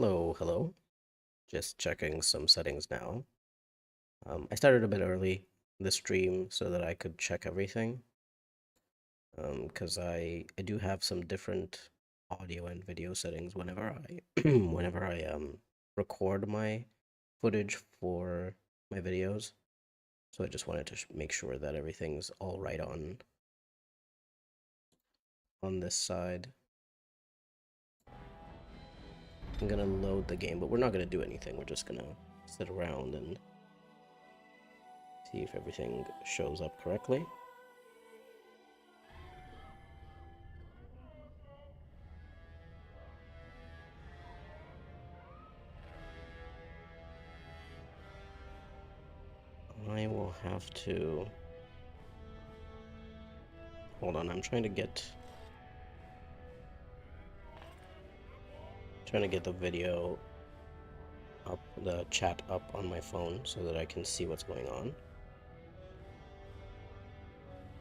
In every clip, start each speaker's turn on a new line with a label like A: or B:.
A: Hello. Just checking some settings now. I started a bit early this stream so that I could check everything. Because I do have some different audio and video settings whenever I whenever I record my footage for my videos. So I just wanted to make sure that everything's all right on this side. I'm gonna load the game, but we're not gonna do anything. We're just gonna sit around and see if everything shows up correctly. I will have to... Hold on, I'm trying to get the video up, the chat up on my phone so that I can see what's going on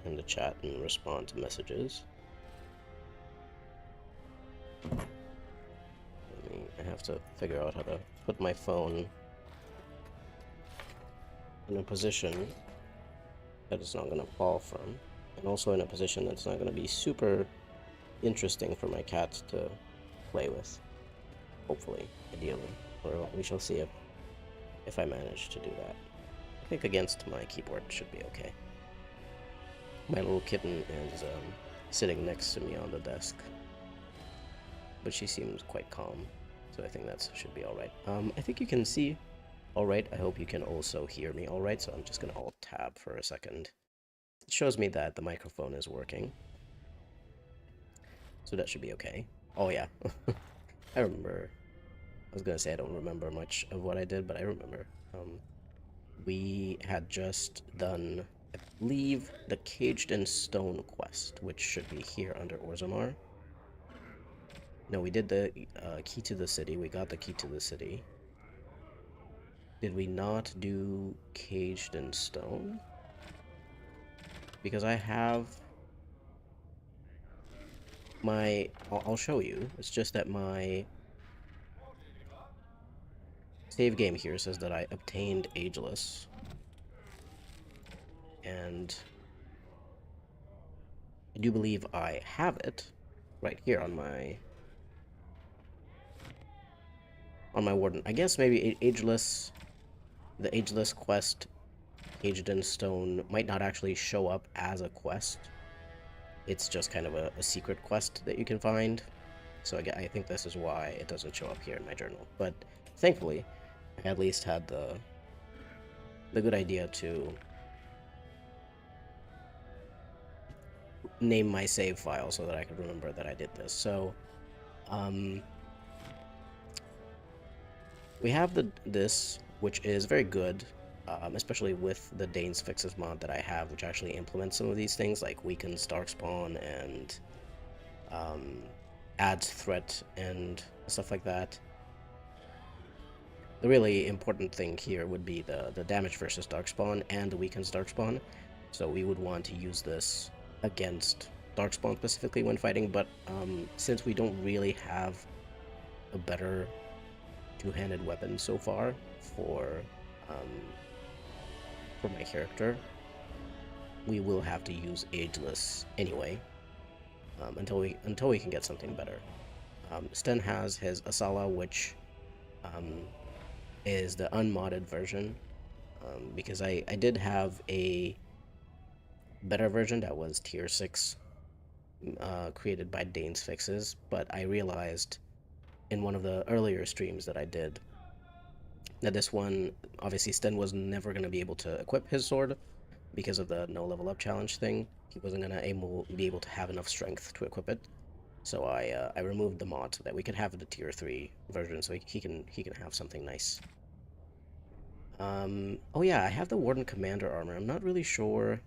A: in the chat and respond to messages. I have to figure out how to put my phone in a position that it's not going to fall from, and also in a position that's not going to be super interesting for my cat to play with. Hopefully, ideally, or we shall see if I manage to do that. I think against my keyboard should be okay. My little kitten is sitting next to me on the desk, but she seems quite calm, so I think that should be alright. I think you can see alright. I hope you can also hear me alright, so I'm just gonna Alt-Tab for a second. It shows me that the microphone is working, so that should be okay. Oh yeah, I remember. I was gonna say I don't remember much of what I did, but I remember. We had just done, I believe, the Caged in Stone quest, which should be here under Orzammar. No, we did the key to the city. We got the key to the city. Did we not do Caged in Stone? Because I have my... I'll show you. It's just that my save game here says that I obtained Ageless. And I do believe I have it right here on my warden. I guess maybe Ageless, the Ageless quest, Caged in Stone, might not actually show up as a quest. It's just kind of a secret quest that you can find. So I think this is why it doesn't show up here in my journal. But thankfully, I at least had the good idea to name my save file so that I could remember that I did this. So, we have this, which is very good, especially with the Dain's Fixes mod that I have, which actually implements some of these things, like weakens Darkspawn and adds threat and stuff like that. The really important thing here would be the damage versus Darkspawn and the weakens Darkspawn. So we would want to use this against Darkspawn specifically when fighting, but since we don't really have a better two-handed weapon so far for my character, we will have to use Ageless anyway, until we can get something better. Sten has his Asala, which is the unmodded version, because I did have a better version that was tier 6, created by Dain's Fixes, but I realized in one of the earlier streams that I did that this one, obviously Sten was never going to be able to equip his sword because of the no level up challenge thing. He wasn't going to be able to have enough strength to equip it. So I removed the mod so that we could have the tier 3 version, so he can have something nice. Oh yeah, I have the Warden Commander armor. I'm not really sure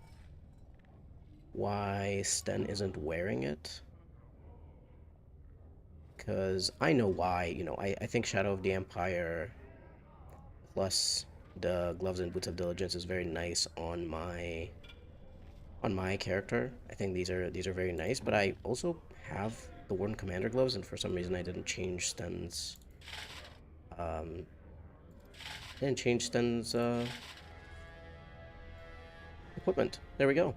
A: why Sten isn't wearing it. Because I know why, you know, I think Shadow of the Empire plus the Gloves and Boots of Diligence is very nice on my character. I think these are very nice, but I also have the Warden Commander gloves, and for some reason I didn't change Sten's And change Sten's equipment. There we go.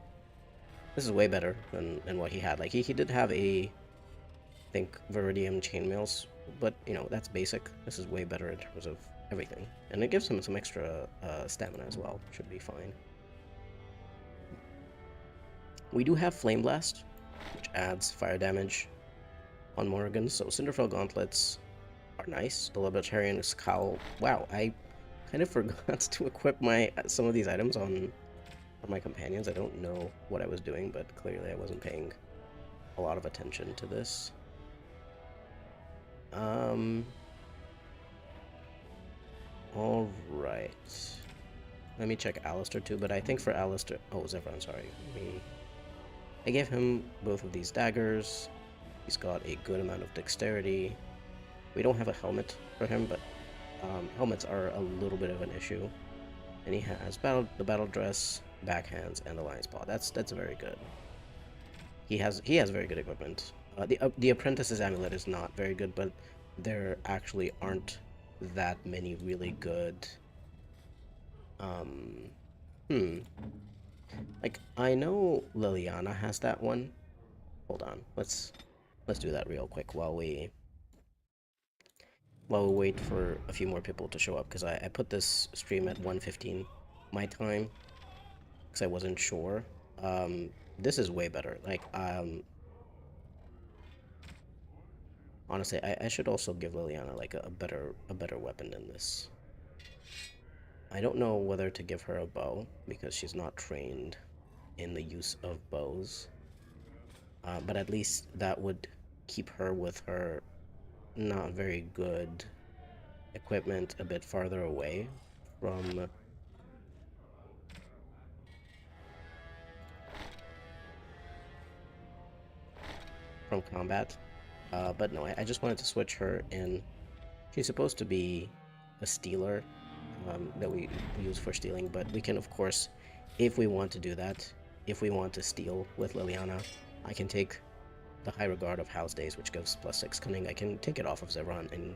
A: This is way better than what he had. Like, he did have I think, Viridium chainmails, but, you know, that's basic. This is way better in terms of everything. And it gives him some extra stamina as well. Should be fine. We do have Flame Blast, which adds fire damage on Morrigan, so Cinderfell Gauntlets are nice. The Libertarian's Cowl. Wow, I kind of forgot to equip some of these items on my companions. I don't know what I was doing, but clearly I wasn't paying a lot of attention to this. Alright. Let me check Alistair too, but I think for Alistair... Oh, Zevran, sorry. I gave him both of these daggers. He's got a good amount of dexterity. We don't have a helmet for him, but helmets are a little bit of an issue. And he has the battle dress, backhands, and the lion's paw. That's very good. He has very good equipment. The apprentice's amulet is not very good, but there actually aren't that many really good. Like, I know Liliana has that one. Hold on, let's do that real quick while we wait for a few more people to show up, because I put this stream at 1:15 my time because I wasn't sure. This is way better. Like, honestly, I should also give Liliana like a better weapon than this. I don't know whether to give her a bow because she's not trained in the use of bows. But at least that would keep her with her not very good equipment a bit farther away from combat. But no, I just wanted to switch her in. She's supposed to be a stealer that we use for stealing, but we can, of course, if we want to do that, if we want to steal with Liliana, I can take the High Regard of House Days, which gives +6 cunning. I can take it off of Zevran and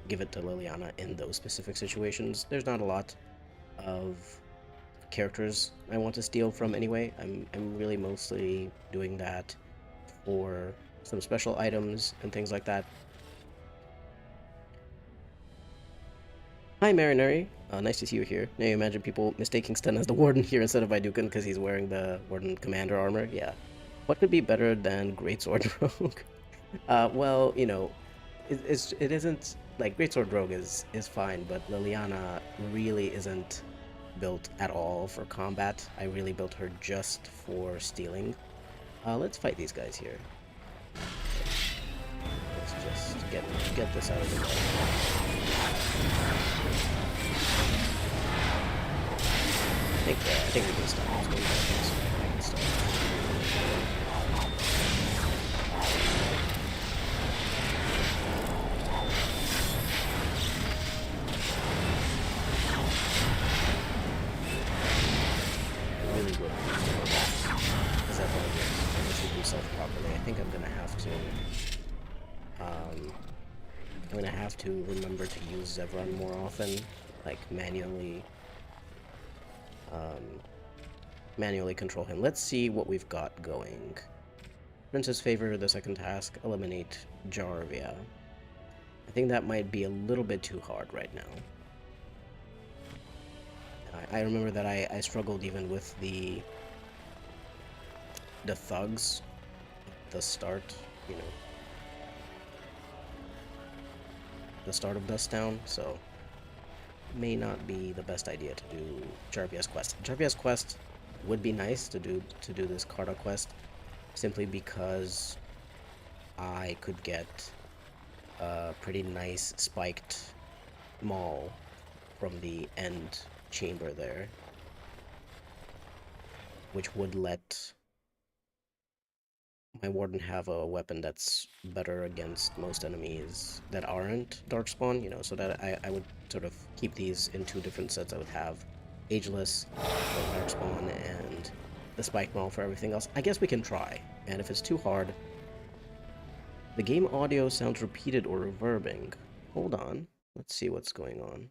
A: give it to Liliana in those specific situations. There's not a lot of characters I want to steal from anyway. I'm really mostly doing that for some special items and things like that. Hi, Marinary. Nice to see you here. Now you imagine people mistaking Sten as the Warden here instead of Vidukan because he's wearing the Warden Commander armor. Yeah. What could be better than Greatsword Rogue? Well, you know, it isn't... Like, Greatsword Rogue is fine, but Liliana really isn't built at all for combat. I really built her just for stealing. Let's fight these guys here. Let's just get this out of the way. I think we can stop this. Really good. Is that what it is? If you do self properly, I think I'm gonna have to remember to use Zevran more often, like manually control him. Let's see what we've got going. Prince's Favor, the second task, eliminate Jarvia. I think that might be a little bit too hard right now. I remember that I struggled even with the thugs at the start, you know, the start of Dust Down, so may not be the best idea to do Jarvia's quest. Jarvia's quest would be nice to do this Carta quest, simply because I could get a pretty nice spiked maul from the end chamber there, which would let my Warden have a weapon that's better against most enemies that aren't Darkspawn, you know, so that I would sort of keep these in two different sets. I would have Ageless for Darkspawn and the Spike Maul for everything else. I guess we can try, and if it's too hard... The game audio sounds repeated or reverbing. hold on. Let's see what's going on.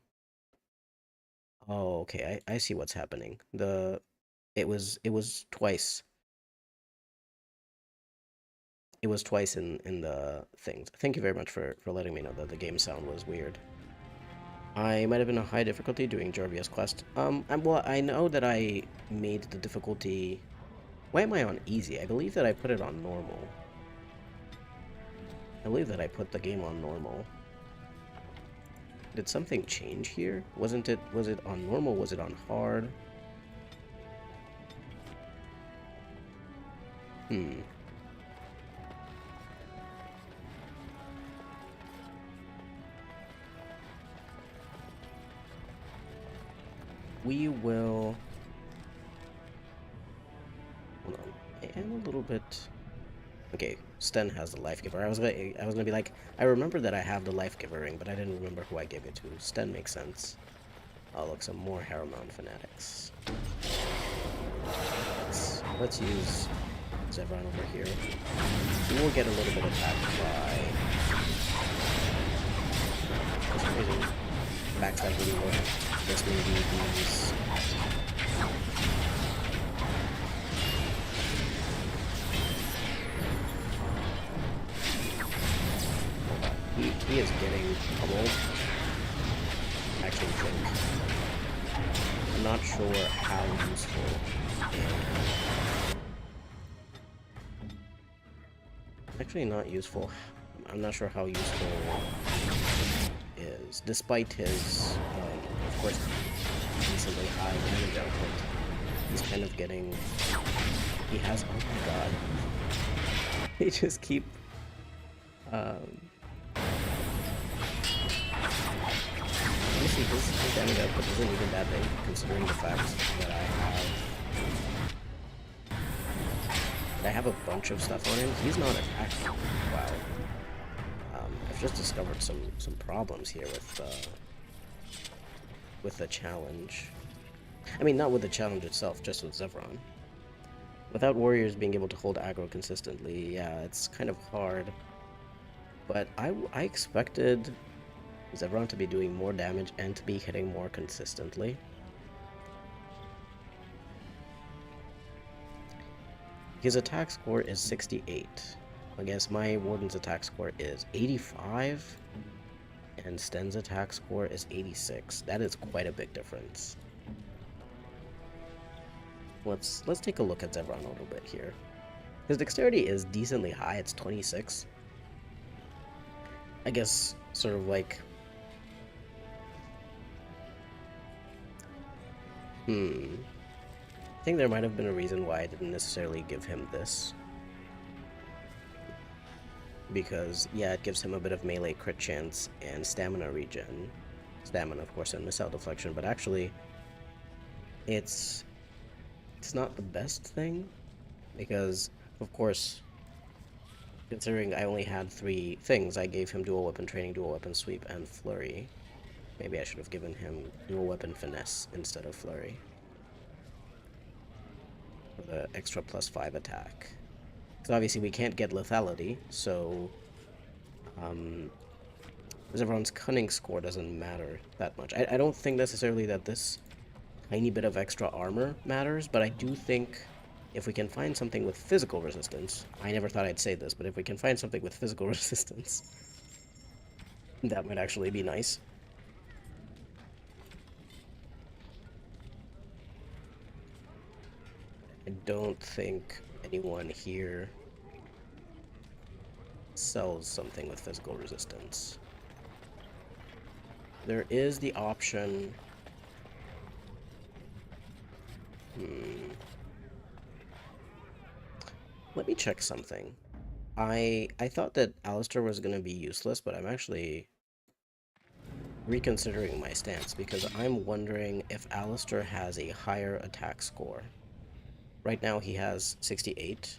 A: Oh, okay, I see what's happening. It was twice. It was twice in the things. Thank you very much for letting me know that the game sound was weird. I might have been a high difficulty doing Jarvia's quest. Well, I know that I made the difficulty. Why am I on easy? I believe that I put it on normal. I believe that I put the game on normal. Did something change here? Was it on normal? Was it on hard? Hmm. We will... Hold on. I am a little bit... Okay, Sten has the life giver. I was gonna be like, I remember that I have the life giver ring, but I didn't remember who I gave it to. Sten makes sense. Oh, look, some more Harrowmount fanatics. Let's use Zevran over here. We will get a little bit attacked by... For some reason, backstab really work. This maybe these... He is getting pummeled. Actually, I'm not sure how useful. Actually, not useful. I'm not sure how useful is, despite his, of course, decently high damage output. He's kind of getting. He has. Oh my god. They just keep. Honestly, his damage output isn't even that big, considering the fact that I have a bunch of stuff on him. He's not attacking. Wow. I've just discovered some problems here with the challenge. I mean, not with the challenge itself, just with Zevran. Without warriors being able to hold aggro consistently, yeah, it's kind of hard. But I expected Zevran to be doing more damage and to be hitting more consistently. His attack score is 68. I guess my Warden's attack score is 85, and Sten's attack score is 86. That is quite a big difference. Let's take a look at Zevran a little bit here. His dexterity is decently high, it's 26. I guess sort of like... I think there might have been a reason why I didn't necessarily give him this. Because, yeah, it gives him a bit of melee crit chance and stamina regen. Stamina, of course, and missile deflection, but actually, it's not the best thing. Because, of course, considering I only had 3 things, I gave him dual weapon training, dual weapon sweep, and flurry. Maybe I should have given him dual weapon finesse instead of flurry. For the extra +5 attack. Because obviously we can't get lethality, so everyone's cunning score doesn't matter that much. I don't think necessarily that this tiny bit of extra armor matters, but I do think if we can find something with physical resistance, I never thought I'd say this, but if we can find something with physical resistance, that might actually be nice. I don't think anyone here sells something with physical resistance. There is the option... Let me check something. I thought that Alistair was going to be useless, but I'm actually reconsidering my stance because I'm wondering if Alistair has a higher attack score. Right now he has 68.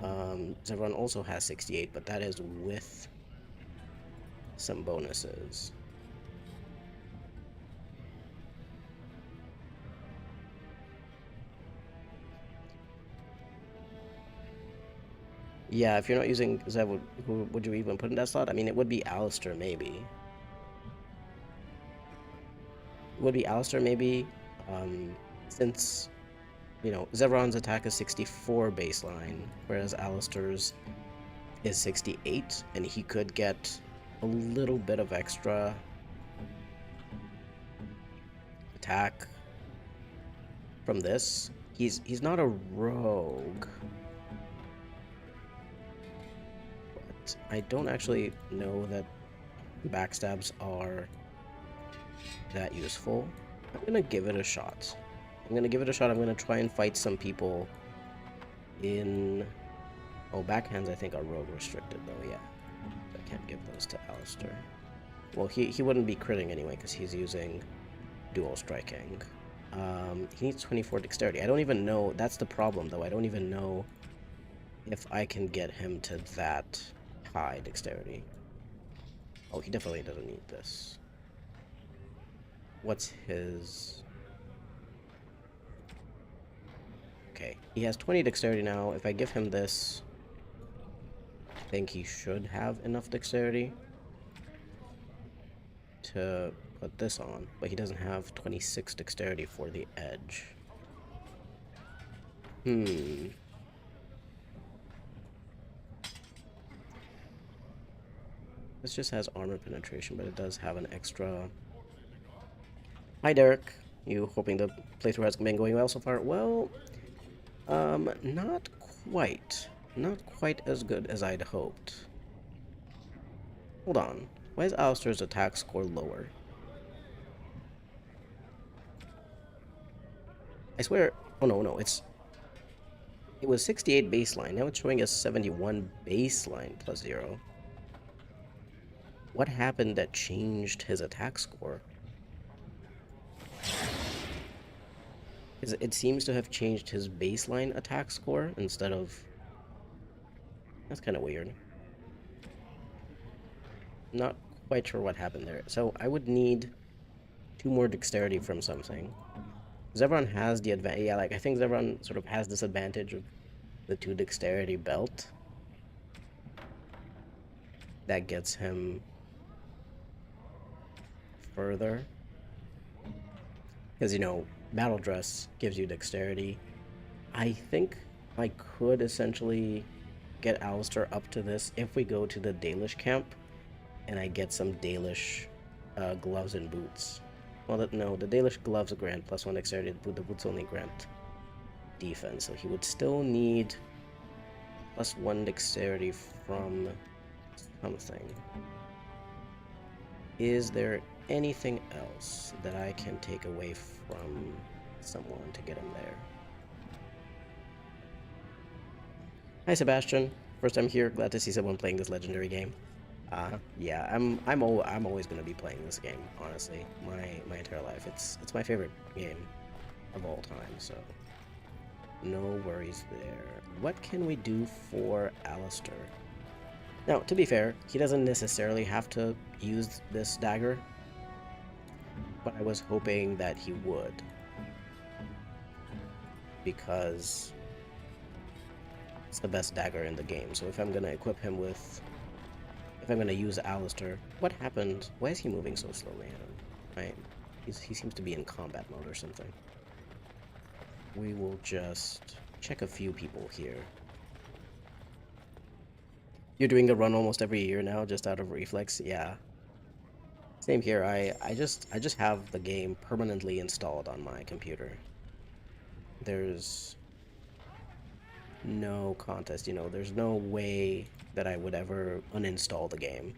A: Zevran also has 68, but that is with some bonuses. Yeah, if you're not using Zev, who would you even put in that slot? I mean, it would be Alistair, maybe. It would be Alistair, maybe. Since, you know, Zevron's attack is 64 baseline, whereas Alistair's is 68, and he could get a little bit of extra attack from this. He's not a rogue, but I don't actually know that backstabs are that useful. I'm gonna give it a shot. I'm gonna give it a shot. I'm gonna try and fight some people in... Oh, backhands I think are rogue restricted though, yeah. I can't give those to Alistair. Well, he wouldn't be critting anyway because he's using dual striking. He needs 24 dexterity. I don't even know. That's the problem though. I don't even know if I can get him to that high dexterity. Oh, he definitely doesn't need this. What's his... Okay, he has 20 dexterity now. If I give him this, I think he should have enough dexterity to put this on, but he doesn't have 26 dexterity for the edge. This just has armor penetration, but it does have an extra... Hi, Derek. You hoping the playthrough has been going well so far? Well, not quite. Not quite as good as I'd hoped. Hold on. Why is Alistair's attack score lower? I swear... Oh, no, it was 68 baseline. Now it's showing us 71 baseline plus 0. What happened that changed his attack score? It seems to have changed his baseline attack score instead of... That's kind of weird. Not quite sure what happened there. So I would need 2 more dexterity from something. Zevron has the advantage. Yeah, like I think Zevron sort of has this advantage of the 2 dexterity belt. That gets him further. Because, you know, Battle Dress gives you dexterity. I think I could essentially get Alistair up to this if we go to the Dalish camp and I get some Dalish gloves and boots. Well, no, the Dalish gloves grant +1 dexterity, the boots only grant defense, so he would still need +1 dexterity from something. Is there anything else that I can take away from someone to get him there? Hi Sebastian, first time here. Glad to see someone playing this legendary game. Yeah, I'm always gonna be playing this game. Honestly, my entire life. It's my favorite game of all time. So no worries there. What can we do for Alistair? Now, to be fair, he doesn't necessarily have to use this dagger, but I was hoping that he would, because it's the best dagger in the game. So if I'm gonna equip him with, if I'm gonna use Alistair, what happened? Why is he moving so slowly? Right, he seems to be in combat mode or something. We will just check a few people here. You're doing a run almost every year now, just out of reflex. Yeah. Same here. I just have the game permanently installed on my computer. There's no contest, you know, there's no way that I would ever uninstall the game.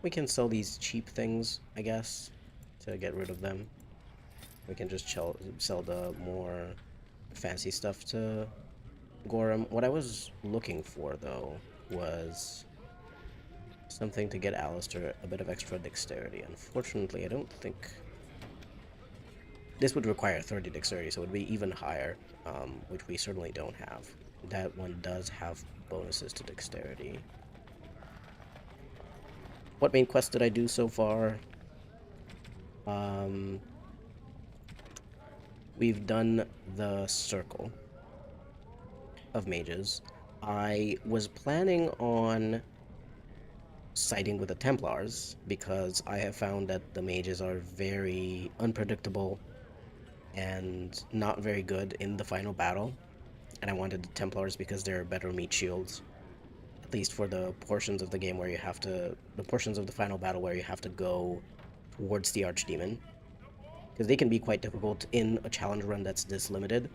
A: We can sell these cheap things, I guess, to get rid of them. We can just sell the more fancy stuff to Gorham. What I was looking for, though, was something to get Alistair a bit of extra dexterity. Unfortunately, I don't think... This would require 30 dexterity, so it would be even higher, which we certainly don't have. That one does have bonuses to dexterity. What main quest did I do so far? We've done the circle. of mages, I was planning on siding with the Templars because I have found that the mages are very unpredictable and not very good in the final battle. And I wanted the Templars because they're better meat shields, at least for the portions of the game where you have to, the portions of the final battle where you have to go towards the Archdemon, because they can be quite difficult in a challenge run that's this limited.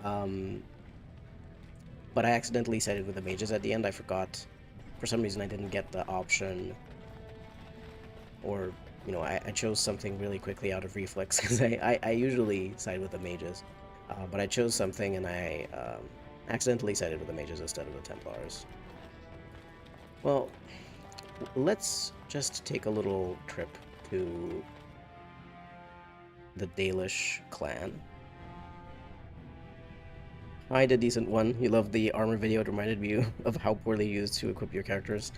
A: Um, but I accidentally sided with the mages at the end. I forgot. For some reason, I didn't get the option, or, you know, I chose something really quickly out of reflex, because I usually side with the mages. But I chose something, and I accidentally sided with the mages instead of the Templars. Well, let's just take a little trip to the Dalish clan. Hi, the decent one. You loved the armor video. It reminded me of how poorly used to equip your characters.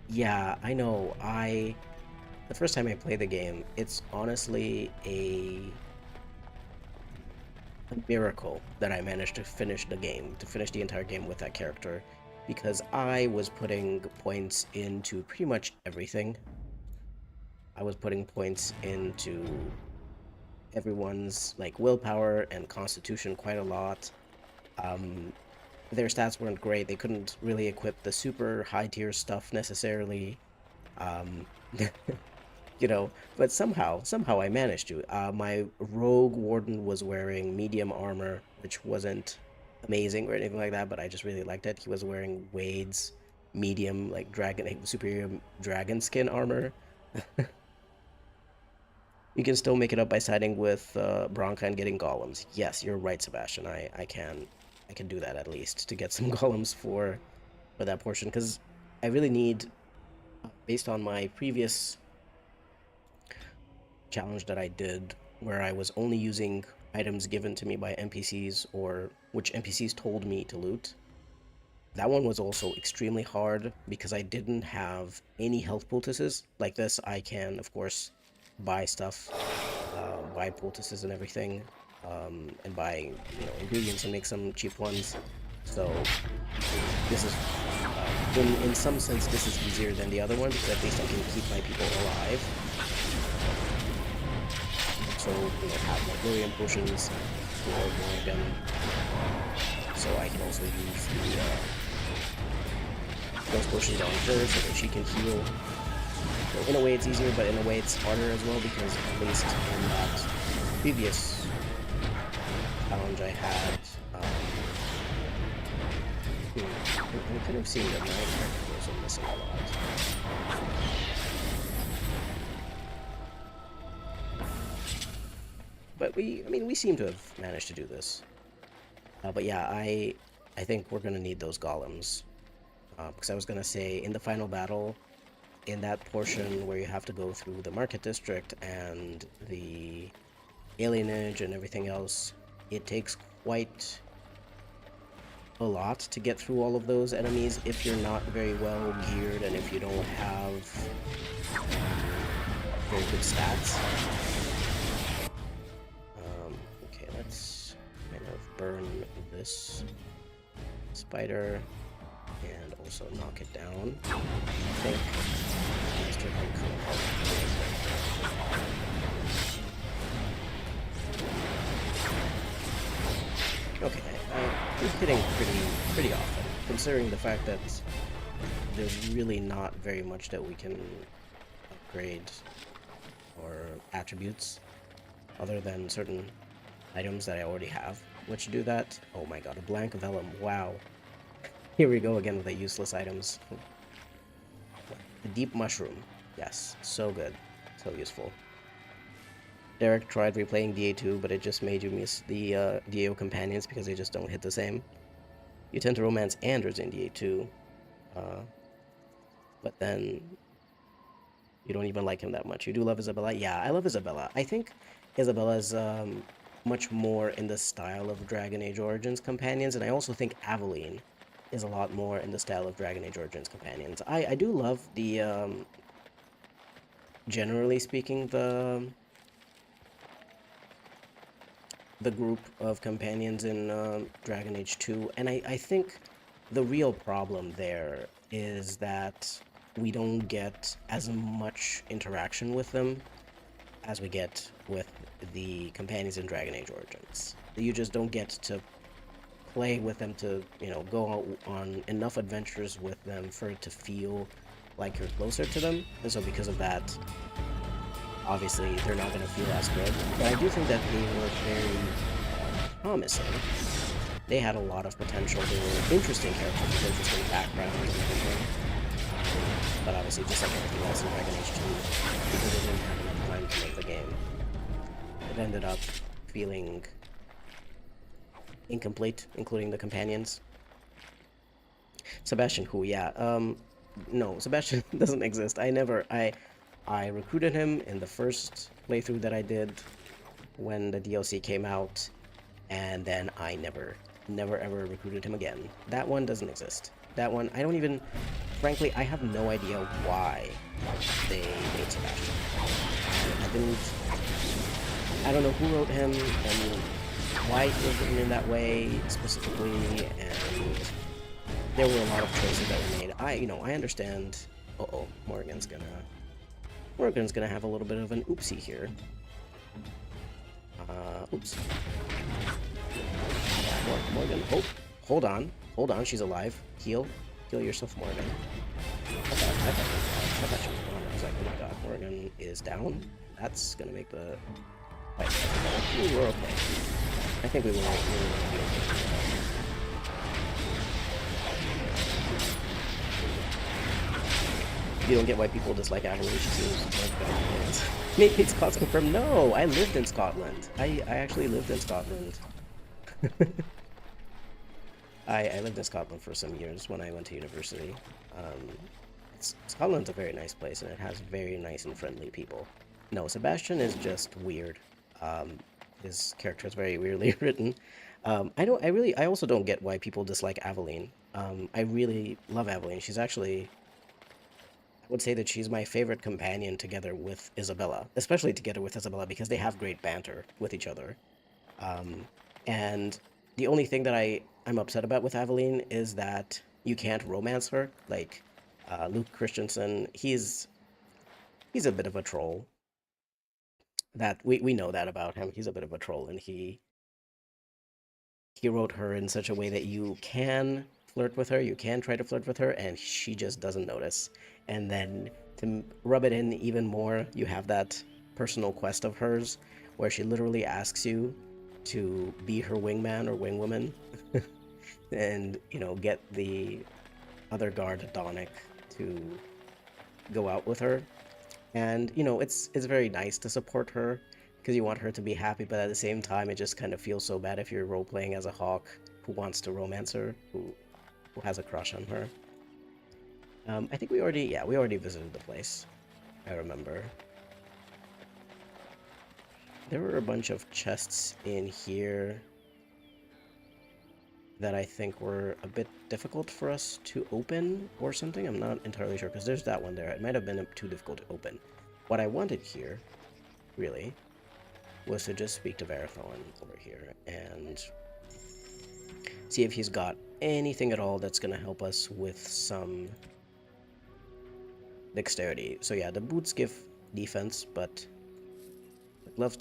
A: Yeah, I know. The first time I played the game, it's honestly a miracle that I managed to finish the game, to finish the entire game with that character, because I was putting points into pretty much everything. I was putting points into everyone's like willpower and constitution quite a lot. Um, their stats weren't great. They couldn't really equip the super high tier stuff necessarily. Um, you know, but somehow I managed to. My rogue warden was wearing medium armor, which wasn't amazing or anything like that, but I just really liked it. He was wearing Wade's medium, like dragon, superior dragon skin armor. You can still make it up by siding with Bronca and getting golems. Yes, you're right, Sebastian. I can do that at least to get some golems for that portion, because I really need, based on my previous challenge that I did, where I was only using items given to me by NPCs or which NPCs told me to loot. That one was also extremely hard because I didn't have any health poultices. Like this, I can, of course, buy stuff, buy poultices and everything, and buy, you know, ingredients and make some cheap ones. So this is, in some sense, this is easier than the other one because at least I can keep my people alive. So, you know, have my William potions for Morgan, so I can also use those potions on her so that she can heal. So in a way it's easier, but in a way it's harder as well, because at least in that previous challenge I had, I'm kind of seeing that my character was missing a lot. But I mean, we seem to have managed to do this. But yeah, I think we're gonna need those golems. Because I was gonna say, in the final battle, in that portion where you have to go through the market district and the alienage and everything else, it takes quite a lot to get through all of those enemies if you're not very well geared and if you don't have very good stats. Okay, let's kind of burn this spider and also knock it down. I think Master can come up. Okay, I'm hitting pretty often, considering the fact that there's really not very much that we can upgrade or attributes other than certain items that I already have, which do that. Oh my god, a blank vellum, wow. Here we go again with the useless items. The deep mushroom, yes, so good, so useful. Derek tried replaying DA2, but it just made you miss the DAO companions because they just don't hit the same. You tend to romance Anders in DA2, but then you don't even like him that much. You do love Isabella? Yeah, I love Isabella. I think Isabella's much more in the style of Dragon Age Origins companions, and I also think Aveline is a lot more in the style of Dragon Age Origins companions. I do love the, generally speaking, the group of companions in Dragon Age 2, and I think the real problem there is that we don't get as much interaction with them as we get with the companions in Dragon Age Origins. You just don't get to play with them to, go on enough adventures with them for it to feel like you're closer to them. And so because of that, obviously they're not going to feel as good. But I do think that they were very promising. They had a lot of potential. They were interesting characters with interesting backgrounds and everything. But obviously, just like everything else in Dragon Age 2, because they didn't have enough time to make the game, it ended up feeling incomplete, including the companions. Sebastian, who, yeah, no, Sebastian doesn't exist. I recruited him in the first playthrough that I did when the DLC came out, and then I never ever recruited him again. That one doesn't exist. That one, I don't even, frankly, I have no idea why they made Sebastian. I don't know who wrote him and why he was written in that way specifically, and there were a lot of choices that were made. I understand. Uh-oh, Morgan's gonna have a little bit of an oopsie here. Oops. Morgan, oh, hold on, she's alive. Heal yourself, Morgan. I thought she was gone. I was like, oh my god, Morgan is down. That's gonna make the fight. We're okay. I think we will be okay. You don't get why people dislike Avalon. She seems like bad. Maybe it's Scots confirmed. No, I lived in Scotland. I actually lived in Scotland. I lived in Scotland for some years when I went to university. Scotland's a very nice place, and it has very nice and friendly people. No, Sebastian is just weird. His character is very weirdly written. I also don't get why people dislike Aveline. I really love Aveline. She's actually, I would say that she's my favorite companion together with Isabella, especially together with Isabella because they have great banter with each other. And the only thing that I'm upset about with Aveline is that you can't romance her. Like, Luke Christensen, he's a bit of a troll. That we know that about him. He's a bit of a troll, and he wrote her in such a way that you can flirt with her, you can try to flirt with her, and she just doesn't notice. And then to rub it in even more, you have that personal quest of hers where she literally asks you to be her wingman or wingwoman and, get the other guard, Donic, to go out with her. And, it's very nice to support her because you want her to be happy, but at the same time, it just kind of feels so bad if you're role-playing as a hawk who wants to romance her, who has a crush on her. I think we already visited the place. I remember. There were a bunch of chests in here that I think were a bit difficult for us to open or something. I'm not entirely sure, because there's that one there. It might have been too difficult to open. What I wanted here, really, was to just speak to Varathon over here and see if he's got anything at all that's going to help us with some dexterity. So yeah, the boots give defense, but the gloves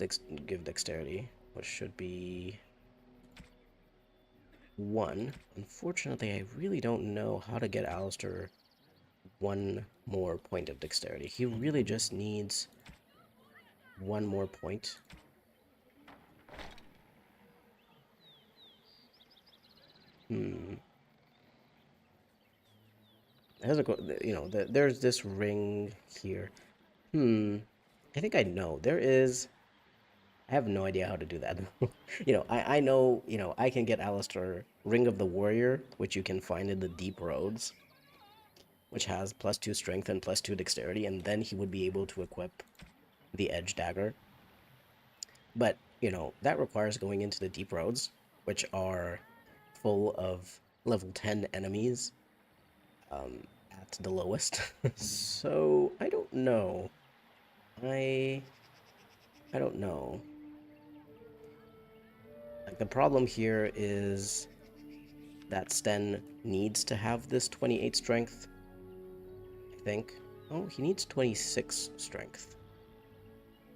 A: give dexterity, which should be 1. Unfortunately, I really don't know how to get Alistair 1 more point of dexterity. He really just needs 1 more point. There's this ring here. I think I know. I have no idea how to do that. I know, I can get Alistair Ring of the Warrior, which you can find in the Deep Roads, which has +2 strength and +2 dexterity, and then he would be able to equip the Edge Dagger. But, that requires going into the Deep Roads, which are full of level 10 enemies at the lowest. So, I don't know. I don't know. Like, the problem here is that Sten needs to have this 28 strength, I think. Oh, he needs 26 strength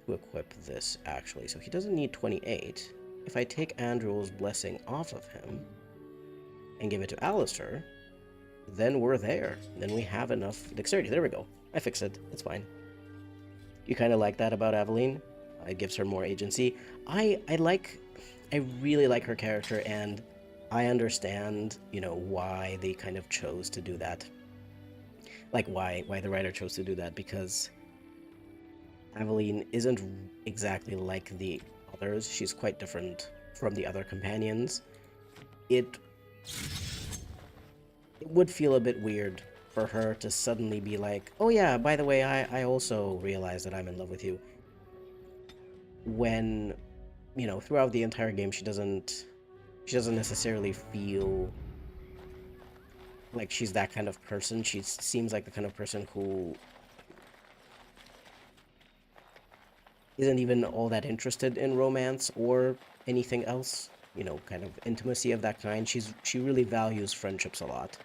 A: to equip this, actually. So he doesn't need 28. If I take Andrew's blessing off of him and give it to Alistair, then we're there. Then we have enough dexterity. There we go. I fixed it. It's fine. You kind of like that about Aveline? It gives her more agency. I really like her character, and I understand, you know, why they kind of chose to do that. Like, why the writer chose to do that, because Aveline isn't exactly like the others. She's quite different from the other companions. It would feel a bit weird for her to suddenly be like, oh yeah, by the way, I also realized that I'm in love with you. When, you know, throughout the entire game, she doesn't necessarily feel like she's that kind of person. She seems like the kind of person who isn't even all that interested in romance or anything else, you know, kind of intimacy of that kind. She really values friendships a lot.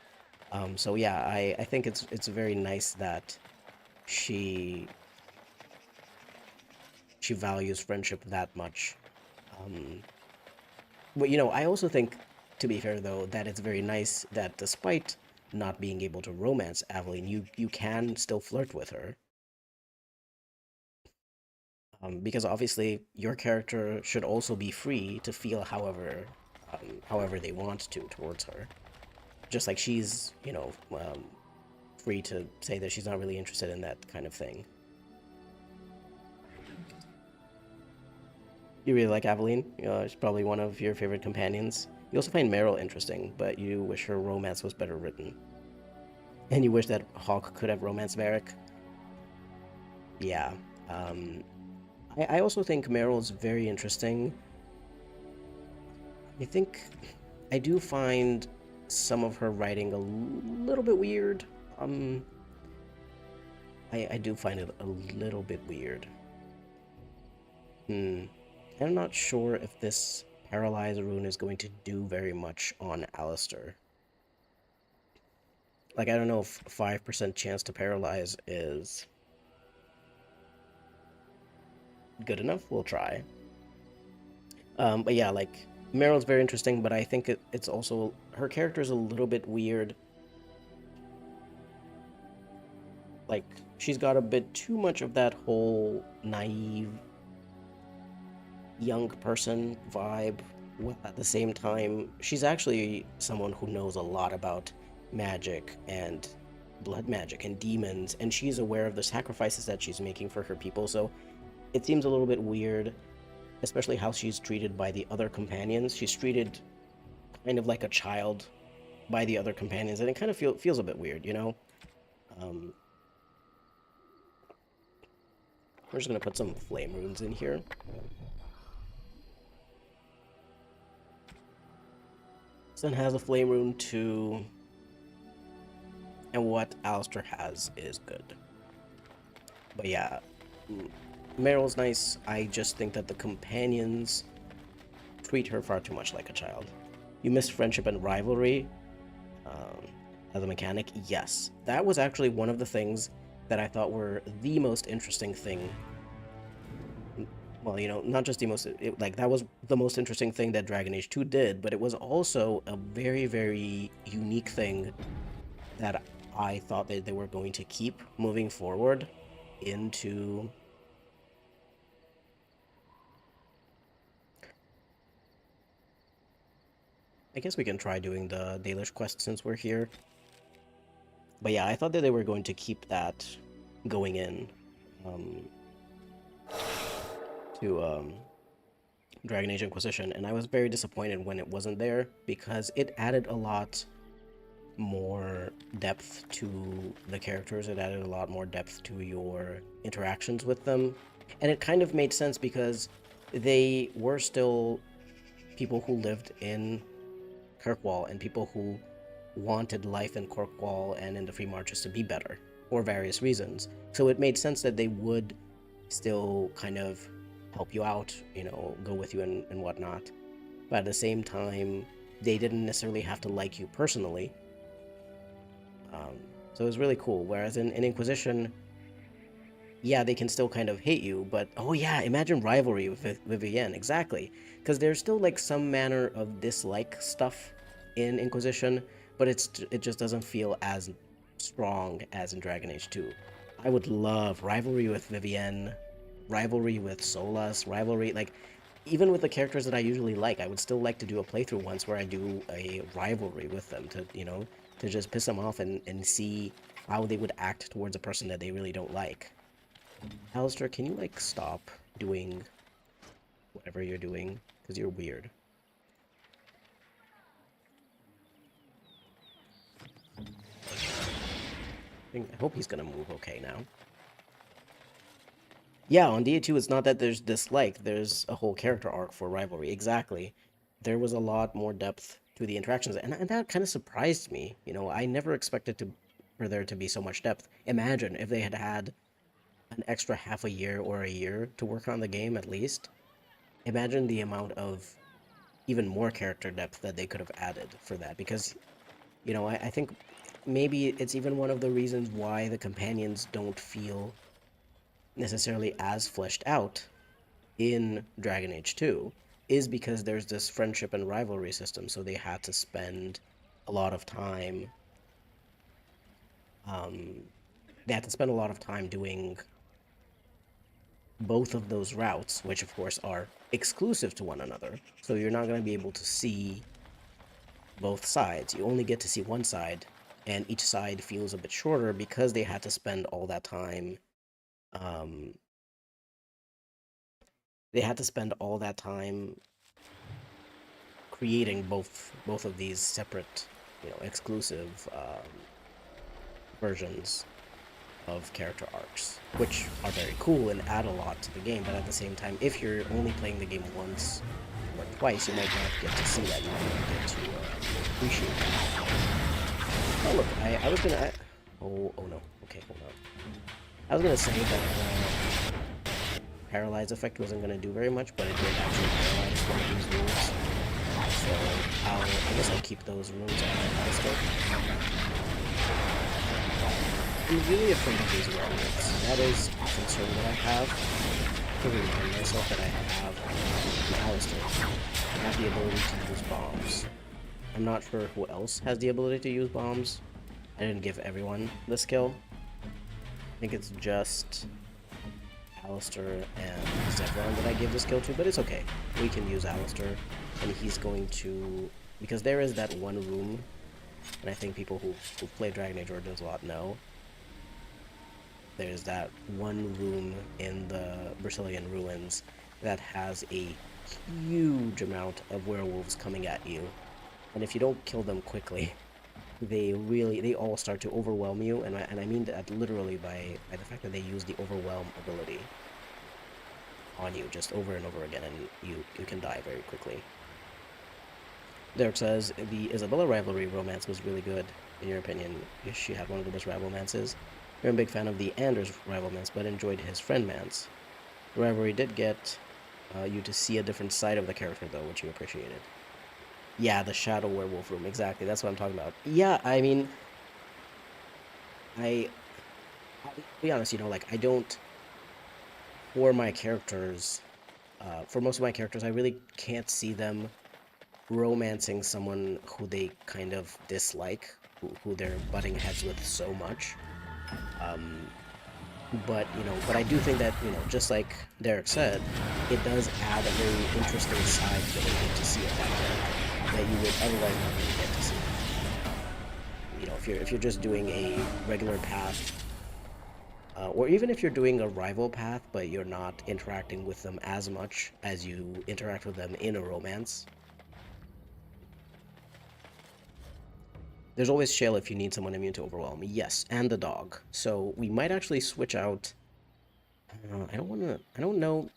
A: So yeah, I think it's very nice that she values friendship that much. But you know, I also think, to be fair though, that it's very nice that despite not being able to romance Aveline, you can still flirt with her. Because obviously your character should also be free to feel however they want to towards her. Just like she's, you know, free to say that she's not really interested in that kind of thing. You really like Aveline? She's probably one of your favorite companions. You also find Meryl interesting, but you wish her romance was better written. And you wish that Hawk could have romanced Varric. Yeah. I also think Meryl's very interesting. I think I do find some of her writing a little bit weird. I do find it a little bit weird. I'm not sure if this Paralyze rune is going to do very much on Alistair. Like, I don't know if 5% chance to paralyze is good enough. We'll try. But yeah, like, Meryl's very interesting, but I think it's also... her character's a little bit weird. Like, she's got a bit too much of that whole naive young person vibe, while at the same time, she's actually someone who knows a lot about magic and blood magic and demons, and she's aware of the sacrifices that she's making for her people, so it seems a little bit weird, especially how she's treated by the other companions. She's treated kind of like a child by the other companions, and it kind of feels a bit weird, you know? We're just gonna put some flame runes in here. Sten has a flame rune too, and what Alistair has is good. But yeah, Meryl's nice. I just think that the companions treat her far too much like a child. You missed friendship and rivalry as a mechanic. Yes, that was actually one of the things that I thought were the most interesting thing. Well, you know, not just the most... like, that was the most interesting thing that Dragon Age 2 did, but it was also a very, very unique thing that I thought that they were going to keep moving forward into... I guess we can try doing the Dalish quest since we're here. But yeah, I thought that they were going to keep that going in to Dragon Age Inquisition, and I was very disappointed when it wasn't there, because it added a lot more depth to the characters. It added a lot more depth to your interactions with them, and it kind of made sense because they were still people who lived in Kirkwall and people who wanted life in Kirkwall and in the Free Marches to be better for various reasons. So it made sense that they would still kind of help you out, you know, go with you and whatnot. but at the same time, they didn't necessarily have to like you personally. So it was really cool. Whereas in Inquisition, yeah, they can still kind of hate you, but oh yeah, imagine rivalry with Vivienne, exactly. Because there's still like some manner of dislike stuff in Inquisition, but it just doesn't feel as strong as in Dragon Age 2. I would love rivalry with Vivienne, rivalry with Solas, rivalry like even with the characters that I usually like, I would still like to do a playthrough once where I do a rivalry with them to, to just piss them off and see how they would act towards a person that they really don't like. Alistair, can you, like, stop doing whatever you're doing? Because you're weird. I hope he's gonna move okay now. Yeah, on DA2, it's not that there's dislike, there's a whole character arc for rivalry. Exactly. There was a lot more depth to the interactions, and that kind of surprised me. I never expected for there to be so much depth. Imagine if they had had an extra half a year or a year to work on the game at least. Imagine the amount of even more character depth that they could have added for that, because I think maybe it's even one of the reasons why the companions don't feel necessarily as fleshed out in Dragon Age 2 is because there's this friendship and rivalry system, so they had to spend a lot of time um, doing both of those routes, which of course are exclusive to one another. So you're not going to be able to see both sides. You only get to see one side, and each side feels a bit shorter because they had to spend all that time. Um, they had to spend all that time creating both of these separate, exclusive versions of character arcs, which are very cool and add a lot to the game. But at the same time, if you're only playing the game once or twice, you might not get to see that. You might not get to appreciate that. Oh look, I was gonna. Oh no. Okay, hold on. I was gonna say that paralyze effect wasn't gonna do very much, but it did actually paralyze one of these runes. So I guess I'll keep those runes on my pistol. I'm really afraid of these remnants. That is a concern that I have. To remind myself that I have an Alistair. I have the ability to use bombs. I'm not sure who else has the ability to use bombs. I didn't give everyone the skill. I think it's just Alistair and Zevran that I give the skill to, but it's okay. We can use Alistair, and he's going to... Because there is that one room, and I think people who play Dragon Age Origins a lot know, there's that one room in the Brazilian ruins that has a huge amount of werewolves coming at you. And if you don't kill them quickly, they all start to overwhelm you, and I mean that literally by the fact that they use the overwhelm ability on you just over and over again, and you can die very quickly. Derek says, the Isabella rivalry romance was really good, in your opinion. She had one of the best rivalmances. You're a big fan of the Anders rivalmance, but enjoyed his friendmance. The rivalry did get you to see a different side of the character, though, which you appreciated. Yeah, the Shadow Werewolf room, exactly. That's what I'm talking about. Yeah, I mean, I'll be honest, like, I don't, for my characters, for most of my characters, I really can't see them romancing someone who they kind of dislike, who they're butting heads with so much. But I do think that, just like Derek said, it does add a very interesting side that you get to see of that character that you would otherwise not really get to see. If you're just doing a regular path, or even if you're doing a rival path, but you're not interacting with them as much as you interact with them in a romance. There's always Shale if you need someone immune to overwhelm. Yes, and the dog. So we might actually switch out. I don't know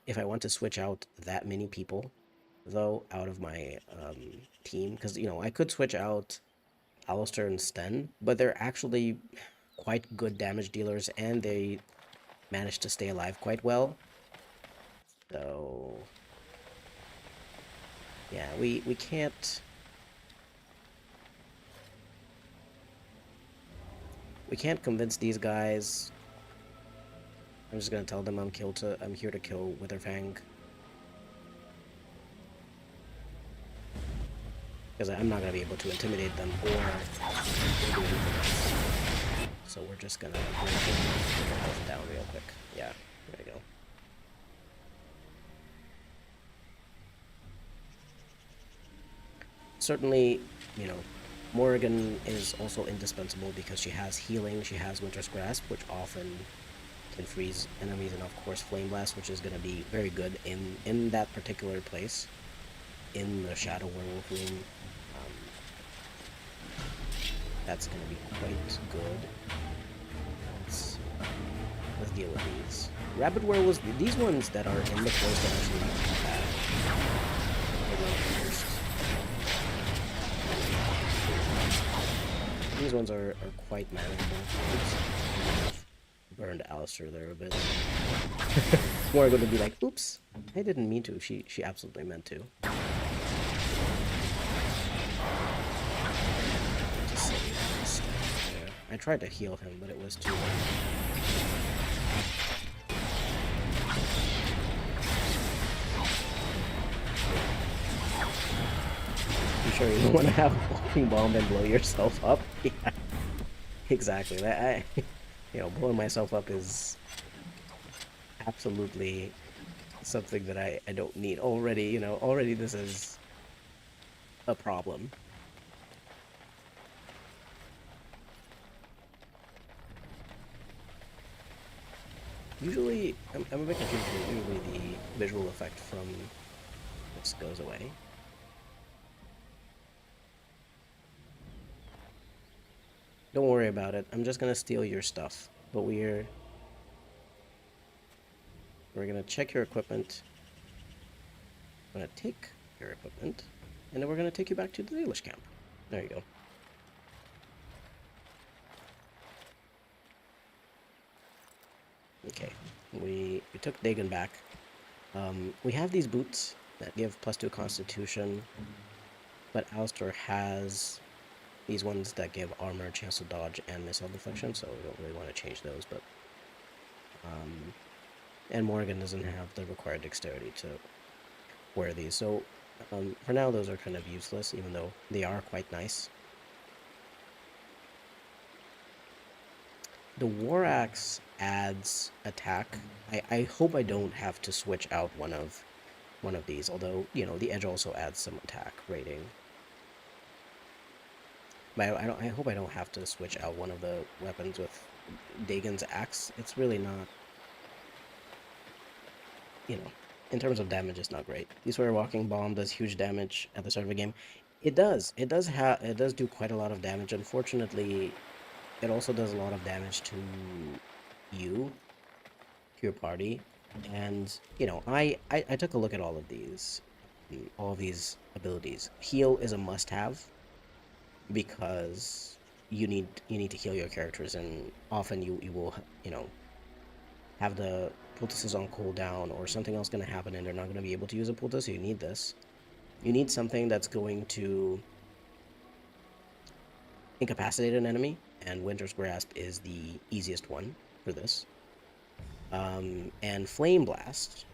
A: if I want to switch out that many people, though, out of my team, because I could switch out Alistair and Sten, but they're actually quite good damage dealers, and they manage to stay alive quite well. So Yeah, we can't... We can't convince these guys. I'm just gonna tell them I'm here to kill Witherfang. Because I'm not gonna be able to intimidate them or do anything else. So we're just gonna bring their health down real quick. Yeah, there we go. Certainly, you know, Morrigan is also indispensable because she has healing, she has Winter's Grasp, which often can freeze enemies, and of course Flame Blast, which is going to be very good in that particular place, in the Shadow Werewolf room. That's going to be quite good. Let's deal with these. Rabbit Werewolves, these ones that are in the forest are actually not too bad. These ones are quite manageable. Oops. Burned Alistair there a bit. More going to be like, oops, I didn't mean to. She absolutely meant to. I tried to heal him, but it was too late. You sure you don't want to have a walking bomb and blow yourself up? Yeah, exactly. That blowing myself up is absolutely something that I don't need already. Already this is a problem. Usually, I'm a bit confused. Usually the visual effect from this goes away. Don't worry about it. I'm just gonna steal your stuff. But we're gonna check your equipment. I'm gonna take your equipment, and then we're gonna take you back to the Dalish camp. There you go. Okay, we took Dagon back. We have these boots that give +2 Constitution, but Alistair has these ones that give armor, chance to dodge, and missile deflection, so we don't really want to change those, but... and Morrigan doesn't have the required dexterity to wear these, so for now those are kind of useless, even though they are quite nice. The War Axe adds attack. I hope I don't have to switch out one of these, although, the Edge also adds some attack rating. But I hope I don't have to switch out one of the weapons with Dagon's axe. It's really not, in terms of damage, it's not great. You swear Walking Bomb does huge damage at the start of a game. It does. It does do quite a lot of damage. Unfortunately, it also does a lot of damage to you, to your party. And, I took a look at all of these abilities. Heal is a must-have, because you need to heal your characters, and often you will have the poultices on cooldown, or something else going to happen and they're not going to be able to use a poultice, so you need this. You need something that's going to incapacitate an enemy, and Winter's Grasp is the easiest one for this. And Flame Blast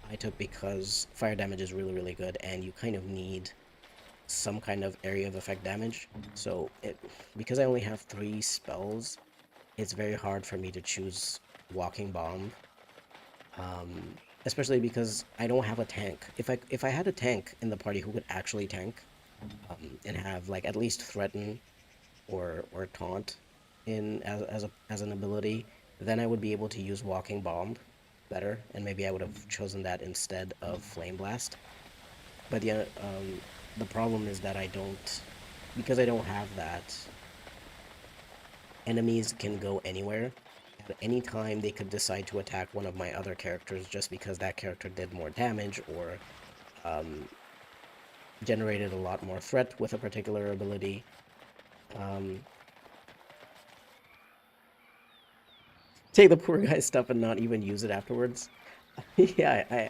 A: I took because fire damage is really, really good, and you kind of need some kind of area of effect damage. So because I only have 3 spells, it's very hard for me to choose Walking Bomb. Especially because I don't have a tank. If I had a tank in the party who could actually tank, and have like at least threaten or taunt as an ability, then I would be able to use Walking Bomb better, and maybe I would have chosen that instead of Flame Blast. But yeah, the problem is that because I don't have that, enemies can go anywhere. At any time, they could decide to attack one of my other characters just because that character did more damage, or generated a lot more threat with a particular ability. Take the poor guy's stuff and not even use it afterwards. Yeah,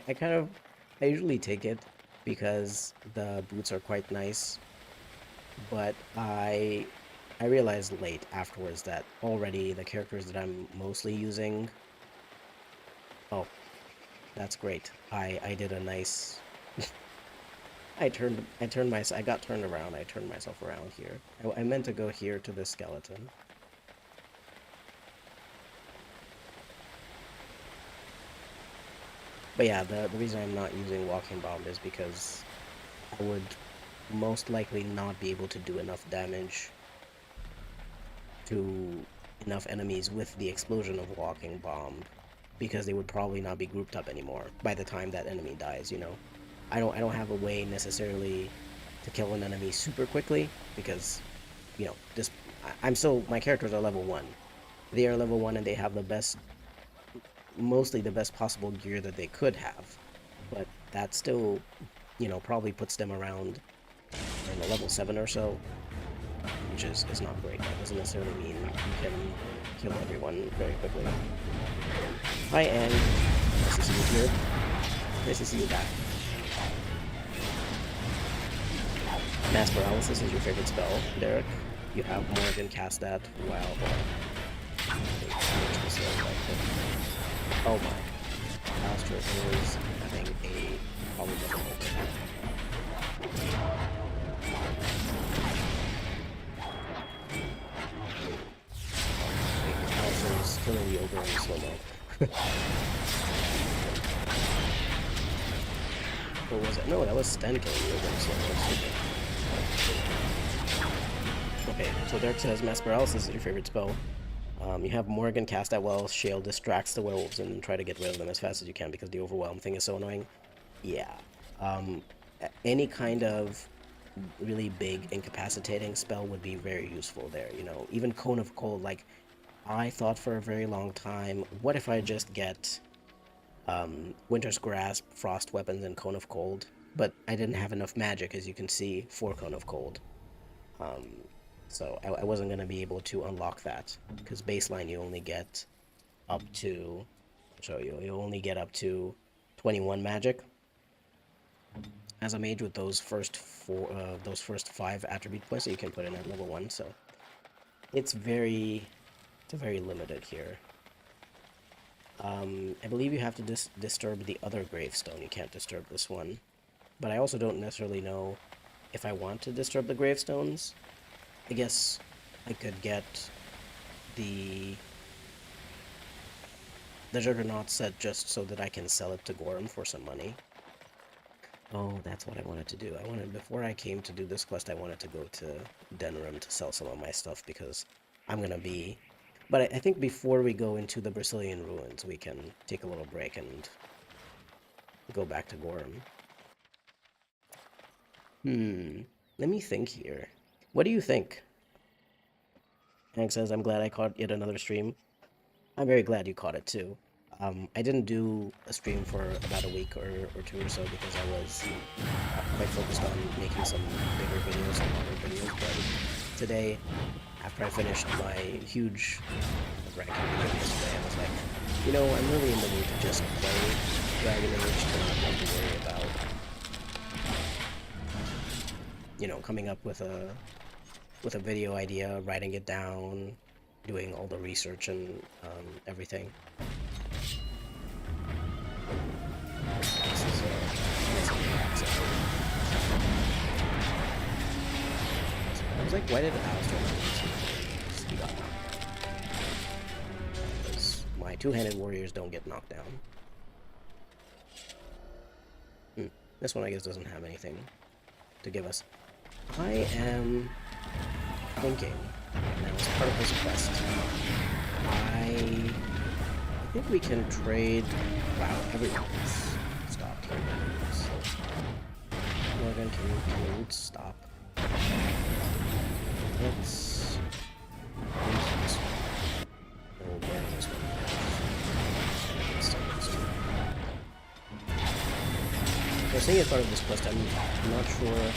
A: I usually take it. because the boots are quite nice, but I realized late afterwards that already the characters that I'm mostly using. Oh, that's great. I did a nice. I got turned around. I turned myself around here. I meant to go here to the skeleton. But yeah, the reason I'm not using Walking Bomb is because I would most likely not be able to do enough damage to enough enemies with the explosion of Walking Bomb, because they would probably not be grouped up anymore by the time that enemy dies, you know. I don't have a way necessarily to kill an enemy super quickly because, you know, just I'm still, my characters are level 1. They are level 1 and they have the best, mostly the best possible gear that they could have. But that still, you know, probably puts them around, I don't know, level 7 or so, which is not great. That doesn't necessarily mean you can kill everyone very quickly. Hi, Anne. Nice to see you here. Nice to see you back. Mass Paralysis is your favorite spell, Derek. You have Morgan cast that while... Oh my. Astra is having a problem with open. Alistair's killing the ogre in slow-mo. Or was it? No, that was Sten killing the ogre in slow-mo. Okay, so Derek says Mass Paralysis is your favorite spell. You have Morgan cast that while Shale distracts the werewolves and try to get rid of them as fast as you can because the overwhelm thing is so annoying. Yeah. Any kind of really big incapacitating spell would be very useful there, you know. Even Cone of Cold, like, I thought for a very long time, what if I just get Winter's Grasp, Frost Weapons, and Cone of Cold? But I didn't have enough magic, as you can see, for Cone of Cold. So I wasn't going to be able to unlock that, because baseline you only get up to, I'll show you, you only get up to 21 magic as a mage with those first 5 attribute points that you can put in at level 1, so it's very limited here. I believe you have to disturb the other gravestone, you can't disturb this one, but I also don't necessarily know if I want to disturb the gravestones. I guess I could get the Juggernaut set just so that I can sell it to Gorham for some money. Oh, that's what I wanted to do. Before I came to do this quest, I wanted to go to Denram to sell some of my stuff because I'm gonna be... But I think before we go into the Brazilian ruins, we can take a little break and go back to Gorham. Let me think here. What do you think? Hank says, I'm glad I caught yet another stream. I'm very glad you caught it too. I didn't do a stream for about a week or 2 or so because I was quite focused on making some bigger videos and longer videos, but today, after I finished my huge ranking video yesterday, I was like, you know, I'm really in the mood to just play Dragon Age to not have to worry about, you know, coming up with a video idea, writing it down, doing all the research and everything. This is I was like, why did Alistair speed up? Because my two-handed warriors don't get knocked down. This one, I guess, doesn't have anything to give us. I am thinking, now as part of this quest, I think we can trade... Wow, everyone's stopped here. So, Morgan, can you stop? Let's use this one. We'll burn this one. I was thinking as part of this quest, I'm not sure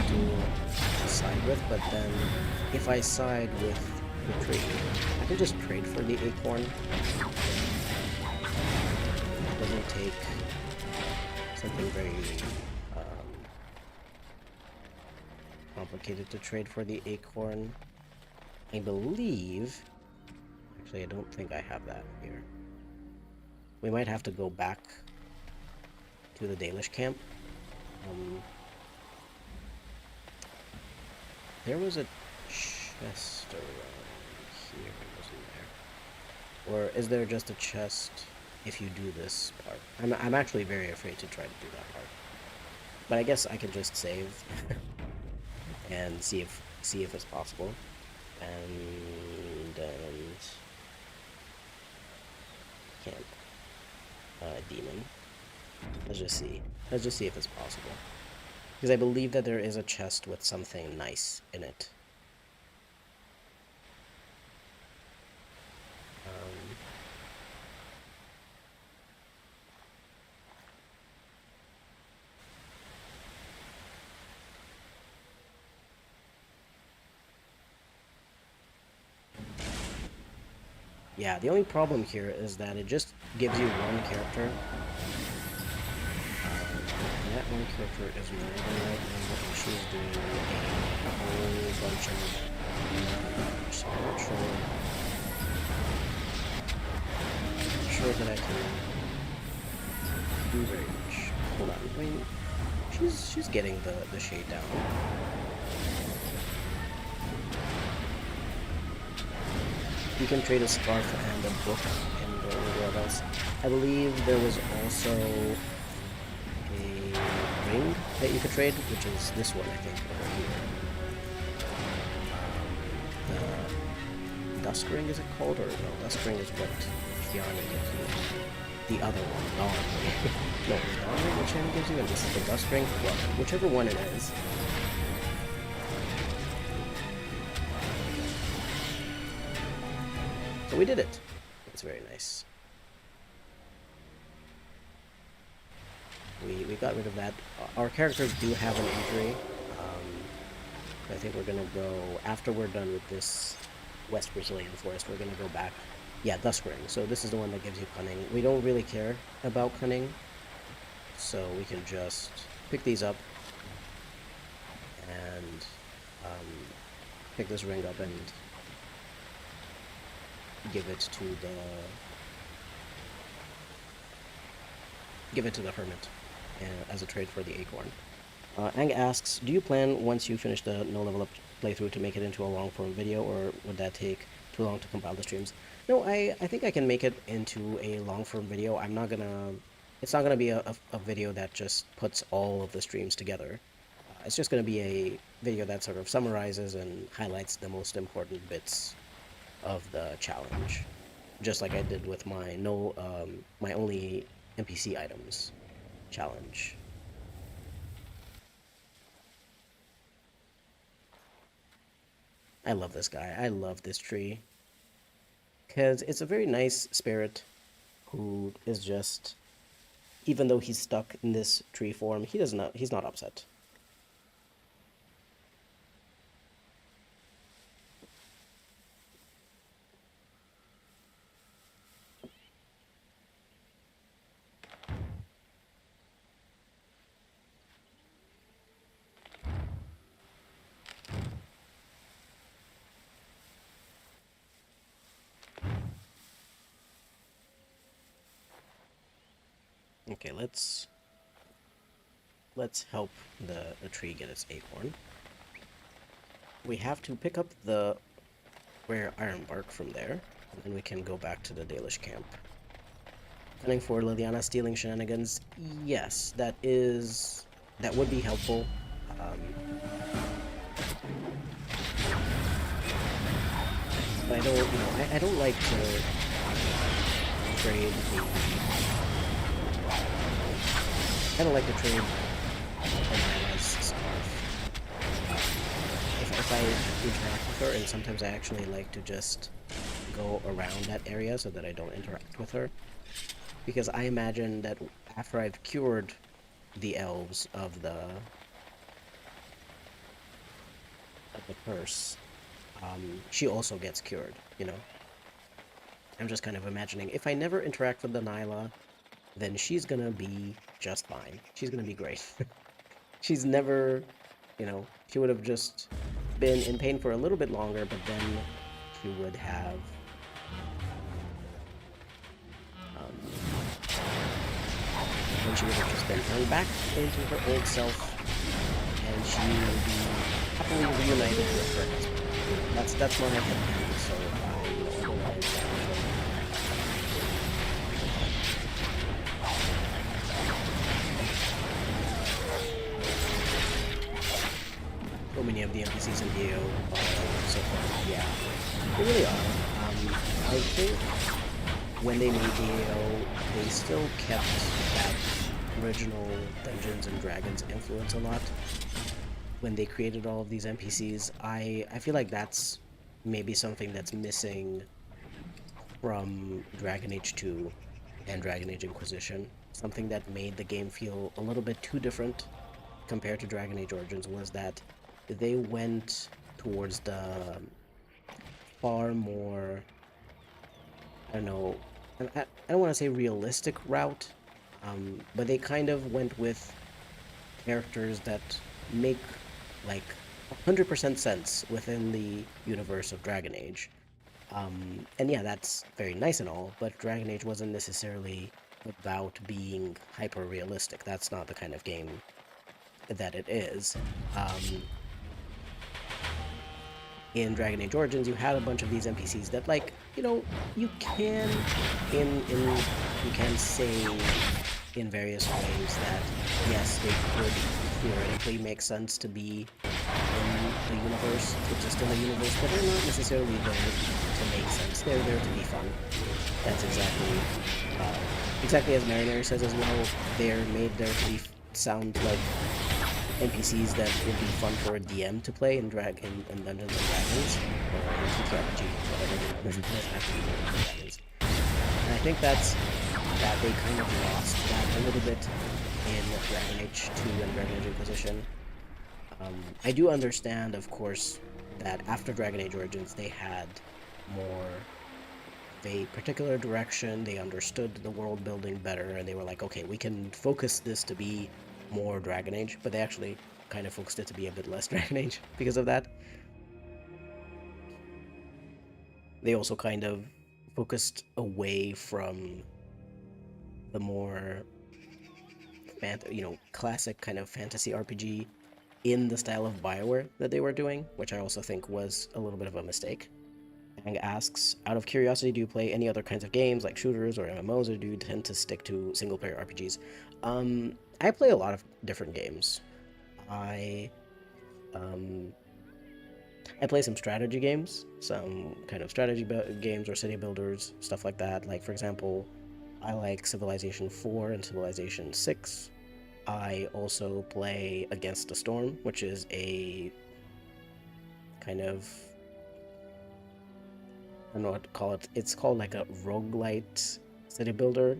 A: to side with, but then if I side with the trade, I can just trade for the acorn. It doesn't take something very complicated to trade for the acorn. I believe... Actually, I don't think I have that here. We might have to go back to the Dalish camp. There was a chest around here, wasn't there? Or is there just a chest if you do this part? I'm actually very afraid to try to do that part. But I guess I can just save and see if it's possible. And can't. Demon. Let's just see. Let's just see if it's possible. Because I believe that there is a chest with something nice in it. Yeah, the only problem here is that it just gives you one character. And that one character is moving right now, and she's doing a whole bunch of so I'm not sure that I can do very much. Hold on, wait. She's getting the shade down. You can trade a scarf and a book and what else. I believe there was also a ring that you could trade, which is this one, I think, over here. The dusk ring, is it called? Or no, dusk ring is what Qwinn gives you. The other one, dawn ring. No, the dawn ring which Qwinn gives you, and this is the dusk ring. Well, whichever one it is. So we did it. It's very nice. We got rid of that. Our characters do have an injury. I think we're gonna go, after we're done with this West Brazilian forest, we're gonna go back. Yeah, Dusk Ring. So this is the one that gives you cunning. We don't really care about cunning, so we can just pick these up and pick this ring up and give it to the hermit as a trade for the acorn. Ang asks, do you plan once you finish the no level up playthrough to make it into a long form video, or would that take too long to compile the streams? No, I think I can make it into a long form video. It's not gonna be a video that just puts all of the streams together. It's just gonna be a video that sort of summarizes and highlights the most important bits of the challenge, just like I did with my my only NPC items challenge. I love this guy. I love this tree because it's a very nice spirit who is just, even though he's stuck in this tree form, he's not upset. Okay, let's help the tree get its acorn. We have to pick up the rare iron bark from there, and then we can go back to the Dalish camp. Cunning for Liliana stealing shenanigans? Yes, that would be helpful. But I don't like to trade Anaila's scarf. If I interact with her, and sometimes I actually like to just go around that area so that I don't interact with her. Because I imagine that after I've cured the elves of the curse, she also gets cured, you know? I'm just kind of imagining, if I never interact with Delilah, then she's gonna be just fine. She's gonna be great. She's never You know, she would have just been in pain for a little bit longer, but then she would have then she would have just been turned back into her old self, and she would be happily reunited with her husband. That's my opinion. So otherwise, so many of the NPCs in DAO are so far, yeah, they really are. I think when they made DAO, they still kept that original Dungeons and Dragons influence a lot. When they created all of these NPCs, I feel like that's maybe something that's missing from Dragon Age 2 and Dragon Age Inquisition. Something that made the game feel a little bit too different compared to Dragon Age Origins was that they went towards the far more, I don't know, I don't want to say realistic route, but they kind of went with characters that make like 100% sense within the universe of Dragon Age. And yeah, that's very nice and all, but Dragon Age wasn't necessarily about being hyper realistic. That's not the kind of game that it is. In Dragon Age Origins, you had a bunch of these NPCs that, like, you can you can say in various ways that yes, they could theoretically make sense to be in the universe, to exist in the universe, but they're not necessarily there to make sense. They're there to be fun. That's exactly as Marinary says as well. They're made there to be sound like NPCs that would be fun for a DM to play in Dungeons and Dragons, or in TTRPG, whatever it is. And I think that they kind of lost that a little bit in Dragon Age 2 and Dragon Age Inquisition. I do understand, of course, that after Dragon Age Origins, they had more of a particular direction. They understood the world building better, and they were like, okay, we can focus this to be more Dragon Age, but they actually kind of focused it to be a bit less Dragon Age because of that. They also kind of focused away from the more classic kind of fantasy RPG in the style of BioWare that they were doing, which I also think was a little bit of a mistake. And asks, out of curiosity, do you play any other kinds of games like shooters or MMOs, or do you tend to stick to single-player RPGs? I play a lot of different games. I play some strategy games, some kind of strategy games or city builders, stuff like that. Like, for example, I like Civilization 4 and Civilization 6. I also play Against the Storm, which is a kind of, I don't know what to call it. It's called like a roguelite city builder,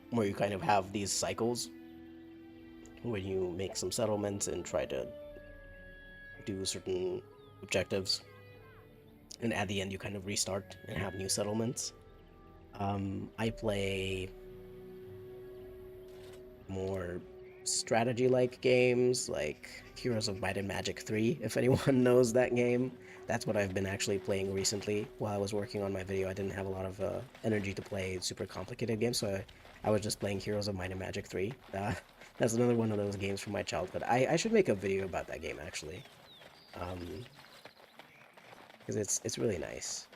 A: where you kind of have these cycles where you make some settlements and try to do certain objectives, and at the end you kind of restart and have new settlements. I play more strategy-like games like Heroes of Might and Magic 3, if anyone knows that game. That's what I've been actually playing recently. While I was working on my video, I didn't have a lot of energy to play super complicated games, so I was just playing Heroes of Might and Magic 3. That's another one of those games from my childhood. I should make a video about that game, actually. Because it's really nice.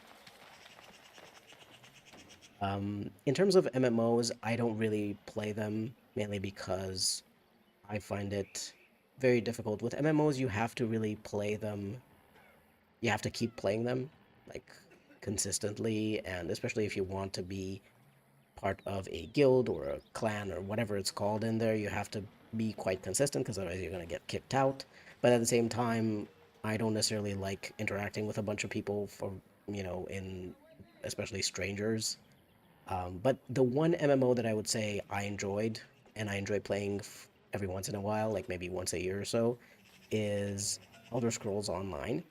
A: In terms of MMOs, I don't really play them, mainly because I find it very difficult. With MMOs, you have to really play them. You have to keep playing them, like, consistently, and especially if you want to be part of a guild or a clan or whatever it's called in there, you have to be quite consistent, because otherwise you're going to get kicked out. But at the same time, I don't necessarily like interacting with a bunch of people especially strangers. But the one MMO that I would say I enjoyed, and I enjoy playing every once in a while, like maybe once a year or so, is Elder Scrolls Online.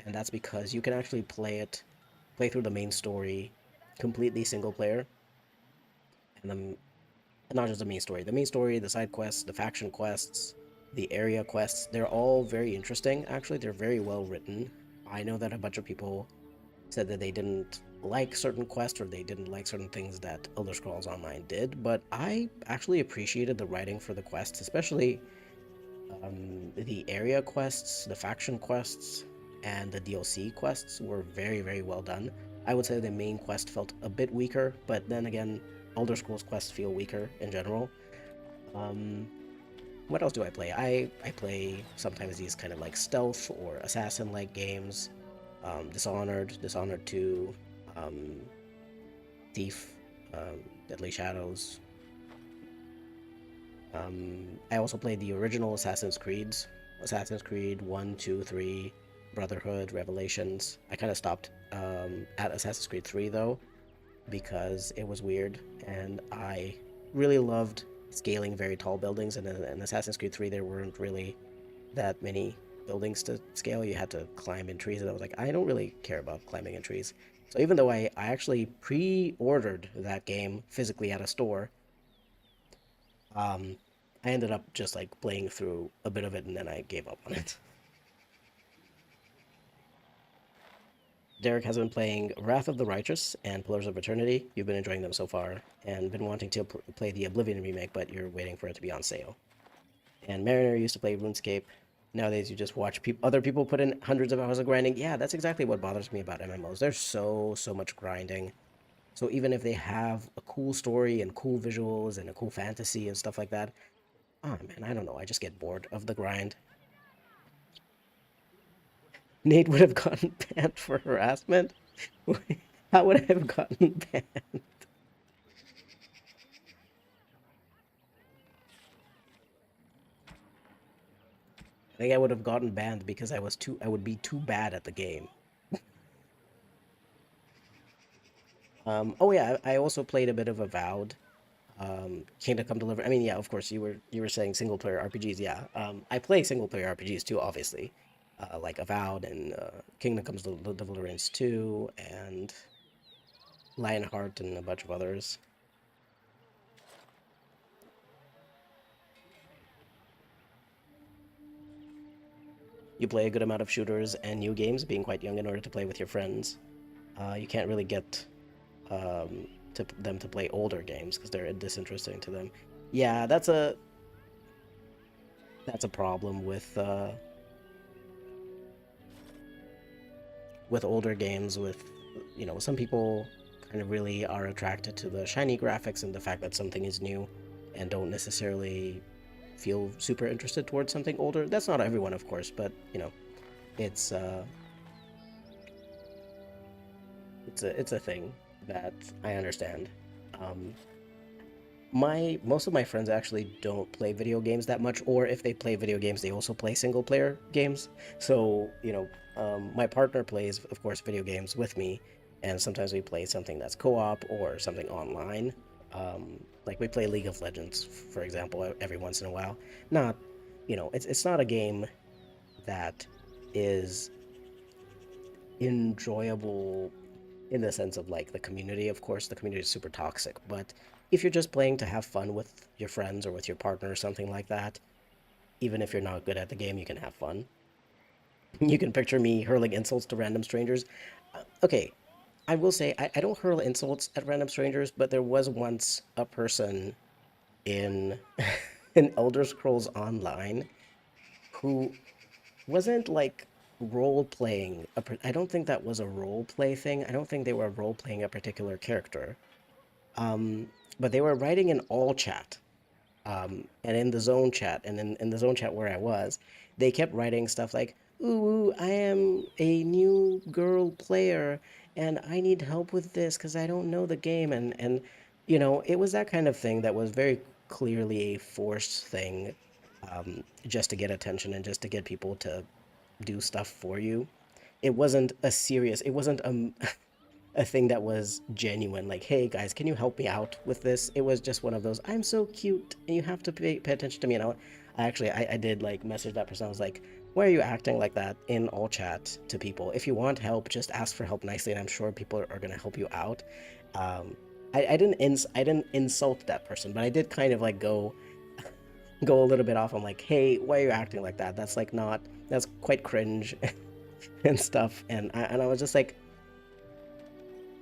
A: And that's because you can actually play through the main story completely single player. And not just the main story, the side quests, the faction quests, the area quests, they're all very interesting, actually. They're very well written. I know that a bunch of people said that they didn't like certain quests or they didn't like certain things that Elder Scrolls Online did, but I actually appreciated the writing for the quests, especially the area quests, the faction quests, and the DLC quests were very, very well done. I would say the main quest felt a bit weaker, but then again, Elder Scrolls quests feel weaker in general. Um, what else do I play? I play sometimes these kind of like stealth or assassin-like games. Dishonored 2, um, Thief, Deadly Shadows. I also played the original Assassin's Creeds. Assassin's Creed 1, 2, 3, Brotherhood, Revelations. I kind of stopped at Assassin's Creed 3 though, because it was weird, and I really loved scaling very tall buildings, and in Assassin's Creed 3 there weren't really that many buildings to scale. You had to climb in trees, and I was like, I don't really care about climbing in trees. So even though I actually pre-ordered that game physically at a store, um, I ended up just like playing through a bit of it and then I gave up on it. Derek has been playing Wrath of the Righteous and Pillars of Eternity. You've been enjoying them so far and been wanting to play the Oblivion remake, but you're waiting for it to be on sale. And Mariner used to play RuneScape. Nowadays, you just watch other people put in hundreds of hours of grinding. Yeah, that's exactly what bothers me about MMOs. There's so much grinding. So even if they have a cool story and cool visuals and a cool fantasy and stuff like that, oh man, I don't know. I just get bored of the grind. Nate would have gotten banned for harassment. How would I have gotten banned? I think I would have gotten banned because I would be too bad at the game. Oh yeah, I also played a bit of Avowed. Kingdom Come Deliver. I mean, yeah, of course, you were saying single player RPGs. Yeah, I play single player RPGs too, obviously, like Avowed and Kingdom Comes Deliverance 2 and Lionheart and a bunch of others. You play a good amount of shooters and new games, being quite young in order to play with your friends. You can't really get um, them to play older games because they're disinteresting to them. Yeah, that's a problem with older games. With some people kind of really are attracted to the shiny graphics and the fact that something is new, and don't necessarily feel super interested towards something older. That's not everyone, of course, but it's it's a thing that I understand. Um, my most of my friends actually don't play video games that much, or if they play video games, they also play single player games. So my partner plays, of course, video games with me, and sometimes we play something that's co-op or something online. Like we play League of Legends, for example, every once in a while. Not, it's not a game that is enjoyable in the sense of like the community. Of course, the community is super toxic, but if you're just playing to have fun with your friends or with your partner or something like that, even if you're not good at the game, you can have fun. You can picture me hurling insults to random strangers. Okay, I will say I don't hurl insults at random strangers, but there was once a person in in Elder Scrolls Online who wasn't like role playing. I don't think that was a role play thing. I don't think they were role playing a particular character. Um, but they were writing in all chat, and in the zone chat, and in the zone chat where I was, they kept writing stuff like, "Ooh, I am a new girl player, and I need help with this because I don't know the game." And it was that kind of thing that was very clearly a forced thing, just to get attention and just to get people to do stuff for you. It wasn't a thing that was genuine, like, hey guys, can you help me out with this? It was just one of those, I'm so cute and you have to pay attention to me. And I did like message that person. I was like, why are you acting like that in all chat to people? If you want help, just ask for help nicely, and I'm sure people are going to help you out. I didn't insult that person, but I did kind of like go go a little bit off. I'm like, hey, why are you acting like that? That's like not, that's quite cringe and stuff. And I was just like,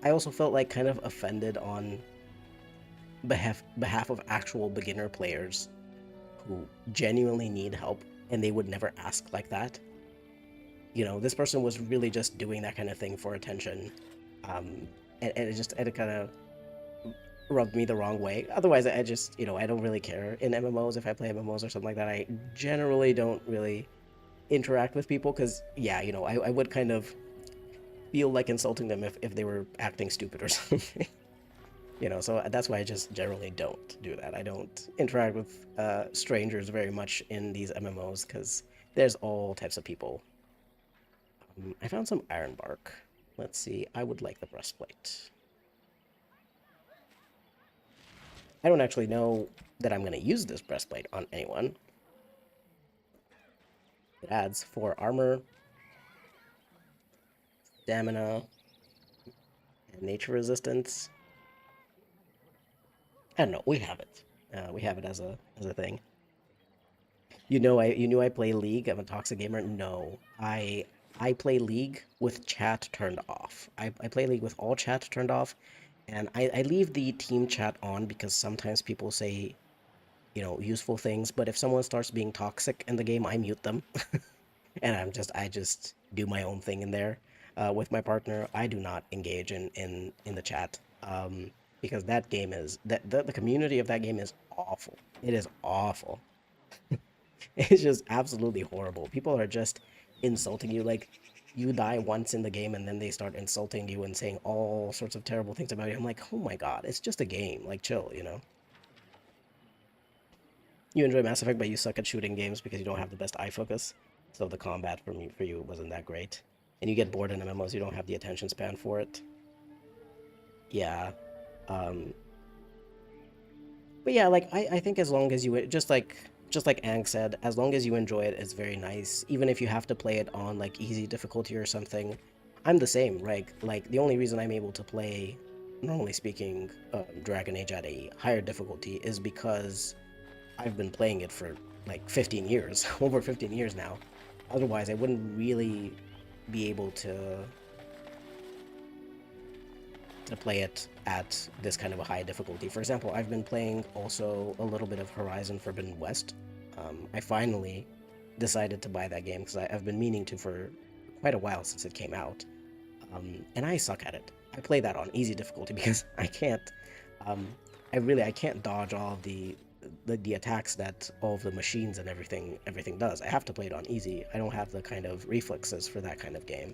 A: I also felt like kind of offended on behalf of actual beginner players who genuinely need help and they would never ask like that. You know, this person was really just doing that kind of thing for attention. And it kind of rubbed me the wrong way. Otherwise, I just, I don't really care in MMOs. If I play MMOs or something like that, I generally don't really interact with people because, yeah, I would kind of feel like insulting them if they were acting stupid or something. So that's why I just generally don't do that. I don't interact with strangers very much in these MMOs because there's all types of people. I found some iron bark. Let's see. I would like the breastplate. I don't actually know that I'm going to use this breastplate on anyone. It adds 4 armor, stamina, and nature resistance. I don't know. We have it. We have it as a thing. You knew I play League. I'm a toxic gamer. No, I play League with chat turned off. I play League with all chat turned off, and I leave the team chat on because sometimes people say, useful things. But if someone starts being toxic in the game, I mute them, and I just do my own thing in there. With my partner, I do not engage in the chat. Because that game is the community of that game is awful. It is awful. It's just absolutely horrible. People are just insulting you. Like, you die once in the game and then they start insulting you and saying all sorts of terrible things about you. I'm like, oh my god, it's just a game. Like, chill. You enjoy Mass Effect, but you suck at shooting games because you don't have the best eye focus. So the combat for you wasn't that great. And you get bored in MMOs, you don't have the attention span for it. Yeah. Um, but yeah, like I think as long as you just like Ang said, as long as you enjoy it, it's very nice. Even if you have to play it on like easy difficulty or something, I'm the same, right? Like the only reason I'm able to play, normally speaking, Dragon Age at a higher difficulty is because I've been playing it for like 15 years, over 15 years now. Otherwise, I wouldn't really be able to play it at this kind of a high difficulty. For example, I've been playing also a little bit of Horizon Forbidden West. I finally decided to buy that game because I've been meaning to for quite a while since it came out. And I suck at it. I play that on easy difficulty because I can't, um, I can't dodge all of the attacks that all of the machines and everything does. I have to play it on easy. I don't have the kind of reflexes for that kind of game.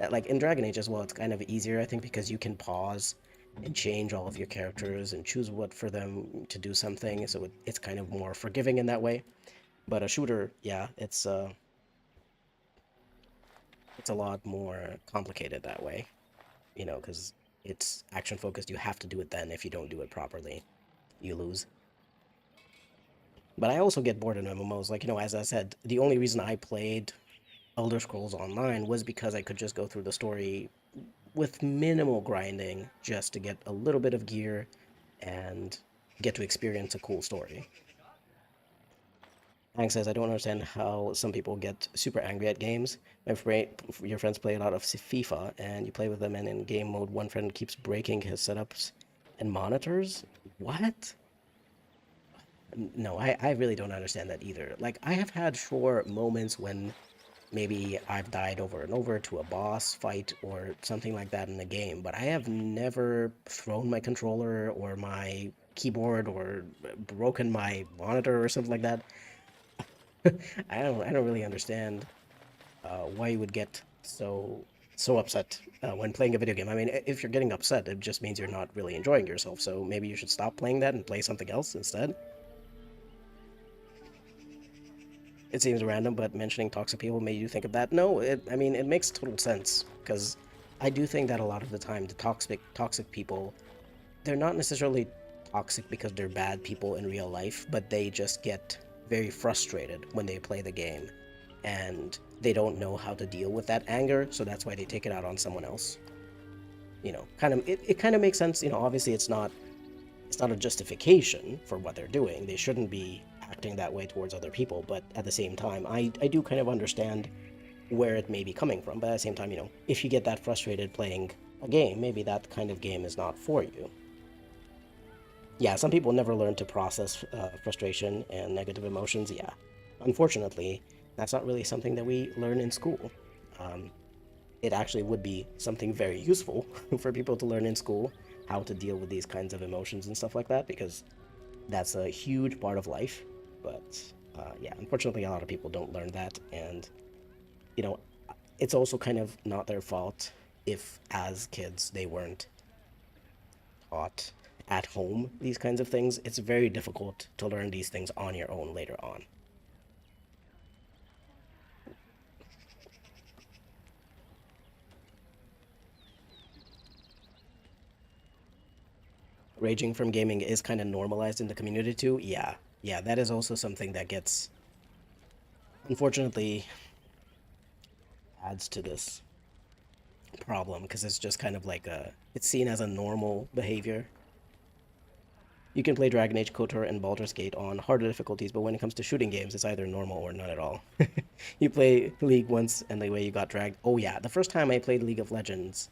A: Like in Dragon Age as well, it's kind of easier, I think, because you can pause and change all of your characters and choose what for them to do something, so it's kind of more forgiving in that way. But a shooter, yeah, it's a lot more complicated that way, because it's action focused. You have to do it then. If you don't do it properly, you lose. But I also get bored in MMOs. Like, as I said, the only reason I played Elder Scrolls Online was because I could just go through the story with minimal grinding just to get a little bit of gear and get to experience a cool story. Hank says, I don't understand how some people get super angry at games. Your friends play a lot of FIFA, and you play with them, and in game mode, one friend keeps breaking his setups and monitors? What? No, I really don't understand that either. Like, I have had sure moments when maybe I've died over and over to a boss fight or something like that in the game, but I have never thrown my controller or my keyboard or broken my monitor or something like that. I don't really understand why you would get so upset when playing a video game. I mean, if you're getting upset, it just means you're not really enjoying yourself. So maybe you should stop playing that and play something else instead. It seems random, but mentioning toxic people made you think of that. No, I mean, it makes total sense because I do think that a lot of the time the toxic people, they're not necessarily toxic because they're bad people in real life, but they just get very frustrated when they play the game and they don't know how to deal with that anger, so that's why they take it out on someone else. It kind of makes sense. Obviously it's not a justification for what they're doing. They shouldn't be acting that way towards other people, but at the same time, I do kind of understand where it may be coming from. But at the same time, if you get that frustrated playing a game, maybe that kind of game is not for you. Yeah, some people never learn to process frustration and negative emotions. Yeah, unfortunately, that's not really something that we learn in school. Um, it actually would be something very useful for people to learn in school, how to deal with these kinds of emotions and stuff like that, because that's a huge part of life. But yeah, unfortunately, a lot of people don't learn that, and you know, it's also kind of not their fault if, as kids, they weren't taught at home these kinds of things. It's very difficult to learn these things on your own later on. Raging from gaming is kind of normalized in the community too. Yeah, yeah, that is also something that gets, unfortunately, adds to this problem because it's just kind of like it's seen as a normal behavior. You can play Dragon Age, KOTOR, and Baldur's Gate on harder difficulties, but when it comes to shooting games, it's either normal or none at all. You play League once, and the way you got dragged. Oh yeah, the first time I played League of Legends,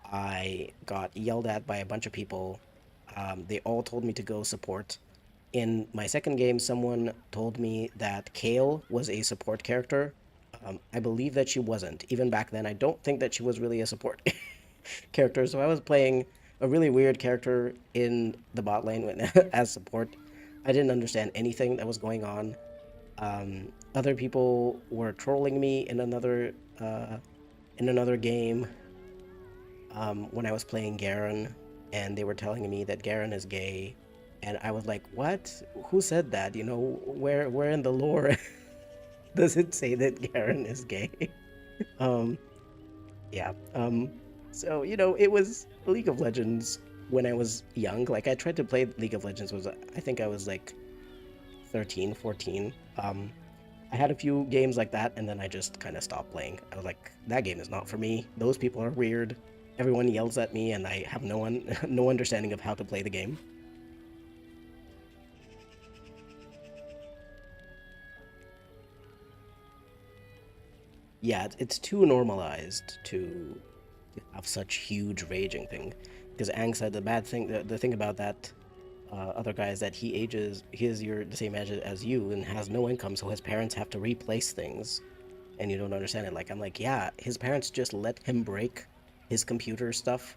A: I got yelled at by a bunch of people. They all told me to go support. In my second game, someone told me that Kale was a support character. I believe that she wasn't. Even back then, I don't think that she was really a support character. So I was playing a really weird character in the bot lane as support. I didn't understand anything that was going on. Other people were trolling me in another game when I was playing Garen, and they were telling me that Garen is gay, and I was like, "What? Who said that? Where in the lore does it say that Garen is gay?" um, yeah. So it was League of Legends when I was young. Like I tried to play League of Legends I think I was like 13, 14. I had a few games like that, and then I just kind of stopped playing. I was like, that game is not for me. Those people are weird. Everyone yells at me, and I have no understanding of how to play the game. Yeah, it's too normalized to have such huge raging thing. Because Ang said the bad thing, the thing about that other guy is that he is the same age as you and has no income, so his parents have to replace things, and you don't understand it. Like I'm like, yeah, his parents just let him break his computer stuff,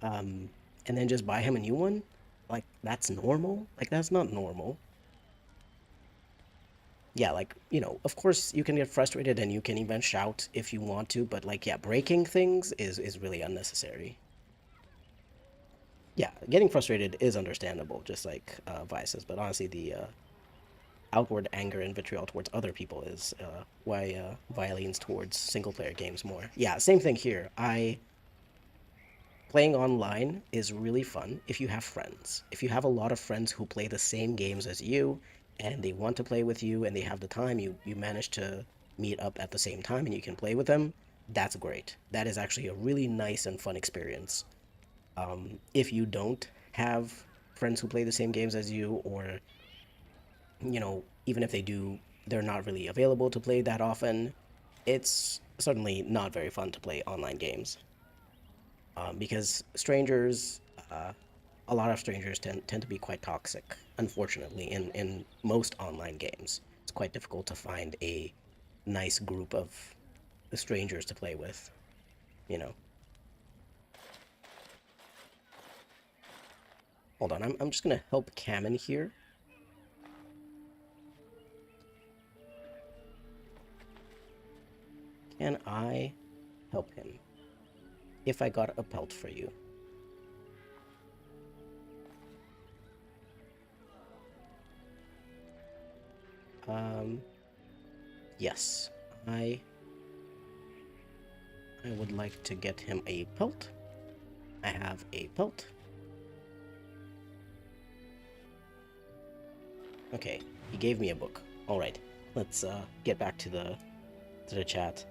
A: um, and then just buy him a new one. Like that's normal? Like that's not normal. Yeah, like of course you can get frustrated and you can even shout if you want to, but like yeah, breaking things is really unnecessary. Yeah, getting frustrated is understandable, just like vices, but honestly, the outward anger and vitriol towards other people is why Vi leans towards single-player games more. Yeah, same thing here. Playing online is really fun if you have friends. If you have a lot of friends who play the same games as you, and they want to play with you, and they have the time, you manage to meet up at the same time, and you can play with them, that's great. That is actually a really nice and fun experience. If you don't have friends who play the same games as you, or even if they do, they're not really available to play that often, it's certainly not very fun to play online games. Because a lot of strangers tend to be quite toxic, unfortunately, in most online games. It's quite difficult to find a nice group of strangers to play with, you know. Hold on, I'm just gonna help Cameron here. Can I help him if I got a pelt for you? Um, yes, I would like to get him a pelt. I have a pelt. Okay, he gave me a book. All right, let's get back to the chat.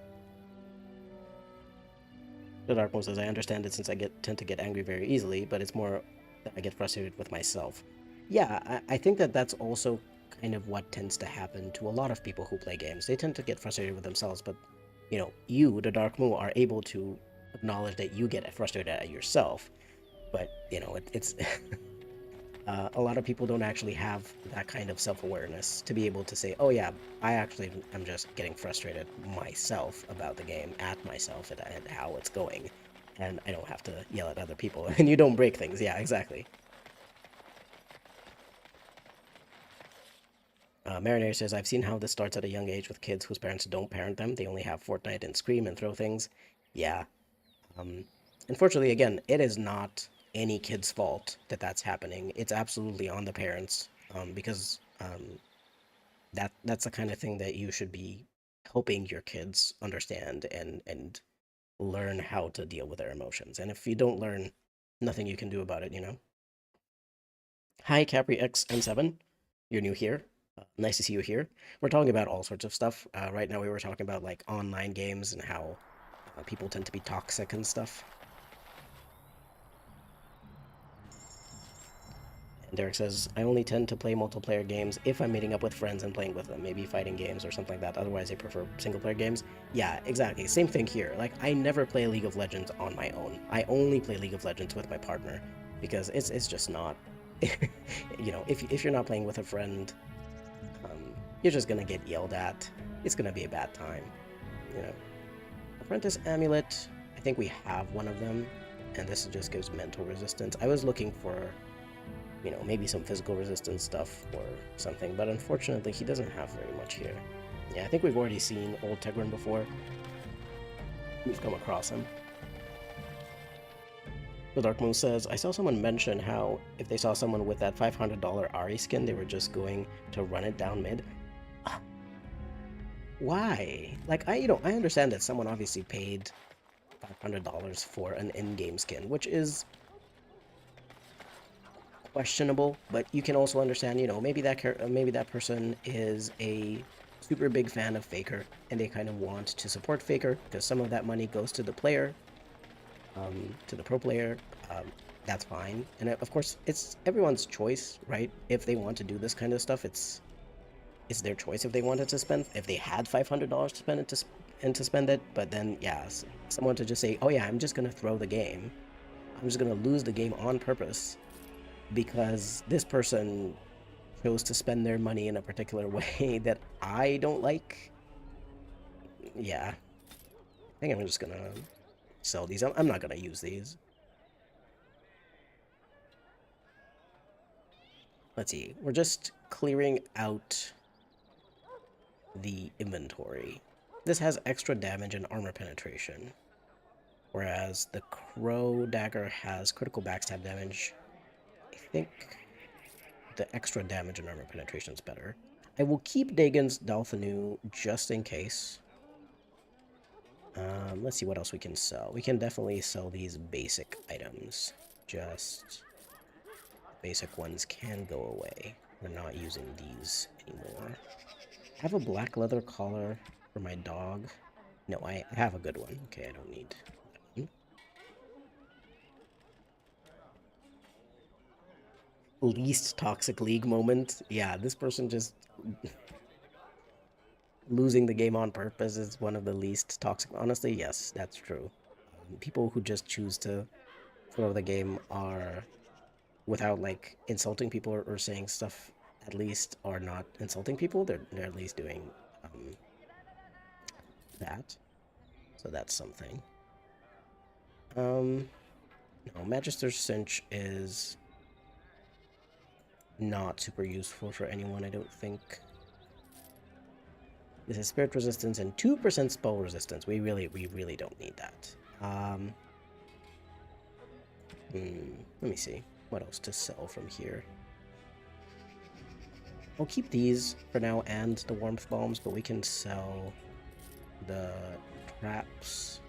A: The Dark One says, I understand it since I tend to get angry very easily, but it's more that I get frustrated with myself. Yeah, I think that that's also kind of what tends to happen to a lot of people who play games. They tend to get frustrated with themselves, but, you know, you, the Dark Moo, are able to acknowledge that you get frustrated at yourself. But, you know, it's a lot of people don't actually have that kind of self-awareness to be able to say, oh yeah, I actually am just getting frustrated myself about the game, at myself, and how it's going. And I don't have to yell at other people. And you don't break things. Yeah, exactly. Marinere says, I've seen how this starts at a young age with kids whose parents don't parent them. They only have Fortnite and scream and throw things. Yeah. Um, Unfortunately, again, it is not any kid's fault that that's happening. It's absolutely on the parents, because that's the kind of thing that you should be helping your kids understand and learn how to deal with their emotions. And if you don't learn, nothing you can do about it, you know? Hi, Capri XM7. You're new here. Nice to see you here. We're talking about all sorts of stuff. Right now, we were talking about like online games and how people tend to be toxic and stuff. And Derek says, I only tend to play multiplayer games if I'm meeting up with friends and playing with them, maybe fighting games or something like that. Otherwise, I prefer single player games. Yeah, exactly. Same thing here. Like, I never play League of Legends on my own. I only play League of Legends with my partner because it's just not, you know, if you're not playing with a friend, you're just gonna get yelled at. It's gonna be a bad time, you know. Apprentice Amulet, I think we have one of them, and this just gives mental resistance. I was looking for, you know, maybe some physical resistance stuff or something, but unfortunately he doesn't have very much here. Yeah, I think we've already seen old Tegrin before. We've come across him. The Dark Moon says, I saw someone mention how if they saw someone with that $500 Ari skin, they were just going to run it down mid. Why? Like, I understand that someone obviously paid $500 for an in-game skin, which is questionable, but you can also understand, you know, maybe that person is a super big fan of Faker, and they kind of want to support Faker because some of that money goes to the player, to the pro player. That's fine, and of course, it's everyone's choice, right? If they want to do this kind of stuff, it's their choice if they wanted to spend, if they had $500 to spend it to spend it. But then, yeah, someone to just say, oh yeah, I'm just gonna throw the game, I'm just gonna lose the game on purpose because this person chose to spend their money in a particular way that I don't like. Yeah, I think I'm just gonna sell these. I'm not gonna use these. Let's see, we're just clearing out the inventory. This has extra damage and armor penetration, whereas the Crow Dagger has critical backstab damage. I think the extra damage and armor penetration is better. I will keep Dagon's Dalthanu just in case. Let's see what else we can sell. We can definitely sell these basic items. Just basic ones can go away. We're not using these anymore. I have a black leather collar for my dog. No, I have a good one. Okay, I don't need that one. Least toxic league moment. Yeah, this person just losing the game on purpose is one of the least toxic. Honestly, yes, that's true. People who just choose to throw the game are, without like insulting people or saying stuff, at least are not insulting people. They're at least doing that. So that's something. No, Magister's Cinch is not super useful for anyone, I don't think. This is spirit resistance and 2% spell resistance. We really don't need that. Let me see what else to sell from here. I'll keep these for now and the warmth bombs, but we can sell the traps.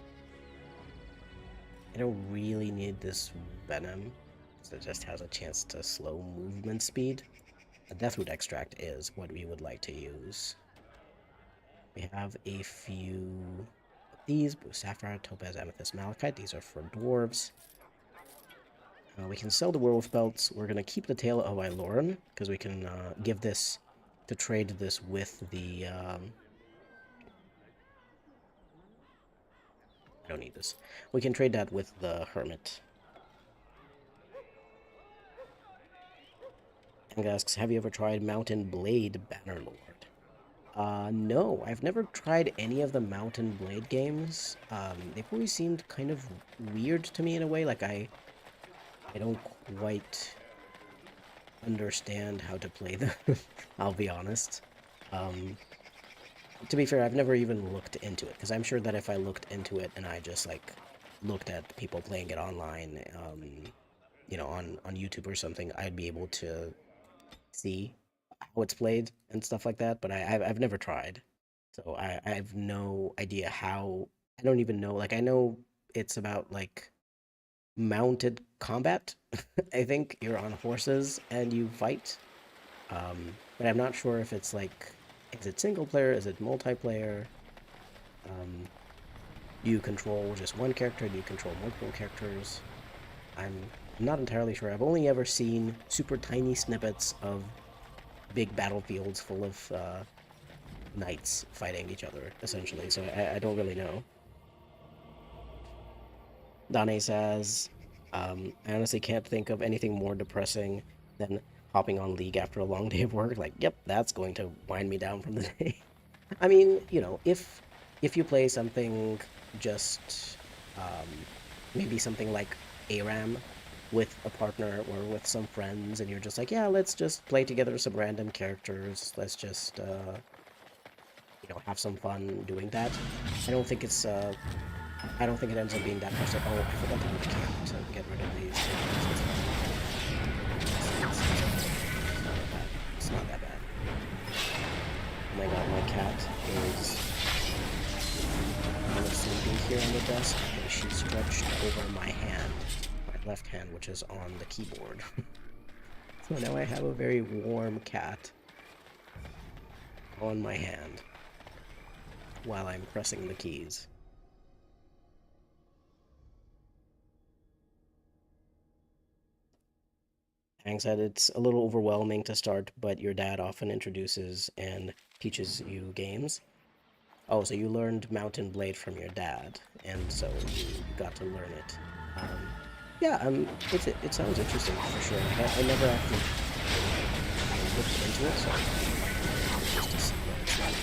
A: I don't really need this venom, because it just has a chance to slow movement speed. A Deathroot extract is what we would like to use. We have a few of these: Blue Sapphire, Topaz, Amethyst, Malachite. These are for dwarves. We can sell the werewolf belts. We're going to keep the tail of Iloran, because we can give this to trade this with the, I don't need this. We can trade that with the Hermit. And asks, have you ever tried Mountain Blade Bannerlord? No, I've never tried any of the Mountain Blade games. They've always seemed kind of weird to me in a way, like I don't quite understand how to play them, I'll be honest. To be fair, I've never even looked into it, because I'm sure that if I looked into it and I just, like, looked at people playing it online, you know, on YouTube or something, I'd be able to see how it's played and stuff like that, but I've never tried. So I have no idea how, I don't even know, like, I know it's about, like, mounted combat. I think you're on horses and you fight. But I'm not sure if it's like, is it single player? Is it multiplayer? Do you control just one character? Do you control multiple characters? I'm not entirely sure. I've only ever seen super tiny snippets of big battlefields full of knights fighting each other, essentially, so I don't really know. Dain says, I honestly can't think of anything more depressing than hopping on League after a long day of work. Like, yep, that's going to wind me down from the day. I mean, you know, if you play something just, maybe something like ARAM with a partner or with some friends, and you're just like, yeah, let's just play together some random characters, let's just, you know, have some fun doing that. I don't think it's, I don't think it ends up being that much. Like, oh, I forgot to move the camp to get rid of these. It's not that bad. Oh my god, my cat is kind of sleeping here on the desk, and she stretched over my hand, my left hand, which is on the keyboard. So now I have a very warm cat on my hand while I'm pressing the keys. Hang said it's a little overwhelming to start, but your dad often introduces and teaches you games. Oh, so you learned Mountain Blade from your dad, and so you got to learn it. Yeah, it sounds interesting for sure. Like, I never actually looked into it, so just to see what it's like.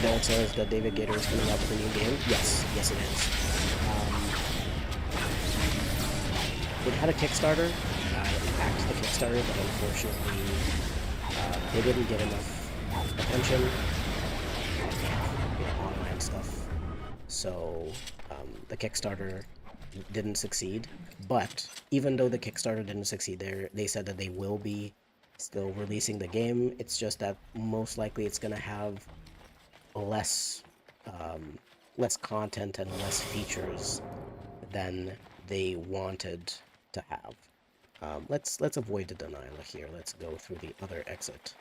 A: Derek says that David Gator is coming out with a new game. Yes, yes it is. It had a Kickstarter. It backed the Kickstarter, but unfortunately, they didn't get enough attention. You know, online stuff. So the Kickstarter didn't succeed. But even though the Kickstarter didn't succeed, they said that they will be still releasing the game. It's just that most likely it's gonna have less less content and less features than they wanted to have. Let's avoid the denial here. Let's go through the other exit.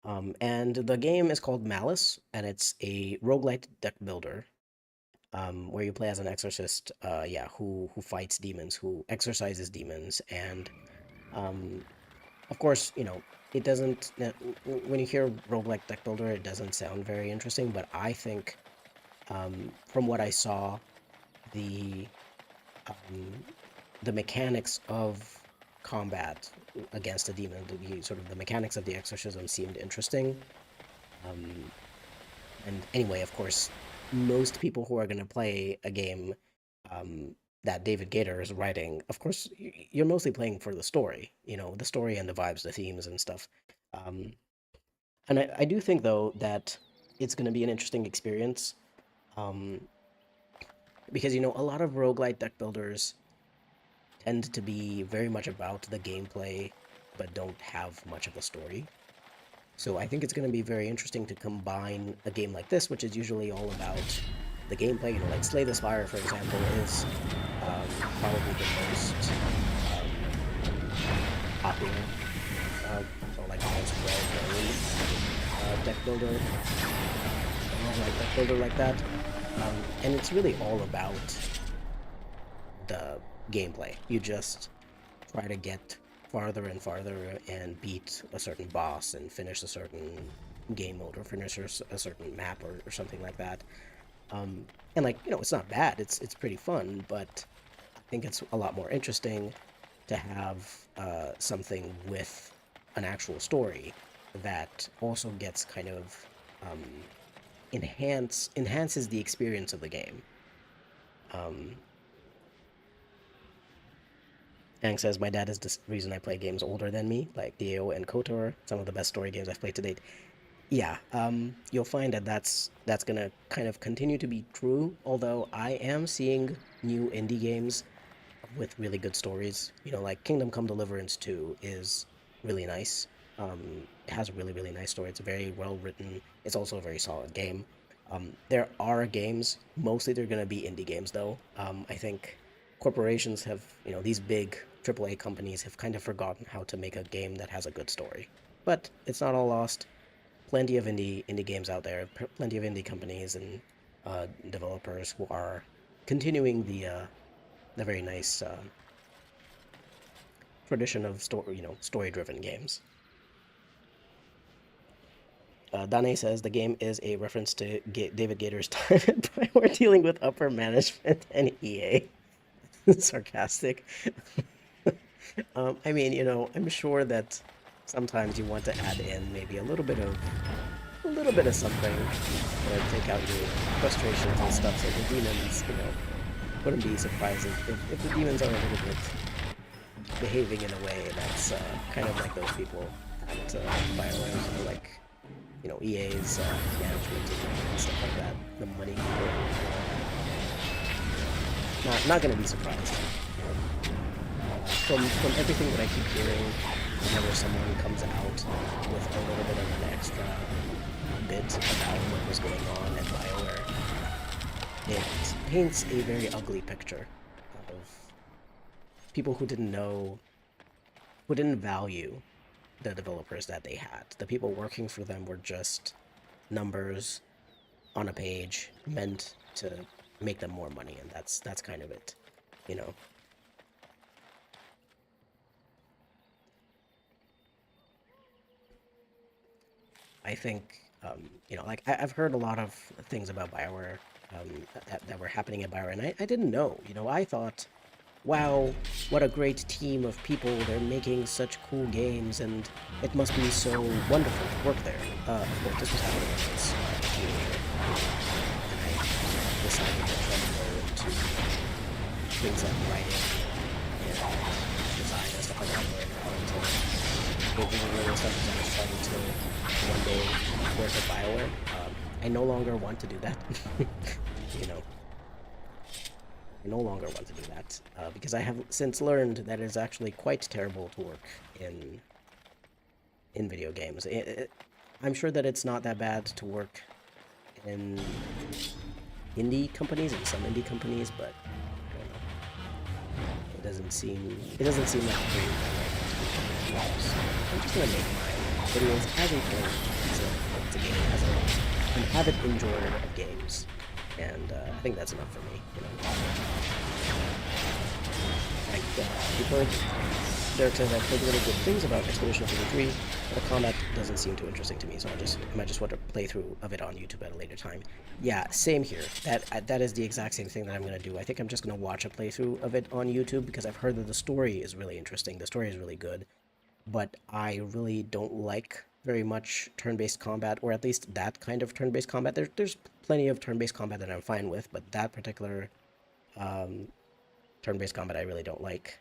A: And the game is called Malice, and it's a roguelite deck builder, where you play as an exorcist, yeah, who fights demons, who exorcises demons, and of course, you know, it doesn't, when you hear roguelike deck builder, it doesn't sound very interesting, but I think, from what I saw, the mechanics of combat against a demon, sort of the mechanics of the exorcism seemed interesting. And anyway, of course, most people who are going to play a game that David Gator is writing, of course, you're mostly playing for the story, you know, the story and the vibes, the themes and stuff. And I do think, though, that it's going to be an interesting experience. Because, you know, a lot of roguelite deck builders tend to be very much about the gameplay, but don't have much of a story. So I think it's going to be very interesting to combine a game like this, which is usually all about the gameplay. You know, like Slay the Spire, for example, is probably the most popular, or like the most well-known deck builder, like deck builder like that. And it's really all about gameplay. You just try to get farther and farther and beat a certain boss and finish a certain game mode or finish a certain map or something like that. And like, it's not bad. It's pretty fun, but I think it's a lot more interesting to have something with an actual story that also gets kind of um, enhances the experience of the game. Um, Ang says, my dad is the reason I play games older than me, like Dio and KOTOR, some of the best story games I've played to date. Yeah, you'll find that that's gonna kind of continue to be true, although I am seeing new indie games with really good stories. Like Kingdom Come Deliverance 2 is really nice. It has a really, really nice story. It's very well written. It's also a very solid game. There are games, mostly they're going to be indie games though. I think corporations have, these big AAA companies have kind of forgotten how to make a game that has a good story. But it's not all lost. Plenty of indie games out there, plenty of indie companies and developers who are continuing the very nice tradition of story-driven games. Dain says the game is a reference to David Gator's time at Bioware dealing with upper management and EA. Sarcastic. I mean, I'm sure that sometimes you want to add in maybe a little bit of something to take out your frustrations and stuff. So the demons, wouldn't be surprised if the demons are a little bit behaving in a way that's kind of like those people at BioWare, like EA's management and stuff like that. The money people. Not gonna be surprised. From everything that I keep hearing, whenever someone comes out with a little bit of an extra bit about what was going on at BioWare, it paints a very ugly picture of people who didn't value the developers that they had. The people working for them were just numbers on a page meant to make them more money, and that's kind of it, you know. I think, like I've heard a lot of things about BioWare that were happening at BioWare, and I didn't know. I thought, wow, what a great team of people. They're making such cool games, and it must be so wonderful to work there. Of course, this was happening when I was a teenager, and I decided to try to go into things like writing and design and stuff like that, where I wanted to go through the real stuff because I was trying to one day work at BioWare. I no longer want to do that. you know, I no longer want to do that because I have since learned that it's actually quite terrible to work in video games. I'm sure that it's not that bad to work in some indie companies, but I don't know. It doesn't seem like a great environment. So I'm just gonna make my videos as important as a game, as an avid enjoyer of games, and I think that's enough for me. Like you've heard Derek says I've heard really good things about Expedition 33, but the combat doesn't seem too interesting to me, so I might just want to play through of it on YouTube at a later time. Yeah, same here. That is the exact same thing that I'm gonna do. I think I'm just gonna watch a playthrough of it on YouTube because I've heard that the story is really interesting. The story is really good, but I really don't like very much turn-based combat, or at least that kind of turn-based combat. There's plenty of turn-based combat that I'm fine with, but that particular um, turn-based combat I really don't like.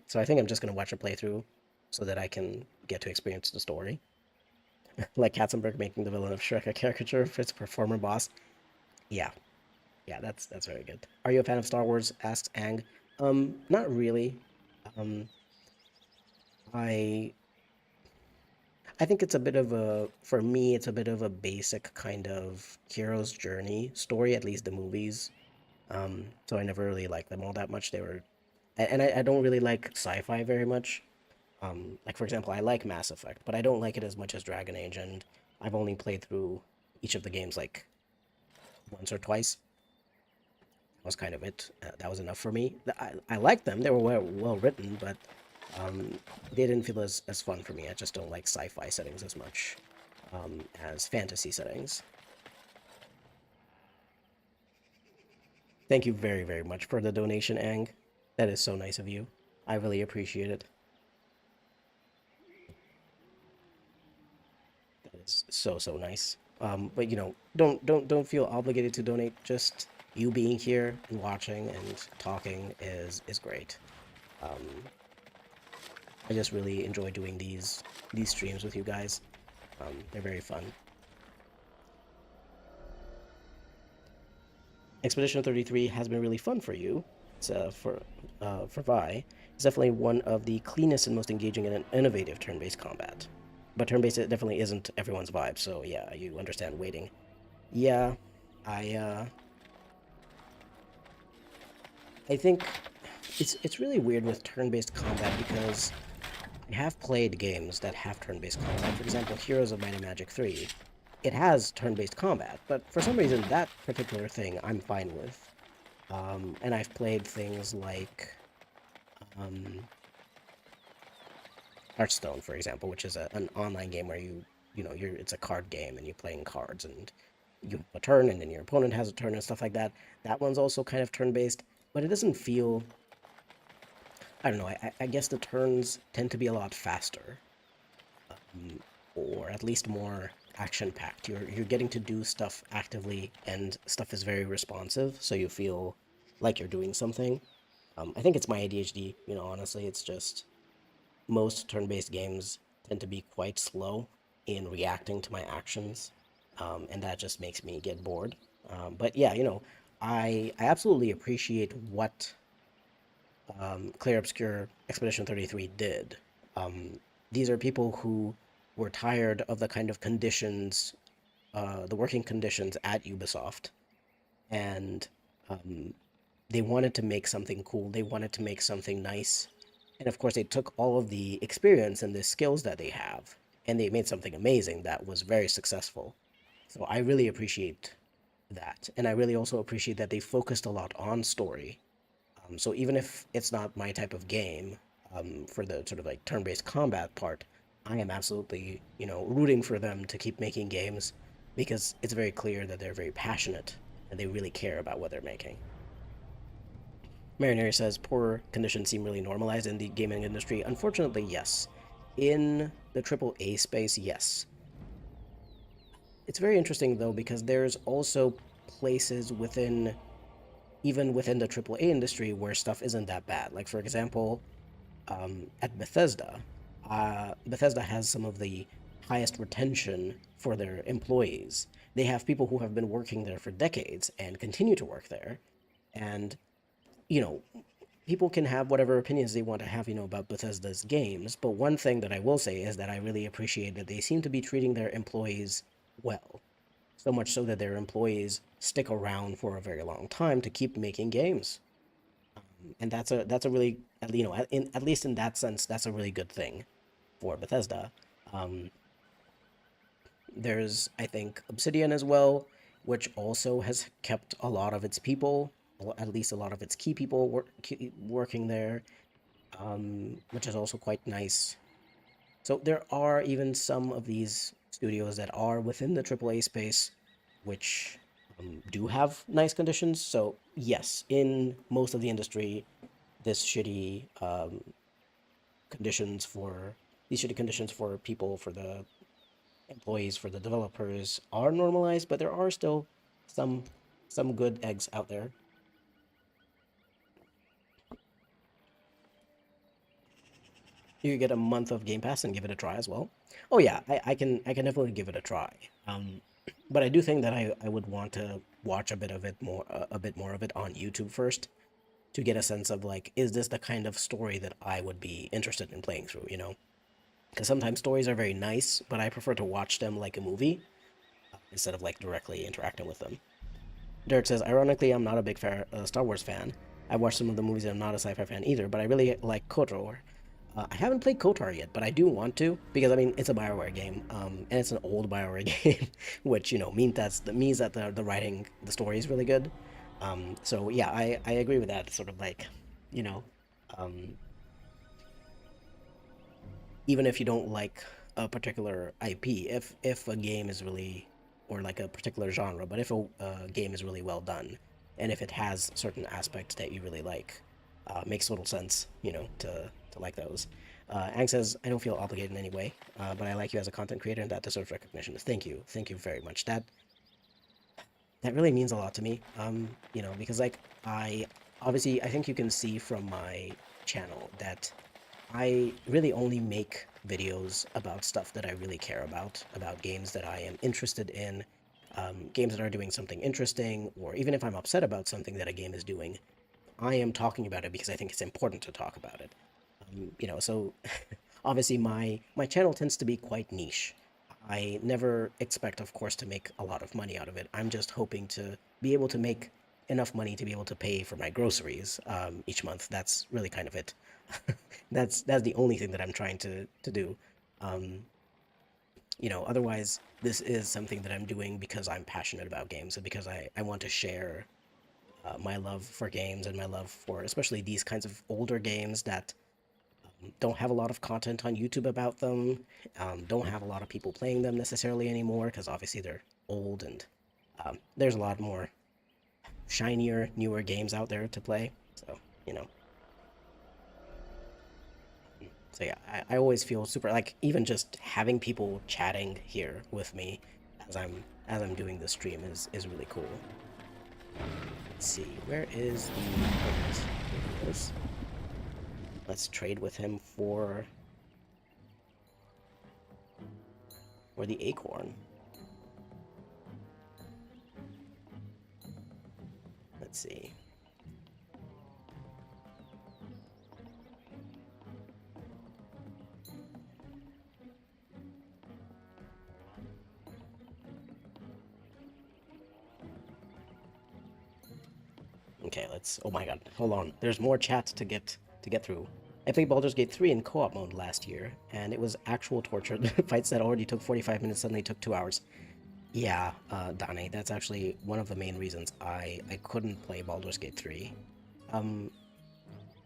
A: So I think I'm just going to watch a playthrough so that I can get to experience the story. Like Katzenberg making the villain of Shrek a caricature of its performer boss. Yeah, yeah, that's very good. Are you a fan of Star Wars? Asks Ang. Not really. Um, I I think it's a bit of for me, it's a bit of a basic kind of hero's journey story, at least the movies. So I never really liked them all that much. And I don't really like sci-fi very much. Like for example, I like Mass Effect, but I don't like it as much as Dragon Age, and I've only played through each of the games like once or twice. That was kind of it. That was enough for me. I liked them. They were well written, but they didn't feel as fun for me. I just don't like sci-fi settings as much as fantasy settings. Thank you very, very much for the donation, Ang. That is so nice of you. I really appreciate it. That is so nice. But you know, don't feel obligated to donate. Just you being here and watching and talking is great. Um, I just really enjoy doing these streams with you guys. They're very fun. Expedition 33 has been really fun for you. It's for Vi. It's definitely one of the cleanest and most engaging and innovative turn-based combat. But turn-based it definitely isn't everyone's vibe, so yeah, you understand waiting. Yeah, I I think it's really weird with turn-based combat because I have played games that have turn-based combat. For example, Heroes of Might and Magic 3. It has turn-based combat, but for some reason that particular thing I'm fine with. And I've played things like um, Hearthstone, for example, which is an online game where it's a card game and you're playing cards and you have a turn and then your opponent has a turn and stuff like that. That one's also kind of turn-based, but it doesn't feel. I don't know. I guess the turns tend to be a lot faster, or at least more action-packed. You're getting to do stuff actively, and stuff is very responsive, so you feel like you're doing something. I think it's my ADHD. Honestly, it's just most turn-based games tend to be quite slow in reacting to my actions, and that just makes me get bored. But yeah, I absolutely appreciate what Clear Obscure Expedition 33 did. These are people who were tired of the kind of conditions, the working conditions at Ubisoft, and um, they wanted to make something cool. They wanted to make something nice. And of course, they took all of the experience and the skills that they have, and they made something amazing that was very successful. So I really appreciate that. And I really also appreciate that they focused a lot on story. So even if it's not my type of game, for the sort of like turn-based combat part, I am absolutely, rooting for them to keep making games because it's very clear that they're very passionate and they really care about what they're making. Marineri says, poor conditions seem really normalized in the gaming industry. Unfortunately, yes. In the AAA space, yes. It's very interesting, though, because there's also places even within the AAA industry where stuff isn't that bad. Like, for example, at Bethesda, Bethesda has some of the highest retention for their employees. They have people who have been working there for decades and continue to work there. And you know, people can have whatever opinions they want to have, about Bethesda's games, but one thing that I will say is that I really appreciate that they seem to be treating their employees well. So much so that their employees stick around for a very long time to keep making games. And that's a really, at least in that sense, that's a really good thing for Bethesda. Um, there's, I think, Obsidian as well, which also has kept a lot of its people, at least a lot of its key people working there, which is also quite nice. So there are even some of these studios that are within the AAA space, which do have nice conditions. So yes, in most of the industry, this shitty conditions for these shitty conditions for people, for the employees, for the developers are normalized, but there are still some some good eggs out there. You could get a month of Game Pass and give it a try as well. Oh yeah, I can definitely give it a try. Um, but I do think that I would want to watch a bit more of it on YouTube first to get a sense of like, is this the kind of story that I would be interested in playing through, Because sometimes stories are very nice, but I prefer to watch them like a movie instead of like directly interacting with them. Derek says, ironically, I'm not a big Star Wars fan. I watched some of the movies and I'm not a sci-fi fan either, but I really like KOTOR. I haven't played KOTOR yet, but I do want to because I mean it's a Bioware game, and it's an old Bioware game, which means that the writing, the story is really good. So yeah, I agree with that. Sort of like, you know, um, even if you don't like a particular IP, if a game is really, or like a particular genre, but if a game is really well done, and if it has certain aspects that you really like, makes little sense, to like those. Ang says, I don't feel obligated in any way, but I like you as a content creator, and that deserves recognition. Thank you very much. That really means a lot to me. Because like I think you can see from my channel that I really only make videos about stuff that I really care about games that I am interested in, games that are doing something interesting, or even if I'm upset about something that a game is doing, I am talking about it because I think it's important to talk about it. So obviously my channel tends to be quite niche. I never expect, of course, to make a lot of money out of it. I'm just hoping to be able to make enough money to be able to pay for my groceries each month. That's really kind of it. That's the only thing that I'm trying to do. Um, Otherwise, this is something that I'm doing because I'm passionate about games and because I want to share my love for games and my love for especially these kinds of older games that don't have a lot of content on YouTube about them, don't have a lot of people playing them necessarily anymore because obviously they're old and there's a lot more shinier, newer games out there to play. You know, so yeah, I always feel super like even just having people chatting here with me as I'm doing the stream is really cool. Let's see, where is the opponent? Here he is. Let's trade with him for the acorn. Let's see. Okay, let's. Oh my god, hold on. There's more chat to get through. I played Baldur's Gate 3 in co-op mode last year, and it was actual torture. Fights that already took 45 minutes suddenly took 2 hours. Yeah, Dain, that's actually one of the main reasons I couldn't play Baldur's Gate 3. Um,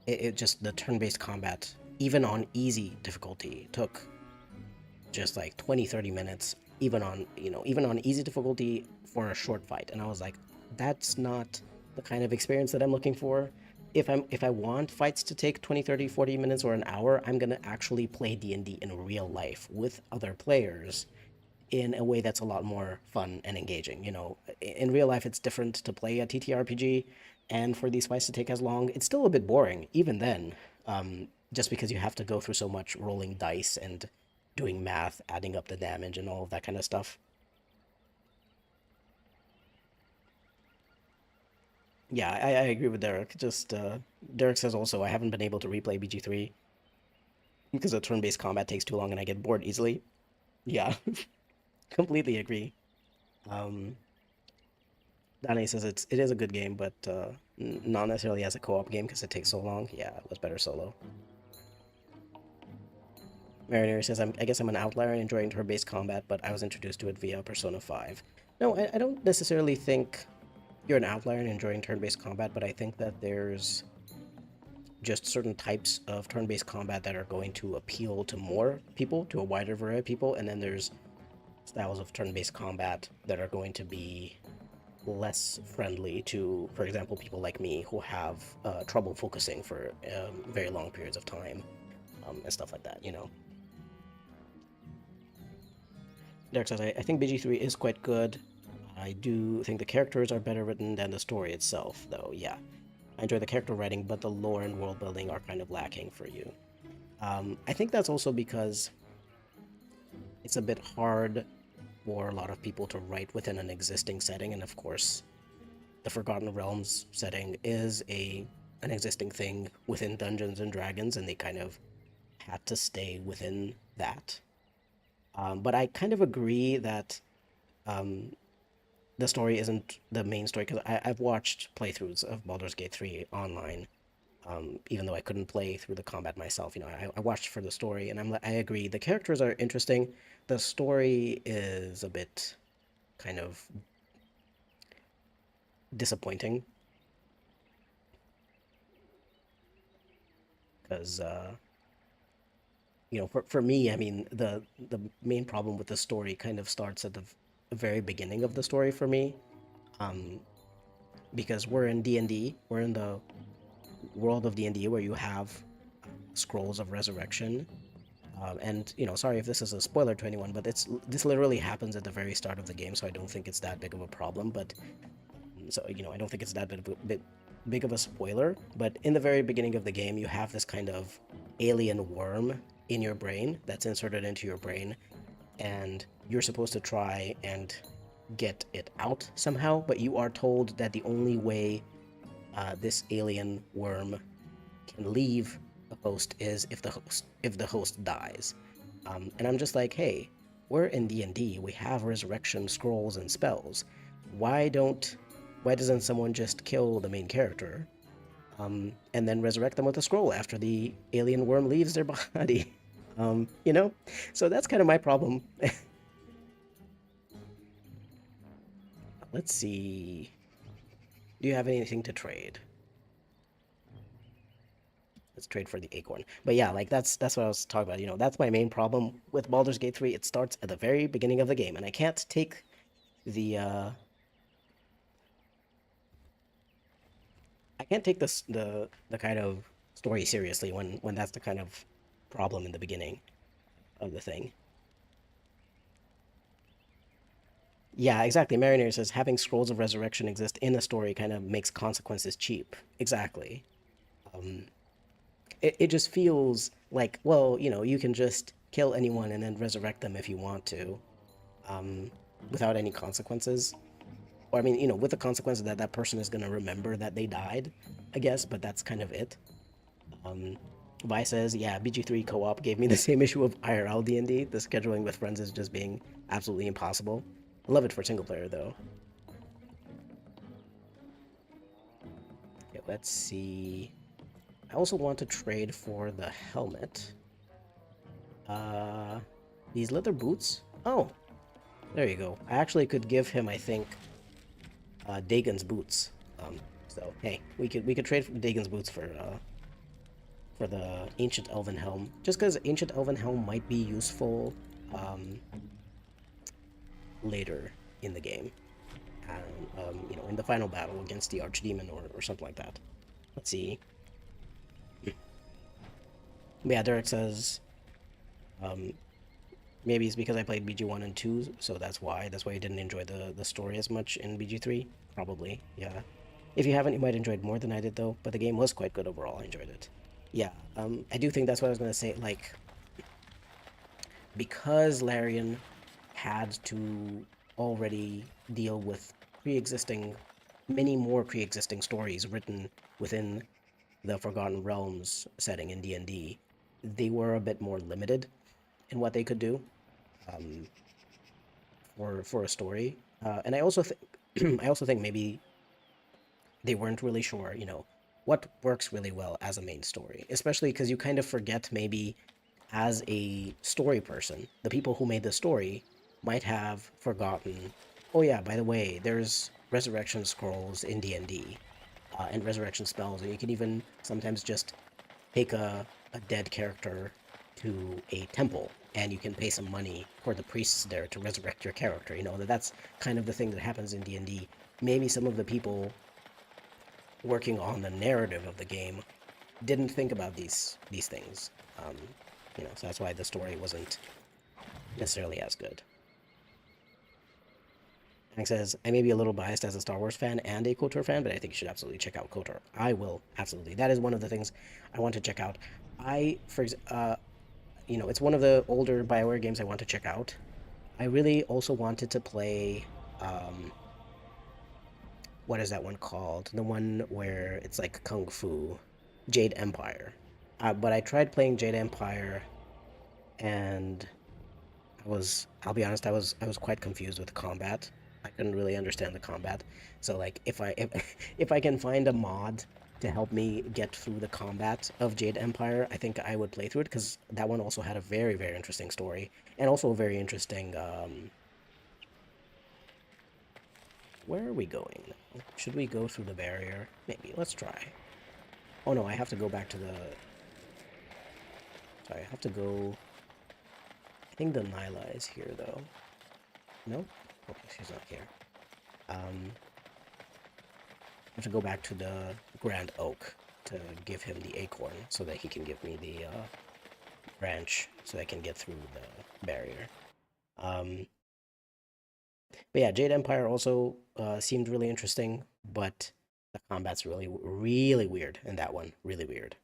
A: it just the turn-based combat, even on easy difficulty, took just like 20-30 minutes. Even on easy difficulty for a short fight, and I was like, that's not the kind of experience that I'm looking for. If I want fights to take 20, 30, 40 minutes or an hour, I'm gonna actually play D&D in real life with other players in a way that's a lot more fun and engaging. In real life, it's different to play a TTRPG, and for these fights to take as long, it's still a bit boring, even then, just because you have to go through so much rolling dice and doing math, adding up the damage, and all of that kind of stuff. Yeah, I agree with Derek. Just Derek says also I haven't been able to replay BG3 because the turn-based combat takes too long and I get bored easily. Yeah, completely agree. Um, Dane says it is a good game, but not necessarily as a co-op game because it takes so long. Yeah, it was better solo. Mariner says I guess I'm an outlier enjoying turn-based combat, but I was introduced to it via Persona 5. No, I don't necessarily think you're an outlier in enjoying turn-based combat, but I think that there's just certain types of turn-based combat that are going to appeal to more people, to a wider variety of people, and then there's styles of turn-based combat that are going to be less friendly to, for example, people like me who have trouble focusing for very long periods of time, and stuff like that. Derek says, I think BG3 is quite good. I do think the characters are better written than the story itself, though, yeah. I enjoy the character writing, but the lore and world building are kind of lacking for you. I think that's also because it's a bit hard for a lot of people to write within an existing setting, and of course, the Forgotten Realms setting is an existing thing within Dungeons and Dragons, and they kind of had to stay within that. But I kind of agree that um, the story isn't the main story because I've watched playthroughs of Baldur's Gate 3 online, even though I couldn't play through the combat myself. I watched for the story, and I agree the characters are interesting. The story is a bit kind of disappointing. because you know, for me, I mean, the main problem with the story kind of starts at the very beginning of the story for me, um, because we're in D&D, we're in the world of D&D where you have scrolls of resurrection. And you know, sorry if this is a spoiler to anyone, but this literally happens at the very start of the game, so I don't think it's that big of a problem. But so you know, I don't think it's that big of a spoiler. But in the very beginning of the game, you have this kind of alien worm in your brain that's inserted into your brain, and you're supposed to try and get it out somehow. But you are told that the only way this alien worm can leave the host is if the host dies. And I'm just like, hey, we're in D&D. We have resurrection scrolls and spells. Why doesn't someone just kill the main character, and then resurrect them with a scroll after the alien worm leaves their body? You know, so that's kind of my problem. Let's see. Do you have anything to trade? Let's trade for the acorn. But yeah, like that's what I was talking about. You know, that's my main problem with Baldur's Gate 3. It starts at the very beginning of the game, and I can't take the I can't take the kind of story seriously when that's the kind of problem in the beginning of the thing. Yeah, exactly. Mariner says having scrolls of resurrection exist in a story kind of makes consequences cheap. Exactly. Um, it just feels like, well, you know, you can just kill anyone and then resurrect them if you want to, um, without any consequences. Or I mean, you know, with the consequences that that person is going to remember that they died, I guess, but that's kind of it. Um, Vi says, yeah, BG3 co-op gave me the same issue of IRL D&D. The scheduling with friends is just being absolutely impossible. I love it for single player, though. Okay, let's see. I also want to trade for the helmet. Uh, these leather boots? Oh, there you go. I actually could give him, I think, Dagon's boots. So hey, we could trade Dagon's boots for the ancient elven helm, just because ancient elven helm might be useful um, later in the game, and you know, in the final battle against the archdemon or something like that. Let's see. Yeah, Derek says um, maybe it's because I played BG1 and 2, so that's why. That's why you didn't enjoy the story as much in BG3. Probably, yeah. If you haven't, you might enjoy it more than I did, though. But the game was quite good overall. I enjoyed it. Yeah, I do think that's what I was gonna say. Like, because Larian had to already deal with pre-existing, many more pre-existing stories written within the Forgotten Realms setting in D&D, they were a bit more limited in what they could do. Um, for a story. And I also think I also think maybe they weren't really sure, you know, what works really well as a main story, especially because you kind of forget maybe as a story person, the people who made the story might have forgotten. Oh yeah, by the way, there's resurrection scrolls in D&D, and resurrection spells, and you can even sometimes just take a dead character to a temple and you can pay some money for the priests there to resurrect your character. You know, that's kind of the thing that happens in D&D. Maybe some of the people working on the narrative of the game didn't think about these things. Um, you know, so that's why the story wasn't necessarily as good. Hank says, I may be a little biased as a Star Wars fan and a KOTOR fan, but I think you should absolutely check out KOTOR. I will, absolutely. That is one of the things I want to check out. You know, it's one of the older BioWare games I want to check out. I really also wanted to play, what is that one called? The one where it's like Kung Fu, Jade Empire. But I tried playing Jade Empire, and I'll be honest, I was quite confused with the combat. I couldn't really understand the combat. So like if I can find a mod to help me get through the combat of Jade Empire, I think I would play through it because that one also had a very, very interesting story and also a very interesting where are we going now? Should we go through the barrier? Maybe. Let's try. Oh no, I have to go back to the Sorry, I have to go... I think the Nyla is here, though. No? Okay, she's not here. I have to go back to the Grand Oak to give him the acorn so that he can give me the branch so I can get through the barrier. But yeah, Jade Empire also seemed really interesting, but the combat's really, really weird in that one. Really weird.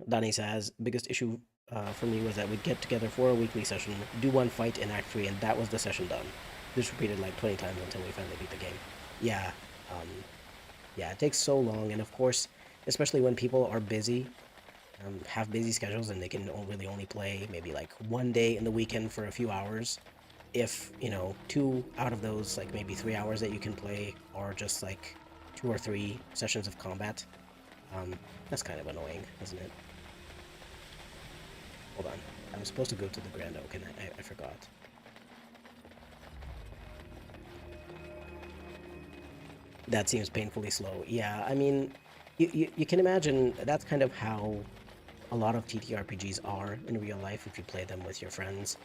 A: Dain says, biggest issue for me was that we'd get together for a weekly session, do one fight in Act 3, and that was the session done. This repeated like 20 times until we finally beat the game. Yeah, yeah, it takes so long, and of course, especially when people are busy, have busy schedules, and they can really only play maybe like one day in the weekend for a few hours. If, you know, 2 out of those, like maybe 3 hours that you can play are just like 2 or 3 sessions of combat, that's kind of annoying, isn't it? Hold on. I was supposed to go to the Grand Oak, and I forgot. That seems painfully slow. Yeah, I mean, you can imagine that's kind of how a lot of TTRPGs are in real life if you play them with your friends.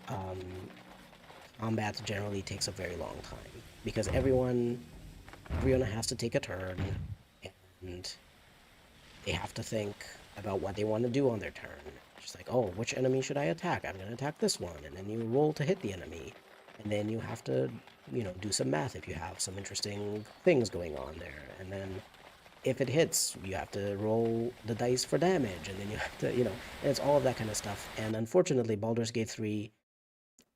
A: Um, Combat generally takes a very long time because everyone has to take a turn, and they have to think about what they want to do on their turn. Just like, oh, which enemy should I attack? I'm going to attack this one. And then you roll to hit the enemy. And then you have to, you know, do some math if you have some interesting things going on there. And then if it hits, you have to roll the dice for damage. And then you have to, you know, and it's all of that kind of stuff. And unfortunately, Baldur's Gate 3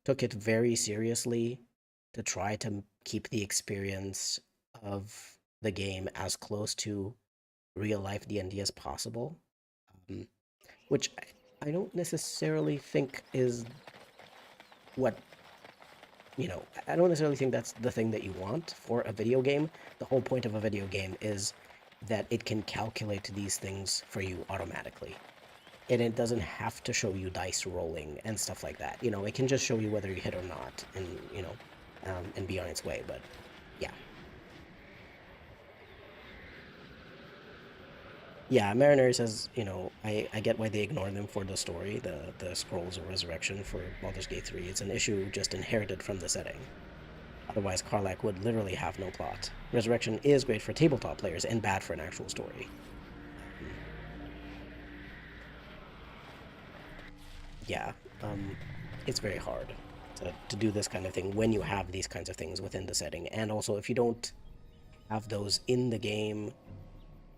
A: took it very seriously to try to keep the experience of the game as close to real life D&D as possible, um, which I don't necessarily think is what, you know, I don't necessarily think that's the thing that you want for a video game. The whole point of a video game is that it can calculate these things for you automatically. And it doesn't have to show you dice rolling and stuff like that. You know, it can just show you whether you hit or not, and, you know, and be on its way. But yeah. Yeah, Mariner says, you know, I get why they ignore them for the story, the Scrolls of Resurrection for Baldur's Gate 3. It's an issue just inherited from the setting. Otherwise, Karlach would literally have no plot. Resurrection is great for tabletop players and bad for an actual story. Yeah, it's very hard to do this kind of thing when you have these kinds of things within the setting. And also, if you don't have those in the game,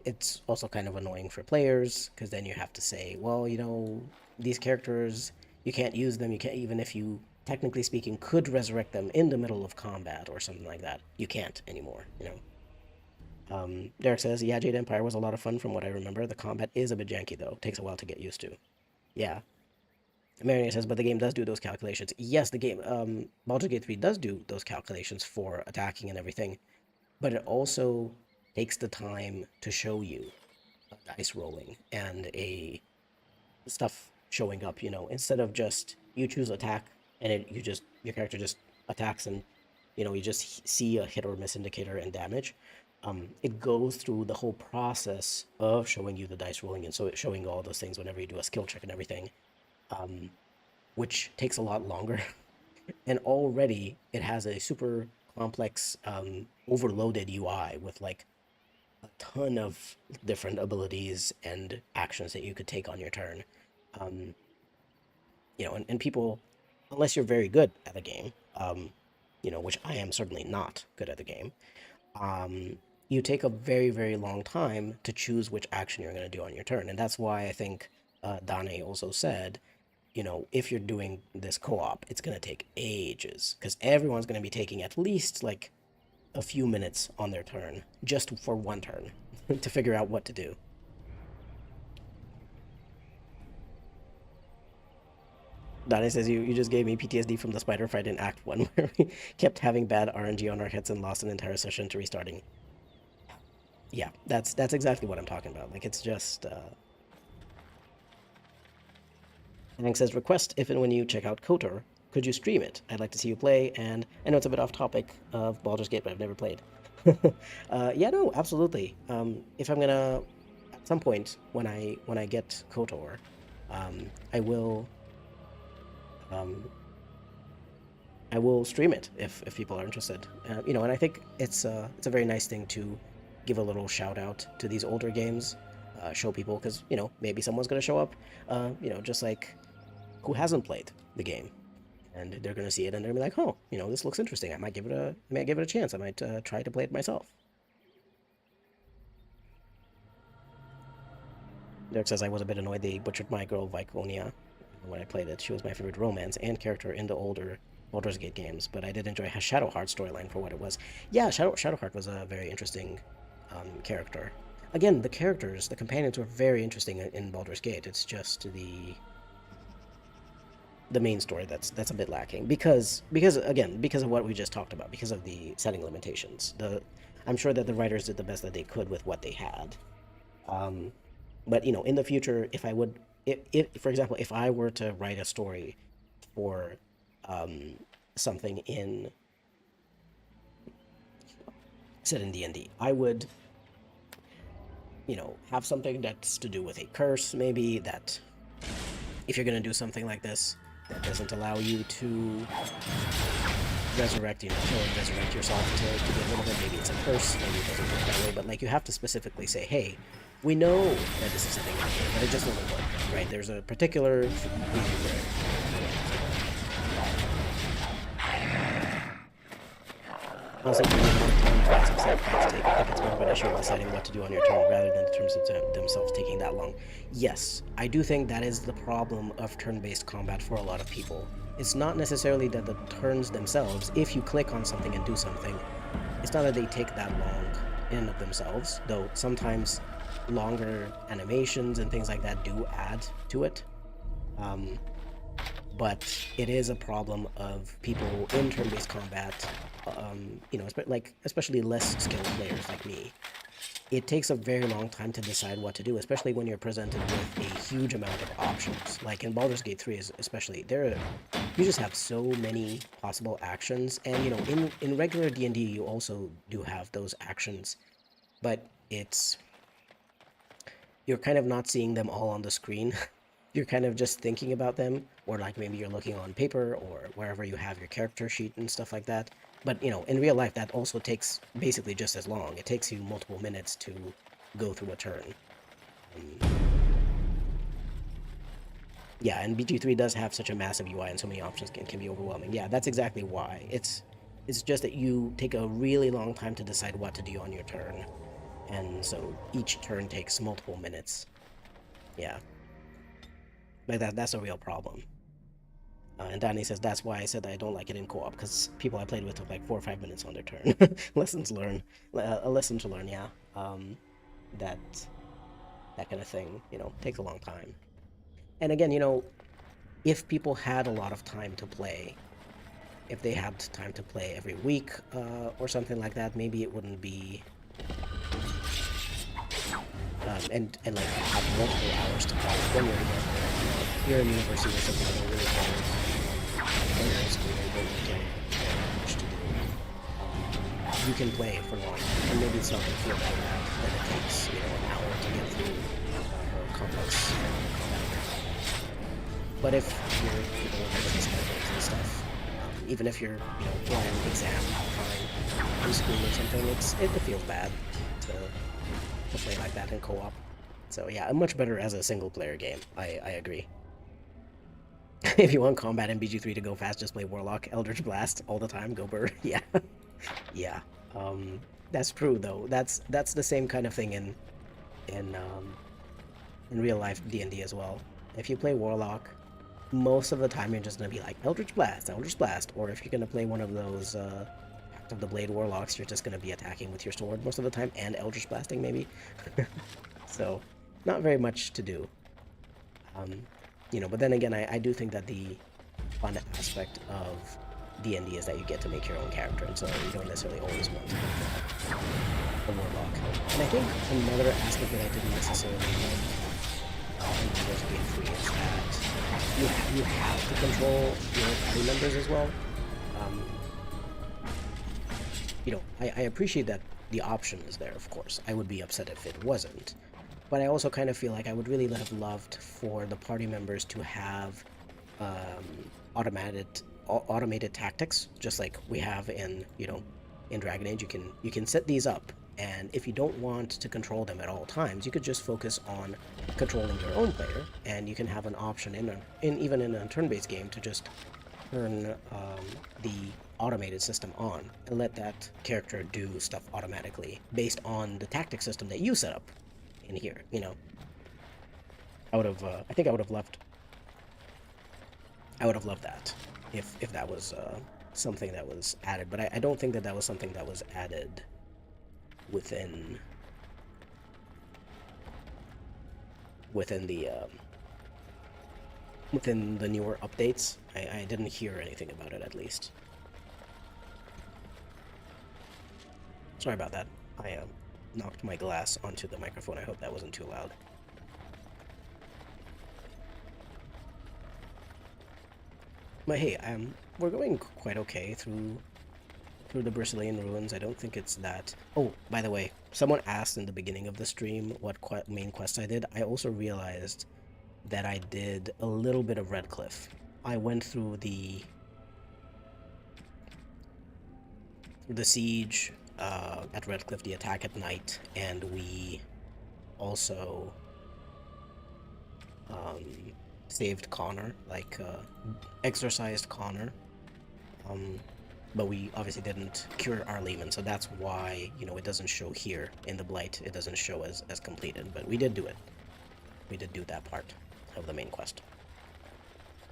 A: it's also kind of annoying for players, because then you have to say, well, you know, these characters, you can't use them, you can't, even if you, technically speaking, could resurrect them in the middle of combat or something like that, you can't anymore, you know. Derek says, yeah, Jade Empire was a lot of fun from what I remember. The combat is a bit janky, though. Takes a while to get used to. Yeah. Mariner says, but the game does do those calculations. Yes, the game, Baldur's Gate 3 does do those calculations for attacking and everything, but it also takes the time to show you dice rolling and a stuff showing up, you know, instead of just you choose attack and your character just attacks, and, you know, you just see a hit or miss indicator and damage. It goes through the whole process of showing you the dice rolling, and so it's showing all those things whenever you do a skill check and everything, which takes a lot longer. And already it has a super complex, overloaded UI with like a ton of different abilities and actions that you could take on your turn. Um, you know, and people, unless you're very good at the game, you know, which I am certainly not good at the game, you take a very, very long time to choose which action you're going to do on your turn. And that's why I think Dane also said, you know, if you're doing this co-op, it's going to take ages, because everyone's going to be taking at least like a few minutes on their turn just for one turn to figure out what to do. Dane says, you just gave me PTSD from the spider fight in Act 1, where we kept having bad RNG on our heads and lost an entire session to restarting. Yeah, that's exactly what I'm talking about. Like, it's just... Hank says, request if and when you check out KOTOR, could you stream it? I'd like to see you play, and I know it's a bit off topic of Baldur's Gate, but I've never played. Yeah, no, absolutely. If I'm gonna some point when I get KOTOR, I will stream it if people are interested. You know, and I think it's a very nice thing to give a little shout out to these older games, show people, because you know maybe someone's gonna show up, you know, just like who hasn't played the game, and they're gonna see it and they're gonna be like, oh, you know, this looks interesting. I might give it a chance. I might try to play it myself. Derek says I was a bit annoyed they butchered my girl Viconia when I played it. She was my favorite romance and character in the older Baldur's Gate games, but I did enjoy her Shadowheart storyline for what it was. Yeah, Shadowheart was a very interesting character. Again, the characters, the companions were very interesting in Baldur's Gate. It's just the main story that's a bit lacking because of what we just talked about, because of the setting limitations. I'm sure that the writers did the best that they could with what they had. But you know, in the future, if for example, if I were to write a story for something set in D&D, I would, you know, have something that's to do with a curse, maybe, that if you're going to do something like this, that doesn't allow you to resurrect, you know, kill and resurrect yourself to get rid of it. Maybe it's a curse, maybe it doesn't work that way, but like you have to specifically say, hey, we know that this is something out there, but it just doesn't work, right? There's a particular reason for it. Honestly, I think it's more of an issue of deciding what to do on your turn rather than in terms of themselves taking that long. Yes, I do think that is the problem of turn-based combat for a lot of people. It's not necessarily that the turns themselves, if you click on something and do something, it's not that they take that long in and of themselves, though sometimes longer animations and things like that do add to it. But it is a problem of people in turn-based combat, you know, especially less skilled players like me. It takes a very long time to decide what to do, especially when you're presented with a huge amount of options. Like in Baldur's Gate 3 especially, you just have so many possible actions, and you know, in regular D&D you also do have those actions, but you're kind of not seeing them all on the screen. You're kind of just thinking about them, or like maybe you're looking on paper or wherever you have your character sheet and stuff like that. But you know, in real life that also takes basically just as long. It takes you multiple minutes to go through a turn. Yeah, and BG3 does have such a massive UI and so many options can be overwhelming. Yeah, that's exactly why. It's just that you take a really long time to decide what to do on your turn. And so each turn takes multiple minutes. Yeah. Like that's a real problem. And Danny says, that's why I said I don't like it in co-op, because people I played with took like 4 or 5 minutes on their turn. Lessons learned. A lesson to learn, yeah. That kind of thing, you know, takes a long time. And again, you know, if people had a lot of time to play, if they had time to play every week or something like that, maybe it wouldn't be... and like have multiple hours to play. When you're in university or something, you don't really have school, you don't really have much to do. You can play for long, and maybe it's not going to feel that bad that it takes, you know, an hour to get through a complex combat. But if you're people with business schedules and stuff, even if you're, you know, in an exam time in school or something, it feels bad to play like that in co-op. So yeah, much better as a single player game. I agree. If you want combat in BG3 to go fast, just play Warlock, Eldritch Blast all the time, go Burr. Yeah. Yeah. That's true though. That's the same kind of thing in real life D&D as well. If you play Warlock, most of the time you're just gonna be like Eldritch Blast, or if you're gonna play one of those Pact of the Blade Warlocks, you're just gonna be attacking with your sword most of the time, and Eldritch Blasting maybe. So, not very much to do. You know, but then again, I do think that the fun aspect of D&D is that you get to make your own character, and so you don't necessarily always want to be a Warlock. And I think another aspect that I didn't necessarily like in Baldur's Gate 3 is that you have to control your party members as well. You know, I appreciate that the option is there, of course. I would be upset if it wasn't. But I also kind of feel like I would really have loved for the party members to have automated automated tactics, just like we have in in Dragon Age. You can set these up, and if you don't want to control them at all times, you could just focus on controlling your own player, and you can have an option even in a turn-based game to just turn the automated system on and let that character do stuff automatically based on the tactic system that you set up in here. I think I would have loved that if that was something that was added, but I don't think that was something that was added within the within the newer updates. I didn't hear anything about it, at least. Sorry about that. I knocked my glass onto the microphone. I hope that wasn't too loud. But hey, we're going quite okay through the Brazilian ruins. I don't think it's that... Oh, by the way, someone asked in the beginning of the stream what main quest I did. I also realized that I did a little bit of Redcliffe. I went through the siege at Redcliffe, the attack at night, and we also saved Connor, exorcised Connor. But we obviously didn't cure our Lehman, so that's why, it doesn't show here in the Blight. It doesn't show as completed, but we did do it. We did do that part of the main quest.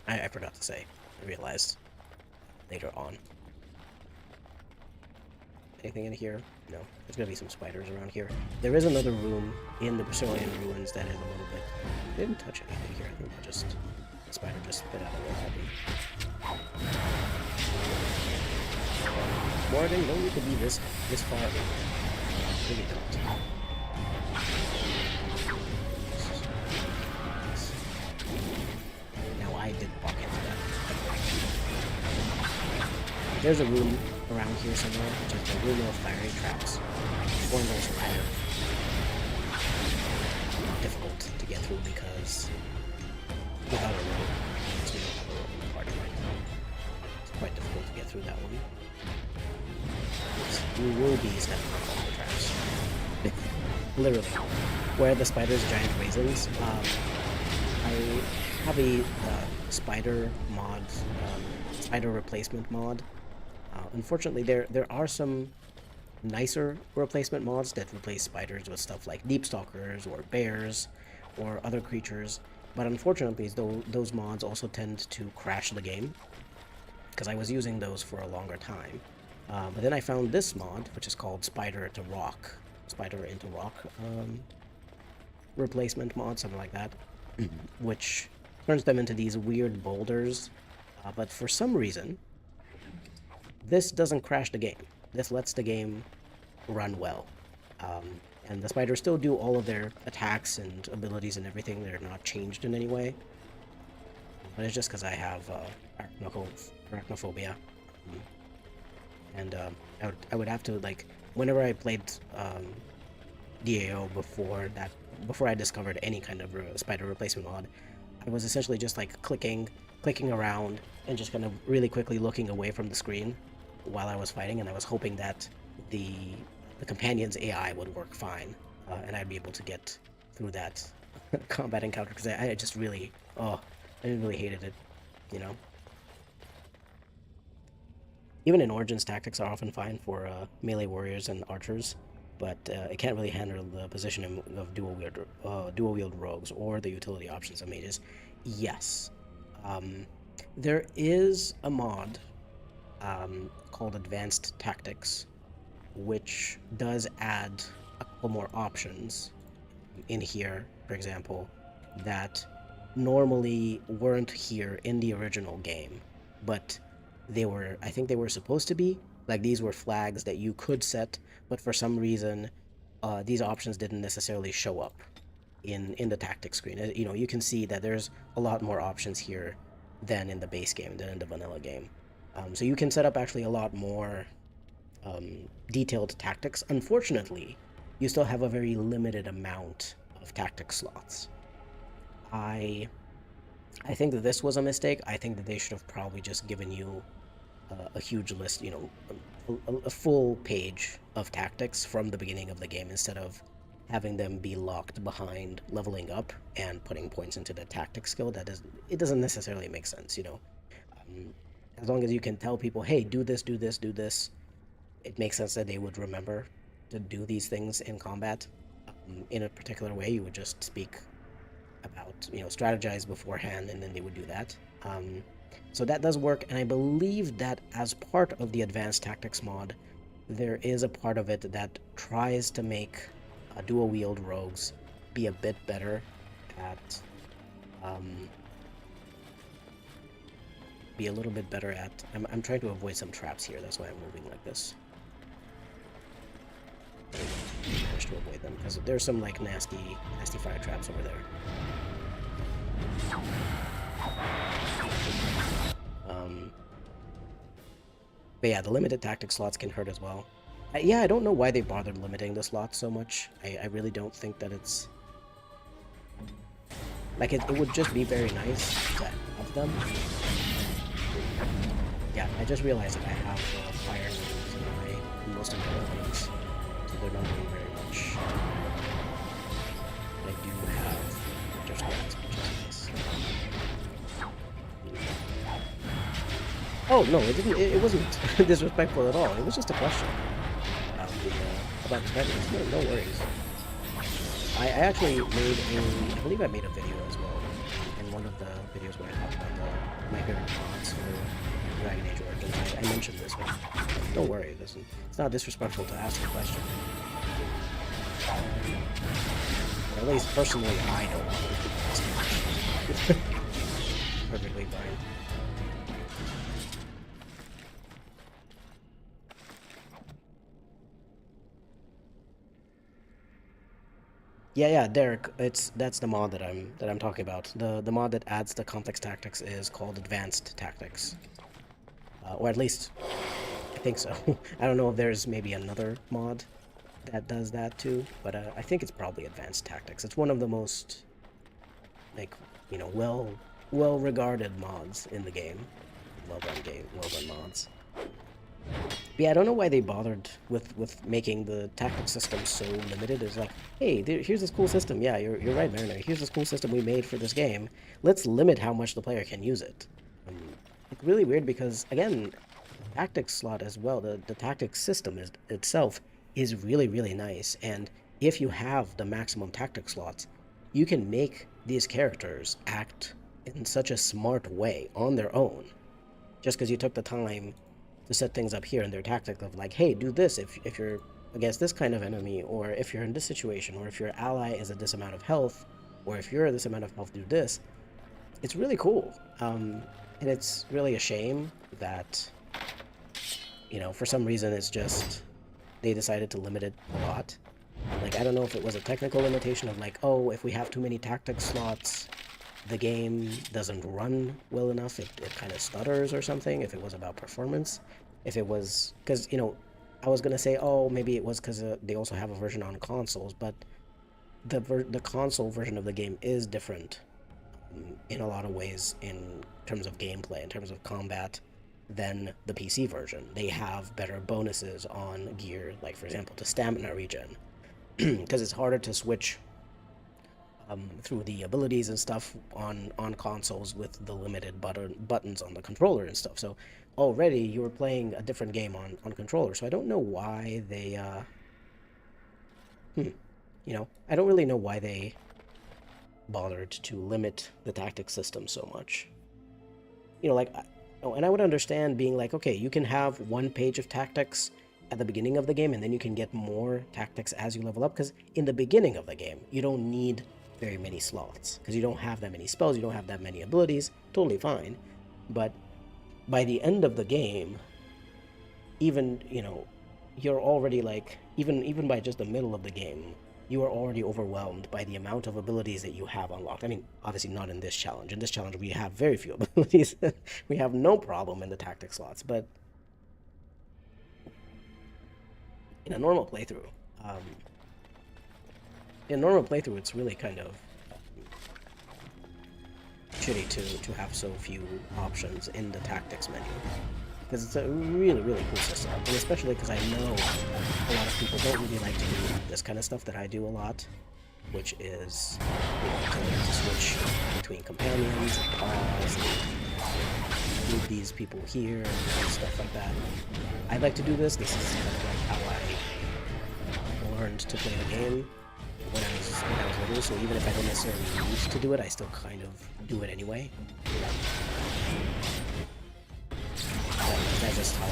A: I forgot to say. I realized later on. Anything in here? No. There's gonna be some spiders around here. There is another room in the Brazilian ruins that is a little bit... I didn't touch anything here. I think the spider just spit out a little heavy. Morgan, no need to be this far away. Really don't. Now I did walk into that. There's a room around here somewhere, which is the room of fiery traps. One of those kind of difficult to get through because without a rope, we don't have a rope in the party right now. It's quite difficult to get through that one. We will be stepping on all the traps. Literally. Where the spider's giant raisins, I have a spider mod, spider replacement mod. Unfortunately, there are some nicer replacement mods that replace spiders with stuff like deep stalkers or bears or other creatures, but unfortunately those mods also tend to crash the game, because I was using those for a longer time. But then I found this mod, which is called Spider into Rock replacement mod, something like that, which turns them into these weird boulders, but for some reason this doesn't crash the game. This lets the game run well. And the spiders still do all of their attacks and abilities and everything. They're not changed in any way. But it's just because I have arachnophobia. And I would have to, whenever I played DAO before I discovered any kind of spider replacement mod, I was essentially just clicking around and just kind of really quickly looking away from the screen while I was fighting, and I was hoping that the companion's AI would work fine, and I'd be able to get through that combat encounter, because I just really, I really hated it, Even in Origins, tactics are often fine for melee warriors and archers, but it can't really handle the positioning of dual-wield rogues or the utility options of mages. Yes. There is a mod called Advanced Tactics, which does add a couple more options in here, for example, that normally weren't here in the original game, but I think they were supposed to be. These were flags that you could set, but for some reason, these options didn't necessarily show up in the tactics screen. You can see that there's a lot more options here than in the base game, than in the vanilla game. So you can set up actually a lot more detailed tactics. Unfortunately, you still have a very limited amount of tactic slots. I think that this was a mistake. I think that they should have probably just given you a huge list, you know, a full page of tactics from the beginning of the game instead of having them be locked behind leveling up and putting points into the tactic skill. It doesn't necessarily make sense, you know. As long as you can tell people, hey, do this, do this, do this, it makes sense that they would remember to do these things in combat. In a particular way, you would just speak about, you know, strategize beforehand, and then they would do that. So that does work, and I believe that as part of the advanced tactics mod, there is a part of it that tries to make dual wield rogues be a bit better at be a little bit better at I'm trying to avoid some traps here, that's why I'm moving like this. I managed to avoid them because there's some like nasty fire traps over there. But yeah, the limited tactic slots can hurt as well. Yeah, I don't know why they bothered limiting the slots so much. I really don't think that it's... Like, it would just be very nice to have them. Yeah, I just realized that I have fire enemies in most of my weapons, so they're not doing very much. But I do have Winter's Grasp, which is nice. Oh, no, it wasn't disrespectful at all. It was just a question about the weapons. No worries. I actually made I believe I made a video as well, in one of the videos where I talked about my favorite mods for Dragon Age Origins. I mentioned this one. Don't worry, it's not disrespectful to ask a question. Or at least personally, I don't want to ask questions. Perfectly fine. Yeah, Derek, that's the mod that I'm talking about. The mod that adds the complex tactics is called Advanced Tactics. Or at least I think so. I don't know if there's maybe another mod that does that too, but I think it's probably Advanced Tactics. It's one of the most, like, you know, well regarded mods in the game. Well done mods. But yeah, I don't know why they bothered with making the tactic system so limited. It's like, hey, here's this cool system. Yeah, you're right, Mariner. Here's this cool system we made for this game. Let's limit how much the player can use it. It's really weird because, again, the tactics slot as well, the tactics system itself is really, really nice. And if you have the maximum tactic slots, you can make these characters act in such a smart way on their own. Just because you took the time to set things up here in their tactic of like, hey, do this if you're against this kind of enemy, or if you're in this situation, or if your ally is at this amount of health, or if you're at this amount of health, do this. It's really cool. And it's really a shame that, you know, for some reason it's just, they decided to limit it a lot. Like, I don't know if it was a technical limitation of like, oh, if we have too many tactic slots, the game doesn't run well enough, it kind of stutters or something, if it was about performance. If it was, because, you know, I was going to say, oh, maybe it was because they also have a version on consoles, but the console version of the game is different in a lot of ways in terms of gameplay, in terms of combat, than the PC version. They have better bonuses on gear, like, for example, to stamina regen, because it's harder to switch through the abilities and stuff on consoles with the limited buttons on the controller and stuff. So already you were playing a different game on controller. So I don't know why they, you know, I don't really know why they bothered to limit the tactics system so much. You know, like, and I would understand being like, okay, you can have one page of tactics at the beginning of the game, and then you can get more tactics as you level up, because in the beginning of the game, you don't need very many slots, because you don't have that many spells, you don't have that many abilities, totally fine. But by the end of the game, even, you know, you're already like, even by just the middle of the game, you are already overwhelmed by the amount of abilities that you have unlocked. I mean, obviously not in this challenge. In this challenge, we have very few abilities. We have no problem in the tactic slots, but in a normal playthrough, in normal playthrough, it's really kind of shitty to have so few options in the tactics menu. Because it's a really, really cool system. And especially because I know a lot of people don't really like to do this kind of stuff that I do a lot, which is, to switch between companions, and pause, and move these people here, and stuff like that. I like to do this. This is kind of like how I learned to play the game when I was little, so even if I don't necessarily need to do it, I still kind of do it anyway. That's just how I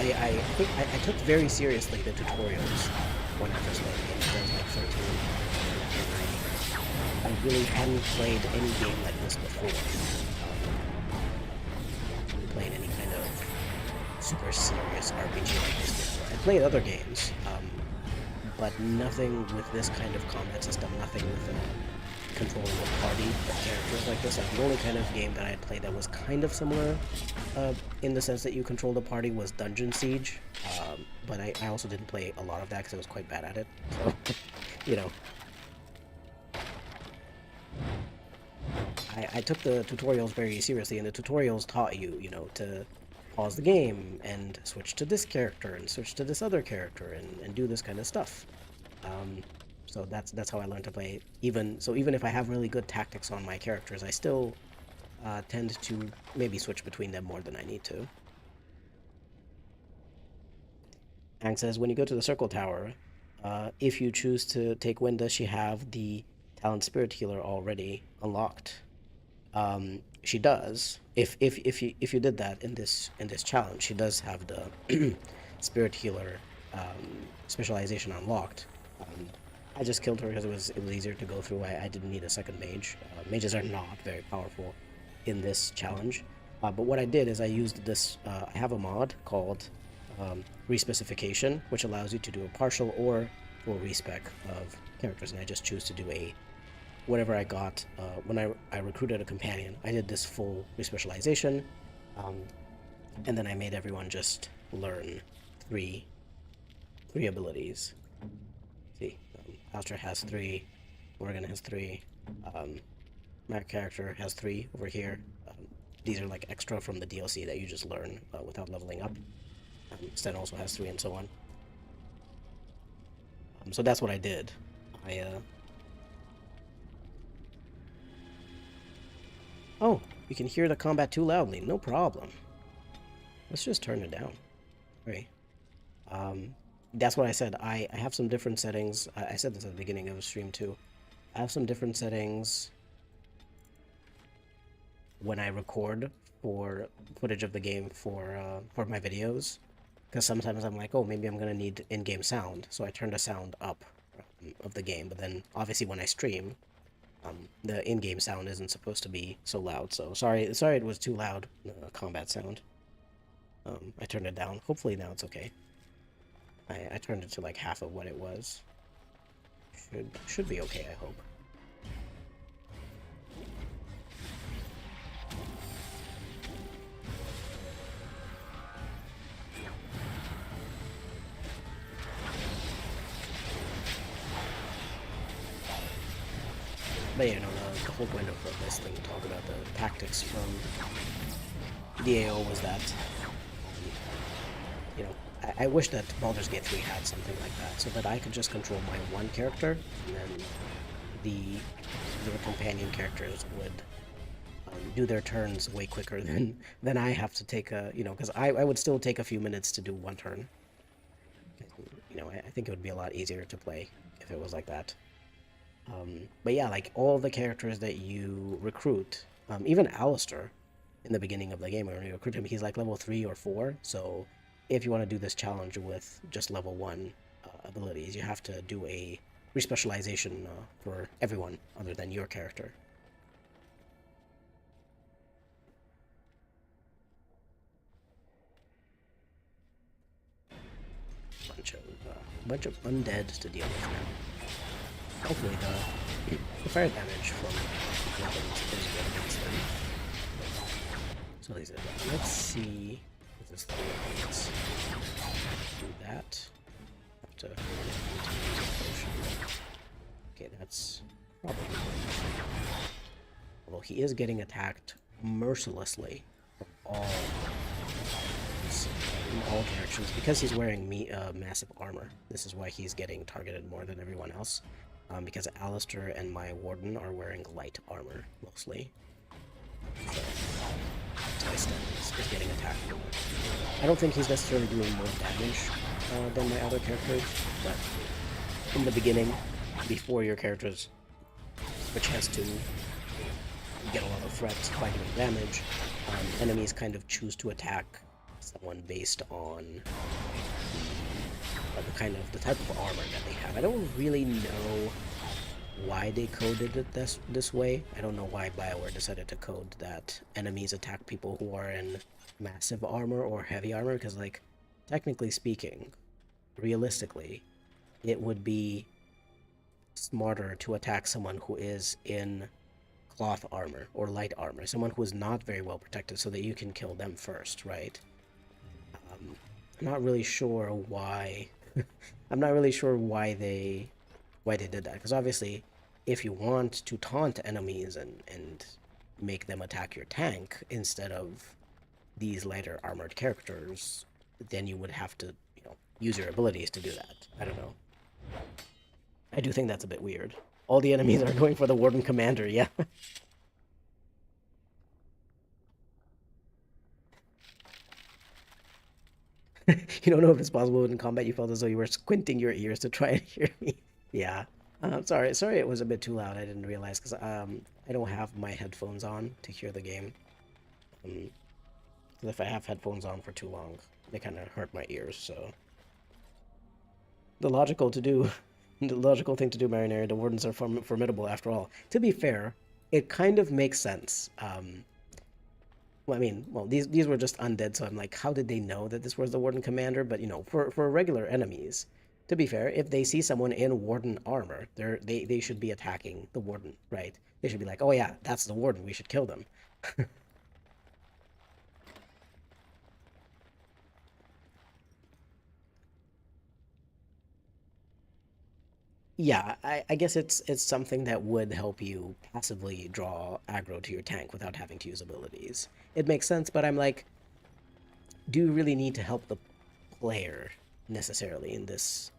A: learned. I think I took very seriously the tutorials when I first played the game. I was like 13, and I really hadn't played any game like this before. Played any kind of super serious RPG like this before. I played other games, but nothing with this kind of combat system, nothing with controlling a party of characters like this. Like, the only kind of game that I had played that was kind of similar, in the sense that you controlled a party, was Dungeon Siege, but I also didn't play a lot of that because I was quite bad at it, so, you know. I took the tutorials very seriously, and the tutorials taught you, you know, to pause the game, and switch to this character, and switch to this other character, and do this kind of stuff. So that's how I learned to play. Even if I have really good tactics on my characters, I still tend to maybe switch between them more than I need to. Ang says, when you go to the Circle Tower, if you choose to take Qwinn, does she have the Talent Spirit Healer already unlocked? She does. If you did that in this challenge, she does have the Spirit Healer specialization unlocked. I just killed her because it was easier to go through. I didn't need a second mage. Mages are not very powerful in this challenge. But what I did is I used this. I have a mod called respecification, which allows you to do a partial or full respec of characters, and I just choose to do a whatever I got when I recruited a companion. I did this full respecialization, and then I made everyone just learn three abilities. See, Astra has 3, Morgan has 3, my character has 3 over here. These are like extra from the DLC that you just learn without leveling up. Sten also has 3, and so on. So that's what I did. Oh, you can hear the combat too loudly. No problem. Let's just turn it down. Right. That's what I said. I have some different settings. I said this at the beginning of the stream too. I have some different settings when I record for footage of the game for my videos, because sometimes I'm like, oh, maybe I'm gonna need in-game sound, so I turn the sound up of the game. But then obviously when I stream, the in-game sound isn't supposed to be so loud. So sorry it was too loud, combat sound. I turned it down. Hopefully now it's okay. I turned it to like half of what it was. Should be okay, I hope. But yeah, no, the whole point of this thing to talk about the tactics from DAO was that, you know, I wish that Baldur's Gate 3 had something like that, so that I could just control my one character, and then the companion characters would do their turns way quicker than I have to take a, you know, because I would still take a few minutes to do one turn. You know, I think it would be a lot easier to play if it was like that. But yeah, like all the characters that you recruit, even Alistair in the beginning of the game, when you recruit him, he's like level 3 or 4, so if you want to do this challenge with just level 1 abilities, you have to do a respecialization for everyone other than your character. Bunch of undead to deal with now. Hopefully the fire damage from weapons is good against them. So let's see. This is 3 elements. Do that. to use a potion. Okay, that's probably good. Although he is getting attacked mercilessly from all directions because he's wearing massive armor. This is why he's getting targeted more than everyone else. Because Alistair and my Warden are wearing light armor mostly. So Tyson is getting attacked. I don't think he's necessarily doing more damage than my other characters, but in the beginning, before your characters have a chance to get a lot of threats by doing damage, enemies kind of choose to attack someone based on the type of armor that they have. I don't really know why they coded it this way. I don't know why BioWare decided to code that enemies attack people who are in massive armor or heavy armor, because, like, technically speaking, realistically, it would be smarter to attack someone who is in cloth armor or light armor, someone who is not very well protected, so that you can kill them first, right? I'm not really sure why. I'm not really sure why they did that, because obviously, if you want to taunt enemies and make them attack your tank instead of these lighter armored characters, then you would have to, use your abilities to do that. I don't know. I do think that's a bit weird. All the enemies are going for the Warden Commander, yeah. You don't know if it's possible in combat you felt as though you were squinting your ears to try and hear me. Yeah. Sorry it was a bit too loud. I didn't realize, because I don't have my headphones on to hear the game. If I have headphones on for too long, they kind of hurt my ears, so... The logical thing to do, Marinary, the Wardens are formidable after all. To be fair, it kind of makes sense. These were just undead, so I'm like, how did they know that this was the Warden Commander? But, for regular enemies, to be fair, if they see someone in Warden armor, they should be attacking the Warden, right? They should be like, oh yeah, that's the Warden, we should kill them. Yeah, I guess it's something that would help you passively draw aggro to your tank without having to use abilities. It makes sense, but I'm like, do you really need to help the player necessarily in this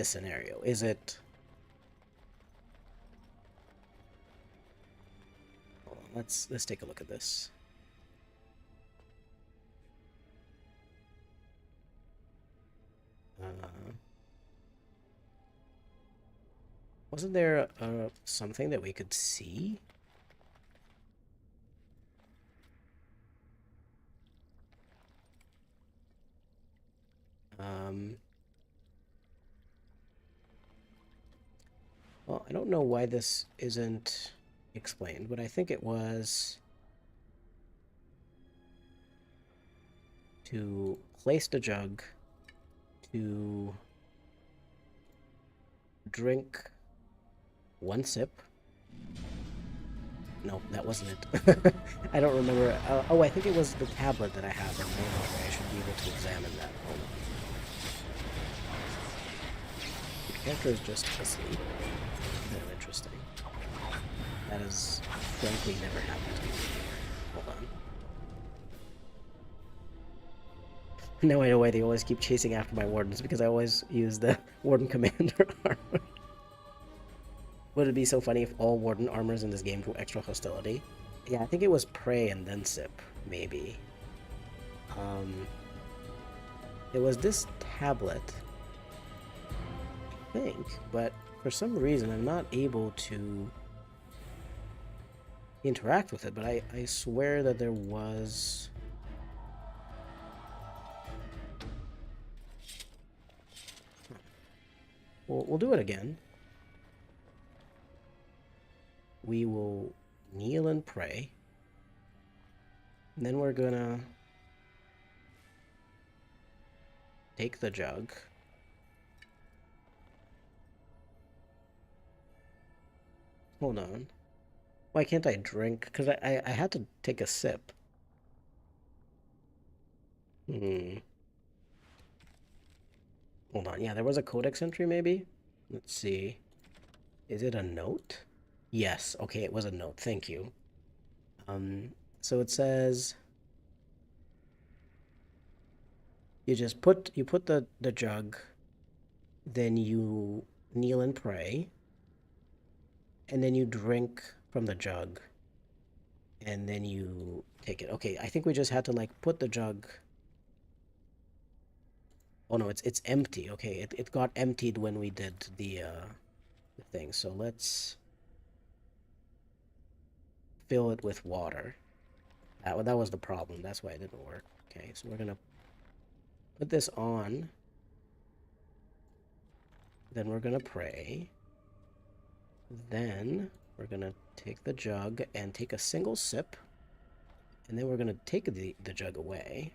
A: scenario? Is it... Hold on, let's take a look at this. Wasn't there something that we could see? Well, I don't know why this isn't explained, but I think it was to place the jug, to drink one sip. No, that wasn't it. I don't remember. Oh, I think it was the tablet that I have in Maynard where I should be able to examine that. Hold on. The character is just asleep. Kind of interesting. That has frankly never happened to me before. Hold on. Now I know why they always keep chasing after my Wardens, because I always use the Warden Commander armor. Would it be so funny if all Warden armors in this game do extra hostility? Yeah, I think it was Prey and then Sip, maybe. It was this tablet, I think, but for some reason I'm not able to interact with it, but I swear that there was... We'll do it again. We will kneel and pray. And then we're gonna take the jug. Hold on. Why can't I drink? Because I had to take a sip. Hold on. Yeah, there was a codex entry, maybe? Let's see. Is it a note? Yes. Okay, it was a note. Thank you. So it says you put the jug, then you kneel and pray, and then you drink from the jug, and then you take it. Okay, I think we just had to like put the jug. Oh no, it's empty. Okay, it got emptied when we did the thing. So let's fill it with water. That was the problem. That's why it didn't work. Okay, so we're gonna put this on. Then we're gonna pray. Then we're gonna take the jug and take a single sip. And then we're gonna take the jug away.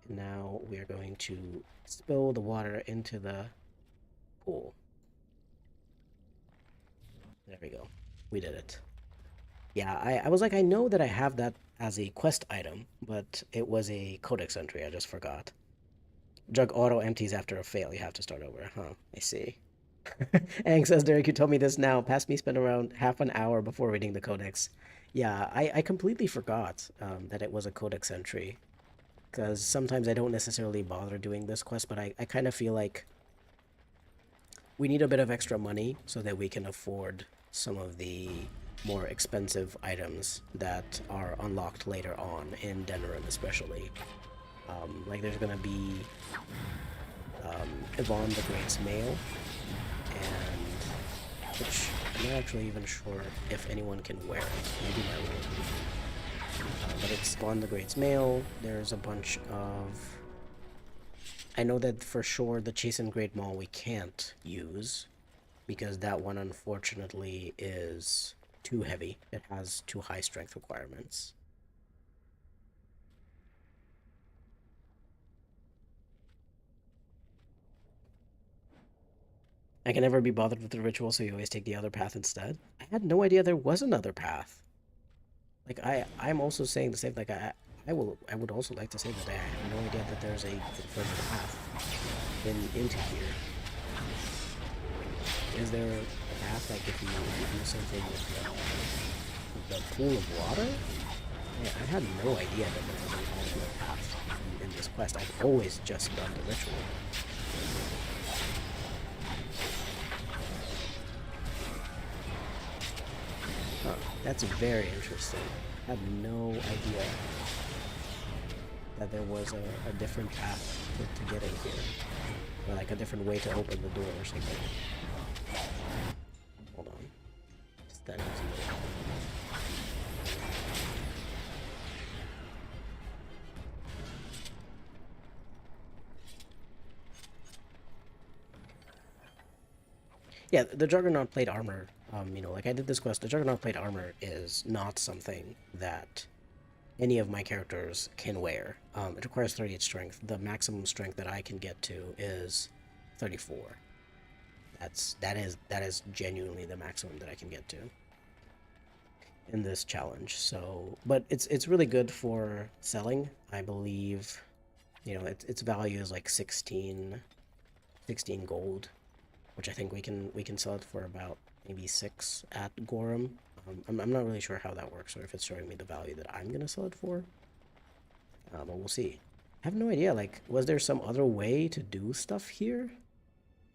A: And now we are going to spill the water into the pool. There we go. We did it. Yeah, I was like, I know that I have that as a quest item, but it was a codex entry. I just forgot. Jug auto empties after a fail. You have to start over. Huh, I see. Ang says, Derek, you told me this now. Past me spent around half an hour before reading the codex. Yeah, I completely forgot that it was a codex entry. Because sometimes I don't necessarily bother doing this quest, but I kind of feel like we need a bit of extra money so that we can afford some of the more expensive items that are unlocked later on in Denerim especially. Like there's gonna be Yvonne the Great's mail, and which I'm not actually even sure if anyone can wear it. Maybe I will. But it's Yvonne the Great's mail. There's a bunch of... I know that for sure the Chastened Great Maul we can't use, because that one unfortunately is too heavy. It has too high strength requirements. I can never be bothered with the ritual, so you always take the other path instead. I had no idea there was another path. Like I'm also saying the same. Like I would also like to say that I have no idea that there's a further path into here. Is there a path like if you do something with the pool of water? Yeah, I had no idea that there was an alternate path in this quest. I've always just done the ritual. Huh, that's very interesting. I had no idea that there was a different path to get in here. Or like a different way to open the door or something. Hold on. That is yeah, the Juggernaut plate armor, you know, like I did this quest, the Juggernaut plate armor is not something that any of my characters can wear. It requires 38 strength. The maximum strength that I can get to is 34. That is genuinely the maximum that I can get to in this challenge. So, but it's really good for selling. I believe, you know, its value is like 16 gold, which I think we can sell it for about maybe 6 at Gorham. I'm not really sure how that works or if it's showing me the value that I'm gonna sell it for. But we'll see. I have no idea. Like, was there some other way to do stuff here?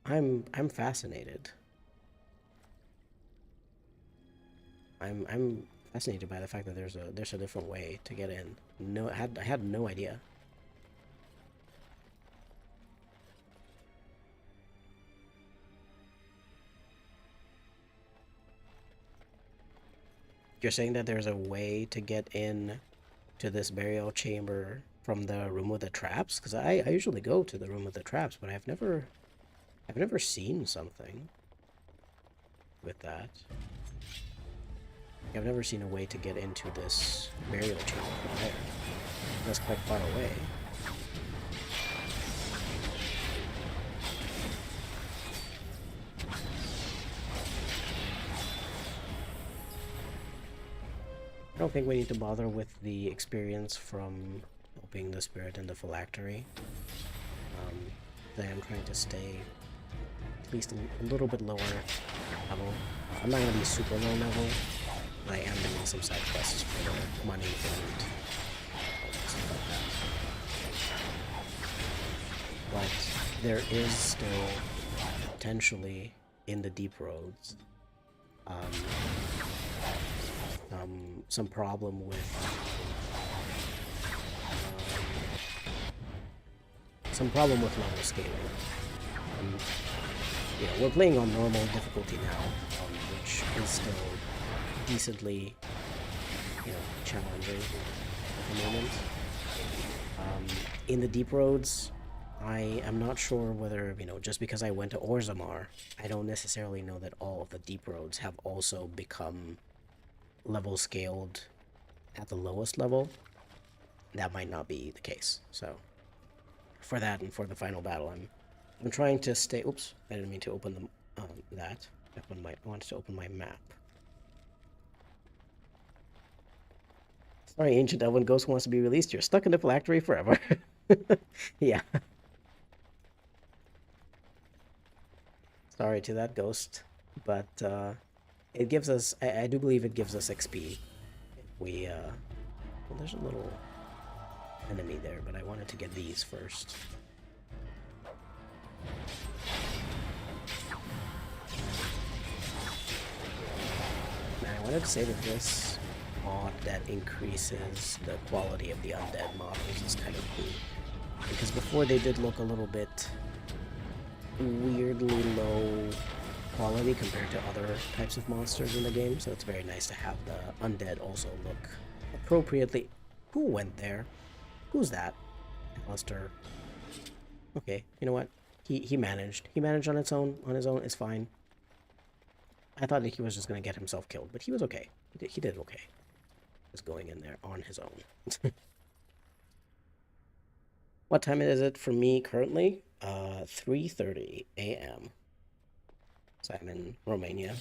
A: I'm fascinated. I'm fascinated by the fact that there's a different way to get in. No, I had no idea. You're saying that there's a way to get in to this burial chamber from the room with the traps? Because I usually go to the room with the traps, but I've never seen something with that. I've never seen a way to get into this burial chamber from there. That's quite far away. I don't think we need to bother with the experience from opening the spirit in the phylactery. I am trying to stay at least a little bit lower level. I'm not going to be super low level, but I am doing some side quests for money and stuff like that. But there is still potentially in the deep roads some problem with level scaling. You know, we're playing on normal difficulty now, which is still decently, you know, challenging at the moment. In the deep roads, I am not sure whether, you know, just because I went to Orzammar, I don't necessarily know that all of the deep roads have also become level scaled at the lowest level. That might not be the case. So for that and for the final battle, I'm trying to stay. Oops, I didn't mean to open that. I wanted to open my map. Sorry, Ancient Elven Ghost wants to be released. You're stuck in the phylactery forever. Yeah. Sorry to that ghost, but it gives us. I do believe it gives us XP. If we well, there's a little enemy there, but I wanted to get these first. Now, I wanted to say that this mod that increases the quality of the undead models is kind of cool. Because before they did look a little bit weirdly low quality compared to other types of monsters in the game, so it's very nice to have the undead also look appropriately. Who went there? Who's that? Alistair. Okay, you know what? He managed. He managed on his own. It's fine. I thought that he was just gonna get himself killed, but he was okay. He did okay. Just going in there on his own. What time is it for me currently? 3:30 a.m. So I'm in Romania.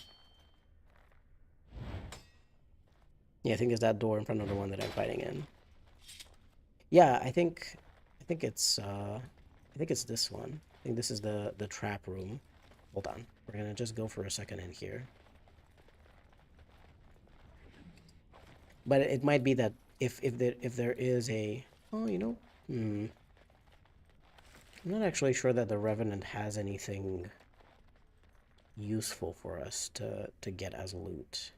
A: Yeah, I think it's that door in front of the one that I'm fighting in. Yeah, I think it's this one. I think this is the trap room. Hold on. We're gonna just go for a second in here. But it might be that if there is a, oh, you know, I'm not actually sure that the Revenant has anything useful for us to get as loot.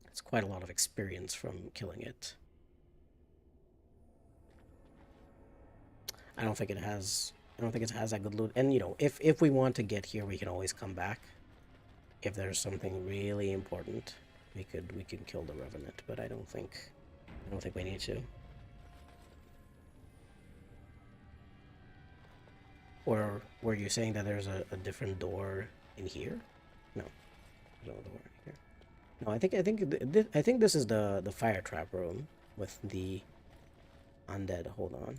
A: It's quite a lot of experience from killing it. I don't think it has that good loot. And you know, if we want to get here, we can always come back. If there's something really important, we can kill the Revenant, but I don't think we need to. Or were you saying that there's a different door in here? No, there's no door in here. No, I think this is the fire trap room with the undead. Hold on.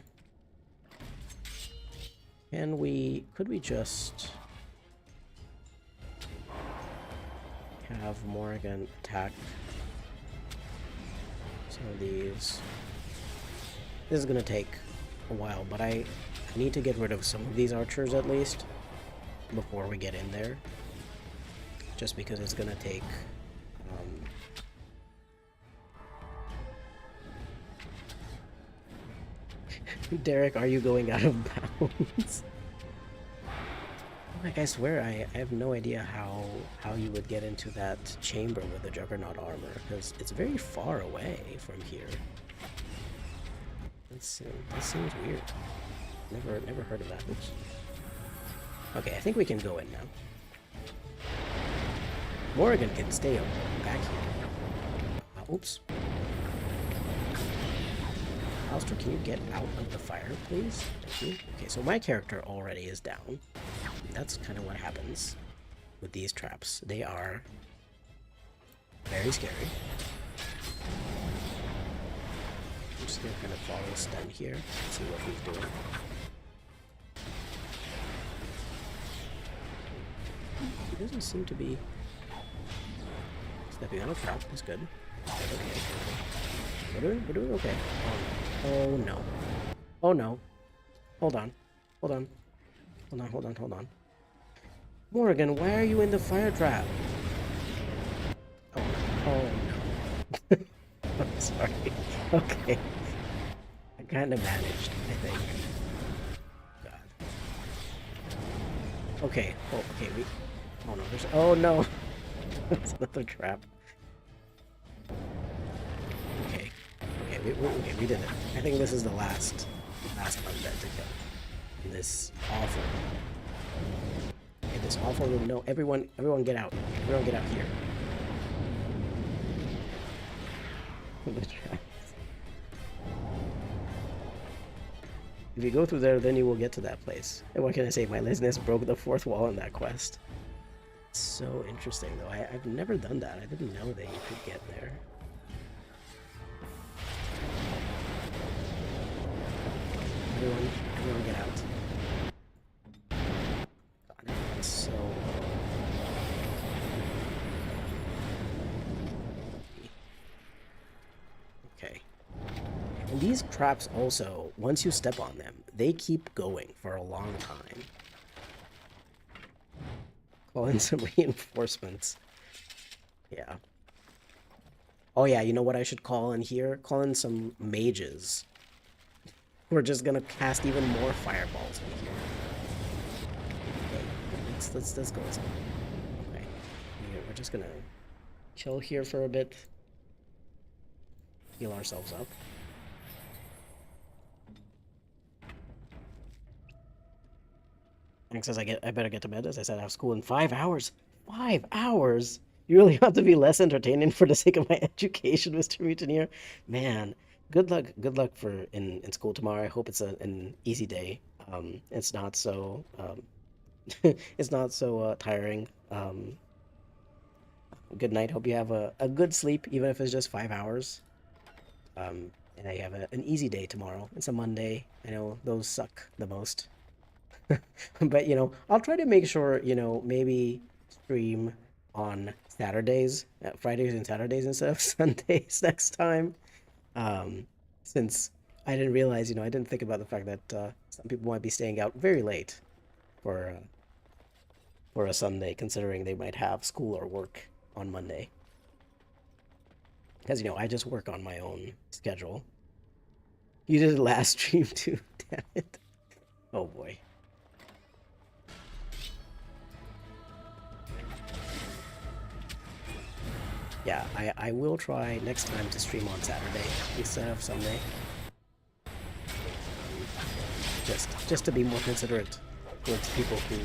A: Could we just have Morrigan attack some of these? This is gonna take a while, but I need to get rid of some of these archers at least before we get in there, just because it's gonna take Derek, are you going out of bounds? Like, I swear, I have no idea how you would get into that chamber with the Juggernaut armor, because it's very far away from here. This seems weird. Never heard of that. Oops. Okay, I think we can go in now. Morrigan can stay back here. Oops. Alistair, can you get out of the fire, please? Thank you. Okay, so my character already is down. That's kind of what happens with these traps. They are very scary. I'm just gonna kind of follow Sten here and see what he's doing. He doesn't seem to be stepping on a trap. That's good. Okay. We're doing okay. Oh no. Oh no. Hold on. Hold on. Hold on, hold on, hold on. Morgan, why are you in the fire trap? Oh, oh no. I'm sorry. Okay. I kind of managed, I think. God. Okay. Oh, okay. Oh no. Oh no. It's another trap. Okay. Okay. We did it. I think this is the last undead to kill. In this awful. In this awful room. No, everyone get out. Everyone get out here. The traps. If you go through there, then you will get to that place. And what can I say? My laziness broke the fourth wall in that quest. So interesting, though. I've never done that. I didn't know that you could get there. Everyone get out. God, it's so... Okay. And these traps also, once you step on them, they keep going for a long time. Call in some reinforcements. Yeah. Oh yeah, you know what I should call in here? Call in some mages. We're just gonna cast even more fireballs in here. Okay, let's go inside. Okay. We're just gonna chill here for a bit. Heal ourselves up. Hank says I better get to bed. As I said, I have school in 5 hours. 5 hours? You really have to be less entertaining for the sake of my education, Mr. Mutineer. Man, good luck for in school tomorrow. I hope it's an easy day. It's not so it's not so tiring. Good night. Hope you have a good sleep, even if it's just 5 hours. And I have an easy day tomorrow. It's a Monday. I know those suck the most. But, I'll try to make sure, maybe stream on Saturdays, Fridays and Saturdays instead of Sundays next time. Since I didn't realize, I didn't think about the fact that some people might be staying out very late for a Sunday, considering they might have school or work on Monday. Because, I just work on my own schedule. You did it last stream too, damn it. Oh boy. Yeah, I will try next time to stream on Saturday instead of Sunday. Just to be more considerate towards people who,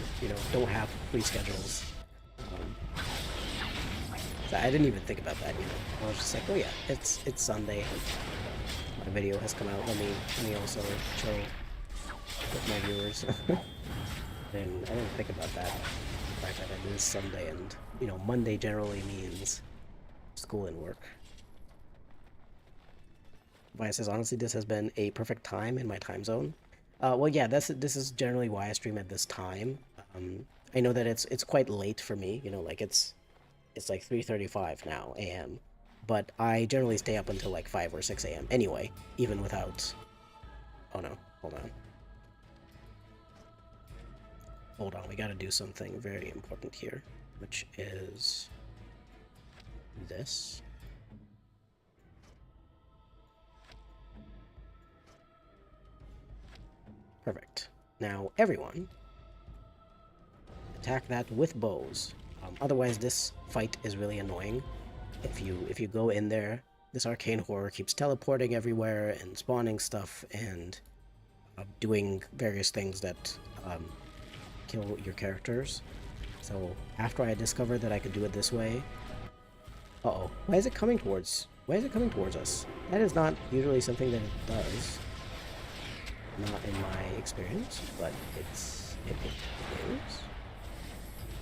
A: don't have free schedules. So I didn't even think about that, I was just like, oh yeah, it's Sunday. My video has come out. Let me also chill with my viewers. And I didn't think about that. The fact that it is Sunday and, Monday generally means school and work. Vaya says, honestly, this has been a perfect time in my time zone. Well, yeah, this is generally why I stream at this time. I know that it's quite late for me, like it's like 3:35 now a.m. But I generally stay up until like 5 or 6 a.m. anyway, even without... Oh no, hold on. Hold on, we gotta do something very important here, which is this. Perfect. Now, everyone, attack that with bows. Otherwise, this fight is really annoying. If you go in there, this arcane horror keeps teleporting everywhere and spawning stuff and doing various things that kill your characters. So after I discovered that I could do it this way... Uh-oh. Why is it coming towards us? That is not usually something that it does. Not in my experience, but it is.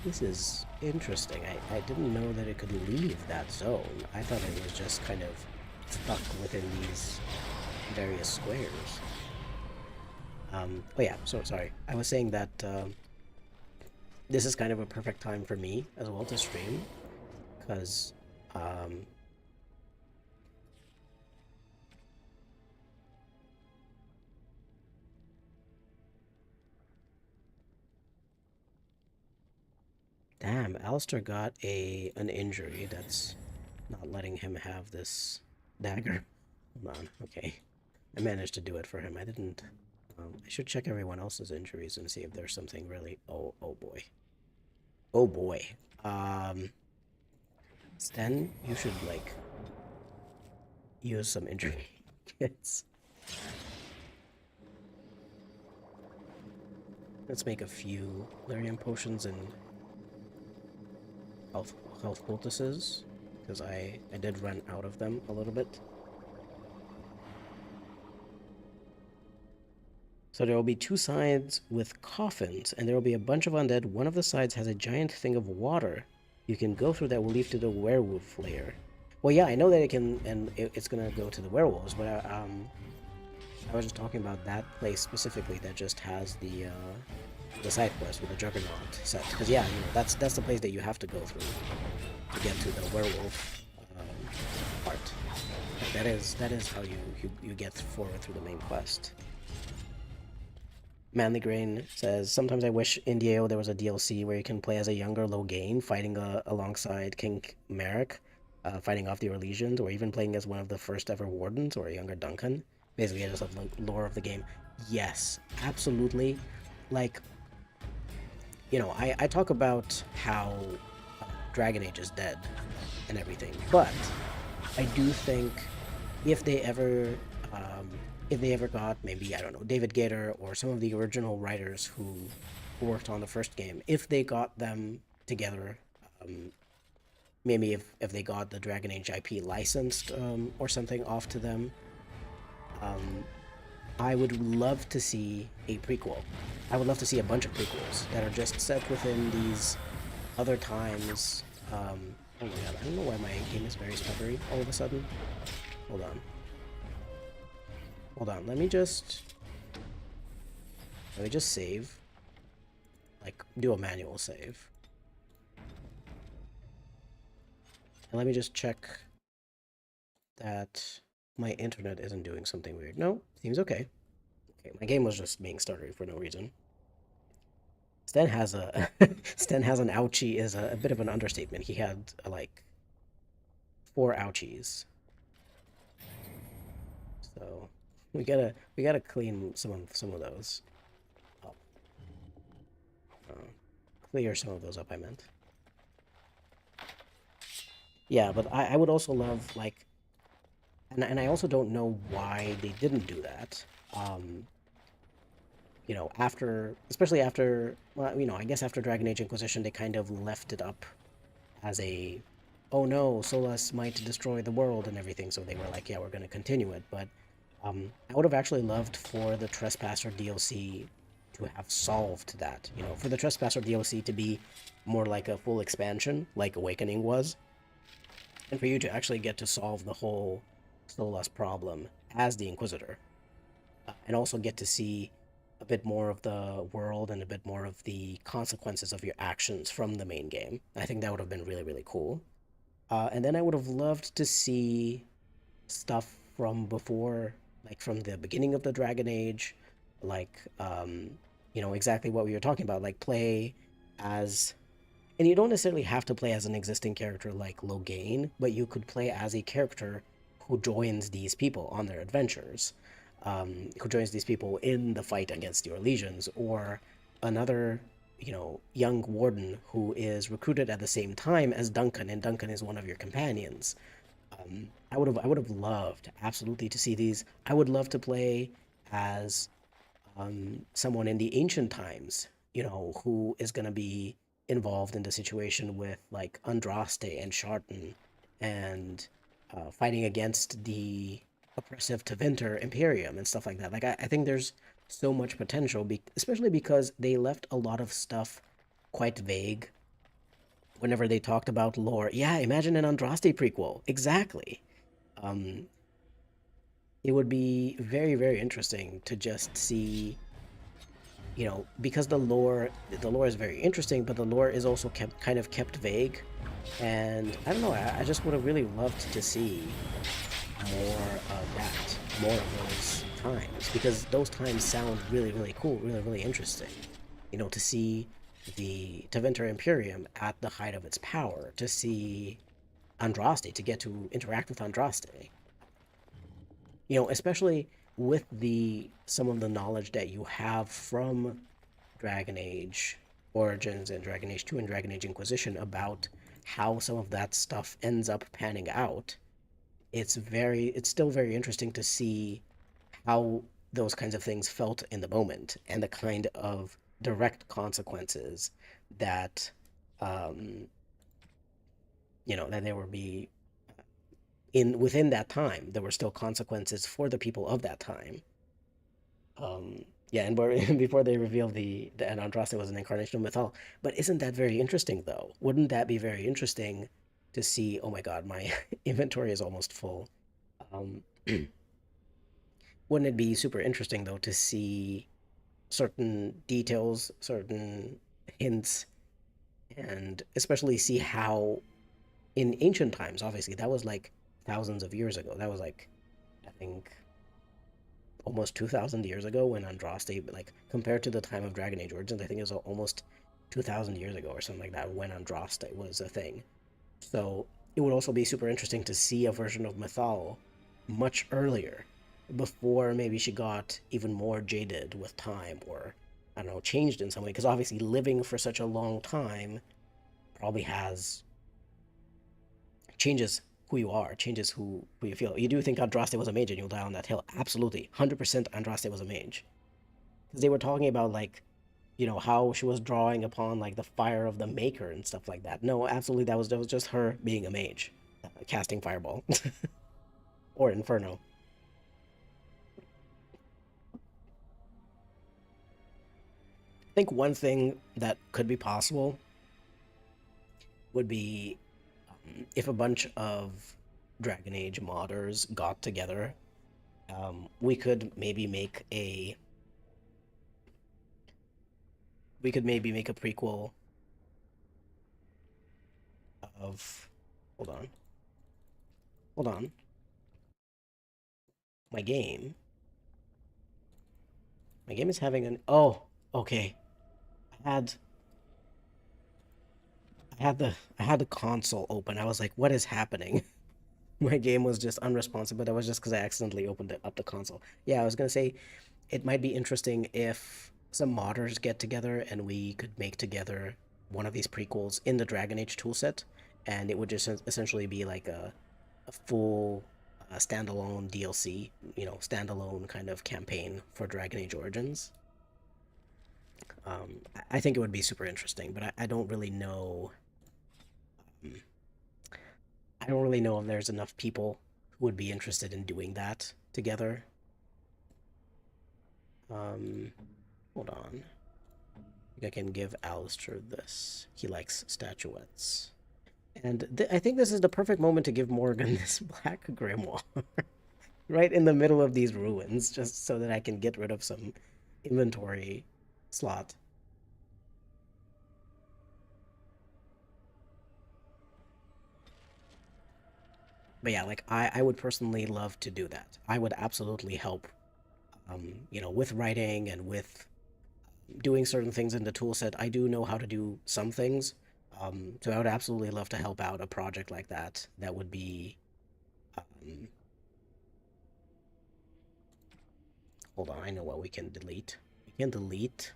A: This is interesting. I didn't know that it could leave that zone. I thought it was just kind of stuck within these various squares. Oh yeah, so sorry. I was saying that this is kind of a perfect time for me as well to stream, because Damn, Alistair got an injury that's not letting him have this dagger. Hold on, okay. I managed to do it for him. I didn't... I should check everyone else's injuries and see if there's something really... Oh boy. Oh boy. Sten, you should, like, use some injury kits. Let's make a few Lyrium potions and health poultices, because I did run out of them a little bit. So there will be 2 sides with coffins, and there will be a bunch of undead. One of the sides has a giant thing of water you can go through that will lead to the werewolf lair. Well, yeah, I know that it can, and it's gonna go to the werewolves, but I was just talking about that place specifically that just has the side quest with the Juggernaut set. Because yeah, you know, that's the place that you have to go through to get to the werewolf part. Like, that is how you get forward through the main quest. Manly Grain says, sometimes I wish in DAO there was a DLC where you can play as a younger Logain fighting alongside King Merrick, fighting off the Orlesians, or even playing as one of the first ever Wardens, or a younger Duncan. Basically, I just love the lore of the game. Yes, absolutely. Like, you know, I talk about how Dragon Age is dead and everything, but I do think if they ever got, maybe, I don't know, David Gator or some of the original writers who worked on the first game, if they got them together, maybe if they got the Dragon Age IP licensed or something off to them, I would love to see a prequel. I would love to see a bunch of prequels that are just set within these other times. Oh my god, I don't know why my game is very stuttery all of a sudden. Hold on, let me just save. Like, do a manual save. And let me just check that my internet isn't doing something weird. No, seems okay. Okay, my game was just being stuttery for no reason. Sten has a Sten has an ouchie is a bit of an understatement. He had like 4 ouchies. So we gotta clean some of those up. Clear some of those up, I meant. Yeah, but I would also love, like, and I also don't know why they didn't do that. You know, especially after, well, you know, I guess after Dragon Age Inquisition, they kind of left it up as a, oh no, Solas might destroy the world and everything, so they were like, yeah, we're going to continue it. But I would have actually loved for the Trespasser DLC to have solved that, you know, for the Trespasser DLC to be more like a full expansion, like Awakening was, and for you to actually get to solve the whole Solas problem as the Inquisitor, and also get to see a bit more of the world and a bit more of the consequences of your actions from the main game. I think that would have been really, really cool. And then I would have loved to see stuff from before, like from the beginning of the Dragon Age, like, you know, exactly what we were talking about, like play as, and you don't necessarily have to play as an existing character like Logain, but you could play as a character who joins these people on their adventures, who joins these people in the fight against the Orlesians, or another, you know, young warden who is recruited at the same time as Duncan, and Duncan is one of your companions. I would have loved absolutely to see these. I would love to play as someone in the ancient times, you know, who is going to be involved in the situation with like Andraste and Sharton, and fighting against the oppressive Tevinter Imperium and stuff like that. Like, I think there's so much potential, especially because they left a lot of stuff quite vague whenever they talked about lore. Yeah, imagine an Andraste prequel. Exactly. It would be very, very interesting to just see, you know, because the lore is very interesting, but the lore is also kind of kept vague. And I don't know, I just would have really loved to see more of that, more of those times, because those times sound really, really cool, really, really interesting. You know, to see the Tevinter Imperium at the height of its power to see Andraste, to get to interact with Andraste. You know, especially with the some of the knowledge that you have from Dragon Age Origins and Dragon Age 2 and Dragon Age Inquisition about how some of that stuff ends up panning out. It's still very interesting to see how those kinds of things felt in the moment and the kind of direct consequences that um, that there would be in within that time. There were still consequences for the people of that time. Yeah, and before they revealed the Andraste was an incarnation of Mythal. But isn't that very interesting though? Wouldn't that be very interesting to see? Oh my God, my inventory is almost full. Um, wouldn't it be super interesting though to see certain details, certain hints, and especially see how in ancient times, obviously, that was like thousands of years ago. That was like, I think, almost 2,000 years ago when Andraste, like, compared to the time of Dragon Age Origins, I think it was almost 2,000 years ago or something like that when Andraste was a thing. So it would also be super interesting to see a version of Mythal much earlier, before maybe she got even more jaded with time or, I don't know, changed in some way. Because obviously, living for such a long time probably has changes who you are, changes who you feel. You do think Andraste was a mage and you'll die on that hill. Absolutely. 100% Andraste was a mage. Because they were talking about, like, how she was drawing upon, like, the fire of the Maker and stuff like that. No, absolutely, that was just her being a mage. Casting Fireball. Or Inferno. I think one thing that could be possible would be if a bunch of Dragon Age modders got together. We could maybe make a prequel of. Hold on, hold on. My game. My game is having an. Oh, okay. I had I had the console open. I was like, what is happening? My game was just unresponsive, but that was just because I accidentally opened it up the console. Yeah, I was gonna say it might be interesting if some modders get together and we could make together one of these prequels in the Dragon Age toolset, and it would just essentially be like a full standalone DLC, standalone kind of campaign for Dragon Age Origins. I think it would be super interesting, but I don't really know. um, I don't really know if there's enough people who would be interested in doing that together. Um, Hold on. I think I can give Alistair this. He likes statuettes. And I think this is the perfect moment to give Morgan this black grimoire. Right in the middle of these ruins, just so that I can get rid of some inventory slot. But yeah, like I would personally love to do that. I would absolutely help, with writing and with doing certain things in the toolset. I do know how to do some things. So I would absolutely love to help out a project like that. That would be, um, hold on, I know what we can delete. We can delete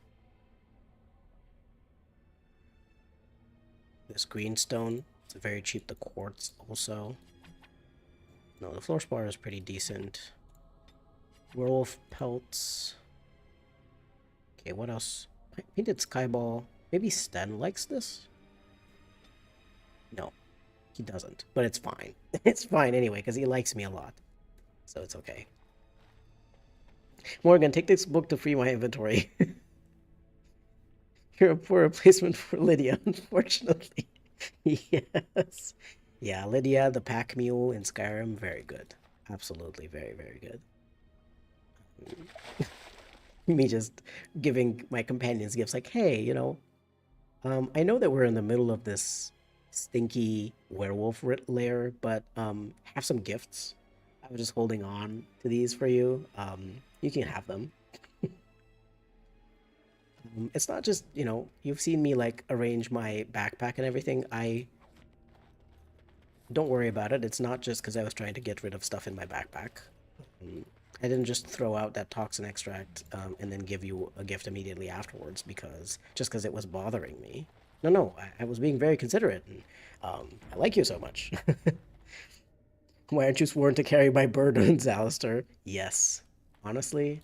A: this greenstone. It's very cheap. The quartz also. No, the floor spar is pretty decent. Werewolf pelts. Okay, what else? Painted skyball. Maybe Sten likes this? No, he doesn't. But it's fine. It's fine anyway, because he likes me a lot. So it's okay. Morgan, take this book to free my inventory. You're a poor replacement for Lydia, unfortunately. Yes. Yeah, Lydia, the pack mule in Skyrim, very good. Absolutely very, very good. Me just giving my companions gifts like, hey, I know that we're in the middle of this stinky werewolf lair, but have some gifts. I was just holding on to these for you. You can have them. It's not just, you know, you've seen me like arrange my backpack and everything. I don't worry about it. It's not just because I was trying to get rid of stuff in my backpack. Um, I didn't just throw out that toxin extract and then give you a gift immediately afterwards because it was bothering me. No, no, I was being very considerate, and I like you so much. Why aren't you sworn to carry my burdens, Alistair? Yes. Honestly,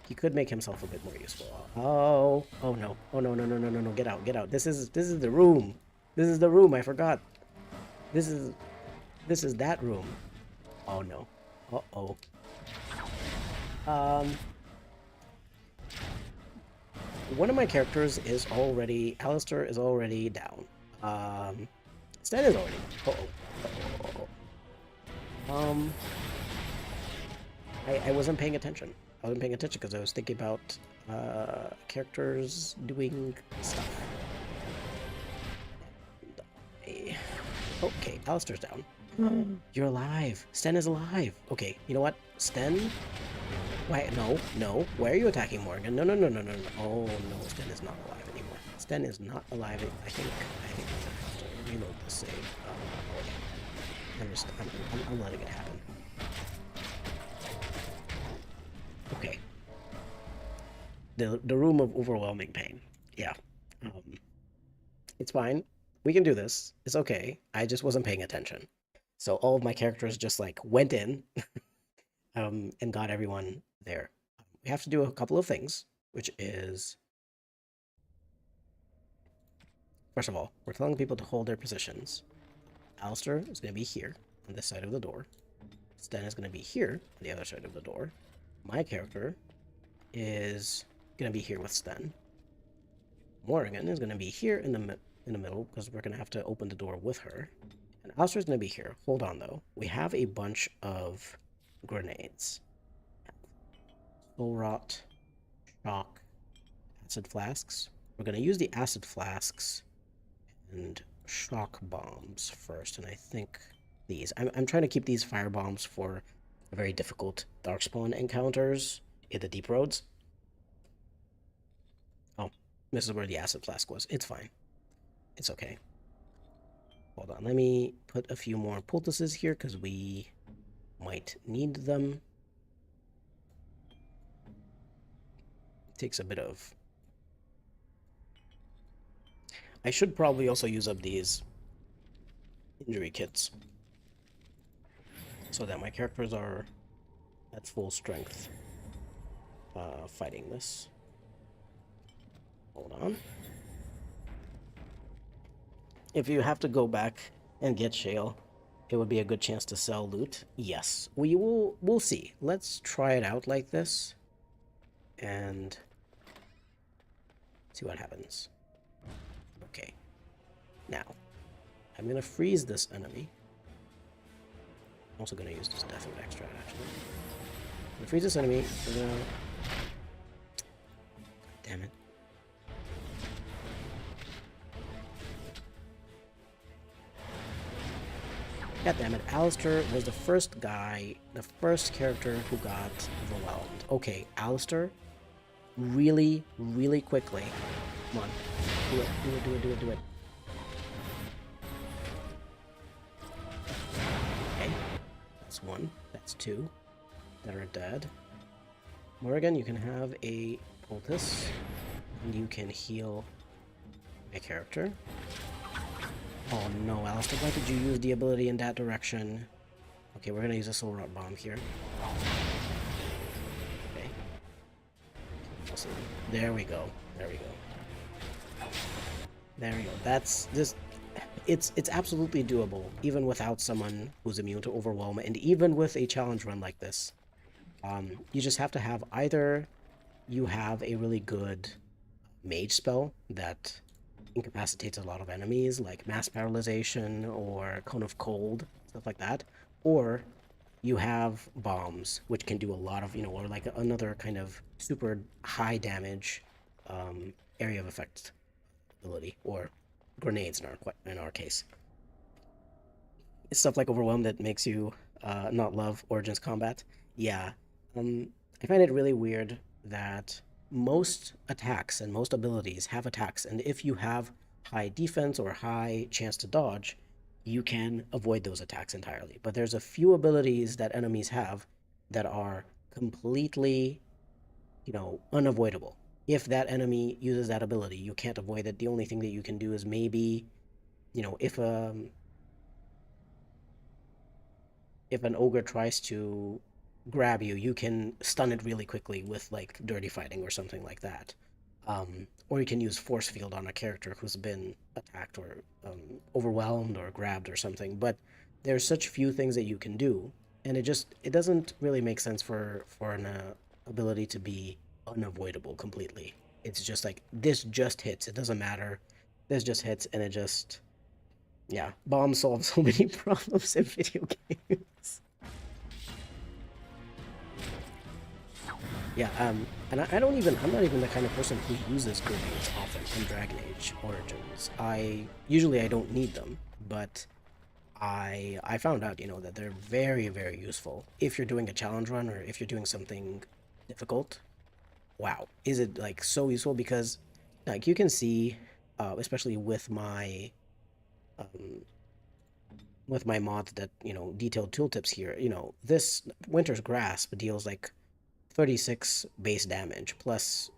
A: he could make himself a bit more useful. Oh no. Oh no, no, no, no, no, no. Get out, get out. This is the room. This is the room, I forgot. This is this is that room. Oh no. Uh-oh. Um One of my characters is already Alistair is already down. Stan is already. Uh-oh. Uh-oh. I wasn't paying attention. I wasn't paying attention because I was thinking about characters doing stuff. Okay, Alistair's down. You're alive. Sten is alive. Okay, you know what? Sten? Why? No, no. Why are you attacking Morgan? No, no, no, no, no, no. Oh no, Sten is not alive anymore. Sten is not alive. I think I'm gonna have to reload the save. I'm letting it happen. Okay. The room of overwhelming pain. Yeah. It's fine. We can do this. It's okay. I just wasn't paying attention. So all of my characters just like went in and got everyone there. We have to do a couple of things, which is first of all, we're telling people to hold their positions. Alistair is going to be here on this side of the door. Sten is going to be here on the other side of the door. My character is going to be here with Sten. Morrigan is going to be here in the middle because we're going to have to open the door with her. And Alistair's going to be here. Hold on, though. We have a bunch of grenades. Soul Rot, Shock, Acid Flasks. We're going to use the Acid Flasks and Shock Bombs first, and I think these. I'm trying to keep these Fire Bombs for very difficult Darkspawn encounters in the Deep Roads. Oh, this is where the Acid Flask was. It's fine. It's okay. Hold on, let me put a few more poultices here because we might need them. It takes a bit of... I should probably also use up these injury kits so that my characters are at full strength fighting this. Hold on. If you have to go back and get Shale, it would be a good chance to sell loot. Yes, we'll see. Let's try it out like this and see what happens. Okay. Now, I'm gonna freeze this enemy. I'm also gonna use this Deathwood extract actually. I'm gonna freeze this enemy. We're gonna... Damn it. God damn it, Alistair was the first character who got overwhelmed. Okay, Alistair, really, really quickly. Come on. Do it, do it, do it, do it, do it. Okay, that's one, that's two that are dead. Morrigan, you can have a poultice, and you can heal my character. Oh no, Alistair, why did you use the ability in that direction? Okay, we're gonna use a Soul Rot Bomb here. Okay. Awesome. There we go. There we go. There we go. That's just... It's absolutely doable, even without someone who's immune to Overwhelm, and even with a challenge run like this. You just have to have either you have a really good mage spell that incapacitates a lot of enemies, like Mass Paralyzation or Cone of Cold, stuff like that, or you have bombs, which can do a lot of, or like another kind of super high damage area of effect ability, or grenades in our case. It's stuff like Overwhelm that makes you not love Origins combat. Yeah, I find it really weird that most attacks and most abilities have attacks, and if you have high defense or high chance to dodge, you can avoid those attacks entirely. But there's a few abilities that enemies have that are completely, unavoidable. If that enemy uses that ability, you can't avoid it. The only thing that you can do is maybe, if an ogre tries to grab you, you can stun it really quickly with like dirty fighting or something like that. Or you can use force field on a character who's been attacked or overwhelmed or grabbed or something. But there's such few things that you can do, and it doesn't really make sense for an ability to be unavoidable completely. It's just like this just hits. It doesn't matter. This just hits, and it just yeah. Bomb solves so many problems in video games. Yeah, and I'm not even the kind of person who uses grenades often in Dragon Age Origins. I don't need them, but I found out, that they're very, very useful if you're doing a challenge run or if you're doing something difficult. Wow, is it like so useful because like you can see, especially um, with my mods that detailed tooltips here, this Winter's Grasp deals like 36 base damage plus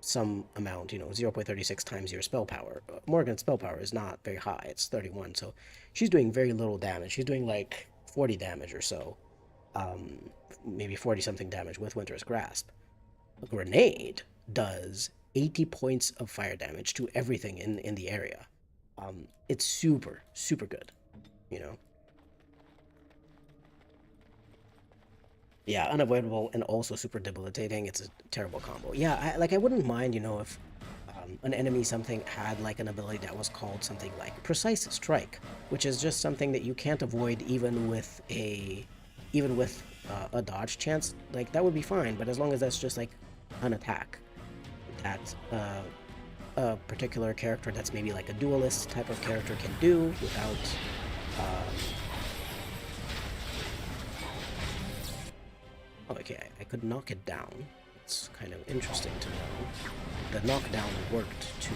A: some amount, 0.36 times your spell power. Morgan's spell power is not very high, it's 31, so she's doing very little damage. She's doing like 40 damage or so, maybe 40 something damage with Winter's Grasp. A grenade does 80 points of fire damage to everything in the area. It's super, super good, you know? Yeah, unavoidable and also super debilitating. It's a terrible combo. Yeah, I wouldn't mind, if an enemy something had like an ability that was called something like precise strike, which is just something that you can't avoid even with a dodge chance. Like that would be fine, but as long as that's just like an attack that a particular character that's maybe like a duelist type of character can do without oh, okay, I could knock it down. It's kind of interesting to know. The knockdown worked to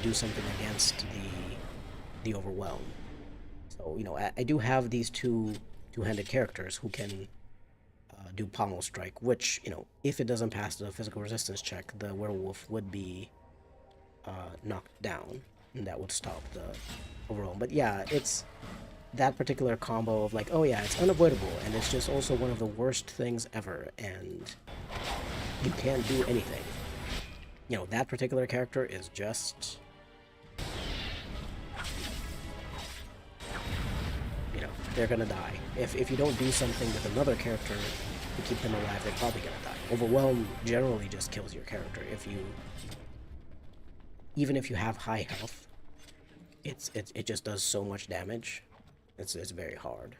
A: do something against the overwhelm. So I do have these two-handed characters who can do pommel strike, which if it doesn't pass the physical resistance check, the werewolf would be knocked down, and that would stop the overwhelm. But yeah, it's that particular combo of like, oh yeah, it's unavoidable, and it's just also one of the worst things ever, and you can't do anything. That particular character is just, they're gonna die. If you don't do something with another character to keep them alive, they're probably gonna die. Overwhelm generally just kills your character. Even if you have high health, it just does so much damage. It's very hard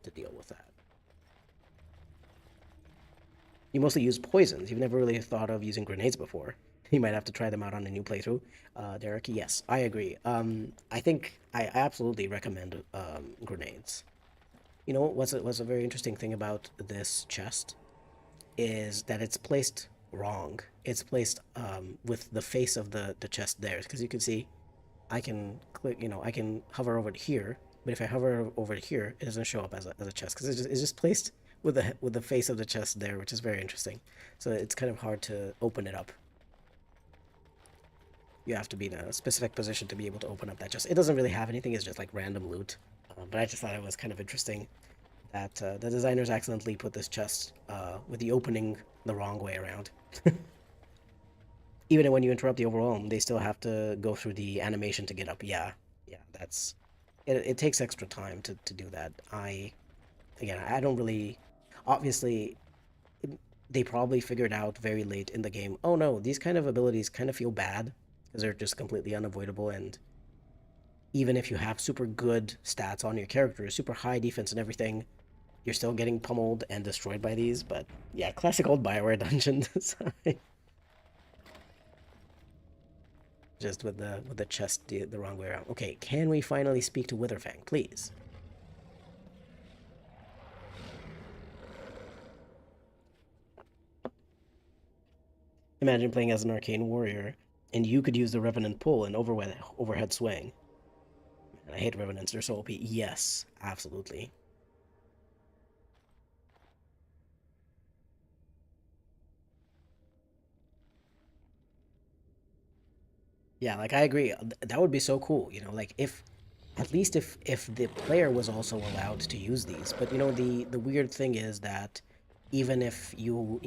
A: to deal with that. You mostly use poisons. You've never really thought of using grenades before. You might have to try them out on a new playthrough. Derek, yes, I agree. I think I absolutely recommend grenades. What's a very interesting thing about this chest is that it's placed wrong. It's placed with the face of the chest there, because you can see I can click, I can hover over it here, but if I hover over it here, it doesn't show up as a chest because it's just placed with the face of the chest there, which is very interesting. So it's kind of hard to open it up. You have to be in a specific position to be able to open up that chest. It doesn't really have anything; it's just like random loot. But I just thought it was kind of interesting that the designers accidentally put this chest with the opening the wrong way around. Even when you interrupt the overwhelm, they still have to go through the animation to get up. Yeah, yeah, that's it takes extra time to do that. Again, I don't really, obviously, they probably figured out very late in the game, oh no, these kind of abilities kind of feel bad because they're just completely unavoidable, and even if you have super good stats on your character, super high defense and everything, you're still getting pummeled and destroyed by these. But yeah, classic old Bioware dungeon design. Just with the chest the wrong way around. Okay, can we finally speak to Witherfang, please? Imagine playing as an arcane warrior, and you could use the Revenant pull and overhead swing. And I hate Revenants, they're so OP. Yes, absolutely. Yeah, like I agree. That would be so cool, you know, like if at least if the player was also allowed to use these. But you know, the weird thing is that even if you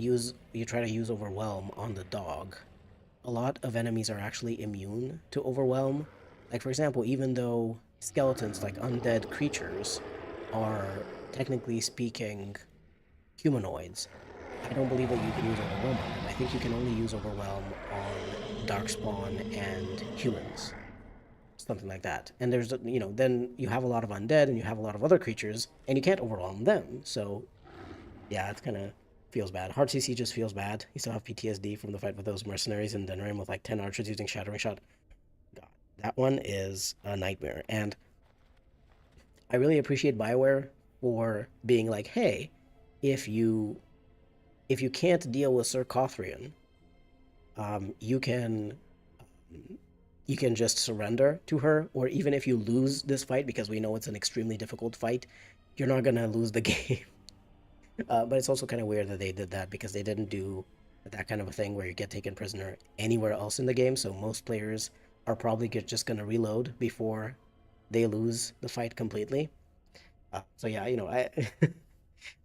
A: try to use overwhelm on the dog, a lot of enemies are actually immune to overwhelm. Like for example, even though skeletons like undead creatures are technically speaking humanoids, I don't believe that you can use overwhelm on them. I think you can only use overwhelm on darkspawn and humans, something like that. And there's, you know, then you have a lot of undead and you have a lot of other creatures, and you can't overwhelm them. So yeah, it kind of feels bad. Hard CC just feels bad. You still have PTSD from the fight with those mercenaries in Dunrim with like 10 archers using Shattering Shot. God, that one is a nightmare. And I really appreciate BioWare for being like, hey, if you if you can't deal with Sir Cothrian, um, you can you can just surrender to her, or even if you lose this fight, because we know it's an extremely difficult fight, you're not gonna lose the game. But it's also kind of weird that they did that because they didn't do that kind of a thing where you get taken prisoner anywhere else in the game. So most players are probably just gonna reload before they lose the fight completely. So yeah, you know, I.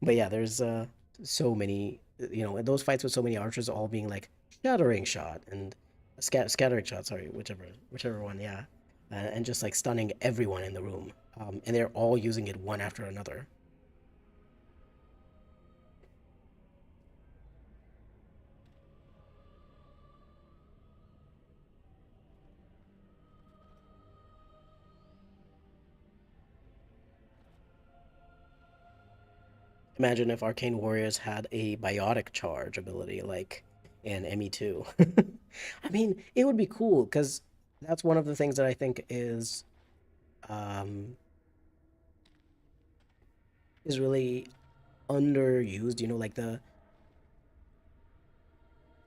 A: But yeah, there's so many, you know, those fights with so many archers all being like shattering shot and scattering shot, sorry, whichever one, yeah, and just like stunning everyone in the room, and they're all using it one after another. Imagine if Arcane Warriors had a biotic charge ability like in ME2. I mean, it would be cool because that's one of the things that I think um, is really underused. You know, like the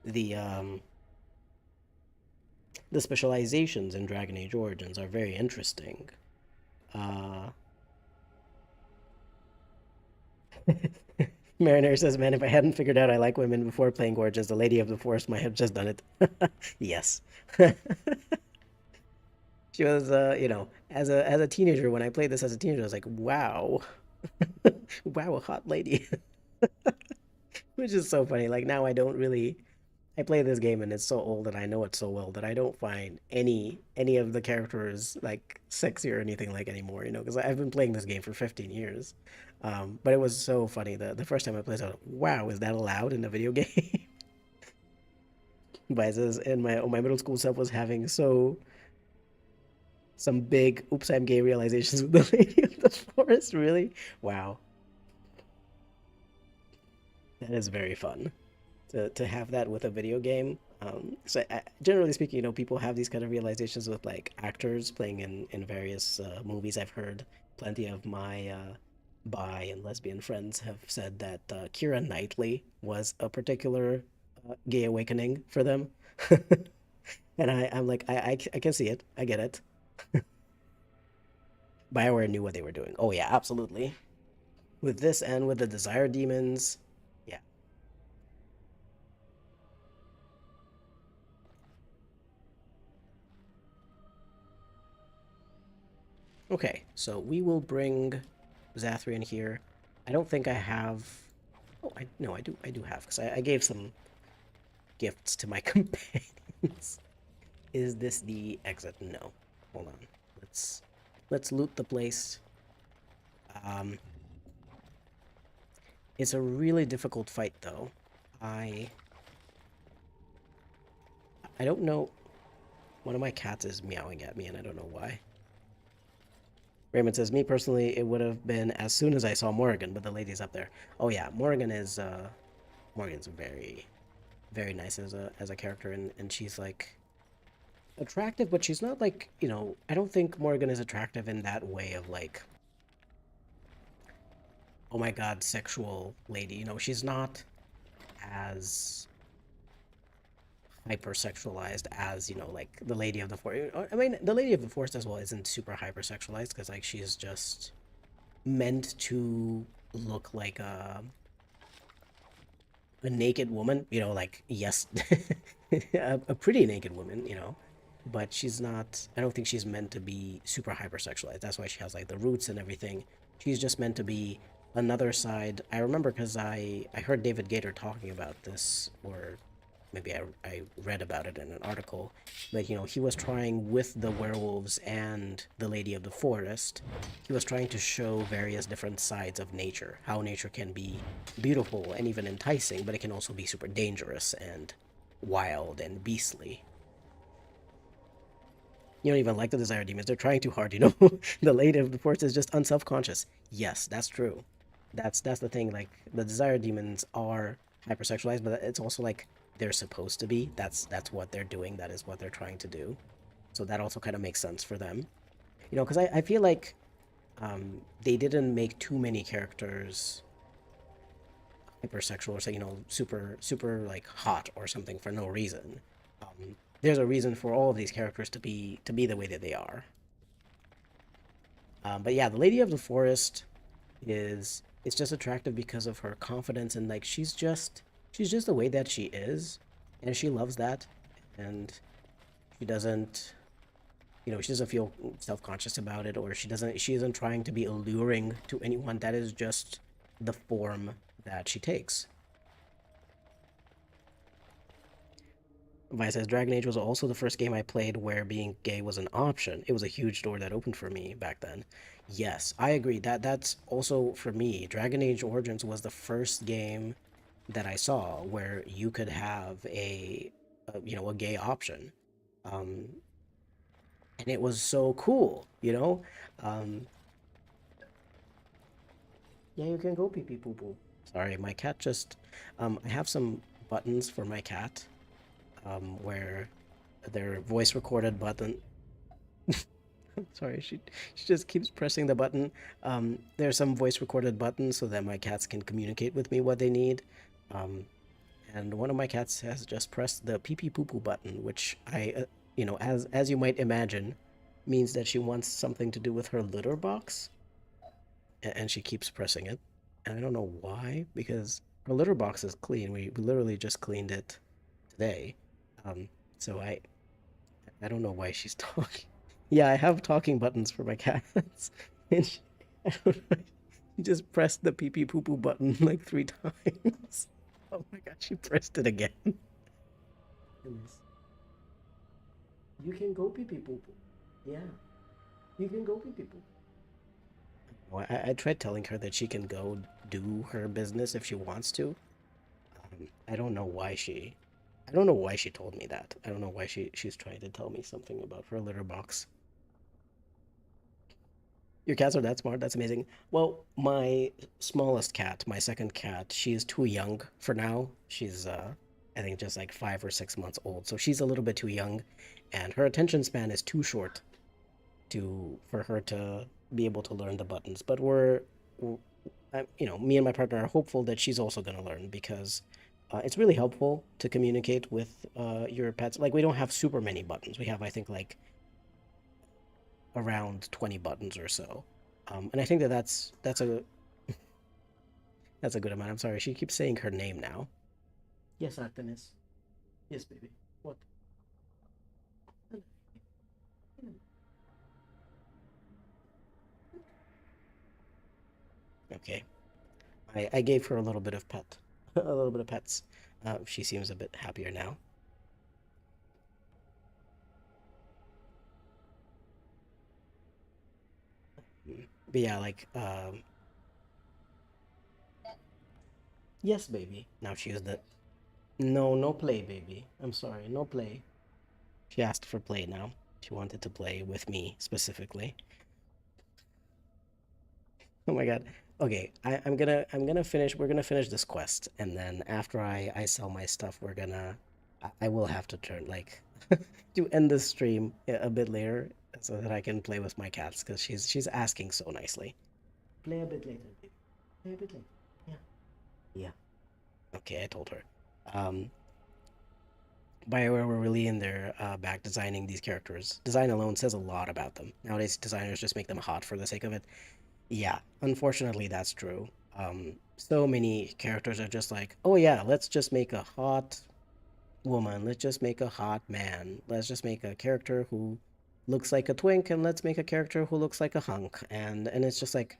A: the specializations in Dragon Age Origins are very interesting. Uh, Mariner says, "Man, if I hadn't figured out I like women before playing Origins, the Lady of the Forest might have just done it." Yes. She was, you know, as a teenager, when I played this as a teenager, I was like, wow, wow, a hot lady, which is so funny. Like now, I don't really. I play this game and it's so old and I know it so well that I don't find any of the characters like sexy or anything like anymore, you know, because I've been playing this game for 15 years. But it was so funny. The first time I played, I was like, wow, is that allowed in a video game? But it says, and my middle school self was having some big oops, I'm gay realizations with the Lady of the Forest. Really? Wow. That is very fun to have that with a video game. So generally speaking, you know, people have these kind of realizations with like actors playing in various movies. I've heard plenty of my bi and lesbian friends have said that Keira Knightley was a particular gay awakening for them. And I'm like, I can see it. I get it. BioWare knew what they were doing. Oh yeah, absolutely. With this and with the Desire Demons, yeah. Okay, so we will bring Zathrian here. I don't think I have. Oh, I no, I do have because I gave some gifts to my companions. Is this the exit? No. Hold on. Let's loot the place. Um, it's a really difficult fight though. I I don't know. One of my cats is meowing at me and I don't know why. Raymond says, me personally, it would have been as soon as I saw Morrigan, but the lady's up there. Oh yeah, Morrigan is Morgan's very nice as a character, and she's like attractive, but she's not like, you know, I don't think Morgan is attractive in that way of like, oh my god, sexual lady. You know, she's not as hypersexualized as, you know, like the Lady of the Forest. I mean, the Lady of the Forest as well isn't super hypersexualized because like she's just meant to look like a naked woman, you know, like yes, a pretty naked woman, you know, but she's not. I don't think she's meant to be super hypersexualized. That's why she has like the roots and everything. She's just meant to be another side. I remember because I heard David Gator talking about this, or maybe I read about it in an article, but you know, he was trying with the werewolves and the Lady of the Forest, he was trying to show various different sides of nature, how nature can be beautiful and even enticing, but it can also be super dangerous and wild and beastly. You don't even like the desire demons, they're trying too hard, you know. The Lady of the Forest is just unself-conscious. Yes, that's true. That's the thing, like the desire demons are hypersexualized, but it's also like they're supposed to be. That's what they're doing, that is what they're trying to do. So that also kind of makes sense for them. You know, because I feel like they didn't make too many characters hypersexual or say, you know, super like hot or something for no reason. There's a reason for all of these characters to be the way that they are. But yeah, the Lady of the Forest is it's just attractive because of her confidence and like she's just the way that she is, and she loves that, and she doesn't, you know, she doesn't feel self-conscious about it, or she isn't trying to be alluring to anyone. That is just the form that she takes. Vi says Dragon Age was also the first game I played where being gay was an option. It was a huge door that opened for me back then. Yes, I agree. That's also for me. Dragon Age Origins was the first game that I saw where you could have you know, a gay option. Um, and it was so cool, you know? Um, yeah, you can go pee pee poo poo. Sorry, my cat just I have some buttons for my cat where they're voice recorded button. Sorry, she just keeps pressing the button. There's some voice recorded buttons so that my cats can communicate with me what they need. Um, and one of my cats has just pressed the pee pee poo poo button, which you know, as you might imagine, means that she wants something to do with her litter box, and she keeps pressing it. And I don't know why, because her litter box is clean. We literally just cleaned it today. Um, so I don't know why she's talking. Yeah, I have talking buttons for my cats. And I don't know, she just pressed the pee pee poo poo button like 3 times. Oh my god, she pressed it again. Goodness. You can go pee pee poo poo. Yeah, you can go pee pee poo. Well, I tried telling her that she can go do her business if she wants to. I don't know why I don't know why she told me that. I don't know why she's trying to tell me something about her litter box. Your cats are that smart. That's amazing. Well, my smallest cat, my second cat, she is too young for now. She's I think just like 5 or 6 months old. So she's a little bit too young, and her attention span is too short to for her to be able to learn the buttons. But you know, me and my partner are hopeful that she's also going to learn because it's really helpful to communicate with your pets. Like we don't have super many buttons. We have, I think, like around 20 buttons or so. And I think that that's a good amount. I'm sorry, she keeps saying her name now. Yes, Artemis. Yes, baby. What? Okay. I gave her a little bit of pet, a little bit of pets. She seems a bit happier now. But yeah, like, yes, baby. Now she used the no, no play, baby. I'm sorry, no play. She asked for play now. She wanted to play with me specifically. Oh my god. Okay, I'm gonna finish. We're gonna finish this quest, and then after I sell my stuff, I will have to turn like to end this stream a bit later so that I can play with my cats because she's asking so nicely. Play a bit later, baby. Play a bit later. Yeah. Yeah. Okay, I told her. Um, BioWare were really in their back designing these characters. Design alone says a lot about them. Nowadays, designers just make them hot for the sake of it. Yeah, unfortunately, that's true. So many characters are just like, oh yeah, let's just make a hot woman. Let's just make a hot man. Let's just make a character who looks like a twink, and let's make a character who looks like a hunk. And it's just like,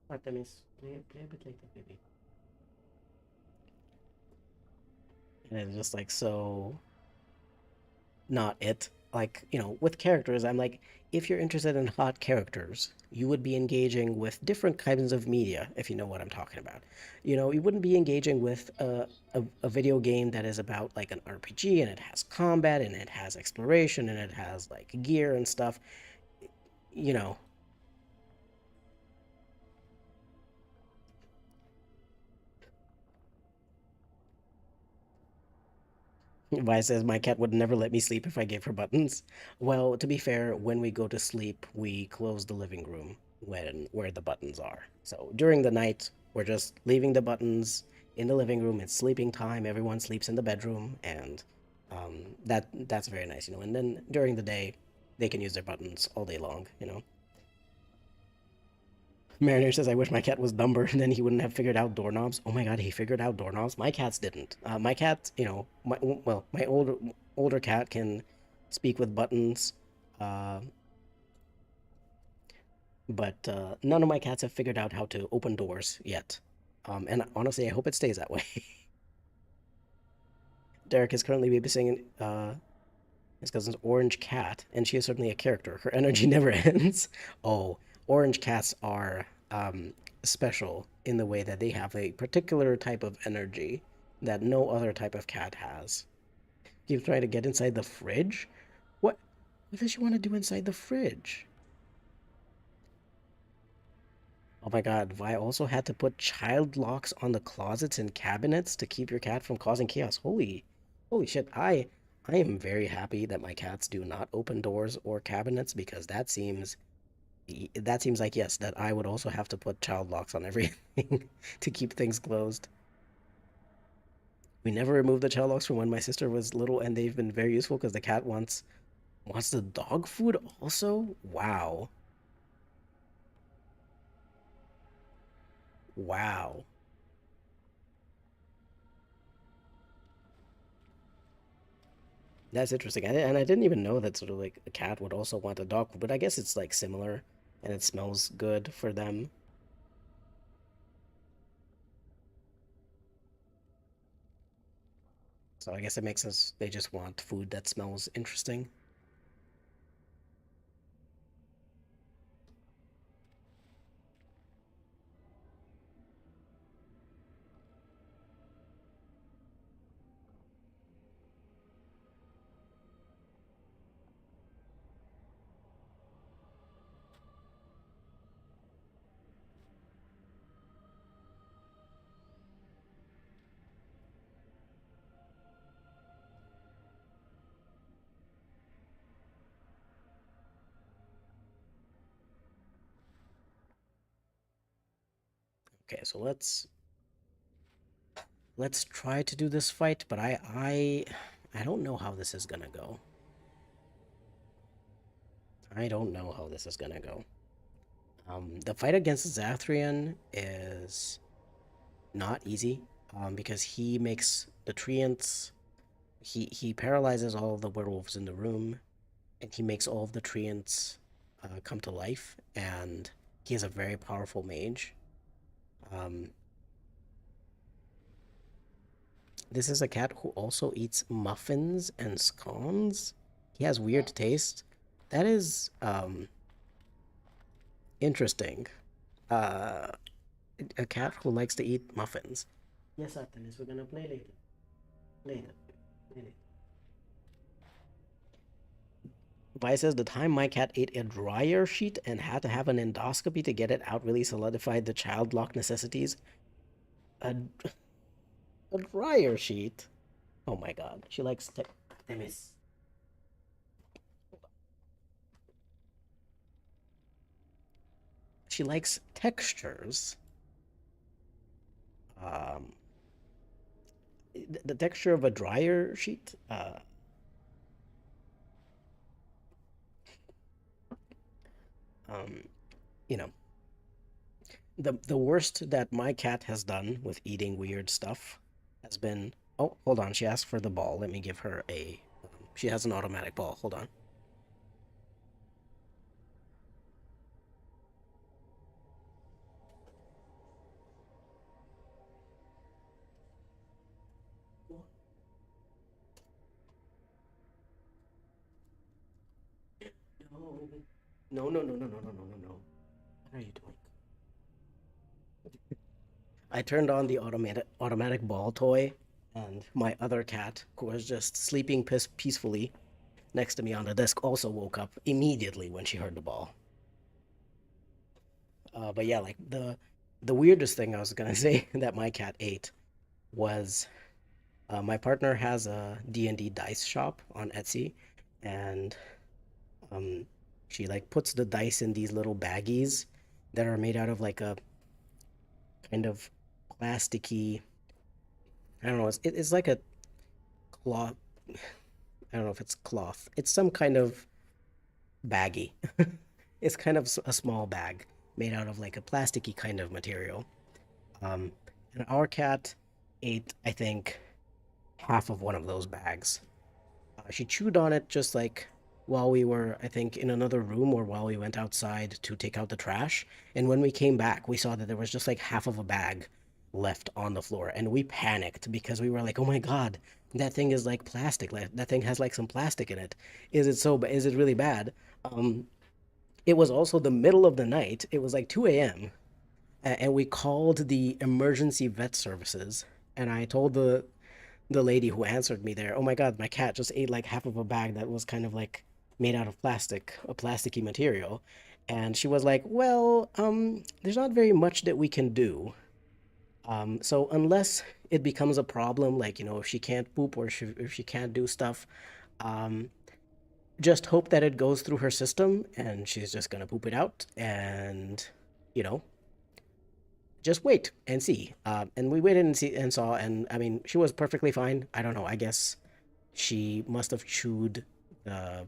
A: Artemis, play a bit later, baby. And it's just like so not it. Like, with characters, I'm like, if you're interested in hot characters, you would be engaging with different kinds of media, if you know what I'm talking about. You wouldn't be engaging with a video game that is about like an RPG and it has combat and it has exploration and it has like gear and stuff. You know, Vi says my cat would never let me sleep if I gave her buttons. Well, to be fair, when we go to sleep, we close the living room where the buttons are. So during the night, we're just leaving the buttons in the living room. It's sleeping time. Everyone sleeps in the bedroom, and that's very nice. And then during the day, they can use their buttons all day long. Mariner says, I wish my cat was dumber, and then he wouldn't have figured out doorknobs. Oh my god, he figured out doorknobs? My cats didn't. My cat, my older cat can speak with buttons, uh, but none of my cats have figured out how to open doors yet. And honestly, I hope it stays that way. Derek is currently babysitting his cousin's orange cat, and she is certainly a character. Her energy never ends. Oh, orange cats are special in the way that they have a particular type of energy that no other type of cat has. Keep trying to get inside the fridge? What? What does she want to do inside the fridge? Oh my god, Vi also had to put child locks on the closets and cabinets to keep your cat from causing chaos. Holy shit. I am very happy that my cats do not open doors or cabinets because that seems like yes, that I would also have to put child locks on everything to keep things closed. We never removed the child locks from when my sister was little, and they've been very useful because the cat wants the dog food also. Wow, wow, that's interesting. And I didn't even know that sort of like a cat would also want the dog food, but I guess it's like similar, and it smells good for them. So I guess it makes us they just want food that smells interesting. Okay, so let's try to do this fight, but I don't know how this is gonna go. I don't know how this is gonna go. The fight against Zathrian is not easy, because he makes the treants. He paralyzes all of the werewolves in the room, and he makes all of the treants come to life. And he is a very powerful mage. Um, this is a cat who also eats muffins and scones. He has weird taste. That is interesting. Uh, a cat who likes to eat muffins. Yes, Artemis, we're gonna play later. Later. Later. Vi says the time my cat ate a dryer sheet and had to have an endoscopy to get it out really solidified the child lock necessities. A, a dryer sheet? Oh my god. She likes Artemis. She likes textures. Um, the texture of a dryer sheet. Um, you know, the worst that my cat has done with eating weird stuff has been. Oh, hold on. She asked for the ball. Let me give her a. She has an automatic ball. Hold on. No, no, no, no, no, no, no, no, no, no. What are you doing? I turned on the automatic ball toy, and my other cat, who was just sleeping peacefully next to me on the desk, also woke up immediately when she heard the ball. But yeah, like the weirdest thing I was gonna say that my cat ate was my partner has a D&D dice shop on Etsy, and um, she like puts the dice in these little baggies that are made out of like a kind of plasticky. I don't know. It's like a cloth. I don't know if it's cloth. It's some kind of baggy. It's kind of a small bag made out of like a plasticky kind of material. Um, and our cat ate, I think, half of one of those bags. She chewed on it just like while we were, I think, in another room or while we went outside to take out the trash. And when we came back, we saw that there was just like half of a bag left on the floor. And we panicked because we were like, oh my God, that thing is like plastic. Like, that thing has like some plastic in it. Is it really bad? Um, it was also the middle of the night. It was like 2 a.m. And we called the emergency vet services. And I told the lady who answered me there, "Oh my God, my cat just ate like half of a bag that was kind of like made out of plastic, a plasticky material." And she was like, "Well, there's not very much that we can do. So unless it becomes a problem, like, if she can't poop or if she can't do stuff, um, just hope that it goes through her system and she's just gonna poop it out and, you know, just wait and see." And we waited and see and saw, and I mean, she was perfectly fine. I don't know. I guess she must have chewed the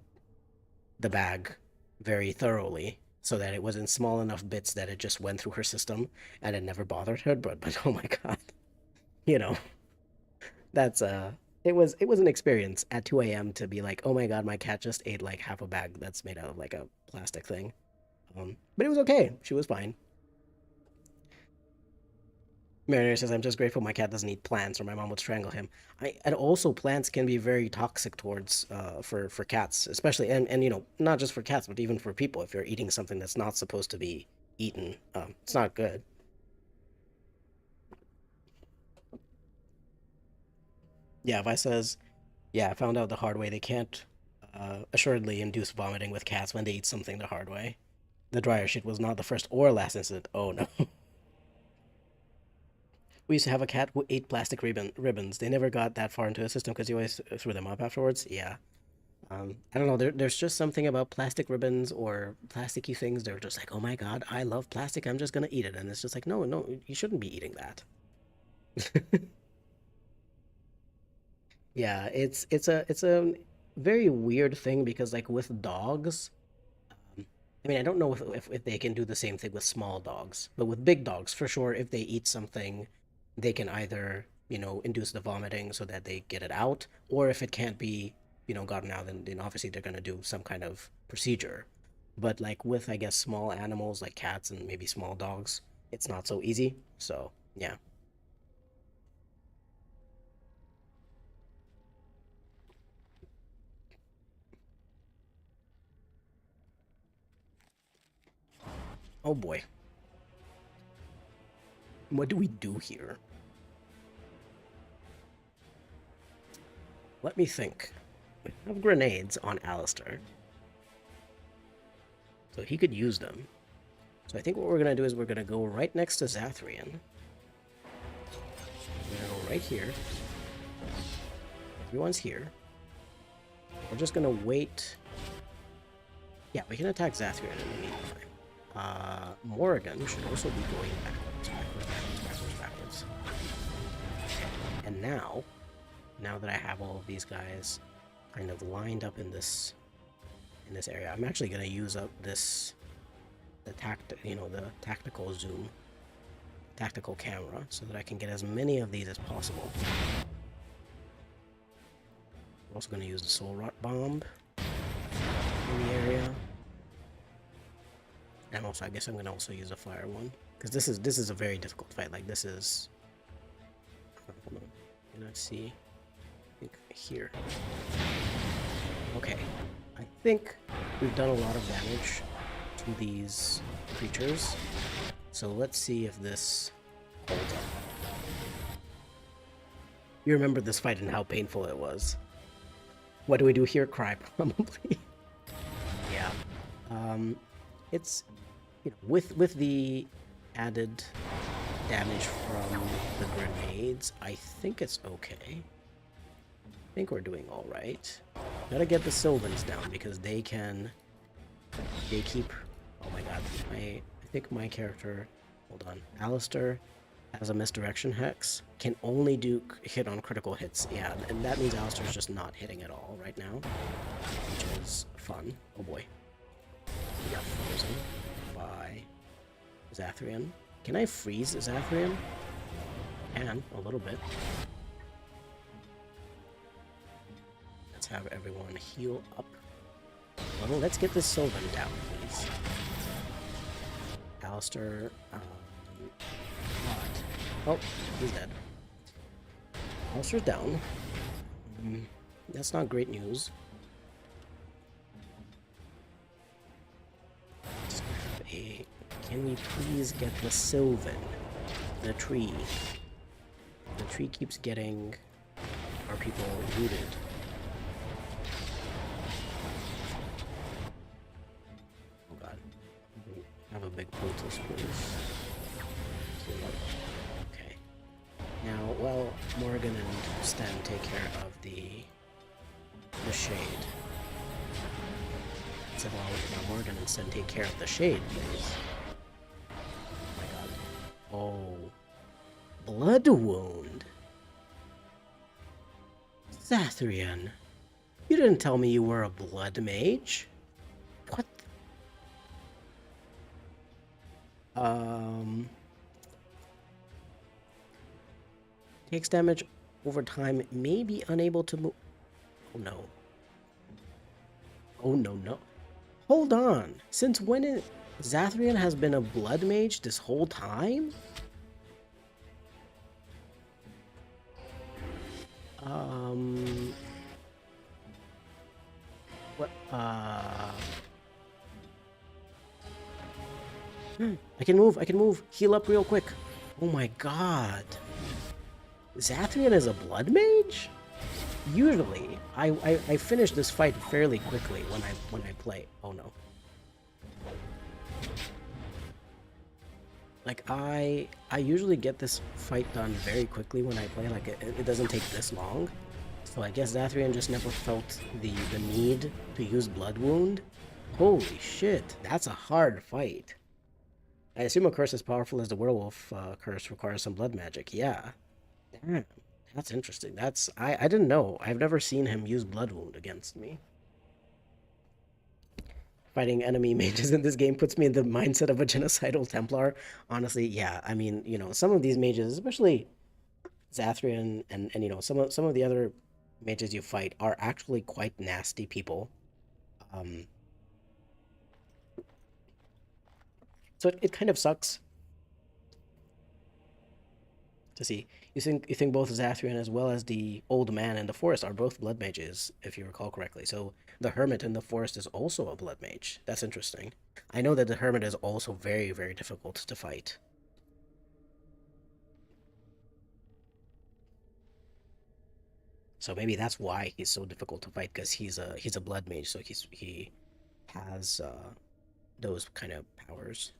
A: the bag very thoroughly so that it was in small enough bits that it just went through her system and it never bothered her. But oh my God, you know, that's it was an experience at 2 a.m. to be like, oh my God, my cat just ate like half a bag that's made out of like a plastic thing. But it was okay. She was fine. Mariner says, "I'm just grateful my cat doesn't eat plants, or my mom would strangle him." And also plants can be very toxic towards for cats, especially and not just for cats, but even for people. If you're eating something that's not supposed to be eaten, it's not good. Yeah, Vi says, "Yeah, I found out the hard way. They can't assuredly induce vomiting with cats when they eat something the hard way. The dryer shit was not the first or last incident. Oh no." We used to have a cat who ate plastic ribbons. They never got that far into the system because he always threw them up afterwards. Yeah. I don't know. There's just something about plastic ribbons or plasticky things. They're just like, oh my God, I love plastic. I'm just gonna eat it. And it's just like, no, no, you shouldn't be eating that. Yeah, it's a very weird thing because like with dogs, I mean, I don't know if they can do the same thing with small dogs, but with big dogs, for sure, if they eat something, they can either, induce the vomiting so that they get it out, or if it can't be, gotten out, then obviously they're going to do some kind of procedure. But like with, I guess, small animals like cats and maybe small dogs, it's not so easy. So, yeah. Oh boy. What do we do here? Let me think. We have grenades on Alistair, so he could use them. So I think what we're gonna do is we're gonna go right next to Zathrian. We're gonna go right here. Everyone's here. We're just gonna wait. Yeah, we can attack Zathrian in the meantime. Morrigan should also be going backwards, backwards, backwards, backwards, backwards. And now now that I have all of these guys kind of lined up in this area, I'm actually gonna use up the tactical zoom, tactical camera, so that I can get as many of these as possible. I'm also gonna use the soul rot bomb in the area. And also, I guess I'm gonna also use a fire one, because this is a very difficult fight. Like, this is, hold on, can I see? I think here. Okay, I think we've done a lot of damage to these creatures, so let's see if this holds up. You remember this fight and how painful it was. What do we do here? Cry, probably. Yeah. It's, you know, with the added damage from the grenades, I think it's okay. I think we're doing all right. Gotta get the Sylvans down because they keep. Oh my god! I think my character. Hold on, Alistair has a misdirection hex. Can only hit on critical hits. Yeah, and that means Alistair's just not hitting at all right now, which is fun. Oh boy. We got frozen by Zathrian. Can I freeze Zathrian? Can, a little bit. Let's have everyone heal up. Well, let's get this Sylvan down, please. Alistair, oh, he's dead. Alistair's down. That's not great news. Can we please get the Sylvan? The tree. The tree keeps getting our people looted. Oh god. Have a big protest, please. Okay. Now, while Morgan and Sten take care of the shade. So now Morgan and Sten take care of the shade, please. Oh, blood wound. Zathrian, you didn't tell me you were a blood mage. What? Takes damage over time, may be unable to move. Oh no. Oh no, no. Hold on. Since when Zathrian has been a blood mage this whole time? What, I can move. Heal up real quick. Oh my god. Zathrian is a blood mage? Usually, I finish this fight fairly quickly when I play. Oh no. Like, I usually get this fight done very quickly when I play, like, it doesn't take this long. So I guess Zathrian just never felt the need to use Blood Wound. Holy shit, that's a hard fight. I assume a curse as powerful as the werewolf curse requires some blood magic. Yeah. Damn, that's interesting. I didn't know. I've never seen him use Blood Wound against me. Fighting enemy mages in this game puts me in the mindset of a genocidal Templar. Honestly, yeah. I mean, you know, some of these mages, especially Zathrian and you know, some of the other mages you fight are actually quite nasty people. So it kind of sucks to see. You think both Zathrian as well as the old man in the forest are both blood mages, if you recall correctly. So the hermit in the forest is also a blood mage. That's interesting. I know that the hermit is also very, very difficult to fight. So maybe that's why he's so difficult to fight, because he's a blood mage, so he has those kind of powers.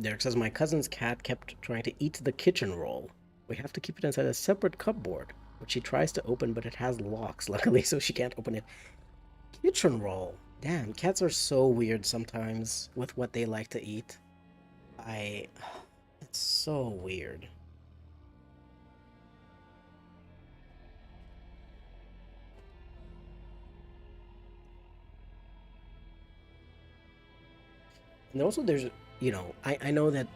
A: Derek says, my cousin's cat kept trying to eat the kitchen roll. We have to keep it inside a separate cupboard. which she tries to open, but it has locks, luckily, so she can't open it. Kitchen roll. Damn, cats are so weird sometimes with what they like to eat. I... It's so weird. And also there's, I know that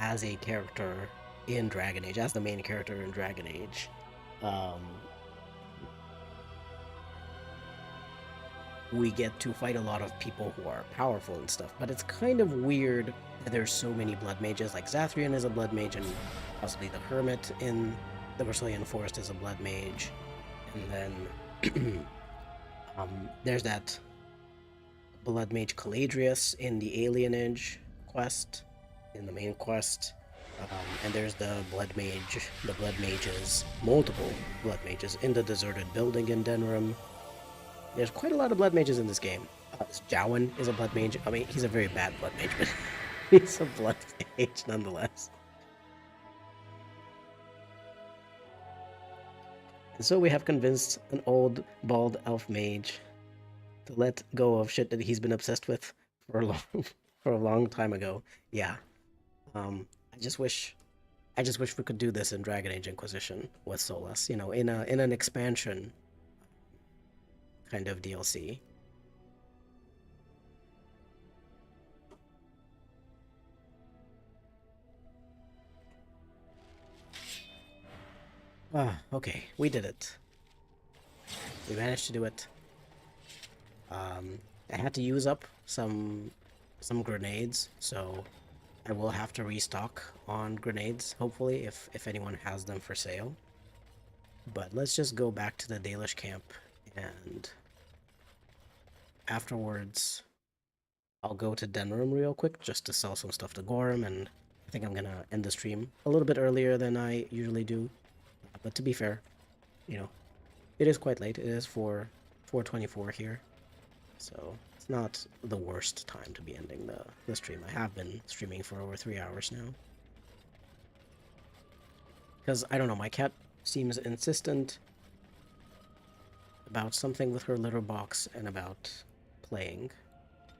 A: as a character in Dragon Age, as the main character in Dragon Age, um, we get to fight a lot of people who are powerful and stuff, but it's kind of weird that there's so many blood mages. Like Zathrian is a blood mage, and possibly the Hermit in the Brazilian Forest is a blood mage, and then there's that blood mage Caladrius in the Alienage quest, in the main quest. And there's the blood mages, multiple blood mages in the deserted building in Denram. There's quite a lot of blood mages in this game. Qwinn is a blood mage. I mean, he's a very bad blood mage, but he's a blood mage nonetheless. And so we have convinced an old, bald elf mage to let go of shit that he's been obsessed with for a long time ago. Yeah. I just wish we could do this in Dragon Age Inquisition with Solas, in an expansion kind of DLC. Okay, we did it. We managed to do it. I had to use up some grenades, so I will have to restock on grenades, hopefully, if anyone has them for sale. But let's just go back to the Dalish camp, and afterwards I'll go to Denram real quick just to sell some stuff to Gorm, and I think I'm gonna end the stream a little bit earlier than I usually do. But to be fair, it is quite late. It is 4:24 here, so it's not the worst time to be ending the stream. I have been streaming for over 3 hours now. Because, I don't know, my cat seems insistent about something with her litter box and about playing.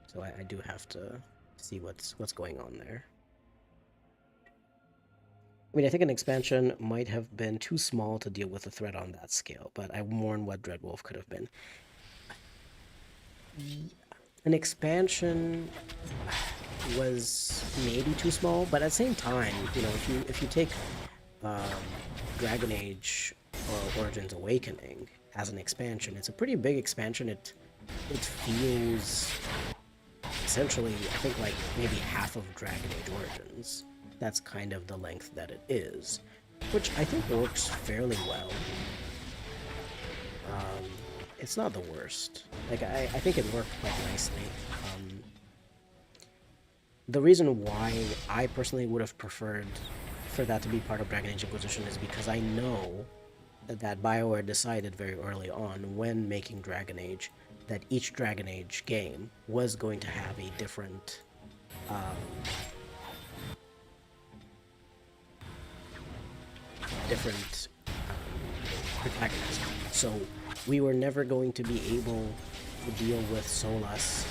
A: So I do have to see what's going on there. I mean, I think an expansion might have been too small to deal with a threat on that scale, but I mourn what Dreadwolf could have been. An expansion was maybe too small, but at the same time, if you take Dragon Age or Origins Awakening as an expansion, it's a pretty big expansion. It feels essentially, I think, like maybe half of Dragon Age Origins. That's kind of the length that it is, which I think works fairly well. It's not the worst. Like, I think it worked quite nicely. The reason why I personally would have preferred for that to be part of Dragon Age Inquisition is because I know that BioWare decided very early on when making Dragon Age that each Dragon Age game was going to have a different protagonist. So we were never going to be able to deal with Solas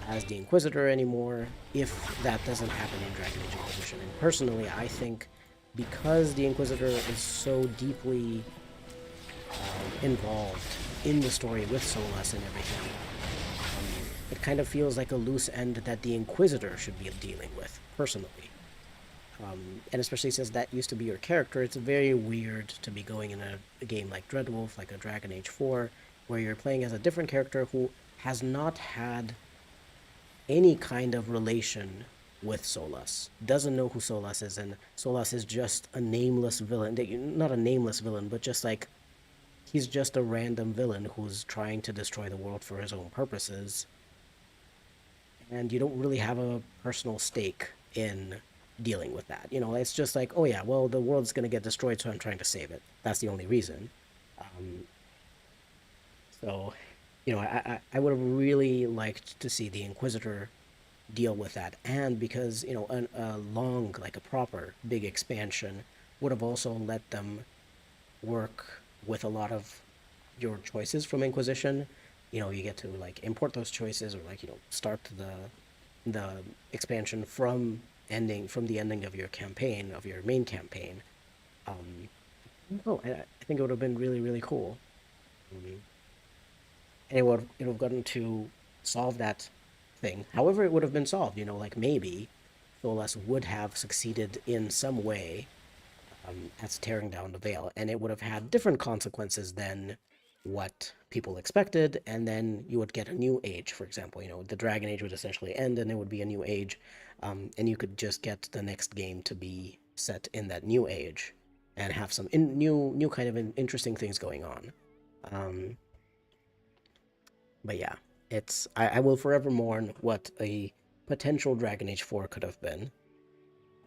A: as the Inquisitor anymore if that doesn't happen in Dragon Age Inquisition. And personally, I think because the Inquisitor is so deeply involved in the story with Solas and everything, it kind of feels like a loose end that the Inquisitor should be dealing with, personally. And especially since that used to be your character, it's very weird to be going in a game like Dreadwolf, like a Dragon Age 4, where you're playing as a different character who has not had any kind of relation with Solas, doesn't know who Solas is, and Solas is just a nameless villain. Not a nameless villain, but just like, he's just a random villain who's trying to destroy the world for his own purposes. And you don't really have a personal stake in dealing with that. It's just like, oh yeah, well, the world's gonna get destroyed, so I'm trying to save it. That's the only reason. So, I would have really liked to see the Inquisitor deal with that, and because, a long, like a proper big expansion would have also let them work with a lot of your choices from Inquisition. You get to like import those choices, or like start the expansion from the ending of your campaign, of your main campaign. Um, I think it would have been really, really cool. Um, and it would have gotten to solve that thing. However, it would have been solved. Like maybe Tholas would have succeeded in some way at tearing down the veil, and it would have had different consequences than what people expected. And then you would get a new age, for example. The Dragon Age would essentially end, and it would be a new age, and you could just get the next game to be set in that new age, and have some new kind of interesting things going on. Um, but yeah, I will forever mourn what a potential Dragon Age 4 could have been.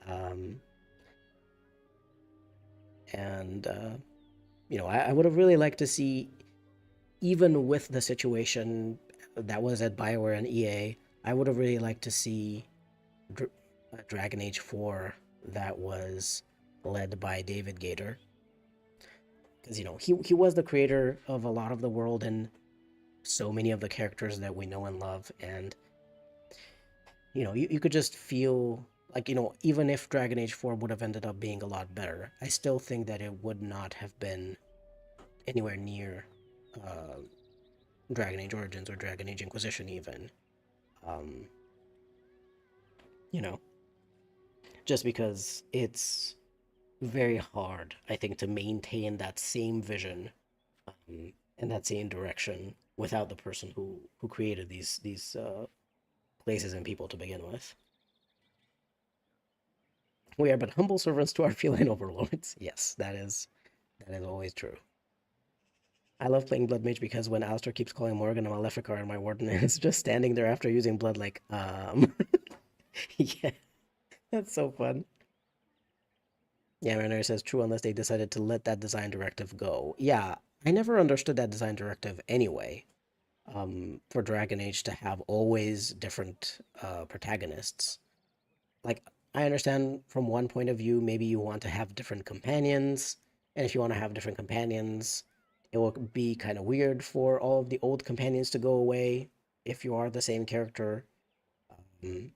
A: Um, and I would have really liked to see, even with the situation that was at BioWare and EA, I would have really liked to see a Dragon Age 4 that was led by David Gator. Because, he was the creator of a lot of the world and so many of the characters that we know and love. And, you could just feel like, even if Dragon Age 4 would have ended up being a lot better, I still think that it would not have been anywhere near uh, Dragon Age Origins or Dragon Age Inquisition even. Um, you know, just because it's very hard, I think, to maintain that same vision and that same direction without the person who created these places and people to begin with. We are but humble servants to our feline overlords. Yes, that is always true. I love playing Blood Mage because when Alistair keeps calling Morgan, I'm a Lefrakar and my warden is just standing there after using blood like, yeah, that's so fun. Yeah, Mariner says true unless they decided to let that design directive go. Yeah, I never understood that design directive anyway. For Dragon Age to have always different protagonists. Like, I understand from one point of view, maybe you want to have different companions, and if you want to have different companions, it will be kind of weird for all of the old companions to go away if you are the same character. Um,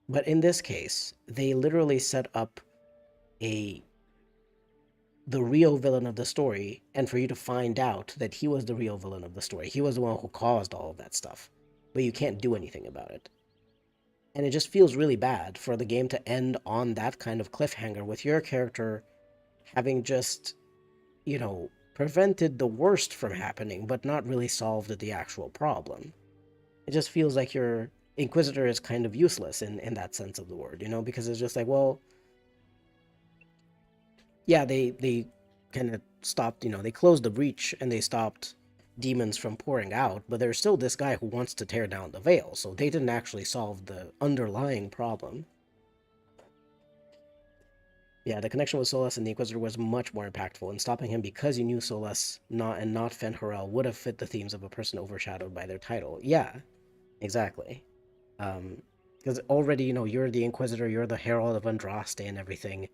A: but in this case, they literally set up a the real villain of the story, and for you to find out that he was the real villain of the story. He was the one who caused all of that stuff, but you can't do anything about it. And it just feels really bad for the game to end on that kind of cliffhanger with your character having just, prevented the worst from happening, but not really solved the actual problem. It just feels like your Inquisitor is kind of useless in that sense of the word, because it's just like, well, yeah, they kind of stopped, they closed the breach and they stopped demons from pouring out, but there's still this guy who wants to tear down the veil, so they didn't actually solve the underlying problem. Yeah, the connection with Solas and the Inquisitor was much more impactful, and stopping him because you knew Solas not Fen'Harel would have fit the themes of a person overshadowed by their title. Yeah, exactly. Because already, you're the Inquisitor, you're the Herald of Andraste and everything.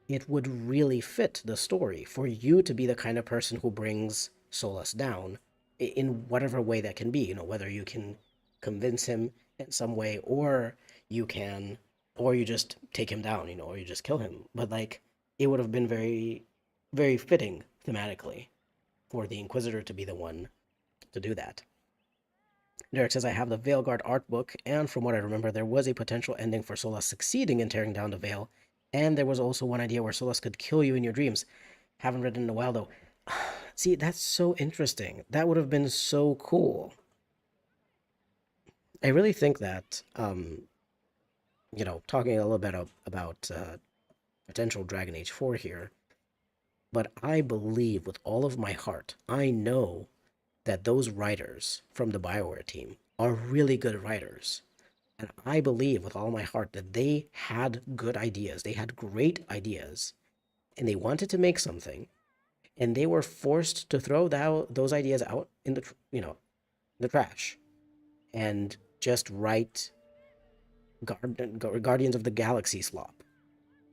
A: It would really fit the story for you to be the kind of person who brings Solas down in whatever way that can be. Whether you can convince him in some way, you can, or you just take him down, or you just kill him. But like, it would have been very, very fitting thematically for the Inquisitor to be the one to do that. Derek says, I have the Veilguard art book, and from what I remember, there was a potential ending for Solas succeeding in tearing down the veil, and there was also one idea where Solas could kill you in your dreams. Haven't read it in a while, though. See, that's so interesting. That would have been so cool. I really think that, talking a little bit about potential Dragon Age 4 here, but I believe with all of my heart, I know that those writers from the BioWare team are really good writers. And I believe with all my heart that they had good ideas. They had great ideas. And they wanted to make something. And they were forced to throw those ideas out in the trash. And just write Guardians of the Galaxy slop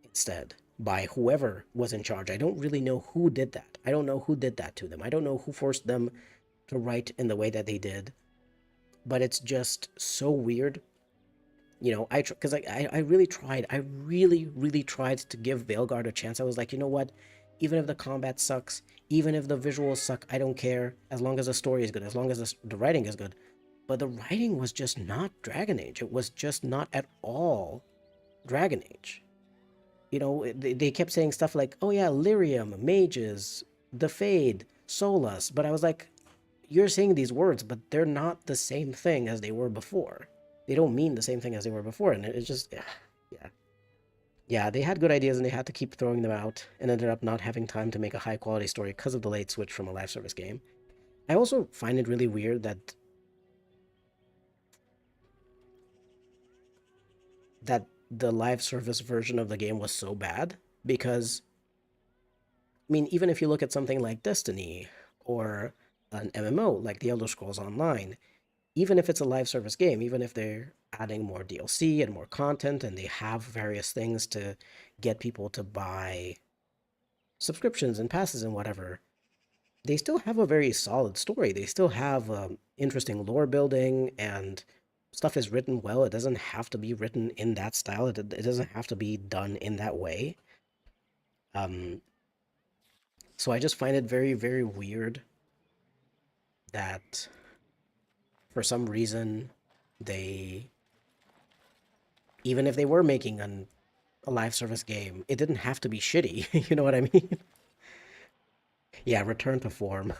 A: instead. by whoever was in charge. I don't really know who did that. I don't know who did that to them. I don't know who forced them to write in the way that they did, but it's just so weird. Because I really tried. I really tried to give Veilguard a chance. I was like, you know what? Even if the combat sucks, even if the visuals suck, I don't care. As long as the story is good, as long as the writing is good. But the writing was just not Dragon Age. It was just not at all Dragon Age. They kept saying stuff like, oh yeah, Lyrium, Mages, the Fade, Solus. But I was like, you're saying these words, but they're not the same thing as they were before. They don't mean the same thing as they were before. And it's just, yeah. Yeah, they had good ideas and they had to keep throwing them out and ended up not having time to make a high quality story because of the late switch from a live service game. I also find it really weird that the live service version of the game was so bad because, I mean, even if you look at something like Destiny or an MMO like The Elder Scrolls Online, even if it's a live service game, even if they're adding more DLC and more content and they have various things to get people to buy subscriptions and passes and whatever, they still have a very solid story. They still have interesting lore building and stuff is written well. It doesn't have to be written in that style. It doesn't have to be done in that way. Um, so I just find it very, very weird that for some reason they, even if they were making a live service game, it didn't have to be shitty. You know what I mean? Yeah, return to form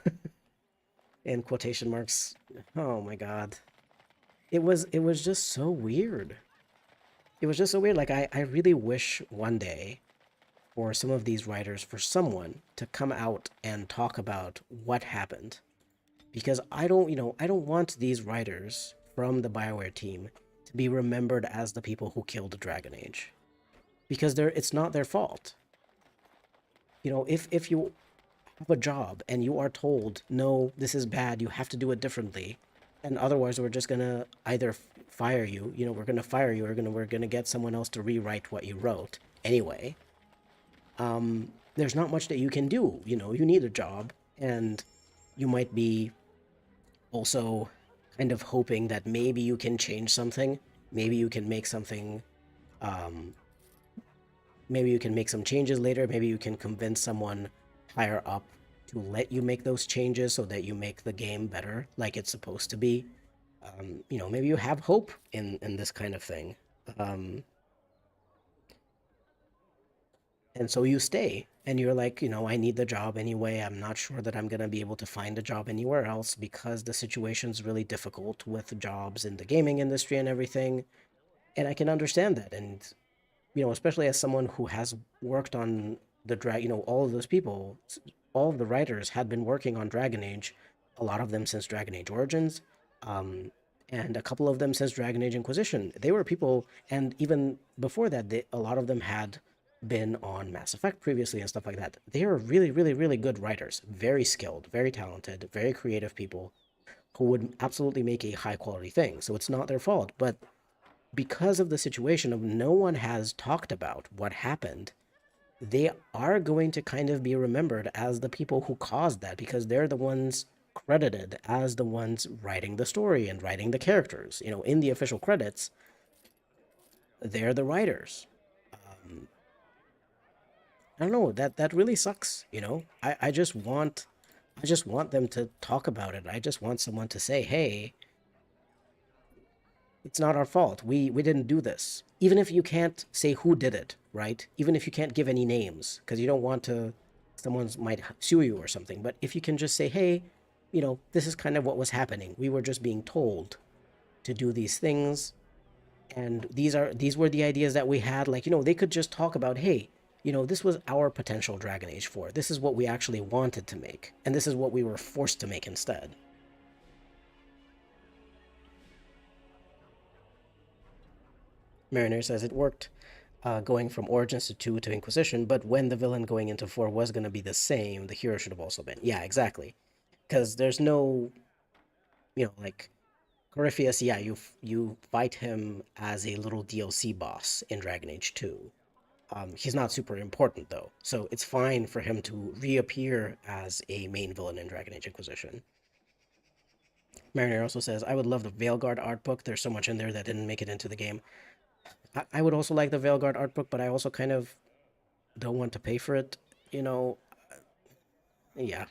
A: in quotation marks. Oh my god. It was just so weird. It was just so weird. Like I really wish one day for some of these writers, for someone to come out and talk about what happened. Because I don't want these writers from the BioWare team to be remembered as the people who killed Dragon Age. Because it's not their fault. If you have a job and you are told, no, this is bad, you have to do it differently, and otherwise we're just gonna either fire you, we're gonna fire you, or we're gonna get someone else to rewrite what you wrote anyway. There's not much that you can do. You need a job, and you might be also kind of hoping that maybe you can change something, maybe you can make something, um, maybe you can make some changes later, maybe you can convince someone higher up to let you make those changes so that you make the game better like it's supposed to be. Maybe you have hope in this kind of thing. Um, and so you stay and you're like, I need the job anyway. I'm not sure that I'm going to be able to find a job anywhere else because the situation's really difficult with jobs in the gaming industry and everything. And I can understand that. And, especially as someone who has worked on all of those people, all of the writers had been working on Dragon Age, a lot of them since Dragon Age Origins, um, and a couple of them since Dragon Age Inquisition. They were people, and even before that, a lot of them had been on Mass Effect previously and stuff like that. They are really, really, really good writers, very skilled, very talented, very creative people who would absolutely make a high quality thing. So it's not their fault, but because of the situation of no one has talked about what happened, they are going to kind of be remembered as the people who caused that because they're the ones credited as the ones writing the story and writing the characters. In the official credits, they're the writers. Um, I don't know, that really sucks. I just want them to talk about it. I just want someone to say, hey, it's not our fault. We didn't do this. Even if you can't say who did it, right? Even if you can't give any names, because you don't want to, someone might sue you or something. But if you can just say, hey, this is kind of what was happening. We were just being told to do these things, and these were the ideas that we had. Like, they could just talk about, hey, this was our potential Dragon Age 4. This is what we actually wanted to make, and this is what we were forced to make instead. Mariner says it worked going from Origins to 2 to Inquisition, but when the villain going into 4 was going to be the same, the hero should have also been. Yeah, exactly. Because there's no, like, Corypheus, yeah, you fight him as a little DLC boss in Dragon Age 2. He's not super important though, so it's fine for him to reappear as a main villain in Dragon Age Inquisition. Mariner also says, I would love the Veilguard art book. There's so much in there that didn't make it into the game. I would also like the Veilguard art book, but I also kind of don't want to pay for it. You know, yeah.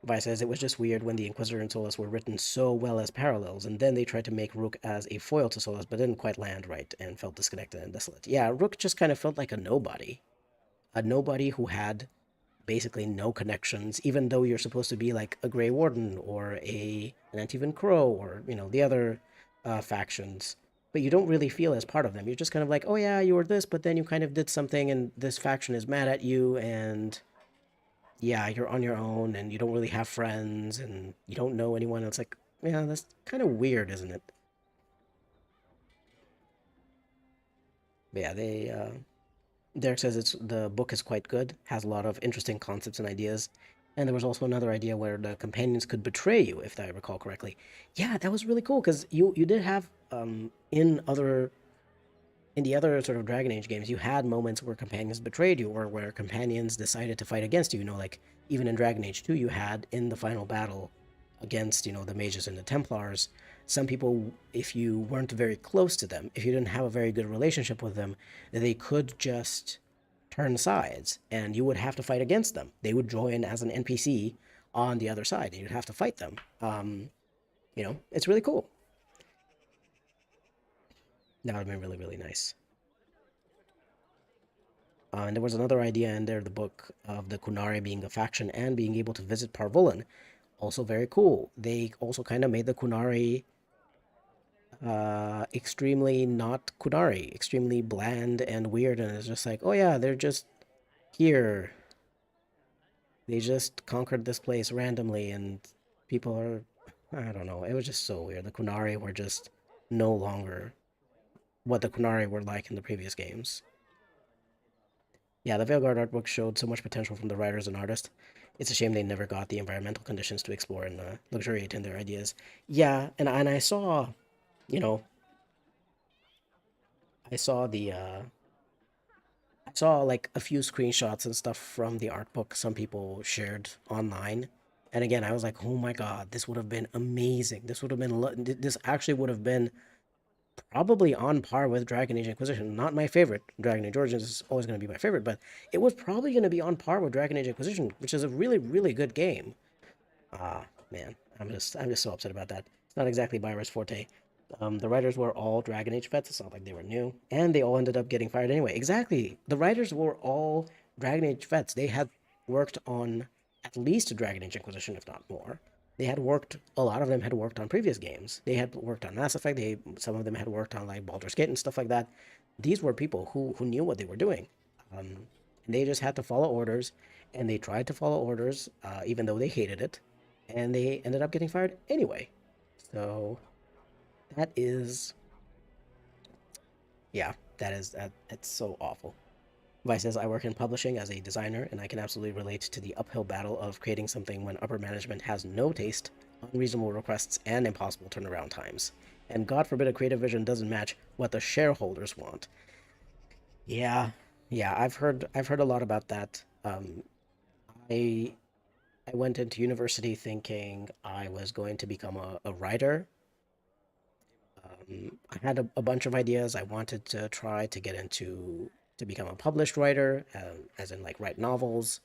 A: Vi says it was just weird when the Inquisitor and Solus were written so well as parallels, and then they tried to make Rook as a foil to Solus, but didn't quite land right and felt disconnected and desolate. Yeah, Rook just kind of felt like a nobody who had basically no connections, even though you're supposed to be like a Grey Warden or an Antivan Crow or the other factions, but you don't really feel as part of them. You're just kind of like, oh yeah, you were this, but then you kind of did something, and this faction is mad at you, and yeah, you're on your own, and you don't really have friends, and you don't know anyone. It's like, yeah, that's kind of weird, isn't it? But yeah, Derek says the book is quite good, has a lot of interesting concepts and ideas. And there was also another idea where the companions could betray you, if I recall correctly. Yeah, that was really cool because you did have in the other sort of Dragon Age games, you had moments where companions betrayed you or where companions decided to fight against you. Like even in Dragon Age 2, you had in the final battle against, the mages and the Templars, some people, if you weren't very close to them, if you didn't have a very good relationship with them, they could just turn sides and you would have to fight against them. They would join as an NPC on the other side and you'd have to fight them. It's really cool. That would have been really, really nice. And there was another idea in there, the book of the Kunari being a faction and being able to visit Parvulan. Also very cool. They also kind of made the Kunari extremely not Kunari, extremely bland and weird, and it's just like, oh yeah, they're just here. They just conquered this place randomly, and people are, I don't know, it was just so weird. The Kunari were just no longer what the Kunari were like in the previous games. Yeah, the Veilguard art book showed so much potential from the writers and artists. It's a shame they never got the environmental conditions to explore and luxuriate in their ideas. Yeah, and I saw, you know, I saw the I saw like a few screenshots and stuff from the art book some people shared online. And again, I was like, "Oh my God, this would have been amazing. This would have been this actually would have been probably on par with Dragon Age Inquisition. Not my favorite. Dragon Age Origins is always going to be my favorite, but it was probably going to be on par with Dragon Age Inquisition, which is a really, really good game. Ah, man, I'm just so upset about that. It's not exactly Byra's forte. The writers were all Dragon Age vets. It's not like they were new, and they all ended up getting fired anyway. Exactly. The writers were all Dragon Age vets. They had worked on at least Dragon Age Inquisition, if not more. They had worked. A lot of them had worked on previous games. They had worked on Mass Effect. Some of them had worked on like Baldur's Gate and stuff like that. These were people who knew what they were doing. And they just had to follow orders, and they tried to follow orders, even though they hated it, and they ended up getting fired anyway. So that is, yeah, that's so awful. Vi says, I work in publishing as a designer, and I can absolutely relate to the uphill battle of creating something when upper management has no taste, unreasonable requests, and impossible turnaround times. And God forbid a creative vision doesn't match what the shareholders want. Yeah, yeah, I've heard a lot about that. I I went into university thinking I was going to become a writer. I had a bunch of ideas. I wanted to try to get into to become a published writer, as in like write novels,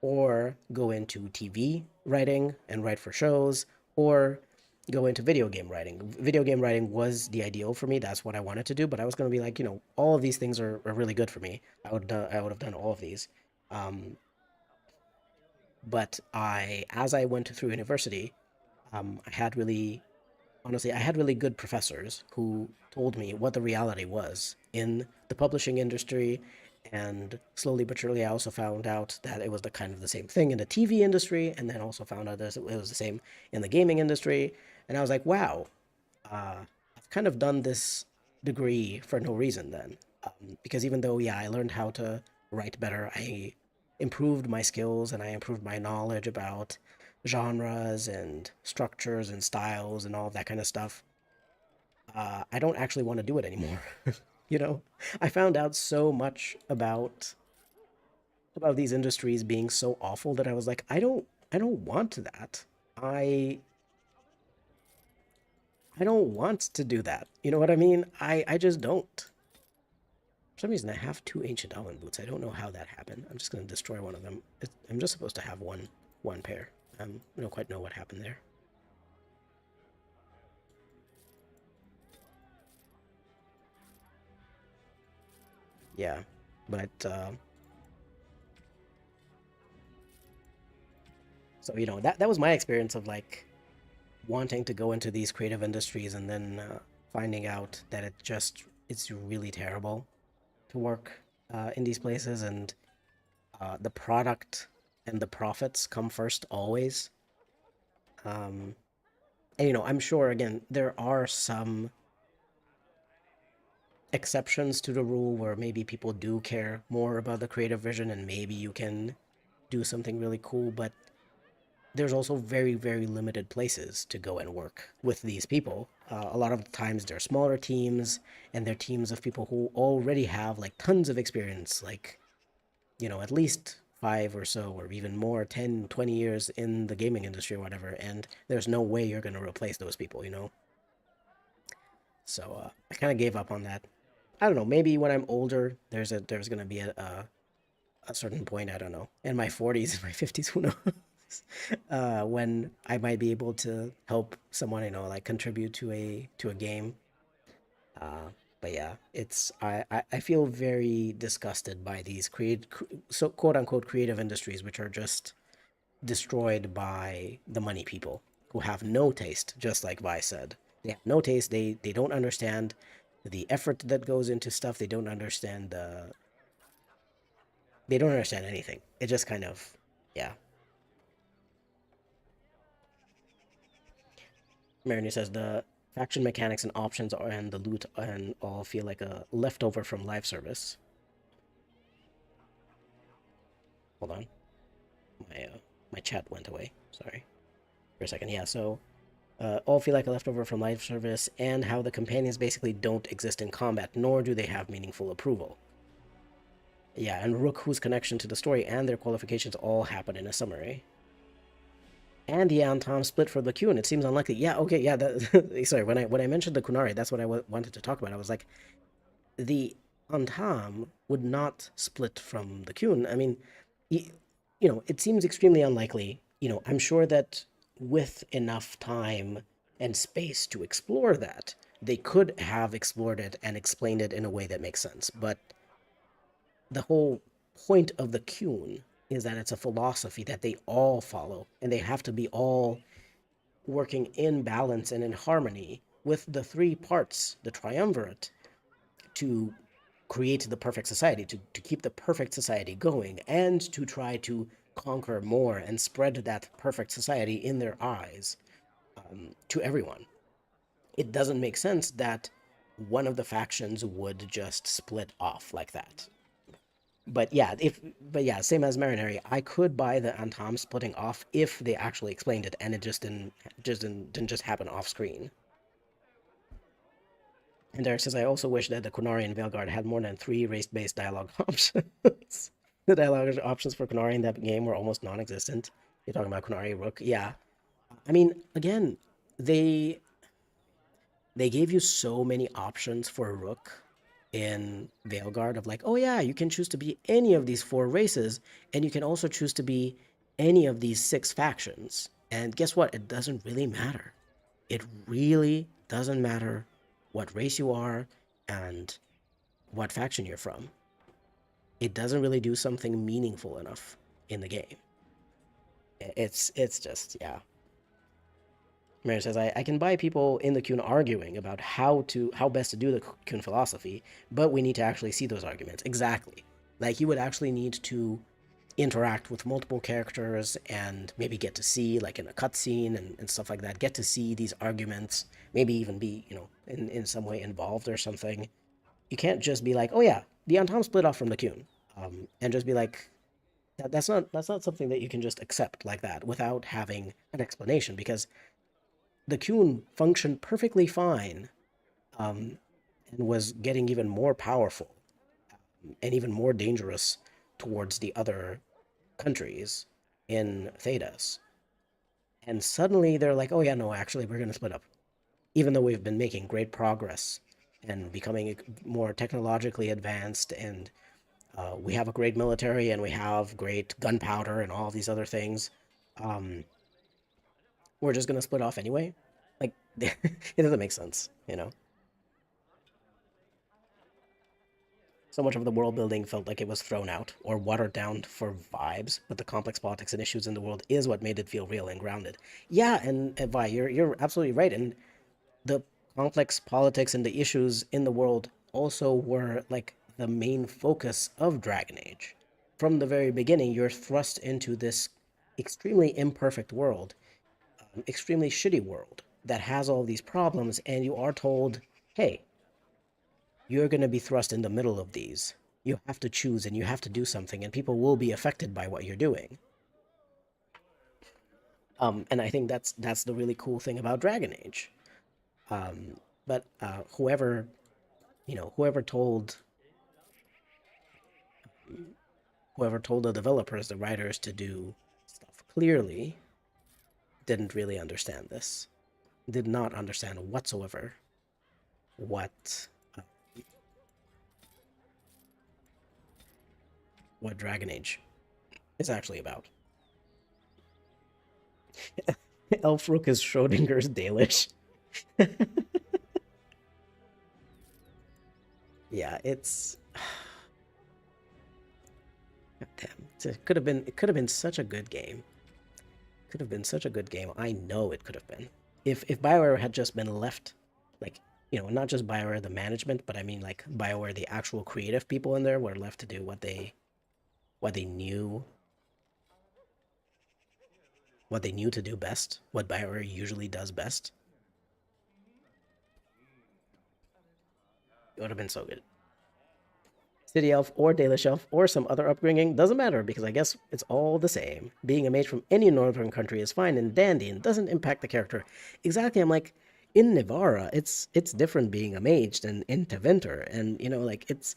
A: or go into TV writing and write for shows, or go into video game writing. Video game writing was the ideal for me. That's what I wanted to do. But I was going to be like, all of these things are really good for me. I would have done all of these. Um, but as I went through university, I had really honestly, I had really good professors who told me what the reality was in the publishing industry. And slowly but surely, I also found out that it was the kind of the same thing in the TV industry, and then also found out that it was the same in the gaming industry. And I was like, wow, I've kind of done this degree for no reason then. Because even though, yeah, I learned how to write better, I improved my skills and I improved my knowledge about genres and structures and styles and all of that kind of stuff. I don't actually want to do it anymore. You know, I found out so much about these industries being so awful that I was like, I don't want that. I I don't want to do that. You know what I mean? I just don't. For some reason, I have two ancient almond boots. I don't know how that happened. I'm just gonna destroy one of them. I'm just supposed to have one pair. I don't quite know what happened there. Yeah, but so that was my experience of like wanting to go into these creative industries and then finding out that it's really terrible to work in these places, and the product and the profits come first always. Um, and I'm sure again there are some exceptions to the rule where maybe people do care more about the creative vision and maybe you can do something really cool, but there's also very, very limited places to go and work with these people. A lot of the times they're smaller teams, and they're teams of people who already have like tons of experience, like, at least five or so, or even more, 10, 20 years in the gaming industry or whatever, and there's no way you're going to replace those people. So I kind of gave up on that. I don't know, maybe when I'm older, there's going to be a certain point, I don't know, in my 40s, in my 50s, who knows, when I might be able to help someone, like contribute to a game. Uh, but yeah, I feel very disgusted by these so quote unquote creative industries, which are just destroyed by the money people who have no taste, just like Vi said. They have no taste. They don't understand the effort that goes into stuff. They don't understand anything. It just kind of, yeah. Mariner says the faction mechanics and options and the loot and all feel like a leftover from live service. Hold on, my chat went away. Sorry for a second. Yeah, so all feel like a leftover from live service, and how the companions basically don't exist in combat, nor do they have meaningful approval. Yeah, and Rook, whose connection to the story and their qualifications all happen in a summary. And yeah, and Tom split for the Qwinn. It seems unlikely. Yeah, okay, yeah. Sorry, when I mentioned the Qunari, that's what I wanted to talk about. I was like, the Antam would not split from the Qwinn. I mean, it seems extremely unlikely. I'm sure that with enough time and space to explore that, they could have explored it and explained it in a way that makes sense. But the whole point of the Qwinn is that it's a philosophy that they all follow, and they have to be all working in balance and in harmony with the three parts, the triumvirate, to create the perfect society, to keep the perfect society going, and to try to conquer more and spread that perfect society in their eyes, to everyone. It doesn't make sense that one of the factions would just split off like that. But yeah, same as Marinari, I could buy the Antam splitting off if they actually explained it and it didn't just happen off screen. And Derek says, I also wish that the Qunari and Veilguard had more than three race-based dialogue options. The dialogue options for Qunari in that game were almost non-existent. You're talking about Qunari Rook. Yeah. I mean, again, they they gave you so many options for Rook in Veilguard of like, oh yeah, you can choose to be any of these four races, and you can also choose to be any of these six factions. And guess what? It doesn't really matter. It really doesn't matter what race you are and what faction you're from. It doesn't really do something meaningful enough in the game. It's just, yeah. Mary says, I can buy people in the Qwinn arguing about how best to do the Qwinn philosophy, but we need to actually see those arguments. Exactly. Like, you would actually need to interact with multiple characters and maybe get to see, like in a cutscene and stuff like that, get to see these arguments, maybe even be, in some way involved or something. You can't just be like, oh yeah, the Antom split off from the Qwinn, and just be like, that's not something that you can just accept like that without having an explanation, because the Qwinn functioned perfectly fine, um, and was getting even more powerful and even more dangerous towards the other countries in Thedas. And suddenly they're like, oh, yeah, no, actually, we're going to split up. Even though we've been making great progress and becoming more technologically advanced, and we have a great military and we have great gunpowder and all these other things, um, we're just going to split off anyway. Like, it doesn't make sense, you know? So much of the world building felt like it was thrown out or watered down for vibes, but the complex politics and issues in the world is what made it feel real and grounded. Yeah, and Vi, you're absolutely right. And the complex politics and the issues in the world also were like the main focus of Dragon Age. From the very beginning, you're thrust into this extremely imperfect world, extremely shitty world that has all these problems, and you are told, hey, you're going to be thrust in the middle of these. You have to choose and you have to do something, and people will be affected by what you're doing. And I think that's the really cool thing about Dragon Age. But whoever whoever told the developers, the writers, to do stuff clearly didn't really understand this. Did not understand whatsoever what uh, what Dragon Age is actually about. Elfrook is Schrodinger's Dalish. Yeah, it's damn. It could have been such a good game. Could have been such a good game. I know it could have been. If BioWare had just been left, like, not just BioWare the management, but I mean like BioWare the actual creative people in there were left to do what they knew what they knew to do best, what BioWare usually does best, it would have been so good. City Elf or Dalish Elf or some other upbringing doesn't matter because I guess it's all the same. Being a mage from any northern country is fine and dandy and doesn't impact the character. Exactly, I'm like, in Nivara, it's different being a mage than in Tevinter, and like it's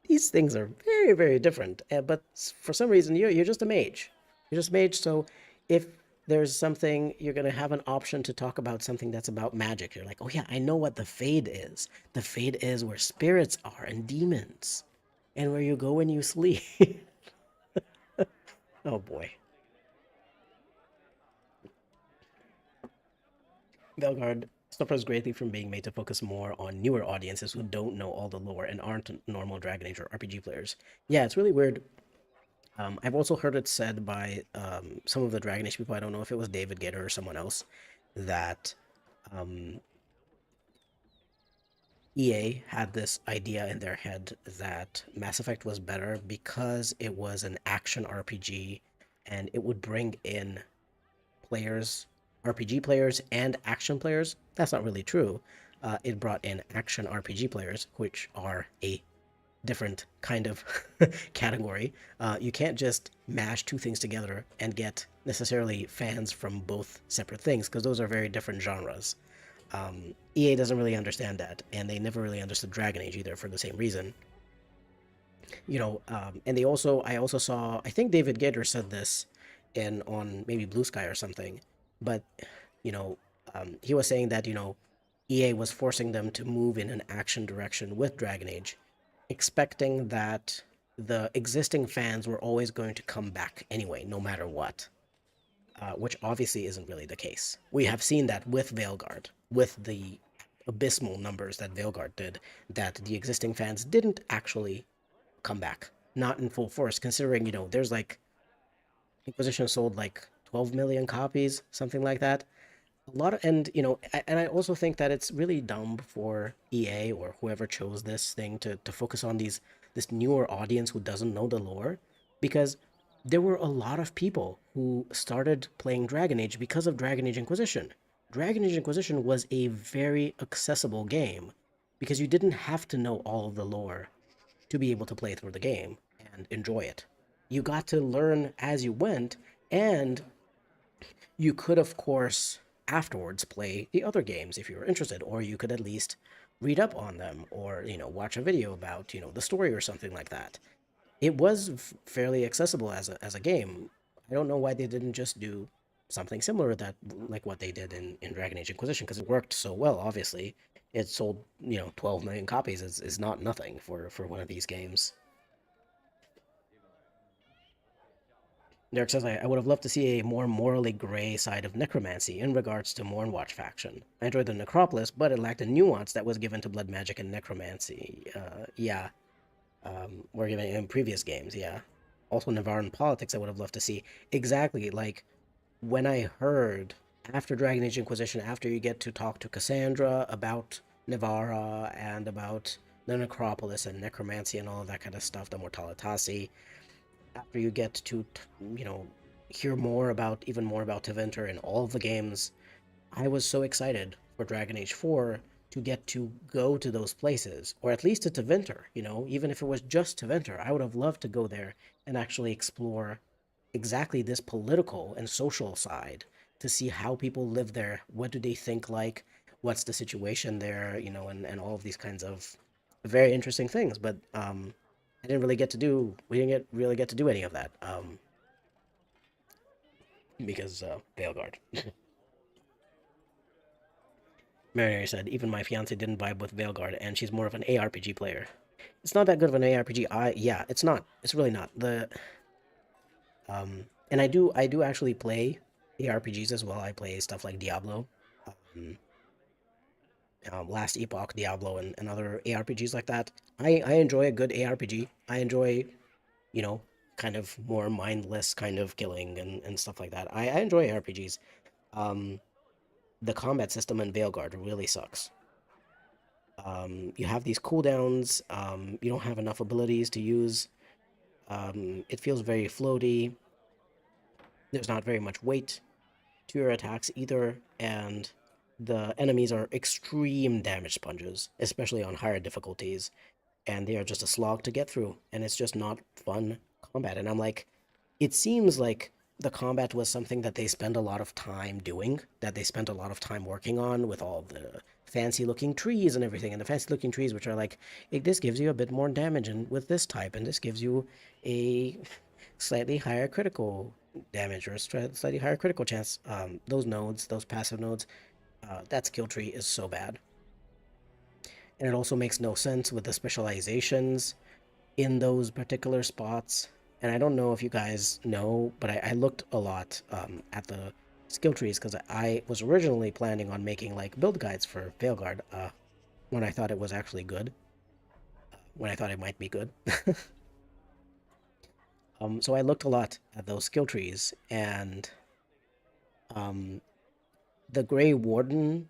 A: these things are very very different. But for some reason, you're just a mage. You're just a mage. So if there's something you're gonna have an option to talk about something that's about magic, you're like, oh yeah, I know what the Fade is. The Fade is where spirits are and demons and where you go when you sleep. Oh boy. Velgard suffers greatly from being made to focus more on newer audiences who don't know all the lore and aren't normal Dragon Age or RPG players. Yeah, it's really weird. I've also heard it said by some of the Dragon Age people, I don't know if it was David Gator or someone else, that um, EA had this idea in their head that Mass Effect was better because it was an action RPG and it would bring in players, RPG players, and action players. That's not really true. It brought in action RPG players, which are a different kind of category. You can't just mash two things together and get necessarily fans from both separate things because those are very different genres. EA doesn't really understand that, and they never really understood Dragon Age either for the same reason. And I also saw, I think David Gator said this in on maybe Blue Sky or something, but you know, he was saying that EA was forcing them to move in an action direction with Dragon Age, expecting that the existing fans were always going to come back anyway, no matter what, which obviously isn't really the case. We have seen that with Veilguard, with the abysmal numbers that Veilguard did, that the existing fans didn't actually come back, not in full force, considering, there's like Inquisition sold like 12 million copies, something like that. A lot of, and and I also think that it's really dumb for EA or whoever chose this thing to focus on this newer audience who doesn't know the lore, because there were a lot of people who started playing Dragon Age because of Dragon Age Inquisition. Dragon Age Inquisition was a very accessible game because you didn't have to know all of the lore to be able to play through the game and enjoy it. You got to learn as you went, and you could, of course, afterwards play the other games if you were interested, or you could at least read up on them or, watch a video about, the story or something like that. It was fairly accessible as a game. I don't know why they didn't just do something similar that like what they did in Dragon Age Inquisition, because it worked so well. Obviously, it sold 12 million copies is not nothing for one of these games. Derek says, I would have loved to see a more morally gray side of necromancy in regards to Mornwatch faction. I enjoyed the Necropolis, but it lacked a nuance that was given to blood magic and necromancy. Yeah, were given in previous games, yeah. Also, Navarran politics, I would have loved to see. Exactly, like, when I heard after Dragon Age Inquisition, after you get to talk to Cassandra about Navarra and about the Necropolis and necromancy and all of that kind of stuff, the Mortalitasi, after you get to, hear more about, even more about Tevinter and all of the games, I was so excited for Dragon Age 4 to get to go to those places, or at least to Tevinter, even if it was just Tevinter. I would have loved to go there and actually explore exactly this political and social side to see how people live there. What do they think like? What's the situation there? And all of these kinds of very interesting things. But I didn't really get to do. We didn't really get to do any of that because Veilguard. Mary said, even my fiance didn't vibe with Veilguard, and she's more of an ARPG player. It's not that good of an ARPG. Yeah, it's not. It's really not. And I do actually play ARPGs as well. I play stuff like Diablo, um, Last Epoch, Diablo, and other ARPGs like that. I enjoy a good ARPG. I enjoy, you know, kind of more mindless kind of killing and stuff like that. I enjoy ARPGs. Um, the combat system in Veilguard really sucks. You have these cooldowns. You don't have enough abilities to use. It feels very floaty. There's not very much weight to your attacks either, and the enemies are extreme damage sponges, especially on higher difficulties, and they are just a slog to get through, and it's just not fun combat. And I'm like, it seems like the combat was something that they spent a lot of time doing, that they spent a lot of time working on with all the fancy looking trees and everything, and the fancy looking trees which are like, this gives you a bit more damage and with this type, and this gives you a slightly higher critical damage or a slightly higher critical chance. Those nodes, those passive nodes, that skill tree is so bad. And it also makes no sense with the specializations in those particular spots. And I don't know if you guys know, but I looked a lot at the skill trees because I was originally planning on making like build guides for Veilguard when I thought it was actually good, when I thought it might be good. So I looked a lot at those skill trees, and um, the Grey Warden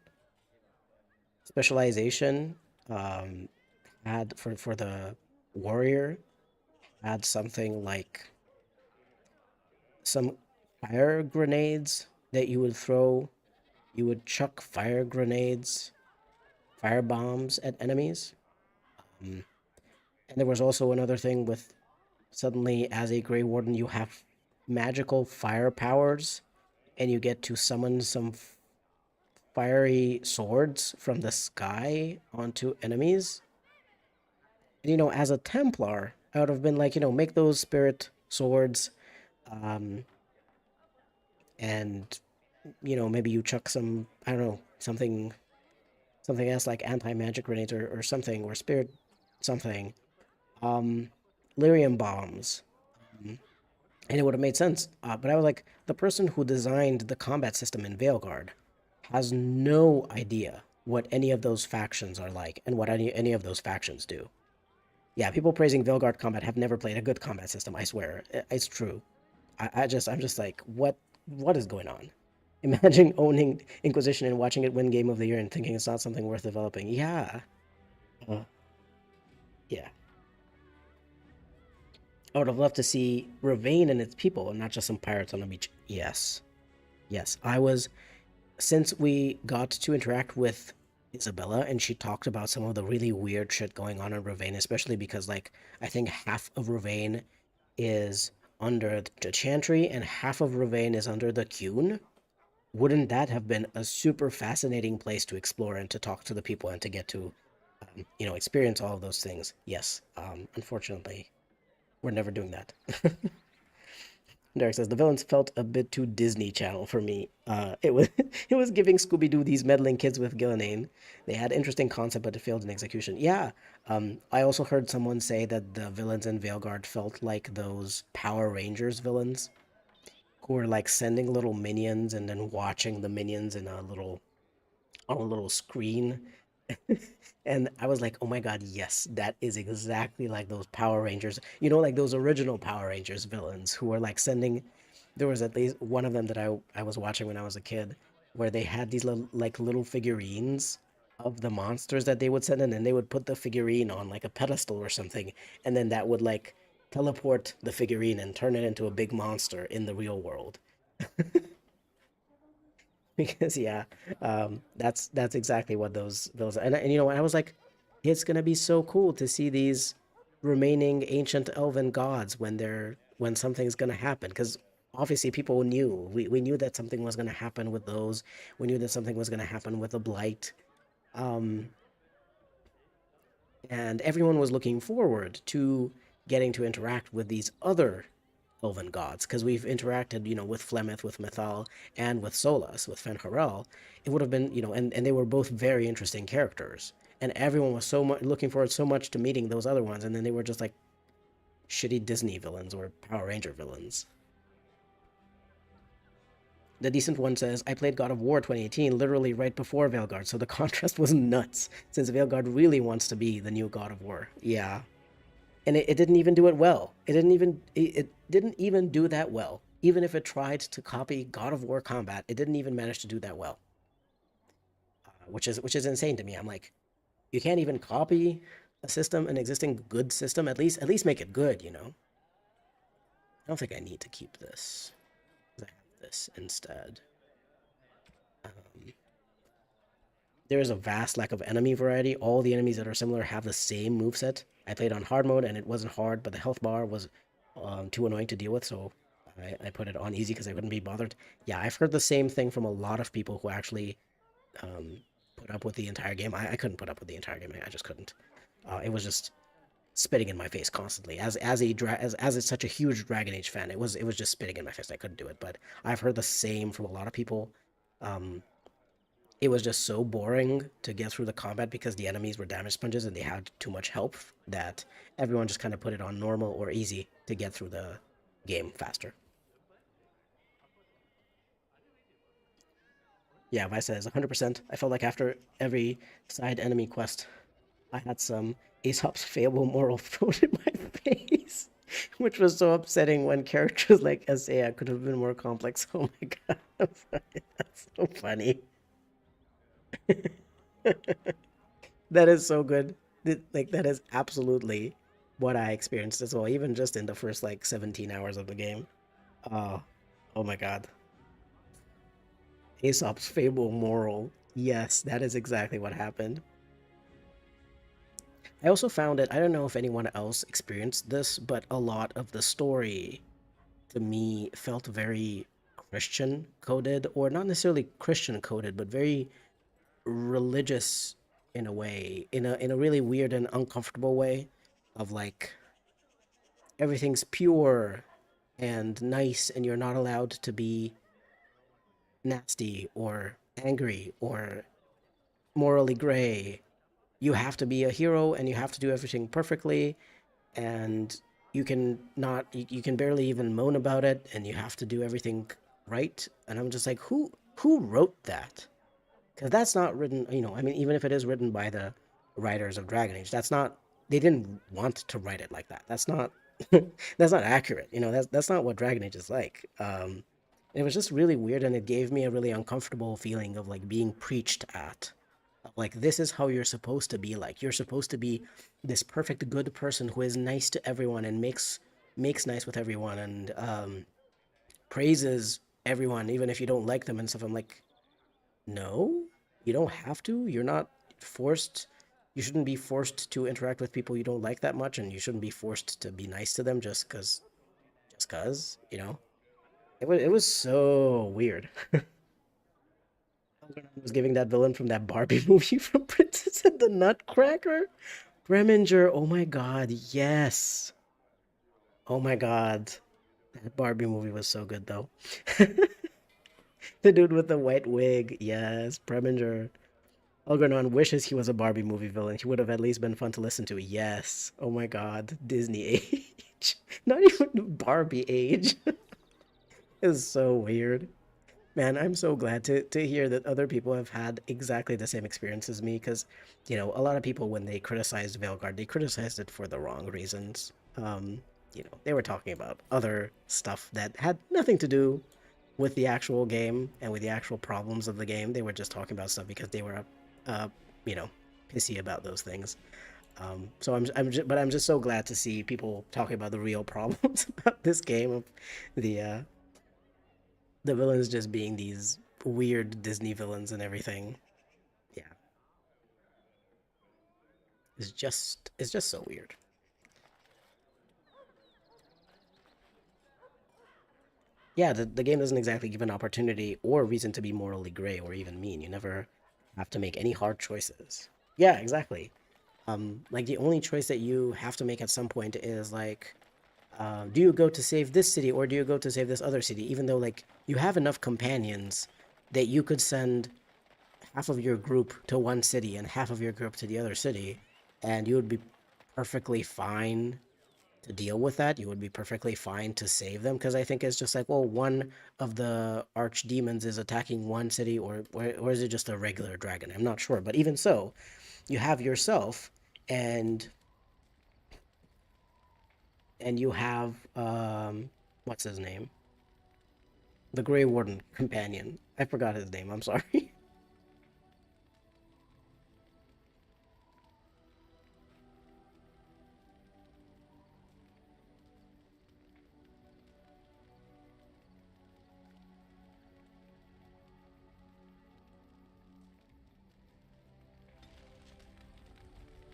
A: specialization um, had for the warrior had something like some fire grenades that you would throw. You would chuck fire grenades, fire bombs at enemies. Um, and there was also another thing with suddenly, as a Grey Warden, you have magical fire powers, and you get to summon some fiery swords from the sky onto enemies. And, as a Templar, I would have been like, make those spirit swords, um, and maybe you chuck some, I don't know, something else like anti-magic grenades or something, or spirit something. Um, lyrium bombs. Um, and it would have made sense. But I was like, the person who designed the combat system in Veilguard has no idea what any of those factions are like and what any of those factions do. Yeah, people praising Veilguard combat have never played a good combat system, I swear. It's true. I'm just like, what is going on? Imagine owning Inquisition and watching it win Game of the Year and thinking it's not something worth developing. Yeah. Uh, yeah. I would have loved to see Ravane and its people and not just some pirates on a beach. Yes. Yes. Since we got to interact with Isabella and she talked about some of the really weird shit going on in Ravane, especially because, like, I think half of Ravane is under the Chantry and half of Ravane is under the Qwinn. Wouldn't that have been a super fascinating place to explore and to talk to the people and to get to experience all of those things. Yes. Unfortunately, we're never doing that. Derek says the villains felt a bit too Disney Channel for me. It was it was giving Scooby Doo these meddling kids with Gillinane. They had interesting concept, but it failed in execution. Yeah. I also heard someone say that the villains in Veilguard felt like those Power Rangers villains who were like sending little minions and then watching the minions in a little on a little screen. And I was like, oh my God, yes, that is exactly like those Power Rangers, like those original Power Rangers villains who were like sending. There was at least one of them that I was watching when I was a kid, where they had these little figurines of the monsters that they would send in, and they would put the figurine on like a pedestal or something, and then that would like teleport the figurine and turn it into a big monster in the real world. Because yeah, that's exactly what those and I was like, it's gonna be so cool to see these remaining ancient elven gods when something's gonna happen. Because obviously people knew we knew that something was gonna happen with those. We knew that something was gonna happen with the blight. Um, and everyone was looking forward to getting to interact with these other elven gods because we've interacted, with Flemeth, with Mithal, and with Solas, with Fen'Harel. It would have been, and they were both very interesting characters, and everyone was so much looking forward so much to meeting those other ones, and then they were just like shitty Disney villains or Power Ranger villains. The decent one says, I played God of War 2018 literally right before Veilguard, so the contrast was nuts, since Veilguard really wants to be the new God of War. Yeah. And it didn't even do it well. It didn't even do that well. Even if it tried to copy God of War combat, it didn't even manage to do that well, which is insane to me. I'm like, you can't even copy a system, an existing good system. At least make it good. I don't think I need to keep this. I have this instead. Um, there is a vast lack of enemy variety. All the enemies that are similar have the same moveset. I played on hard mode and it wasn't hard, but the health bar was too annoying to deal with, so I put it on easy because I couldn't be bothered. Yeah, I've heard the same thing from a lot of people who actually um, put up with the entire game. I couldn't put up with the entire game. I just couldn't. It was just spitting in my face constantly. As it's such a huge Dragon Age fan, it was just spitting in my face. I couldn't do it. But I've heard the same from a lot of people. Um, it was just so boring to get through the combat because the enemies were damage sponges and they had too much health that everyone just kind of put it on normal or easy to get through the game faster. Yeah, Vice says 100%. I felt like after every side enemy quest, I had some Aesop's fable moral thrown in my face, which was so upsetting when characters like Isaiah could have been more complex. Oh my god, that's so funny. That is so good. Like that is absolutely what I experienced as well, even just in the first like 17 hours of the game. Oh, oh my God. Aesop's fable moral. Yes, that is exactly what happened. I also found it, I don't know if anyone else experienced this, but a lot of the story to me felt very Christian coded, or not necessarily Christian coded, but very religious in a way, in a really weird and uncomfortable way of like everything's pure and nice and you're not allowed to be nasty or angry or morally gray. You have to be a hero and you have to do everything perfectly and you can not you can barely even moan about it and you have to do everything right. And I'm just like, who wrote that? Because that's not written, I mean, even if it is written by the writers of Dragon Age, that's not, they didn't want to write it like that. That's not, that's not accurate. That's not what Dragon Age is like. It was just really weird, and it gave me a really uncomfortable feeling of like being preached at. Like, this is how you're supposed to be like. You're supposed to be this perfect good person who is nice to everyone and makes nice with everyone and praises everyone, even if you don't like them and stuff. I'm like, no, you don't have to. You're not forced. You shouldn't be forced to interact with people you don't like that much, and you shouldn't be forced to be nice to them just cause. It was so weird. Algernon was giving that villain from that Barbie movie from Princess and the Nutcracker. Preminger, oh my god, yes. Oh my god. That Barbie movie was so good though. The dude with the white wig, yes, Preminger. Algernon wishes he was a Barbie movie villain. He would have at least been fun to listen to. Yes. Oh my god. Disney age. Not even Barbie age. It's so weird. Man, I'm so glad to hear that other people have had exactly the same experience as me because, a lot of people when they criticized Veilguard, they criticized it for the wrong reasons. They were talking about other stuff that had nothing to do with the actual game and with the actual problems of the game. They were just talking about stuff because they were, uh, you know, pissy about those things. So but I'm just so glad to see people talking about the real problems about this game of the uh, the villains just being these weird Disney villains and everything. Yeah, it's just so weird. Yeah, the game doesn't exactly give an opportunity or reason to be morally gray or even mean. You never have to make any hard choices. Yeah, exactly. Like the only choice that you have to make at some point is like, do you go to save this city or do you go to save this other city? Even though like you have enough companions that you could send half of your group to one city and half of your group to the other city, and you would be perfectly fine to deal with that. You would be perfectly fine to save them because I think it's just like, well, one of the archdemons is attacking one city, or is it just a regular dragon? I'm not sure, but even so, you have yourself, and you have what's his name, the Grey Warden companion. I forgot his name. I'm sorry.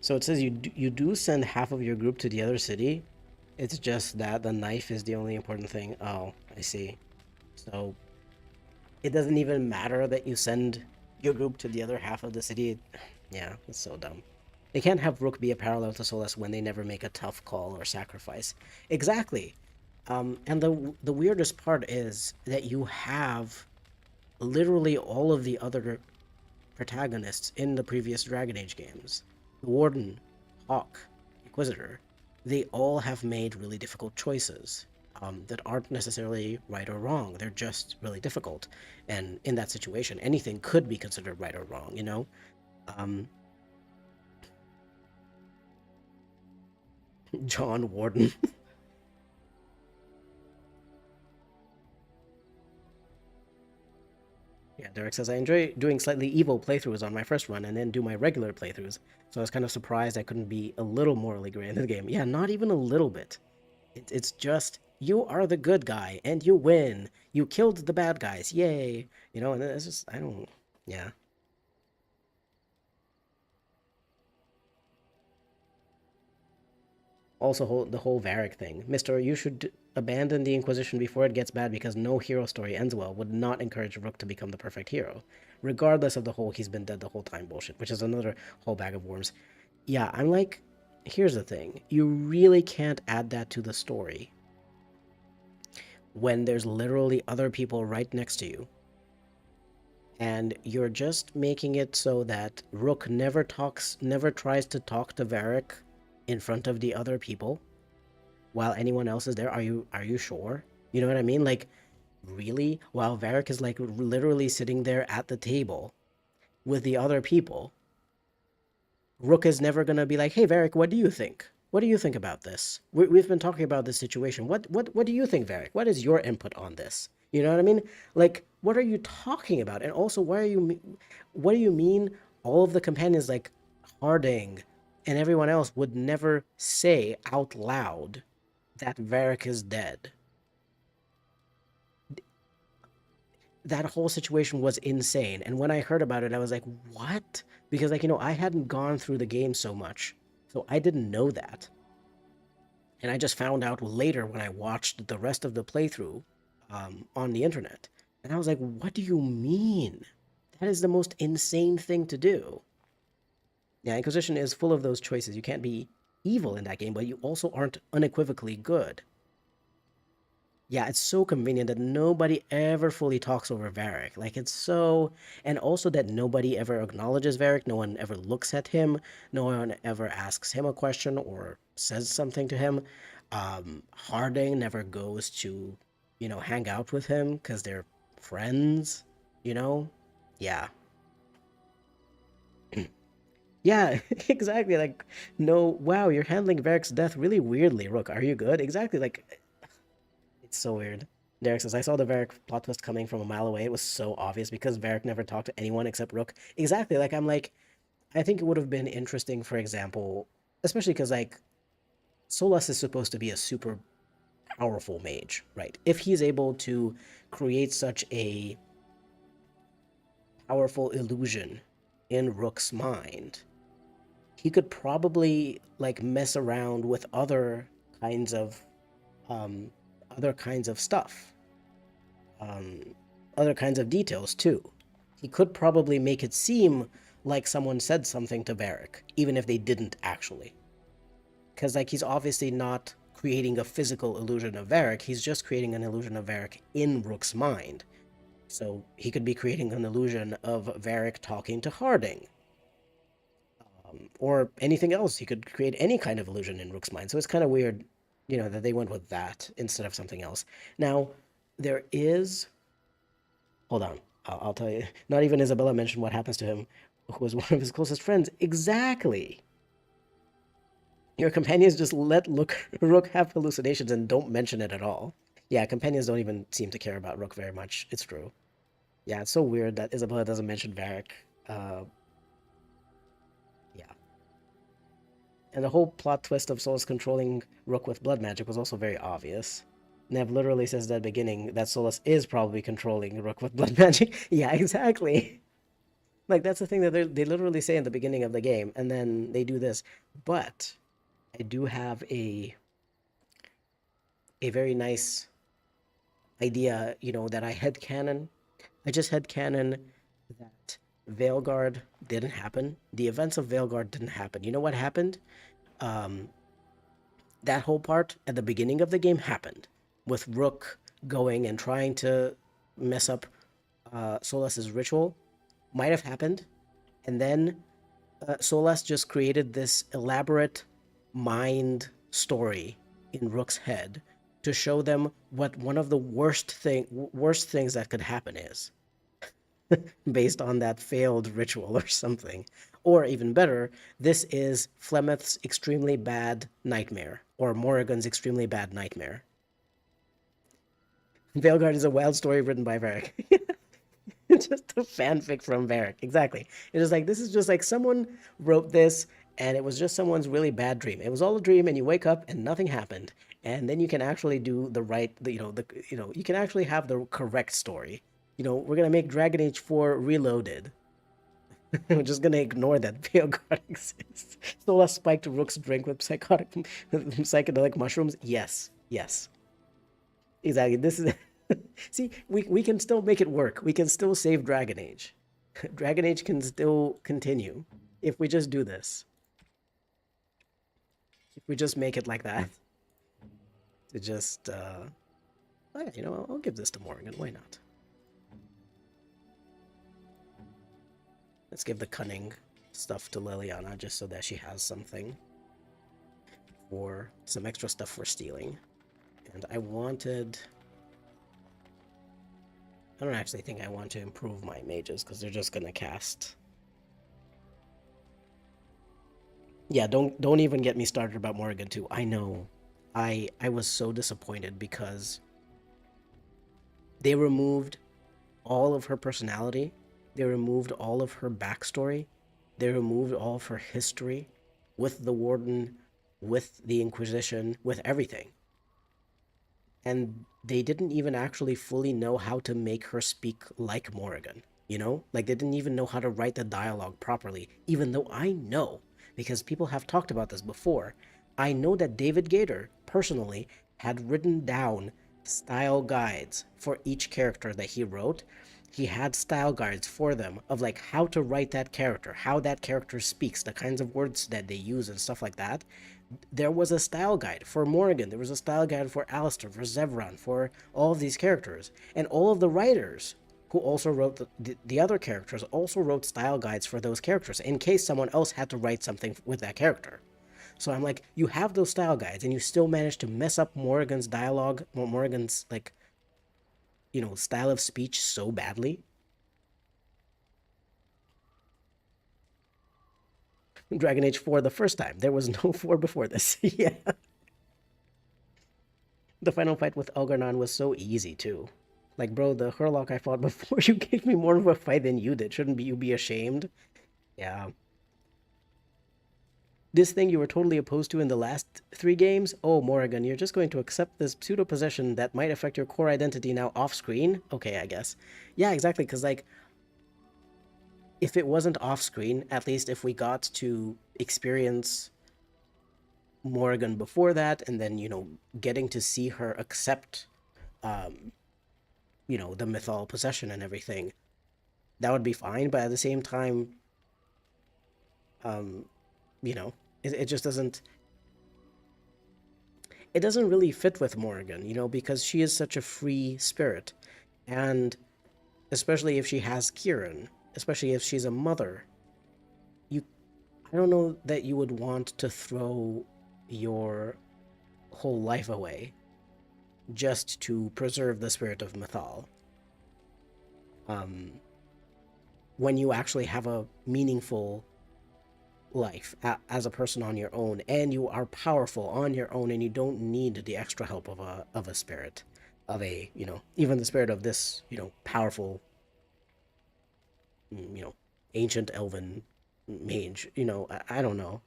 A: So it says you do send half of your group to the other city. It's just that the knife is the only important thing. Oh, I see. So it doesn't even matter that you send your group to the other half of the city. Yeah, it's so dumb. They can't have Rook be a parallel to Solus when they never make a tough call or sacrifice. Exactly. And the weirdest part is that you have literally all of the other protagonists in the previous Dragon Age games. The Warden, Hawk, Inquisitor, they all have made really difficult choices that aren't necessarily right or wrong. They're just really difficult. And in that situation, anything could be considered right or wrong, you know? Um, John Warden. Yeah, Derek says, I enjoy doing slightly evil playthroughs on my first run and then do my regular playthroughs. So I was kind of surprised I couldn't be a little morally gray in the game. Yeah, not even a little bit. It's just you are the good guy and you win. You killed the bad guys. Yay. And it's just I don't yeah. Also the whole Varric thing. Mister, you should abandon the Inquisition before it gets bad because no hero story ends well would not encourage Rook to become the perfect hero. Regardless of the whole he's been dead the whole time bullshit, which is another whole bag of worms. Yeah, I'm like, here's the thing. You really can't add that to the story when there's literally other people right next to you and you're just making it so that Rook never tries to talk to Varric in front of the other people while anyone else is there. Are you sure? You know what I mean? Like, really? While Varric is like literally sitting there at the table with the other people, Rook is never gonna be like, "Hey, Varric, what do you think? What do you think about this? We've been talking about this situation. What do you think, Varric? What is your input on this? You know what I mean? Like, what are you talking about? And also, what do you mean? All of the companions, like Harding and everyone else, would never say out loud that Varric is dead. That whole situation was insane. And when I heard about it, I was like, what? Because, like, I hadn't gone through the game so much. So I didn't know that. And I just found out later when I watched the rest of the playthrough on the internet. And I was like, what do you mean? That is the most insane thing to do. Yeah, Inquisition is full of those choices. You can't be evil in that game, but you also aren't unequivocally good. Yeah, it's so convenient that nobody ever fully talks over Varric. Like, it's so... And also that nobody ever acknowledges Varric, no one ever looks at him, no one ever asks him a question or says something to him. Harding never goes to, hang out with him because they're friends, you know? Yeah. Yeah, exactly. Like, no, wow, you're handling Varric's death really weirdly, Rook. Are you good? Exactly. Like, it's so weird. Derek says, I saw the Varric plot twist coming from a mile away. It was so obvious because Varric never talked to anyone except Rook. Exactly. Like, I'm like, I think it would have been interesting, for example, especially because, like, Solas is supposed to be a super powerful mage, right? If he's able to create such a powerful illusion in Rook's mind, he could probably, like, mess around with kinds of, um, other kinds of stuff um, other kinds of details too. He could probably make it seem like someone said something to Varric, even if they didn't actually. Because, like, he's obviously not creating a physical illusion of Varric, he's just creating an illusion of Varric in Rook's mind. So he could be creating an illusion of Varric talking to Harding. Or anything else. He could create any kind of illusion in Rook's mind. So it's kind of weird, that they went with that instead of something else. Now, there is hold on. I'll tell you. Not even Isabella mentioned what happens to him, who was one of his closest friends. Exactly. Your companions just let Rook have hallucinations and don't mention it at all. Yeah, companions don't even seem to care about Rook very much. It's true. Yeah, it's so weird that Isabella doesn't mention Varric. Uh, yeah. And the whole plot twist of Solus controlling Rook with blood magic was also very obvious. Nev literally says at the beginning that Solus is probably controlling Rook with blood magic. Yeah, exactly. Like, that's the thing that they literally say in the beginning of the game, and then they do this. But I do have a very nice idea, that I headcanon. I just headcanon that Veilguard didn't happen. The events of Veilguard didn't happen. You know what happened? Um, that whole part at the beginning of the game happened with Rook going and trying to mess up Solas's ritual. Might have happened, and then Solas just created this elaborate mind story in Rook's head to show them what one of the worst things that could happen is, based on that failed ritual or something. Or even better, this is Flemeth's extremely bad nightmare, or Morrigan's extremely bad nightmare. Veilguard is a wild story written by Varric. Just a fanfic from Varric. Exactly. It is like, this is just like someone wrote this and it was just someone's really bad dream. It was all a dream and you wake up and nothing happened. And then you can actually do you can actually have the correct story. We're going to make Dragon Age 4 Reloaded. We're just going to ignore that Veilguard exists. Sola spiked Rook's drink with psychedelic mushrooms. Yes. Yes. Exactly. This is... See, we can still make it work. We can still save Dragon Age. Dragon Age can still continue if we just do this. If we just make it like that. To just, oh yeah, I'll give this to Morgan. Why not? Let's give the cunning stuff to Liliana just so that she has something. For some extra stuff for stealing. And I don't actually think I want to improve my mages because they're just gonna cast. Yeah, don't even get me started about Morrigan too. I know. I was so disappointed because they removed all of her personality. They removed all of her backstory. They removed all of her history with the Warden, with the Inquisition, with everything. And they didn't even actually fully know how to make her speak like Morrigan, Like, they didn't even know how to write the dialogue properly, even though I know, because people have talked about this before, I know that David Gator, personally, had written down style guides for each character that he wrote. He had style guides for them of like how to write that character, how that character speaks, the kinds of words that they use and stuff like that. There was a style guide for Morrigan, there was a style guide for Alistair, for Zevran, for all of these characters. And all of the writers who also wrote the other characters also wrote style guides for those characters in case someone else had to write something with that character. So I'm like, you have those style guides and you still manage to mess up Morrigan's dialogue, Morrigan's like, style of speech so badly. Dragon Age 4 the first time. There was no 4 before this. Yeah. The final fight with Elgar'nan was so easy too. Like, bro, the Hurlock I fought before, you gave me more of a fight than you did. Shouldn't you be ashamed? Yeah. This thing you were totally opposed to in the last 3 games? Oh, Morrigan, you're just going to accept this pseudo-possession that might affect your core identity now off-screen? Okay, I guess. Yeah, exactly, because, like, if it wasn't off-screen, at least if we got to experience Morrigan before that, and then, getting to see her accept, the mythal possession and everything, that would be fine, but at the same time, um, it just doesn't it doesn't really fit with Morrigan, because she is such a free spirit. And especially if she has Qwinn, especially if she's a mother, I don't know that you would want to throw your whole life away just to preserve the spirit of Mythal. When you actually have a meaningful life as a person on your own, and you are powerful on your own, and you don't need the extra help of a spirit, of a even the spirit of this powerful ancient elven mage. I don't know.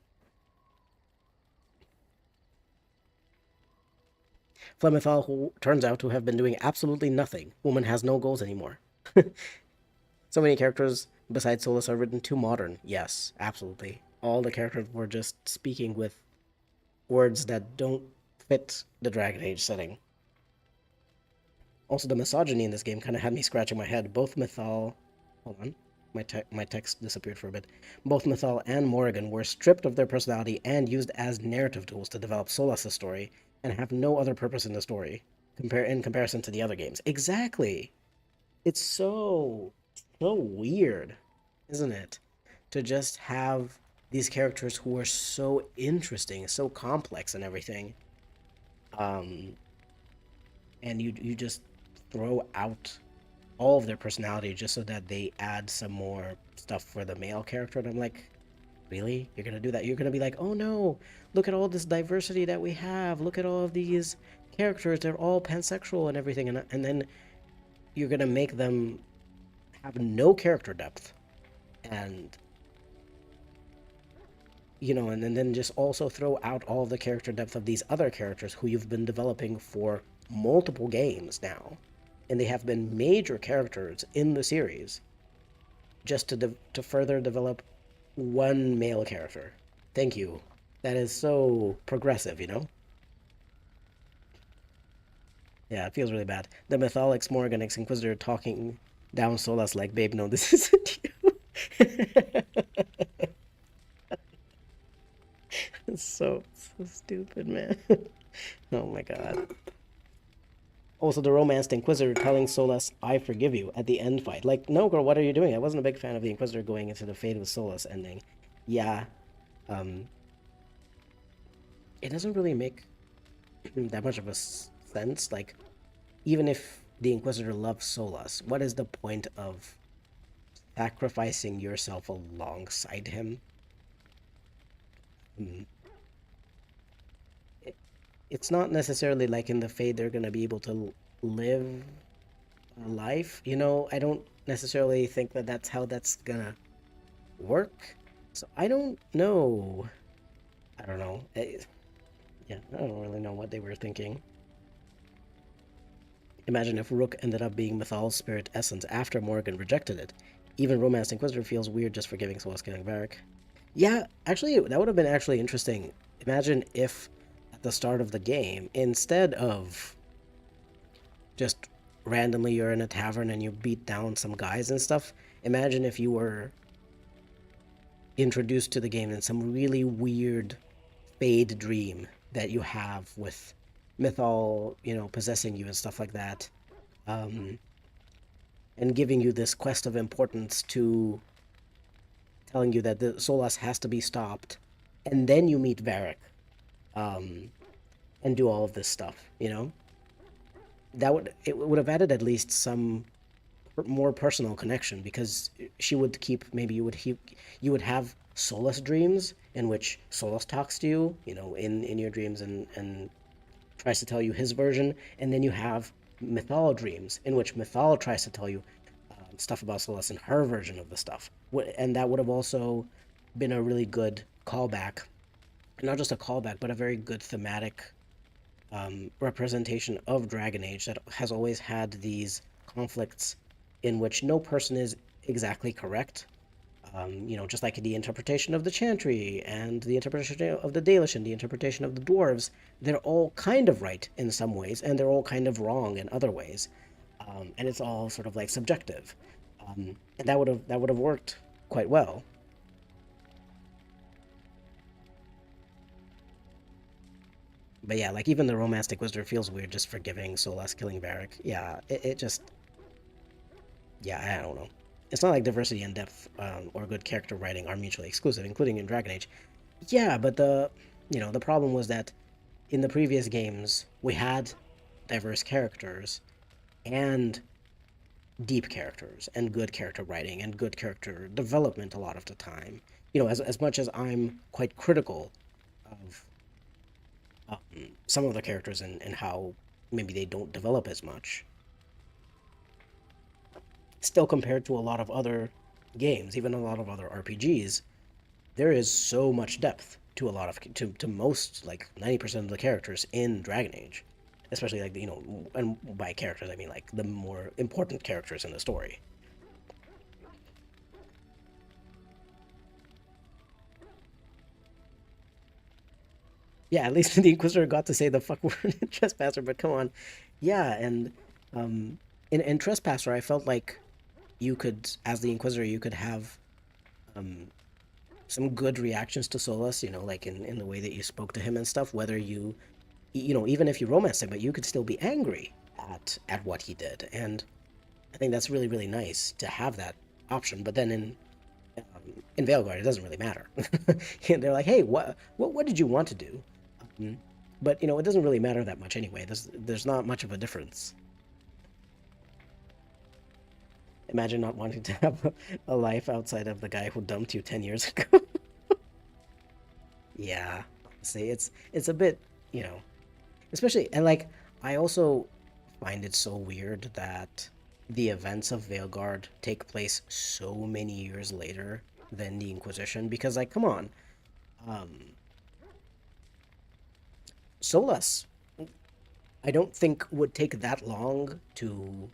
A: Flemethal, who turns out to have been doing absolutely nothing. Woman has no goals anymore. So many characters besides Solus are written too modern. Yes, absolutely. All the characters were just speaking with words that don't fit the Dragon Age setting. Also, the misogyny in this game kind of had me scratching my head. Both Mythal... Hold on. My text disappeared for a bit. Both Mythal and Morrigan were stripped of their personality and used as narrative tools to develop Solas's story, and have no other purpose in the story in comparison to the other games. Exactly! It's so weird, isn't it? To just have these characters who are so interesting, so complex and everything. And you just throw out all of their personality just so that they add some more stuff for the male character. And I'm like, really? You're gonna do that? You're gonna be like, oh no, look at all this diversity that we have. Look at all of these characters. They're all pansexual and everything. And then you're gonna make them have no character depth. And and then just also throw out all of the character depth of these other characters who you've been developing for multiple games now. And they have been major characters in the series just to further develop one male character. Thank you. That is so progressive, Yeah, it feels really bad. The Mythalix Morrigan ex-Inquisitor talking down Solas like, babe, no, this isn't you. It's so stupid, man. Oh my god. Also, the romanced Inquisitor telling Solas, I forgive you, at the end fight. Like, no, girl, what are you doing? I wasn't a big fan of the Inquisitor going into the Fate of Solas ending. Yeah, it doesn't really make that much of a sense. Like, even if the Inquisitor loves Solas, what is the point of sacrificing yourself alongside him? It's not necessarily like in the Fate they're gonna be able to live a life. I don't necessarily think that that's how that's gonna work. So I don't know. I don't know. Yeah, I don't really know what they were thinking. Imagine if Rook ended up being Mythal's spirit essence after Morrigan rejected it. Even Romance Inquisitor feels weird just forgiving Solas killing Varric. Yeah, actually, that would have been actually interesting. Imagine if at the start of the game, instead of just randomly you're in a tavern and you beat down some guys and stuff. Imagine if you were introduced to the game in some really weird fade dream that you have with Mythal, possessing you and stuff like that, um, and giving you this quest of importance to telling you that the Solas has to be stopped, and then you meet Varric, um, and do all of this stuff. It would have added at least some more personal connection, because she would keep, maybe you would have Solus dreams in which Solus talks to you, in your dreams, and tries to tell you his version, and then you have Mythal dreams in which Mythal tries to tell you stuff about Solus and her version of the stuff. And that would have also been a really good callback, not just a callback, but a very good thematic representation of Dragon Age that has always had these conflicts in which no person is exactly correct. Just like the interpretation of the Chantry and the interpretation of the Dalish and the interpretation of the Dwarves, they're all kind of right in some ways, and they're all kind of wrong in other ways. And it's all sort of like subjective. And that would have worked quite well. But yeah, like even the romantic wizard feels weird just forgiving Solas killing Varric. Yeah, it just, yeah, I don't know. It's not like diversity and depth or good character writing are mutually exclusive, including in Dragon Age. Yeah, but the problem was that in the previous games we had diverse characters and deep characters and good character writing and good character development a lot of the time. As much as I'm quite critical of some of the characters and how maybe they don't develop as much, still compared to a lot of other games, even a lot of other RPGs, there is so much depth to a lot of to most, like 90% of the characters in Dragon Age, especially like and by characters I mean like the more important characters in the story. Yeah, at least the Inquisitor got to say the fuck word in Trespasser, but come on. Yeah, and um, in Trespasser, I felt like you could, as the Inquisitor, you could have um, some good reactions to Solus, like in the way that you spoke to him and stuff, whether even if you romanced him, but you could still be angry at what he did. And I think that's really, really nice to have that option. But then in Veilguard, it doesn't really matter. They're like, hey, what did you want to do? But it doesn't really matter that much anyway. There's not much of a difference. Imagine not wanting to have a life outside of the guy who dumped you 10 years ago. Yeah, honestly, it's a bit, especially, and like I also find it so weird that the events of Veilguard take place so many years later than the Inquisition, because like, come on, um, Solus, I don't think would take that long to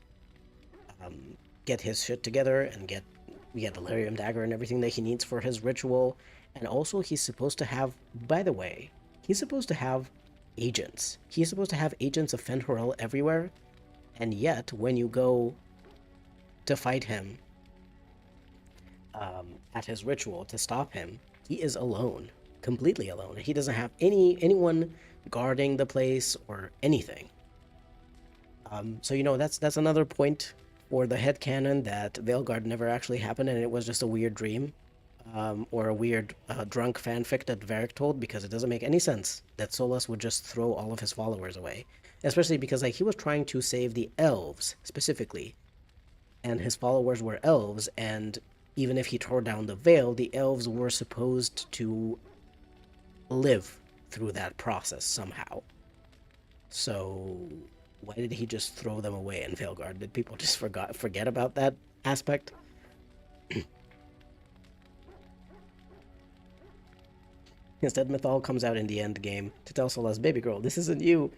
A: um, get his shit together and get the Lyrium dagger and everything that he needs for his ritual. And also, he's supposed to have, by the way, he's supposed to have agents. He's supposed to have agents of Fen'Harel everywhere. And yet, when you go to fight him at his ritual to stop him, he is alone, completely alone. He doesn't have anyone guarding the place or anything. So that's another point for the headcanon that Veilguard never actually happened and it was just a weird dream, or a weird drunk fanfic that Varric told, because it doesn't make any sense that Solus would just throw all of his followers away, especially because like he was trying to save the elves specifically, and his followers were elves, and even if he tore down the veil, the elves were supposed to live through that process somehow. So why did he just throw them away in Veilguard? Did people just forget about that aspect? Instead, Mythal comes out in the end game to tell Solus, baby girl, this isn't you.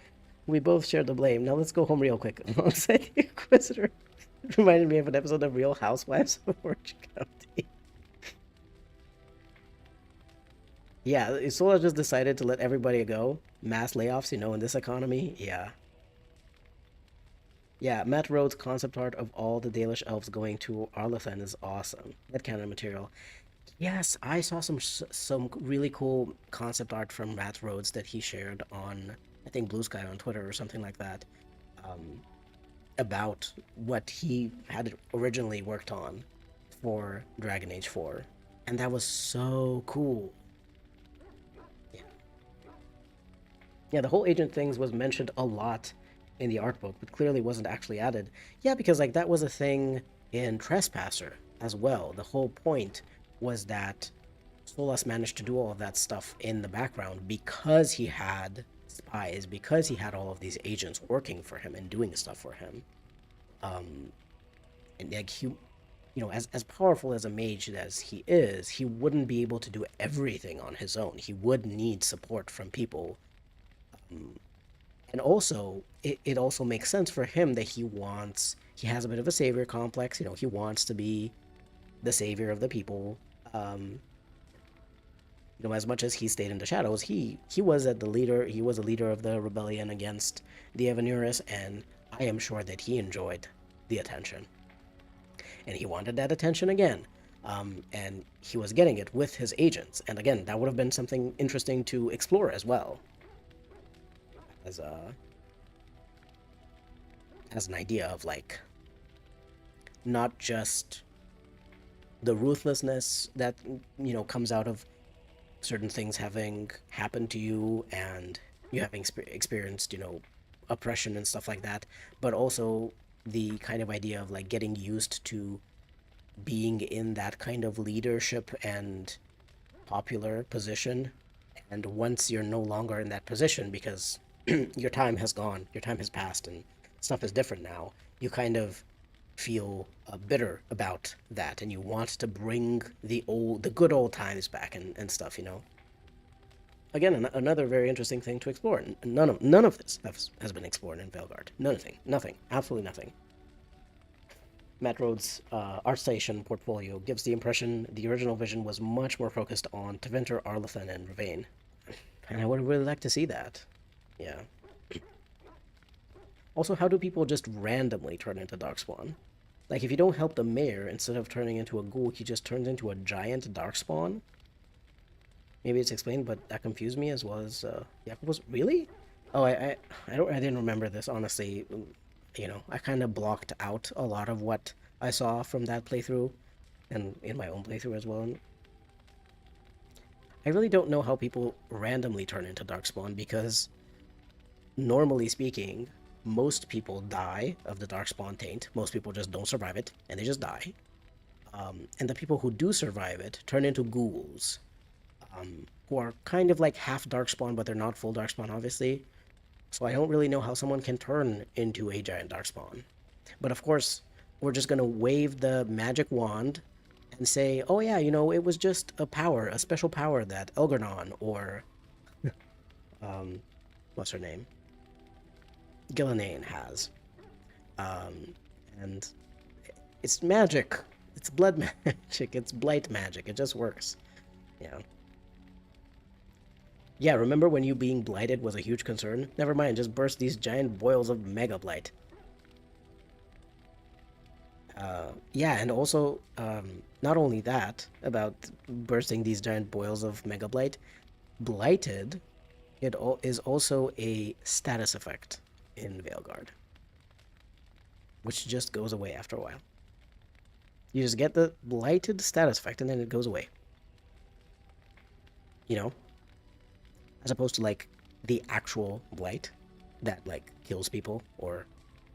A: We both share the blame. Now let's go home real quick. Alongside the Inquisitor. It reminded me of an episode of Real Housewives of Orange County. Yeah, Solus just decided to let everybody go. Mass layoffs, in this economy. Yeah. Yeah, Matt Rhodes' concept art of all the Dalish elves going to Arlathan is awesome. That canon material. Yes, I saw some really cool concept art from Matt Rhodes that he shared on, I think, Blue Sky on Twitter or something like that, um, about what he had originally worked on for Dragon Age 4. And that was so cool. Yeah, yeah, the whole agent things was mentioned a lot in the art book, but clearly wasn't actually added. Yeah, because like that was a thing in Trespasser as well. The whole point was that Solas managed to do all of that stuff in the background because he had spies, because he had all of these agents working for him and doing stuff for him. Um, and like as powerful as a mage as he wouldn't be able to do everything on his own. He would need support from people. Um, and also, it also makes sense for him that he has a bit of a savior complex. He wants to be the savior of the people. Um, as much as he stayed in the shadows, he was at the leader. He was a leader of the rebellion against the Evanuris, and I am sure that he enjoyed the attention, and he wanted that attention again. And he was getting it with his agents, and again, that would have been something interesting to explore as well, as a as an idea of like not just the ruthlessness that comes out of certain things having happened to you and you having experienced oppression and stuff like that, but also the kind of idea of like getting used to being in that kind of leadership and popular position, and once you're no longer in that position because your time has gone, your time has passed, and stuff is different now, you kind of feel bitter about that, and you want to bring the good old times back and stuff. Again, another very interesting thing to explore. None of this has been explored in Veilguard. Nothing, absolutely nothing. Matt Rhodes' ArtStation portfolio gives the impression the original vision was much more focused on Tevinter, Arlathan, and Ravain. And I would really like to see that. Yeah. Also, how do people just randomly turn into Darkspawn? Like, if you don't help the mayor, instead of turning into a ghoul, he just turns into a giant Darkspawn? Maybe it's explained, but that confused me as well as, was really? Oh, I didn't remember this, honestly. I kind of blocked out a lot of what I saw from that playthrough, and in my own playthrough as well. I really don't know how people randomly turn into Darkspawn, because normally speaking, most people die of the Darkspawn taint. Most people just don't survive it, and they just die. And the people who do survive it turn into ghouls, who are kind of like half Darkspawn, but they're not full Darkspawn, obviously. So I don't really know how someone can turn into a giant Darkspawn. But of course, we're just going to wave the magic wand and say, oh yeah, it was just a special power that Elgarnon or, um, what's her name? Gillenane has. Um, and it's magic. It's blood magic. It's blight magic. It just works. Yeah. Yeah, remember when you being blighted was a huge concern? Never mind, just burst these giant boils of mega blight. Yeah, and also, not only that, about bursting these giant boils of mega blight, blighted, is also a status effect in Veilguard, which just goes away after a while. You just get the blighted status effect and then it goes away. As opposed to like the actual blight that like kills people, or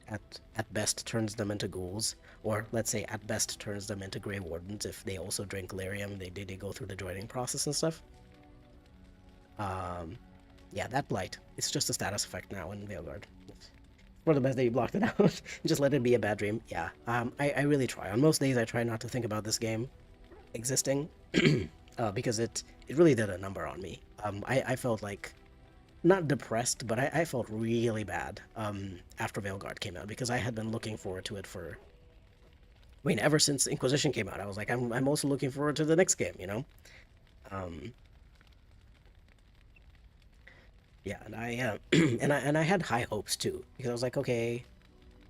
A: at best turns them into ghouls, or let's say at best turns them into Grey Wardens if they also drink lyrium. They go through the joining process and stuff. Yeah, that blight. It's just a status effect now in Veilguard. For the best that you blocked it out. Just let it be a bad dream. Yeah. I really try. On most days, I try not to think about this game existing, because it really did a number on me. I felt like not depressed, but I felt really bad after Veilguard came out, because I had been looking forward to it for. I mean, ever since Inquisition came out, I was like, I'm also looking forward to the next game. Yeah, and I and I had high hopes too, because I was like, okay,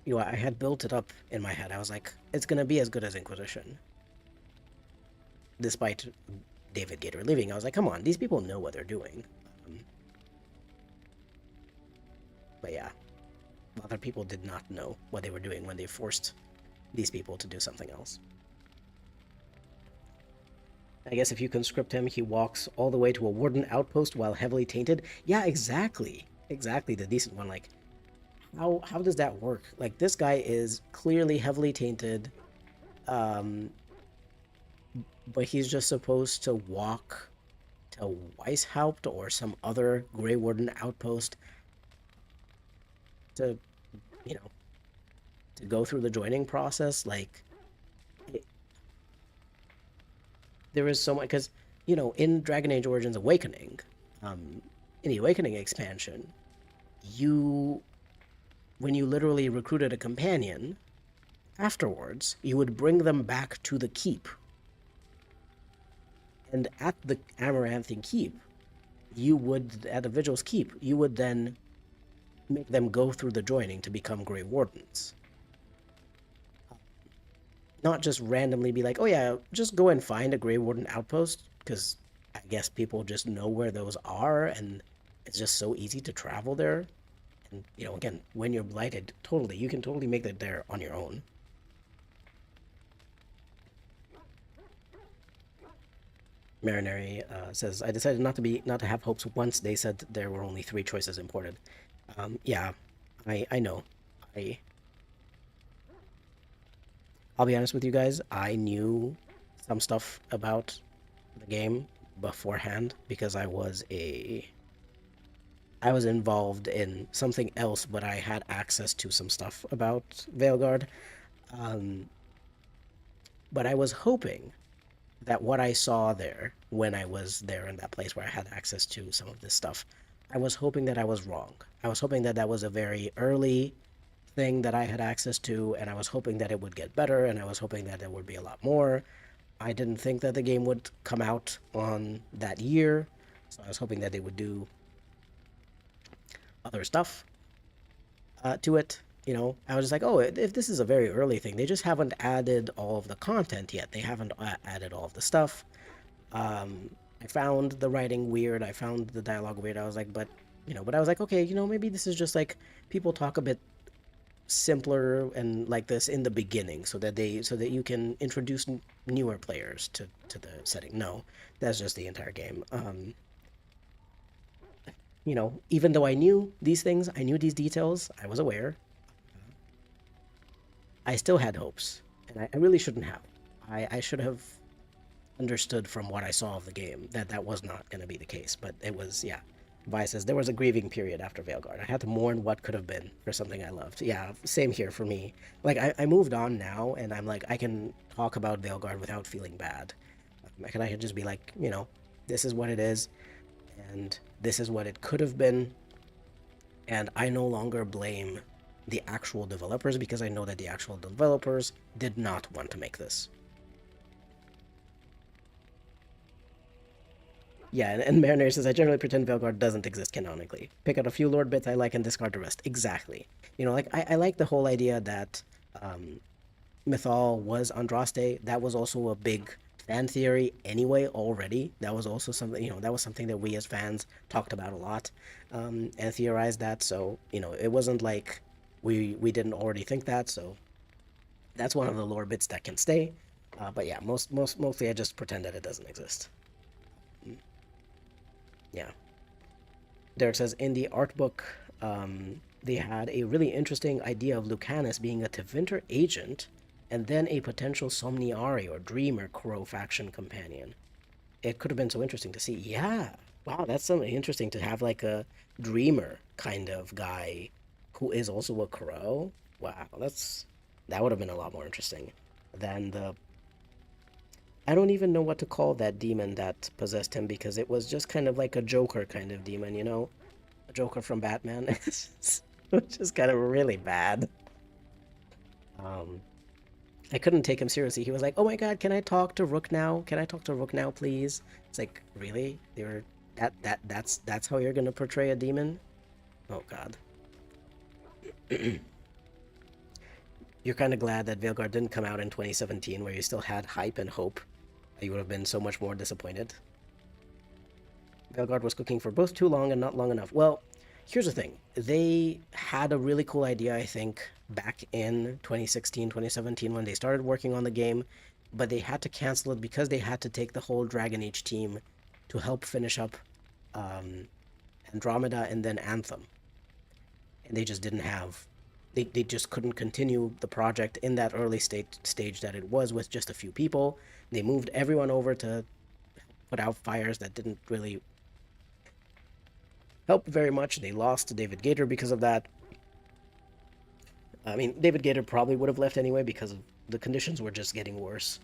A: you know, I had built it up in my head. I was like, it's gonna be as good as Inquisition. Despite David Gator leaving, I was like, come on, these people know what they're doing. But yeah, other people did not know what they were doing when they forced these people to do something else. I guess if you conscript him, he walks all the way to a warden outpost while heavily tainted. Yeah, exactly. Exactly, the decent one. Like, how does that work? Like, this guy is clearly heavily tainted, um, but he's just supposed to walk to Weishaupt or some other Grey Warden outpost to, you know, to go through the joining process. Like, it, there is so much, because, you know, in Dragon Age Origins Awakening, um, in the Awakening expansion, you, when you literally recruited a companion, afterwards, you would bring them back to the keep. And at the Amaranthian keep, you would, at the Vigil's keep, you would then make them go through the joining to become Grey Wardens. Not just randomly be like, oh yeah, just go and find a Grey Warden outpost, because I guess people just know where those are, and it's just so easy to travel there. And, you know, again, when you're blighted, totally, you can totally make that there on your own. Marinary says, I decided not to have hopes once they said there were only 3 choices imported. Yeah, I know. I I'll be honest with you guys, I knew some stuff about the game beforehand because I was involved in something else, but I had access to some stuff about Veilguard. Um, but I was hoping that what I saw there when I was there in that place where I had access to some of this stuff, I was hoping that I was wrong. I was hoping that that was a very early thing that I had access to, and I was hoping that it would get better, and I was hoping that there would be a lot more. I didn't think that the game would come out on that year, so I was hoping that they would do other stuff to it. You know, I was just like, oh, if this is a very early thing, they just haven't added all of the content yet. They haven't added all of the stuff. I found the writing weird. I found the dialogue weird. I was like, but, you know, but I was like, okay, you know, maybe this is just like people talk a bit simpler and like this in the beginning so that you can introduce newer players to the setting. No, that's just the entire game. You know, even though I knew these things, I knew these details, I was aware, I still had hopes, and I really shouldn't have. I should have understood from what I saw of the game that that was not going to be the case, but it was, yeah. Vi says, there was a grieving period after Veilguard. I had to mourn what could have been for something I loved. Yeah, same here for me. Like, I moved on now, and I'm like, I can talk about Veilguard without feeling bad. I can just be like, you know, this is what it is, and this is what it could have been, and I no longer blame the actual developers because I know that the actual developers did not want to make this. Yeah, and Marinere says, I generally pretend Velgard doesn't exist canonically. Pick out a few lord bits I like and discard the rest. Exactly. You know, like, I like the whole idea that Mythal was Andraste. That was also a big fan theory anyway already. That was also something, you know, that was something that we as fans talked about a lot and theorized that. So, you know, it wasn't like we didn't already think that. So that's one of the lore bits that can stay. But yeah, mostly I just pretend that it doesn't exist. Yeah. Derek says, in the art book, they had a really interesting idea of Lucanus being a Tevinter agent and then a potential Somniari or Dreamer Crow faction companion. It could have been so interesting to see. Yeah. Wow, that's something interesting to have like a Dreamer kind of guy who is also a Crow. Wow, that would have been a lot more interesting than the I don't even know what to call that demon that possessed him because it was just kind of like a Joker kind of demon, you know? A Joker from Batman. Which is kind of really bad. Um, I couldn't take him seriously. He was like, "Oh my god, can I talk to Rook now? Can I talk to Rook now, please?" It's like, really? You're that's how you're gonna portray a demon? Oh god. You're kind of glad that Veilguard didn't come out in 2017, where you still had hype and hope. You would have been so much more disappointed. Veilguard was cooking for both too long and not long enough. Well, here's the thing. They had a really cool idea, I think, back in 2016, 2017 when they started working on the game, but they had to cancel it because they had to take the whole Dragon Age team to help finish up Andromeda and then Anthem. And they just didn't have... They just couldn't continue the project in that early stage that it was with just a few people. They moved everyone over to put out fires that didn't really help very much. They lost David Gator because of that. I mean, David Gator probably would have left anyway because the conditions were just getting worse,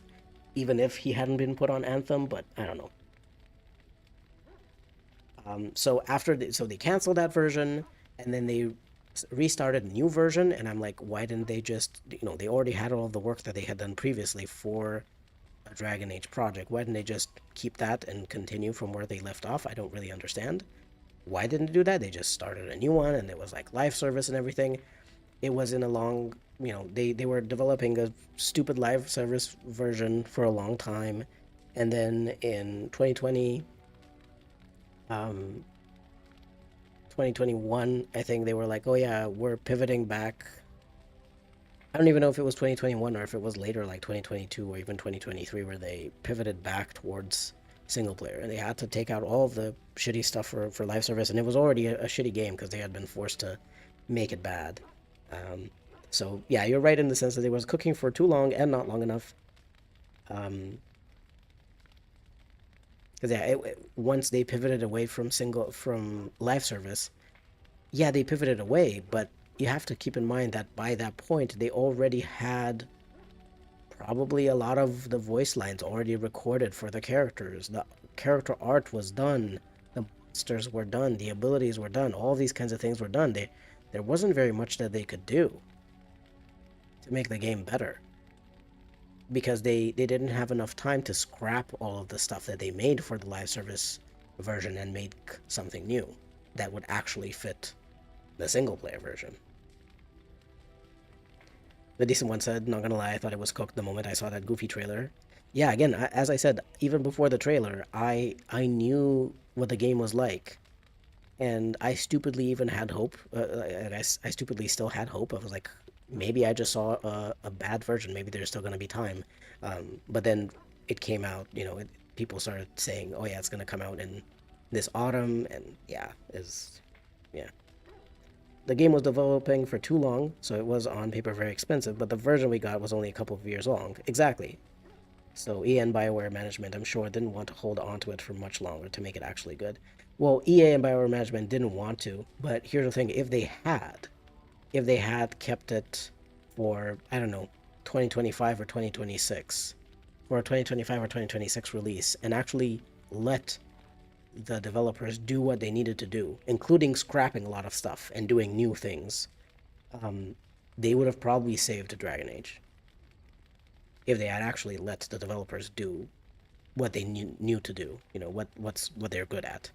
A: even if he hadn't been put on Anthem, but I don't know. So they canceled that version, and then they restarted a new version, and I'm like, why didn't they just, they already had all of the work that they had done previously for a Dragon Age project. Why didn't they just keep that and continue from where they left off? I don't really understand. Why didn't they do that? They just started a new one, and it was like live service and everything. It was in a long, they were developing a stupid live service version for a long time, and then in 2020, 2021, I think they were like, oh yeah, we're pivoting back. I don't even know if it was 2021 or if it was later, like 2022 or even 2023, where they pivoted back towards single player, and they had to take out all of the shitty stuff for live service, and it was already a shitty game because they had been forced to make it bad. So yeah, you're right in the sense that it was cooking for too long and not long enough. Because yeah, once they pivoted away from live service, yeah, they pivoted away, but you have to keep in mind that by that point they already had probably a lot of the voice lines already recorded for the characters. The character art was done, the monsters were done, the abilities were done, all these kinds of things were done. There wasn't very much that they could do to make the game better, because they didn't have enough time to scrap all of the stuff that they made for the live service version and make something new that would actually fit the single player version. The decent one said, not gonna lie, I thought it was cooked the moment I saw that goofy trailer. Yeah, again, as I said, even before the trailer, I knew what the game was like, and I stupidly even had hope. I stupidly still had hope. I was like, maybe I just saw a bad version. Maybe there's still gonna be time. But then it came out. People started saying, "Oh yeah, it's gonna come out in this autumn," and yeah. The game was developing for too long, so it was on paper very expensive, but the version we got was only a couple of years long. Exactly. So EA and BioWare management, I'm sure, didn't want to hold on to it for much longer to make it actually good. Well, EA and BioWare management didn't want to, but here's the thing. If they had kept it for, I don't know, 2025 or 2026, for a 2025 or 2026 release, and actually let the developers do what they needed to do, including scrapping a lot of stuff and doing new things, they would have probably saved Dragon Age if they had actually let the developers do what they knew to do. What they're good at.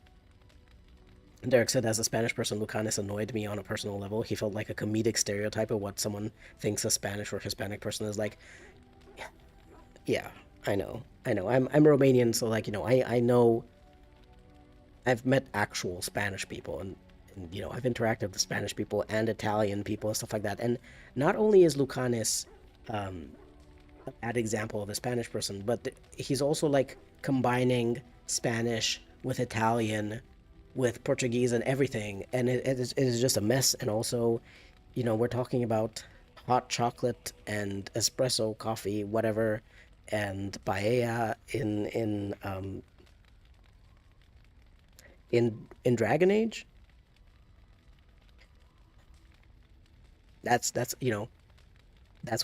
A: Derek said, as a Spanish person, Lucanis annoyed me on a personal level. He felt like a comedic stereotype of what someone thinks a Spanish or Hispanic person is like. Yeah, I know. I'm Romanian, so I know. I've met actual Spanish people, and I've interacted with Spanish people and Italian people and stuff like that. And not only is Lucanis a bad example of a Spanish person, but he's also like combining Spanish with Italian, with Portuguese and everything, and it is just a mess. And also, we're talking about hot chocolate and espresso coffee, whatever, and paella in Dragon Age. That's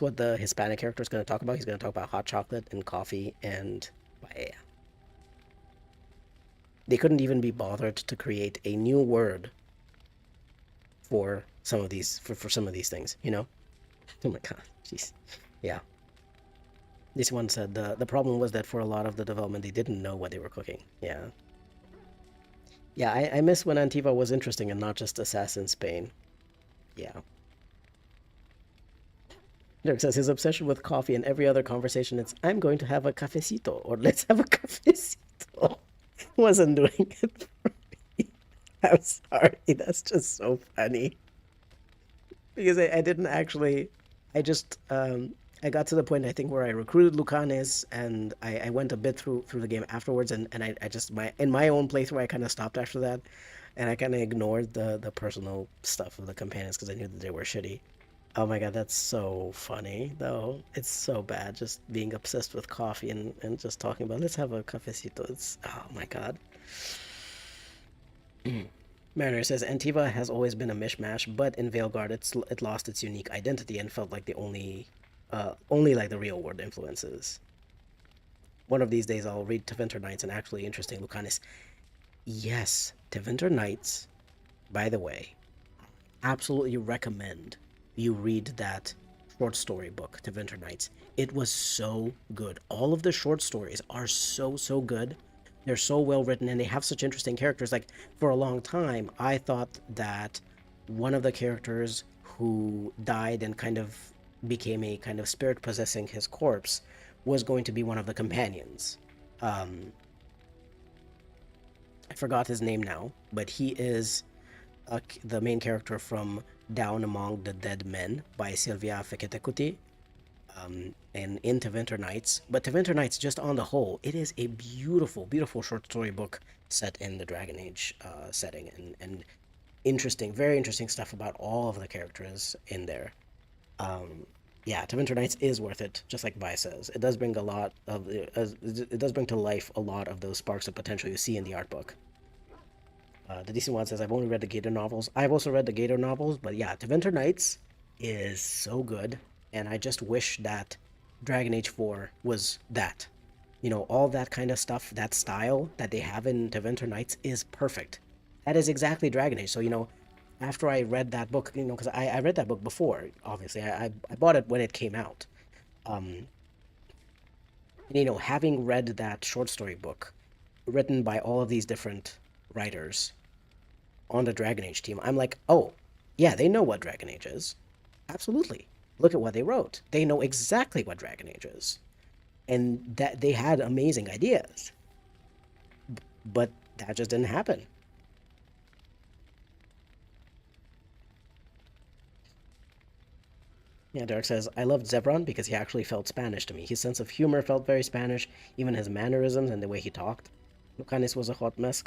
A: what the Hispanic character is going to talk about. He's going to talk about hot chocolate and coffee and paella. They couldn't even be bothered to create a new word for some of these for some of these things. Oh my god, jeez, yeah. This one said the problem was that for a lot of the development they didn't know what they were cooking. Yeah. Yeah, I miss when Antiva was interesting and not just Assassin's Spain. Yeah. Derek says his obsession with coffee and every other conversation, it's I'm going to have a cafecito or let's have a cafecito. Wasn't doing it for me. I'm sorry. That's just so funny. Because I didn't actually I just I got to the point I think where I recruited Lucanes and I went a bit through the game afterwards and I just my in my own playthrough I kind of stopped after that and I kind of ignored the personal stuff of the companions because I knew that they were shitty. Oh my god, that's so funny though. It's so bad just being obsessed with coffee and just talking about let's have a cafecito. It's oh my god. Mariner says Antiva has always been a mishmash, but in Veilguard it lost its unique identity and felt like the only like the real world influences. One of these days I'll read Tevinter Nights and actually interesting Lucanis. Yes, Tevinter Nights, by the way, absolutely recommend you read that short story book, Tevinter Nights. It was so good. All of the short stories are so good. They're so well written and they have such interesting characters. Like, for a long time, I thought that one of the characters who died and kind of became a kind of spirit possessing his corpse was going to be one of the companions. I forgot his name now, but he is the main character from Down Among the Dead Men by Sylvia Feketekuti. And in Tevinter Nights. But Tevinter Nights, just on the whole, it is a beautiful, beautiful short story book set in the Dragon Age setting, and interesting, very interesting stuff about all of the characters in there. Yeah, Tevinter Nights is worth it, just like Vi says. It does bring a lot of, it does bring to life a lot of those sparks of potential you see in the art book. The DC one says, I've only read the Gator novels. I've also read the Gator novels, but yeah, Tevinter Nights is so good. And I just wish that Dragon Age 4 was that. You know, all that kind of stuff, that style that they have in Tevinter Nights is perfect. That is exactly Dragon Age. So, you know, after I read that book, you know, because I read that book before, obviously. I bought it when it came out. You know, having read that short story book written by all of these different writers on the Dragon Age team, I'm like, oh, yeah, they know what Dragon Age is. Absolutely. Look at what they wrote. They know exactly what Dragon Age is. And that they had amazing ideas. But that just didn't happen. Yeah, Derek says, I loved Zebron because he actually felt Spanish to me. His sense of humor felt very Spanish, even his mannerisms and the way he talked. Lucanis was a hot mess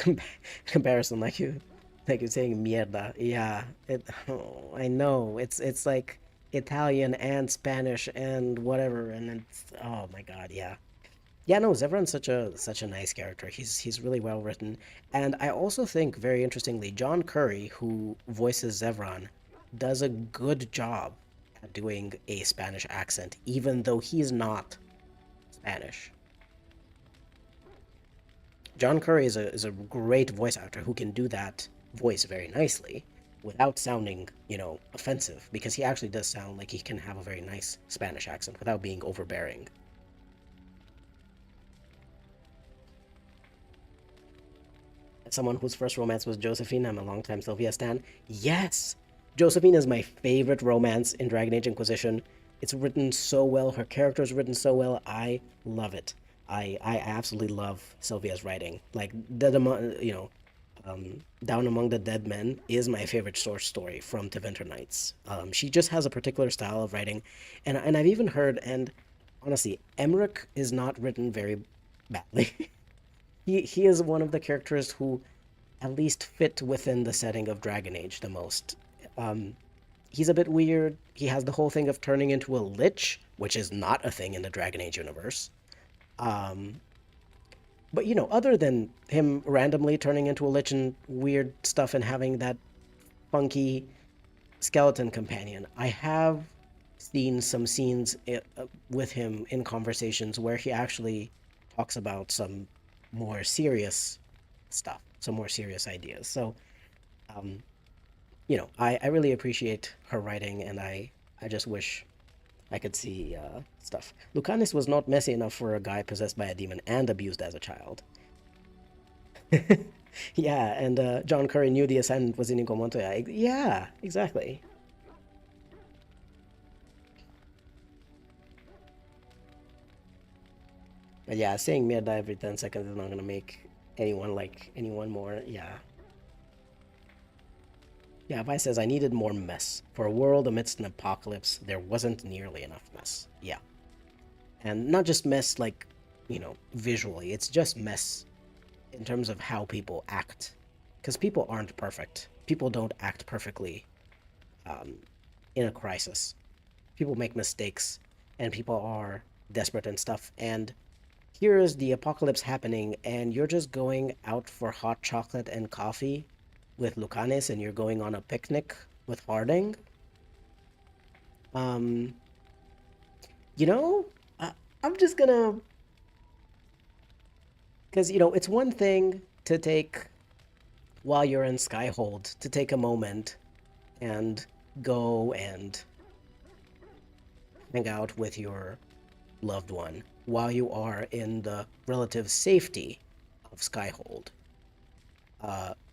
A: comparison, like you saying mierda. Yeah, oh, I know. It's like Italian and Spanish and whatever, and it's oh my god, yeah. Yeah, no, Zevran's such a nice character. He's really well written. And I also think very interestingly, John Curry, who voices Zevran, does a good job at doing a Spanish accent, even though he's not Spanish. John Curry is a great voice actor who can do that voice very nicely without sounding, you know, offensive, because he actually does sound like he can have a very nice Spanish accent without being overbearing. As someone whose first romance was Josephine, I'm a longtime Sylvia stan. Yes! Josephine is my favorite romance in Dragon Age Inquisition. It's written so well, her character is written so well, I love it. I absolutely love Sylvia's writing. Like, you know, Down Among the Dead Men is my favorite source story from Tevinter Nights. She just has a particular style of writing, and I've even heard, and honestly, Emmerich is not written very badly. He is one of the characters who at least fit within the setting of Dragon Age the most. He's a bit weird. He has the whole thing of turning into a lich, which is not a thing in the Dragon Age universe. Um, but you know, other than him randomly turning into a lich and weird stuff and having that funky skeleton companion, I have seen some scenes with him in conversations where he actually talks about some more serious stuff, some more serious ideas. So, um, you know, I really appreciate her writing, and I just wish I could see stuff. Lucanis was not messy enough for a guy possessed by a demon and abused as a child. Yeah, and John Curry knew the Ascendant was Inigo Montoya. Yeah, exactly. But yeah, saying mierda every 10 seconds is not gonna make anyone like anyone more. Yeah. Yeah, Vi says, I needed more mess. For a world amidst an apocalypse, there wasn't nearly enough mess. Yeah. And not just mess like, visually, it's just mess in terms of how people act. Because people aren't perfect. People don't act perfectly um, in a crisis. People make mistakes, and people are desperate and stuff. And here is the apocalypse happening, and you're just going out for hot chocolate and coffee with Lucanis, and you're going on a picnic with Harding. Um, you know, I, I'm just gonna, because it's one thing to take while you're in Skyhold to take a moment and go and hang out with your loved one while you are in the relative safety of Skyhold,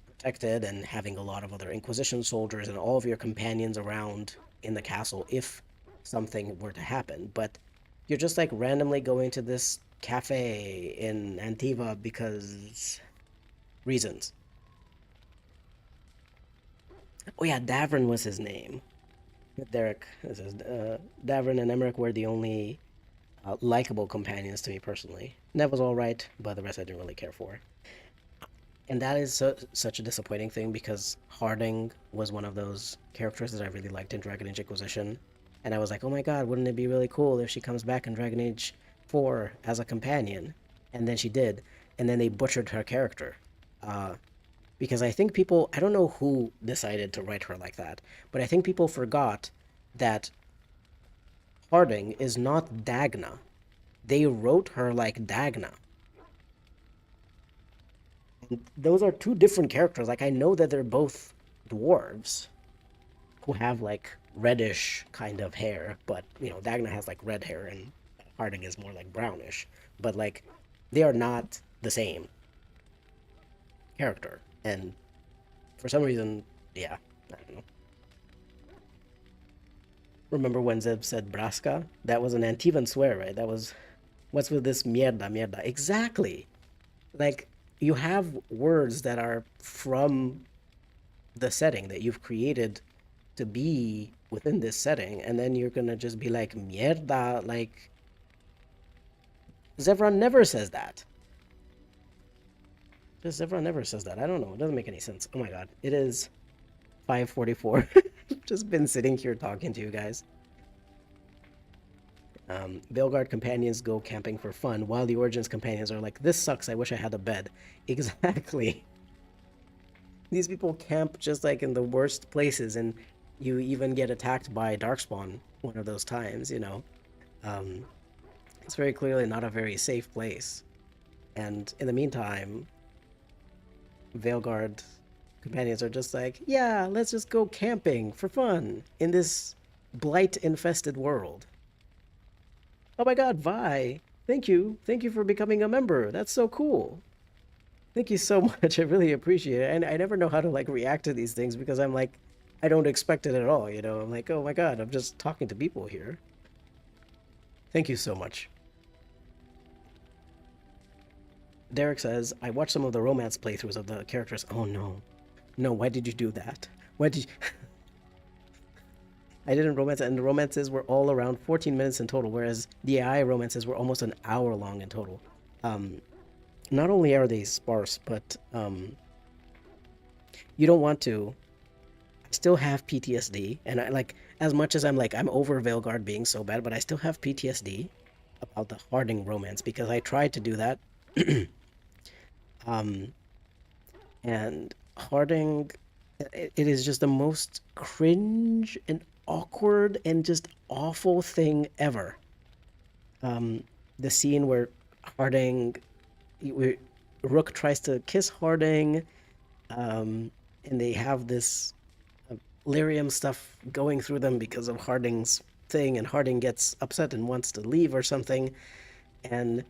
A: protected and having a lot of other Inquisition soldiers and all of your companions around in the castle if something were to happen. But you're just like randomly going to this cafe in Antiva because reasons. Oh yeah, Davrin was his name. Derek, this is Davrin and Emmerich were the only likable companions to me personally. Nev was all right, but the rest I didn't really care for. And that is such a disappointing thing because Harding was one of those characters that I really liked in Dragon Age Inquisition. And I was like, oh my god, wouldn't it be really cool if she comes back in Dragon Age 4 as a companion? And then she did. And then they butchered her character. Because I think people, I don't know who decided to write her like that, but I think people forgot that Harding is not Dagna. They wrote her like Dagna. And those are two different characters. Like, I know that they're both dwarves who have like reddish kind of hair, but Dagna has like red hair and Harding is more like brownish. But like, they are not the same character. And for some reason, yeah, I don't know. Remember when Zeb said Braska? That was an Antivan swear, right? That was, what's with this mierda? Exactly. Like, you have words that are from the setting that you've created to be within this setting, and then you're gonna just be like, mierda, like, Zevran never says that. Just Zevran never says that. I don't know. It doesn't make any sense. Oh my god. It is 5:44. Just been sitting here talking to you guys. Veilguard companions go camping for fun, while the Origins companions are like, this sucks, I wish I had a bed. Exactly. These people camp just like in the worst places, and you even get attacked by Darkspawn one of those times, It's very clearly not a very safe place. And in the meantime, Veilguard companions are just like, yeah, let's just go camping for fun in this blight-infested world. Oh my god, Vi! Thank you. Thank you for becoming a member. That's so cool. Thank you so much. I really appreciate it. And I never know how to like react to these things because I'm like, I don't expect it at all, I'm like, oh my god, I'm just talking to people here. Thank you so much. Derek says, I watched some of the romance playthroughs of the characters. Oh no. No, why did you do that? Why did you... I didn't romance, and the romances were all around 14 minutes in total, whereas the AI romances were almost an hour long in total. Not only are they sparse, but you don't want to. I still have PTSD, and I like, as much as I'm over Veilguard being so bad, but I still have PTSD about the Harding romance because I tried to do that. And Harding, it is just the most cringe and awkward and just awful thing ever. The scene where Harding, Rook tries to kiss Harding, and they have this lyrium stuff going through them because of Harding's thing, and Harding gets upset and wants to leave or something. And,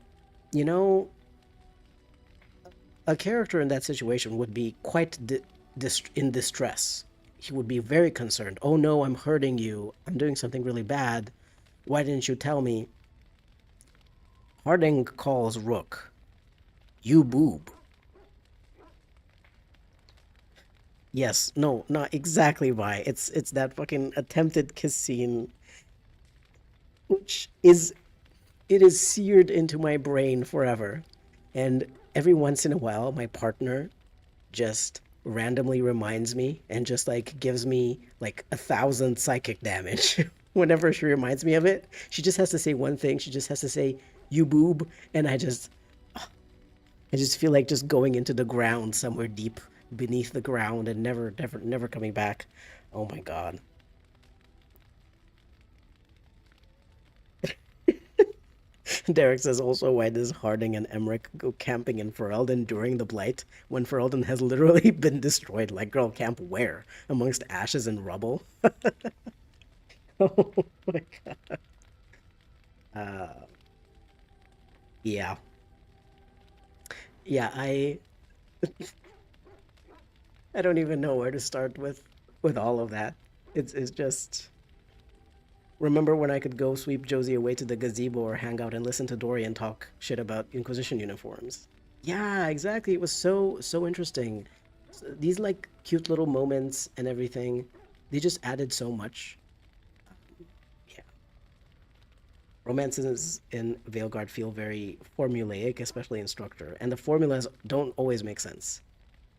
A: a character in that situation would be quite in distress. He would be very concerned. Oh no, I'm hurting you. I'm doing something really bad. Why didn't you tell me? Harding calls Rook, "You boob." Yes, no, not exactly why. It's that fucking attempted kiss scene, which is it is seared into my brain forever. And every once in a while, my partner just randomly reminds me and just like gives me like 1,000 psychic damage whenever she reminds me of it. She just has to say one thing. She just has to say, "You boob," and I just feel like just going into the ground somewhere deep beneath the ground and never coming back. Oh my god. Derek says also, why does Harding and Emmerich go camping in Ferelden during the Blight when Ferelden has literally been destroyed? Like, girl, camp where? Amongst ashes and rubble? Oh my god. Uh, yeah. Yeah, I don't even know where to start with all of that. It's just remember when I could go sweep Josie away to the gazebo or hang out and listen to Dorian talk shit about Inquisition uniforms. Yeah, exactly. It was so interesting. These like cute little moments and everything, they just added so much. Yeah. Romances in Veilguard feel very formulaic, especially in structure, and the formulas don't always make sense.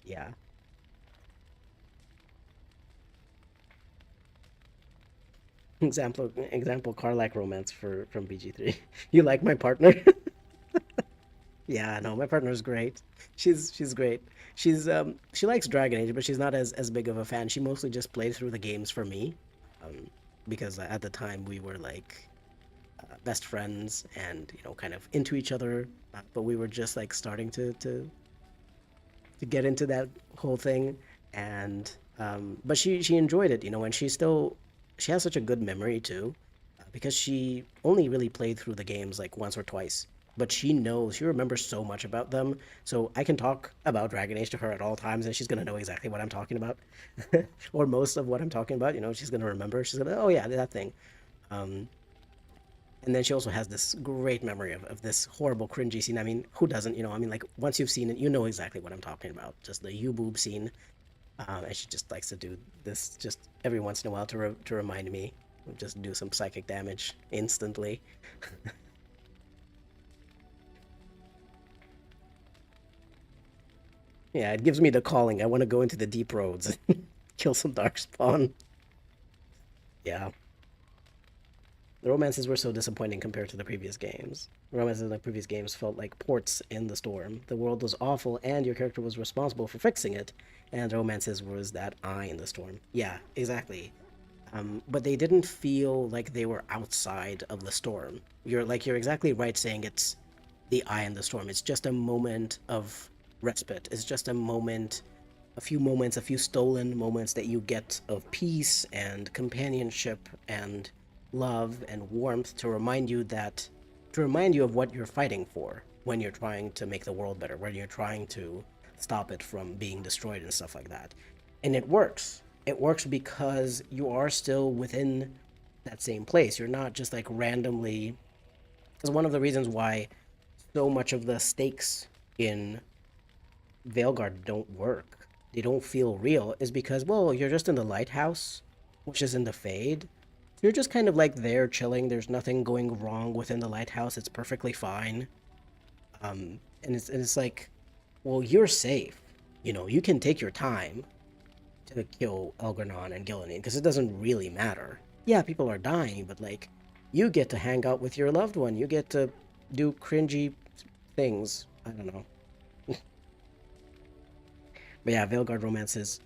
A: Yeah. Example Carlac romance for from BG3. You like my partner? Yeah, no, my partner's great. She's great. She likes Dragon Age, but she's not as big of a fan. She mostly just played through the games for me, um, because at the time we were like best friends and kind of into each other, but we were just like starting to get into that whole thing, and but she enjoyed it, and she has such a good memory too, because she only really played through the games like once or twice, but she remembers so much about them. So I can talk about Dragon Age to her at all times, and she's gonna know exactly what I'm talking about, or most of what I'm talking about. She's gonna remember. She's gonna, oh yeah, that thing. Um, and then she also has this great memory of this horrible cringy scene. I mean, who doesn't? I mean, like once you've seen it, you know exactly what I'm talking about. Just the you boob scene, and she just likes to do this just every once in a while to remind me. Just do some psychic damage instantly. Yeah, it gives me the calling. I want to go into the deep roads and kill some darkspawn. Yeah. The romances were so disappointing compared to the previous games. The romances in the previous games felt like ports in the storm. The world was awful, and your character was responsible for fixing it, and the romances was that eye in the storm. Yeah, exactly. But they didn't feel like they were outside of the storm. You're exactly right saying it's the eye in the storm. It's just a moment of respite. It's just a moment, a few moments, a few stolen moments that you get of peace and companionship and love and warmth to remind you of what you're fighting for when you're trying to make the world better, when you're trying to stop it from being destroyed and stuff like that. And it works. It works because you are still within that same place. You're not just like randomly, because one of the reasons why so much of the stakes in Veilguard don't work, they don't feel real, is because, well, you're just in the lighthouse, which is in the Fade. You're just kind of like there chilling. There's nothing going wrong within the lighthouse. It's perfectly fine. And it's like, well, you're safe. You can take your time to kill Elgranon and Gillinan because it doesn't really matter. Yeah, people are dying, but like, you get to hang out with your loved one. You get to do cringy things. I don't know. But yeah, Veilguard romances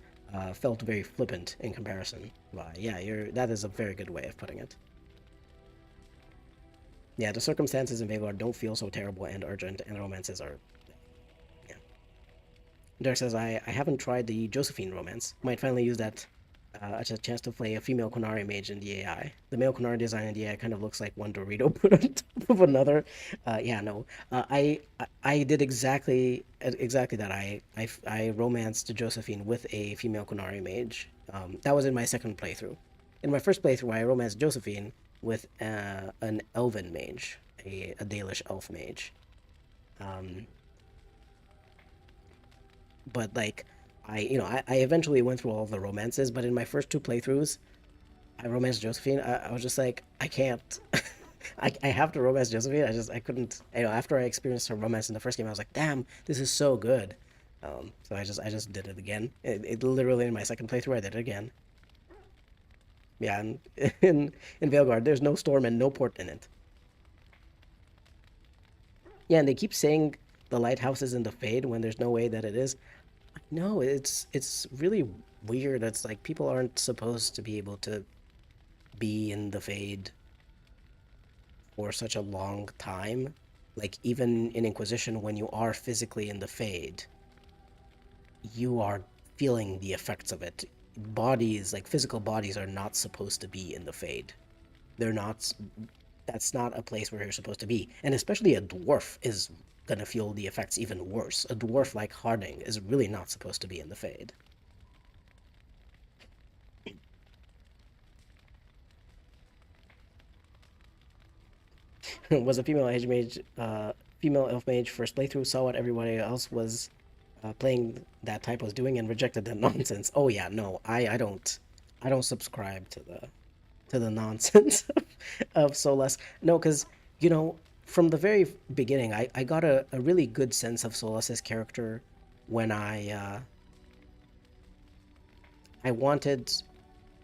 A: felt very flippant in comparison. But yeah, that is a very good way of putting it. Yeah, the circumstances in Veilguard don't feel so terrible and urgent, and the romances are. Yeah. Derek says, I haven't tried the Josephine romance. Might finally use that as a chance to play a female Qunari mage in the AI. The male Qunari design in the AI kind of looks like one Dorito put on top of another. Yeah, no. I did exactly that. I romanced Josephine with a female Qunari mage. That was in my second playthrough. In my first playthrough, I romanced Josephine with an elven mage, a Dalish elf mage. But like I eventually went through all of the romances, but in my first two playthroughs, I romanced Josephine. I was just like, I can't. I have to romance Josephine. I couldn't. After I experienced her romance in the first game, I was like, damn, this is so good. So I just did it again. It literally in my second playthrough, I did it again. Yeah, and in Veilguard, there's no storm and no port in it. Yeah, and they keep saying the lighthouse is in the Fade when there's no way that it is. No, it's really weird. It's like people aren't supposed to be able to be in the Fade for such a long time. Like even in Inquisition, when you are physically in the Fade, you are feeling the effects of it. Bodies, like physical bodies, are not supposed to be in the Fade. They're not. That's not a place where you're supposed to be. And especially a dwarf is gonna feel the effects even worse. A dwarf like Harding is really not supposed to be in the Fade. Was a female elf mage first playthrough, saw what everybody else was playing that type was doing and rejected the nonsense. Oh yeah, no, I don't subscribe to the nonsense of Solas. No, because from the very beginning, I got a really good sense of Solas's character when I wanted,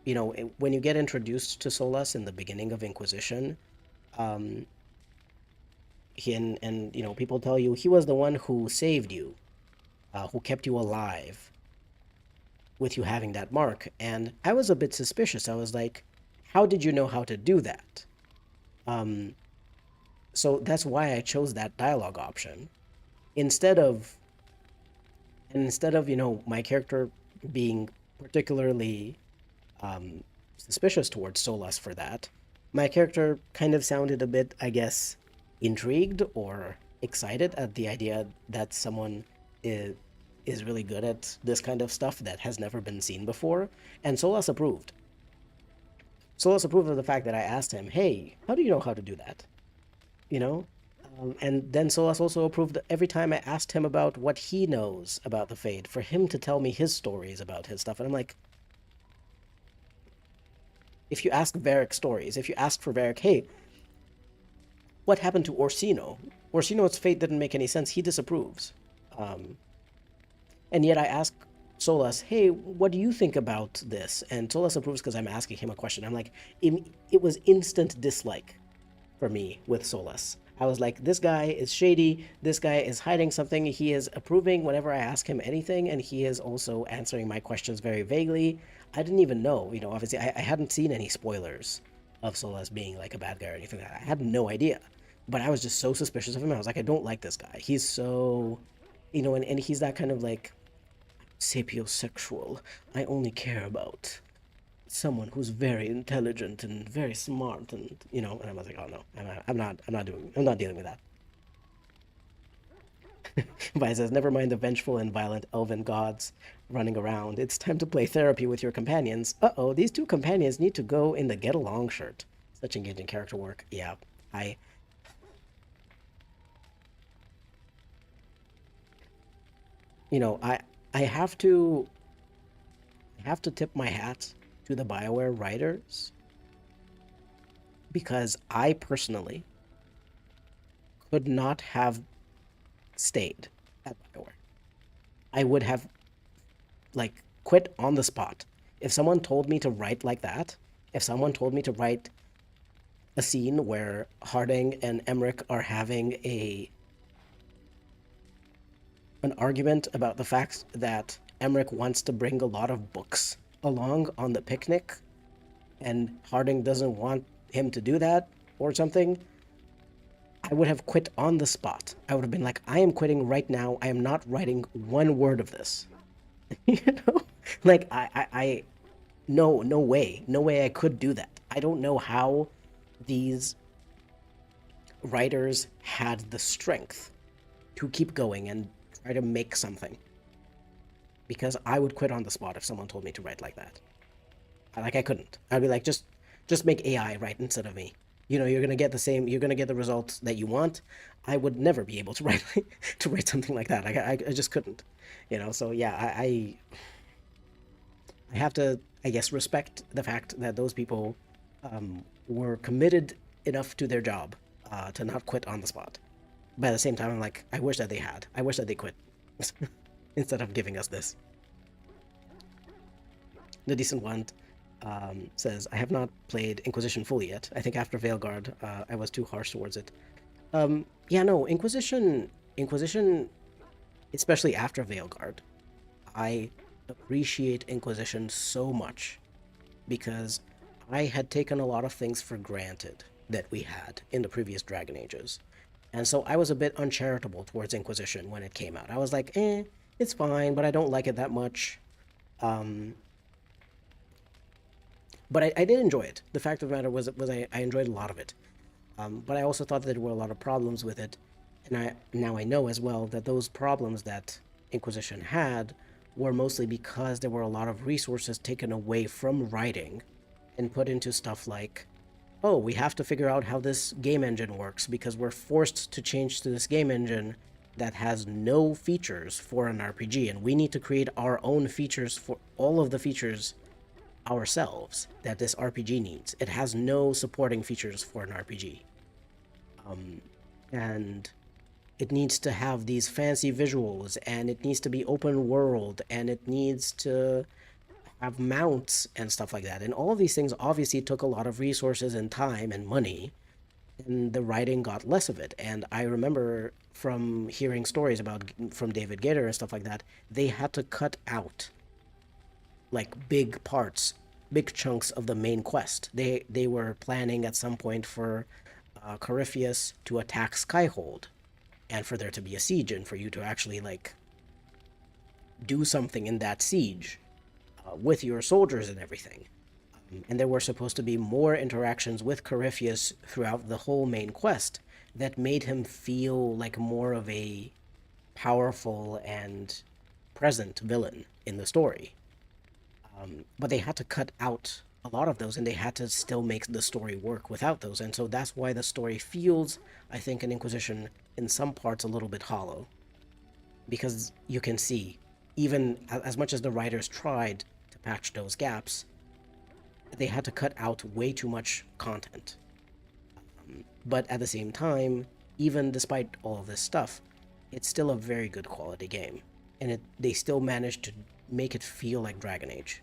A: when you get introduced to Solas in the beginning of Inquisition, um, and people tell you he was the one who saved you, who kept you alive, with you having that mark. And I was a bit suspicious. I was like, how did you know how to do that? Um, so that's why I chose that dialogue option instead of my character being particularly suspicious towards Solas for that. My character kind of sounded a bit, I guess, intrigued or excited at the idea that someone is really good at this kind of stuff that has never been seen before, and Solas approved. Solas approved of the fact that I asked him, "Hey, how do you know how to do that?" You know, and then Solas also approved every time I asked him about what he knows about the Fade, for him to tell me his stories about his stuff. And I'm like, if you ask Varric stories, if you ask for Varric, hey, what happened to Orsino? Orsino's fate didn't make any sense. He disapproves. Um, and yet I ask Solas, hey, what do you think about this? And Solas approves because I'm asking him a question. I'm like, it was instant dislike for me with Solas. I was like, this guy is shady. This guy is hiding something. He is approving whenever I ask him anything, and he is also answering my questions very vaguely. I didn't even know, obviously, I hadn't seen any spoilers of Solas being like a bad guy or anything like that. I had no idea. But I was just so suspicious of him. I was like, I don't like this guy. He's so, and he's that kind of like sapiosexual. I only care about someone who's very intelligent and very smart, and I was like, oh no, I'm not dealing with that. Vi says, never mind the vengeful and violent elven gods running around. It's time to play therapy with your companions. Uh-oh, these two companions need to go in the get along shirt. Such engaging character work. Yeah, I you know I have to tip my hat to the BioWare writers, because I personally could not have stayed at BioWare. I would have like quit on the spot. If someone told me to write like that, if someone told me to write a scene where Harding and Emmerich are having an argument about the fact that Emmerich wants to bring a lot of books along on the picnic and Harding doesn't want him to do that or something, I would have quit on the spot. I would have been like, I am quitting right now. I am not writing one word of this. you know? Like, no way. No way I could do that. I don't know how these writers had the strength to keep going and try to make something. Because I would quit on the spot if someone told me to write like that. I couldn't. I'd be like, just make AI write instead of me. you're gonna get the same, you're gonna get the results that you want. I would never be able to write to write something like that. I just couldn't, So yeah, I have to, I guess, respect the fact that those people were committed enough to their job to not quit on the spot. But at the same time, I'm like, I wish that they had. I wish that they quit instead of giving us this. The Decent One says, I have not played Inquisition fully yet. I think after Veilguard, I was too harsh towards it. Yeah, no, Inquisition, especially after Veilguard, I appreciate Inquisition so much because I had taken a lot of things for granted that we had in the previous Dragon Ages. And so I was a bit uncharitable towards Inquisition when it came out. I was like, it's fine, but I don't like it that much. But I did enjoy it. The fact of the matter was I enjoyed a lot of it. But I also thought that there were a lot of problems with it. And now I know as well that those problems that Inquisition had were mostly because there were a lot of resources taken away from writing and put into stuff like, oh, we have to figure out how this game engine works because we're forced to change to this game engine that has no features for an RPG, and we need to create our own features for all of the features ourselves that this RPG needs. It has no supporting features for an RPG. And it needs to have these fancy visuals, and it needs to be open world, and it needs to have mounts and stuff like that. And all of these things obviously took a lot of resources and time and money, and the writing got less of it. And I remember from hearing stories from David Gator and stuff like that, they had to cut out like big parts, big chunks of the main quest. They were planning at some point for Corypheus to attack Skyhold, and for there to be a siege, and for you to actually like do something in that siege with your soldiers and everything. And there were supposed to be more interactions with Corypheus throughout the whole main quest that made him feel like more of a powerful and present villain in the story. But they had to cut out a lot of those, and they had to still make the story work without those. And so that's why the story feels, I think, in Inquisition, in some parts, a little bit hollow. Because you can see, even as much as the writers tried to patch those gaps, they had to cut out way too much content. But at the same time, even despite all of this stuff, it's still a very good quality game. And they still managed to make it feel like Dragon Age.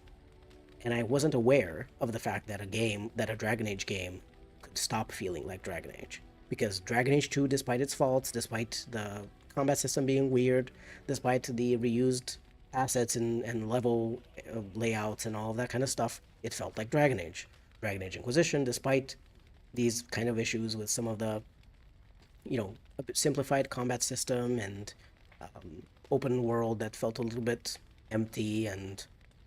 A: And I wasn't aware of the fact that a Dragon Age game could stop feeling like Dragon Age. Because Dragon Age 2, despite its faults, despite the combat system being weird, despite the reused assets and level layouts and all of that kind of stuff, it felt like Dragon Age. Dragon Age Inquisition, despite these kind of issues with some of the, a bit simplified combat system and open world that felt a little bit empty, and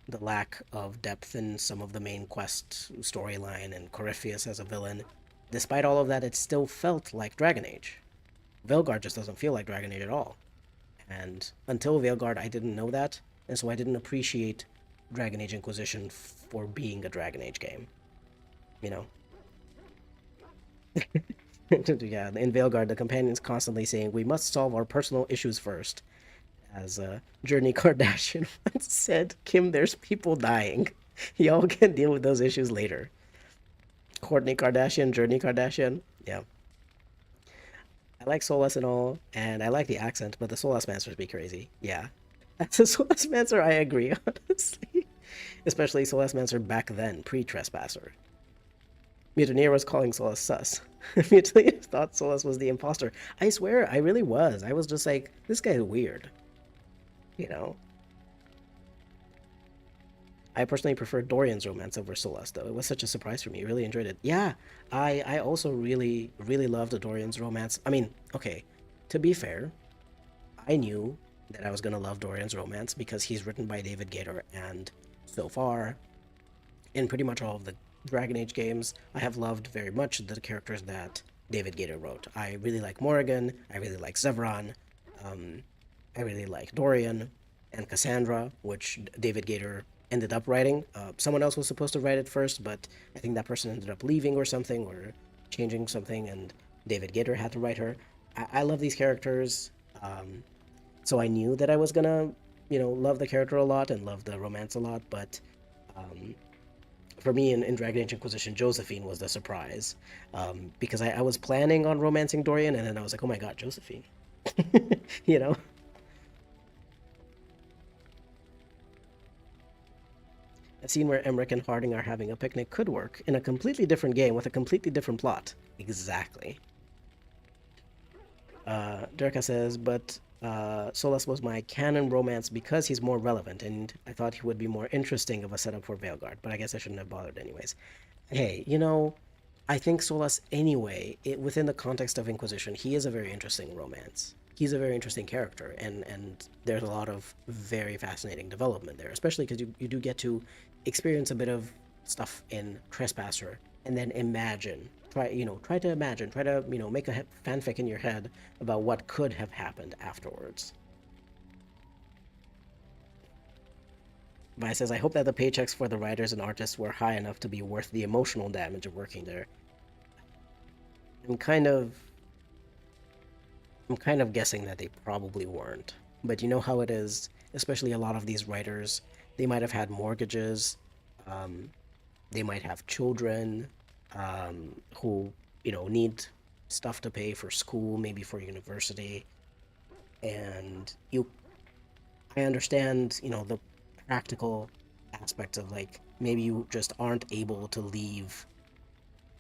A: the lack of depth in some of the main quest storyline and Corypheus as a villain. Despite all of that, it still felt like Dragon Age. Veilguard just doesn't feel like Dragon Age at all. And until Veilguard, I didn't know that, and so I didn't appreciate Dragon Age Inquisition for being a Dragon Age game. Yeah, in Veilguard, the companion's constantly saying, we must solve our personal issues first. As Journey Kardashian once said, Kim, there's people dying. Y'all can deal with those issues later. Kourtney Kardashian, Journey Kardashian, yeah. I like Solas and all, and I like the accent, but the Solas Mancers be crazy. Yeah. As a Solas Mancer, I agree, honestly. Especially Solas Mancer back then, pre-Trespasser. Mutineer was calling Solas sus. Mutineer thought Solas was the imposter. I swear, I really was. I was just like, this guy's weird. I personally prefer Dorian's romance over Solas, though. It was such a surprise for me. I really enjoyed it. Yeah, I also really, really loved Dorian's romance. I mean, okay, to be fair, I knew that I was going to love Dorian's romance because he's written by David Gator, and so far, in pretty much all of the Dragon Age games, I have loved very much the characters that David Gator wrote. I really like Morrigan, I really like Zevran, I really like Dorian and Cassandra, which David Gator ended up writing. Someone else was supposed to write it first, but I think that person ended up leaving or something, or changing something, and David Gator had to write her. I love these characters, so I knew that I was gonna, love the character a lot and love the romance a lot. But um, for me in Dragon Age Inquisition, Josephine was the surprise, because I was planning on romancing Dorian, and then I was like, oh my god, Josephine, you know. A scene where Emmerich and Harding are having a picnic could work in a completely different game with a completely different plot. Exactly. Durka says, but Solas was my canon romance because he's more relevant, and I thought he would be more interesting of a setup for Veilguard, but I guess I shouldn't have bothered anyways. Hey, I think Solas anyway, within the context of Inquisition, he is a very interesting romance. He's a very interesting character, and there's a lot of very fascinating development there, especially because you do get to experience a bit of stuff in Trespasser, and then try to imagine, try to, make a fanfic in your head about what could have happened afterwards. Vi says, I hope that the paychecks for the writers and artists were high enough to be worth the emotional damage of working there. I'm kind of I'm kind of guessing that they probably weren't. But you know how it is, especially a lot of these writers, they might have had mortgages, um, they might have children, who, need stuff to pay for school, maybe for university. And I understand, the practical aspects of like maybe you just aren't able to leave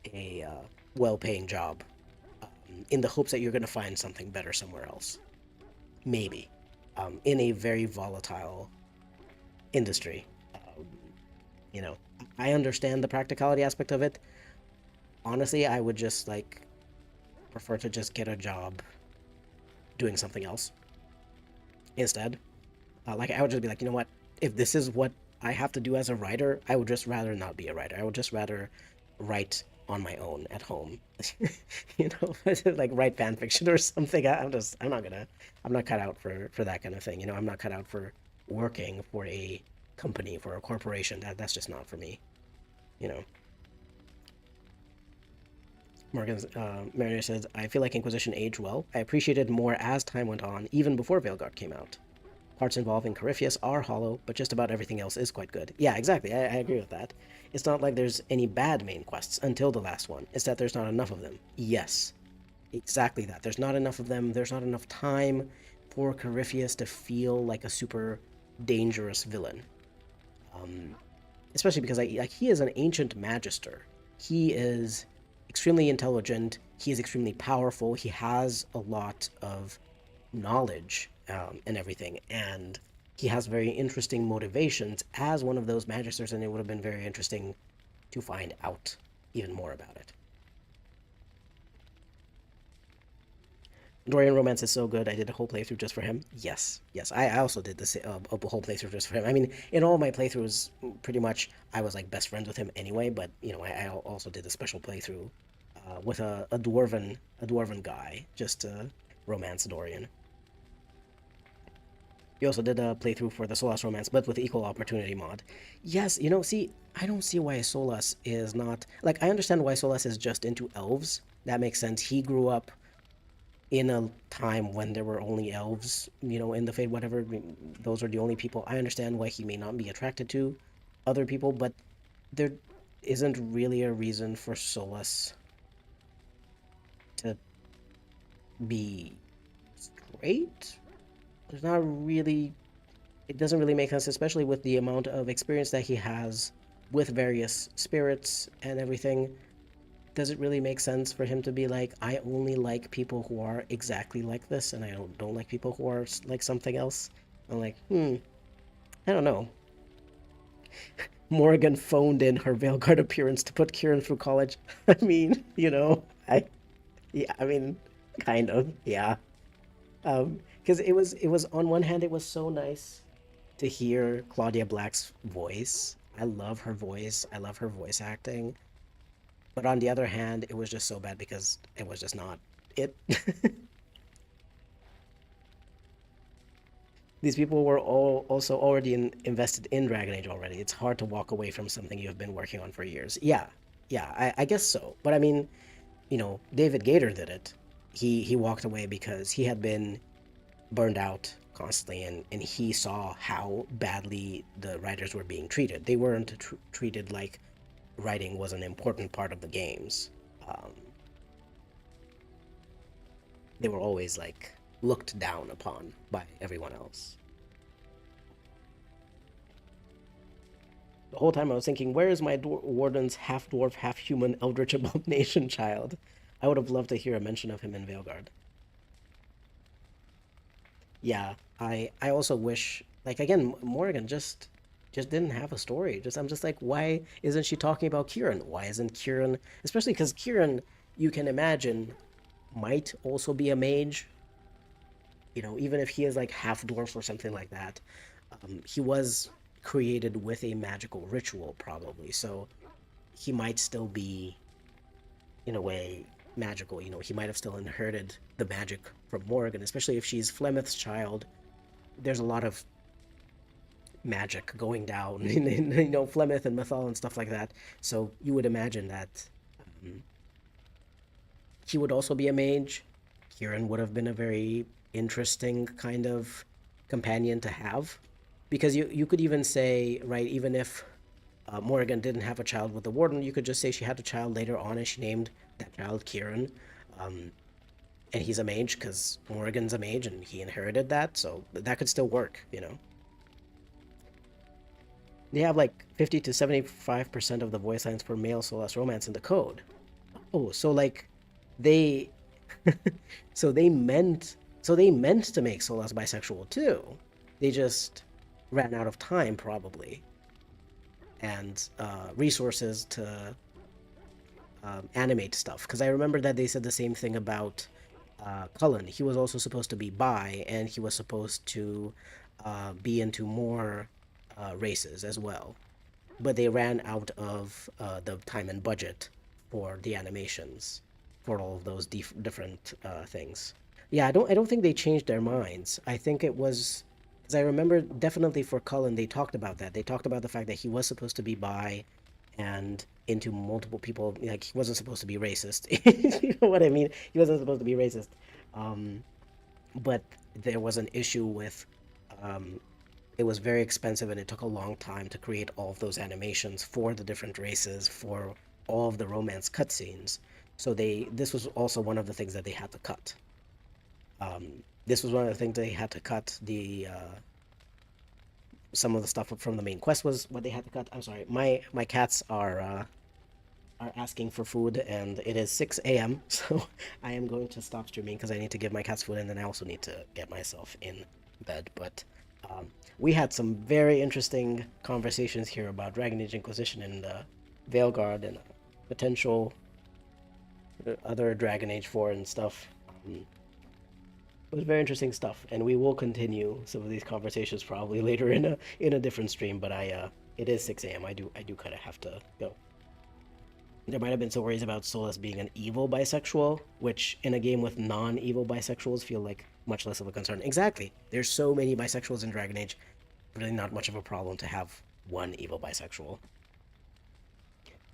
A: a well-paying job, in the hopes that you're going to find something better somewhere else. Maybe, in a very volatile industry. Um, you know, I understand the practicality aspect of it. Honestly, I would just like prefer to just get a job doing something else instead. Like I would just be like, you know what? If this is what I have to do as a writer, I would just rather not be a writer. I would just rather write on my own at home. Like write fan fiction or something. I'm not cut out for that kind of thing. I'm not cut out for working for a company, for a corporation. That's just not for me. You know. Mariner says, I feel like Inquisition aged well. I appreciated more as time went on, even before Veilguard came out. Parts involving Corypheus are hollow, but just about everything else is quite good. Yeah, exactly. I agree with that. It's not like there's any bad main quests until the last one. It's that there's not enough of them. Yes, exactly that. There's not enough of them. There's not enough time for Corypheus to feel like a super dangerous villain. Um, Especially because he is an ancient magister. He is extremely intelligent. He is extremely powerful. He has a lot of knowledge, and everything, and he has very interesting motivations as one of those magisters, and it would have been very interesting to find out even more about it. Dorian Romance is so good. I did a whole playthrough just for him. Yes, yes. I also did this a whole playthrough just for him. I mean, in all my playthroughs, pretty much I was like best friends with him anyway. But I also did a special playthrough, with a dwarven guy just to romance Dorian. You also did a playthrough for the Solas Romance, but with Equal Opportunity mod. Yes, see, I don't see why Solas is not... Like, I understand why Solas is just into elves. That makes sense. He grew up in a time when there were only elves, in the Fade, whatever. Those are the only people. I understand why he may not be attracted to other people, but there isn't really a reason for Solas to be straight. There's not really... It doesn't really make sense, especially with the amount of experience that he has with various spirits and everything. Does it really make sense for him to be like, I only like people who are exactly like this, and I don't like people who are like something else? I'm like, I don't know. Morrigan phoned in her Veilguard appearance to put Kieran through college. I mean, yeah, I mean, kind of, yeah. Because it was on one hand, it was so nice to hear Claudia Black's voice. I love her voice. I love her voice acting. But on the other hand, it was just so bad because it was just not it. These people were all also already invested in Dragon Age already. It's hard to walk away from something you have been working on for years. Yeah, yeah, I guess so. But I mean, David Gator did it. He walked away because he had been burned out constantly, and he saw how badly the writers were being treated. They weren't treated like writing was an important part of the games. Um, they were always like looked down upon by everyone else. The whole time I was thinking, where is my warden's half dwarf, half human eldritch abomination child? I would have loved to hear a mention of him in Veilguard. Yeah, I also wish, like, again, Morrigan just didn't have a story. Just I'm just like, why isn't she talking about Kieran? Why isn't Kieran, especially because Kieran, you can imagine, might also be a mage. Even if he is like half dwarf or something like that, he was created with a magical ritual probably, so he might still be, in a way, magical. He might have still inherited the magic from Morrigan, especially if she's Flemeth's child. There's a lot of magic going down in Flemeth and Mythal and stuff like that. So you would imagine that um, he would also be a mage. Kieran would have been a very interesting kind of companion to have, because you could even say, right, even if Morrigan didn't have a child with the warden, you could just say she had a child later on and she named that child Kieran. Um, and he's a mage because Morrigan's a mage and he inherited that, so that could still work. They have like 50 to 75% of the voice lines for male Solas romance in the code. Oh, so like they so they meant to make Solas bisexual too. They just ran out of time probably, and resources to animate stuff. Because I remember that they said the same thing about Cullen. He was also supposed to be bi, and he was supposed to be into more races as well. But they ran out of the time and budget for the animations for all of those different things. Yeah, I don't think they changed their minds. I think it was because I remember definitely for Cullen they talked about that. They talked about the fact that he was supposed to be bi and into multiple people. Like he wasn't supposed to be racist. You know what I mean? He wasn't supposed to be racist. Um, but there was an issue with um, it was very expensive and it took a long time to create all of those animations for the different races for all of the romance cutscenes. So this was also one of the things that they had to cut. This was one of the things they had to cut. The Some of the stuff from the main quest was what they had to cut. I'm sorry, my cats are asking for food, and it is 6 a.m. So I am going to stop streaming because I need to give my cats food, and then I also need to get myself in bed. But we had some very interesting conversations here about Dragon Age Inquisition and Veilguard and potential other Dragon Age 4 and stuff. It was very interesting stuff, and we will continue some of these conversations probably later in a different stream. But it is 6 a.m. I do kind of have to go. There might have been some worries about Solas being an evil bisexual, which in a game with non-evil bisexuals feel like much less of a concern. Exactly. There's so many bisexuals in Dragon Age, really not much of a problem to have one evil bisexual.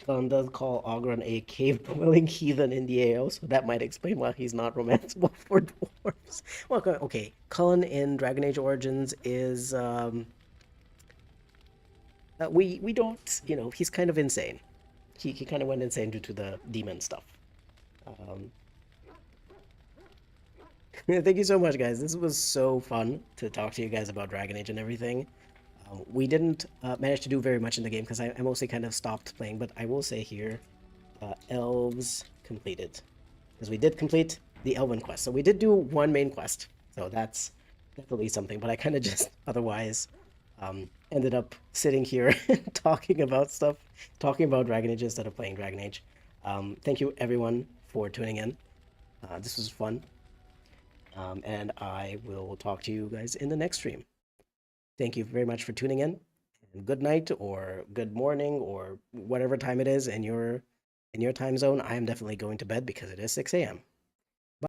A: Cullen does call Ogren a cave-dwelling heathen in the AO, so that might explain why he's not romanceable for dwarves. Well, okay, Cullen in Dragon Age Origins is we don't, he's kind of insane. He kind of went insane due to the demon stuff. Um, Thank you so much, guys. This was so fun to talk to you guys about Dragon Age and everything. We didn't manage to do very much in the game because I mostly kind of stopped playing, but I will say here, Elves completed. Because we did complete the Elven quest. So we did do one main quest, so that's definitely something, but I kind of just otherwise ended up sitting here and talking about stuff, talking about Dragon Age instead of playing Dragon Age. Thank you everyone for tuning in. This was fun. And I will talk to you guys in the next stream. Thank you very much for tuning in. And good night or good morning or whatever time it is in your time zone. I am definitely going to bed because it is 6 a.m.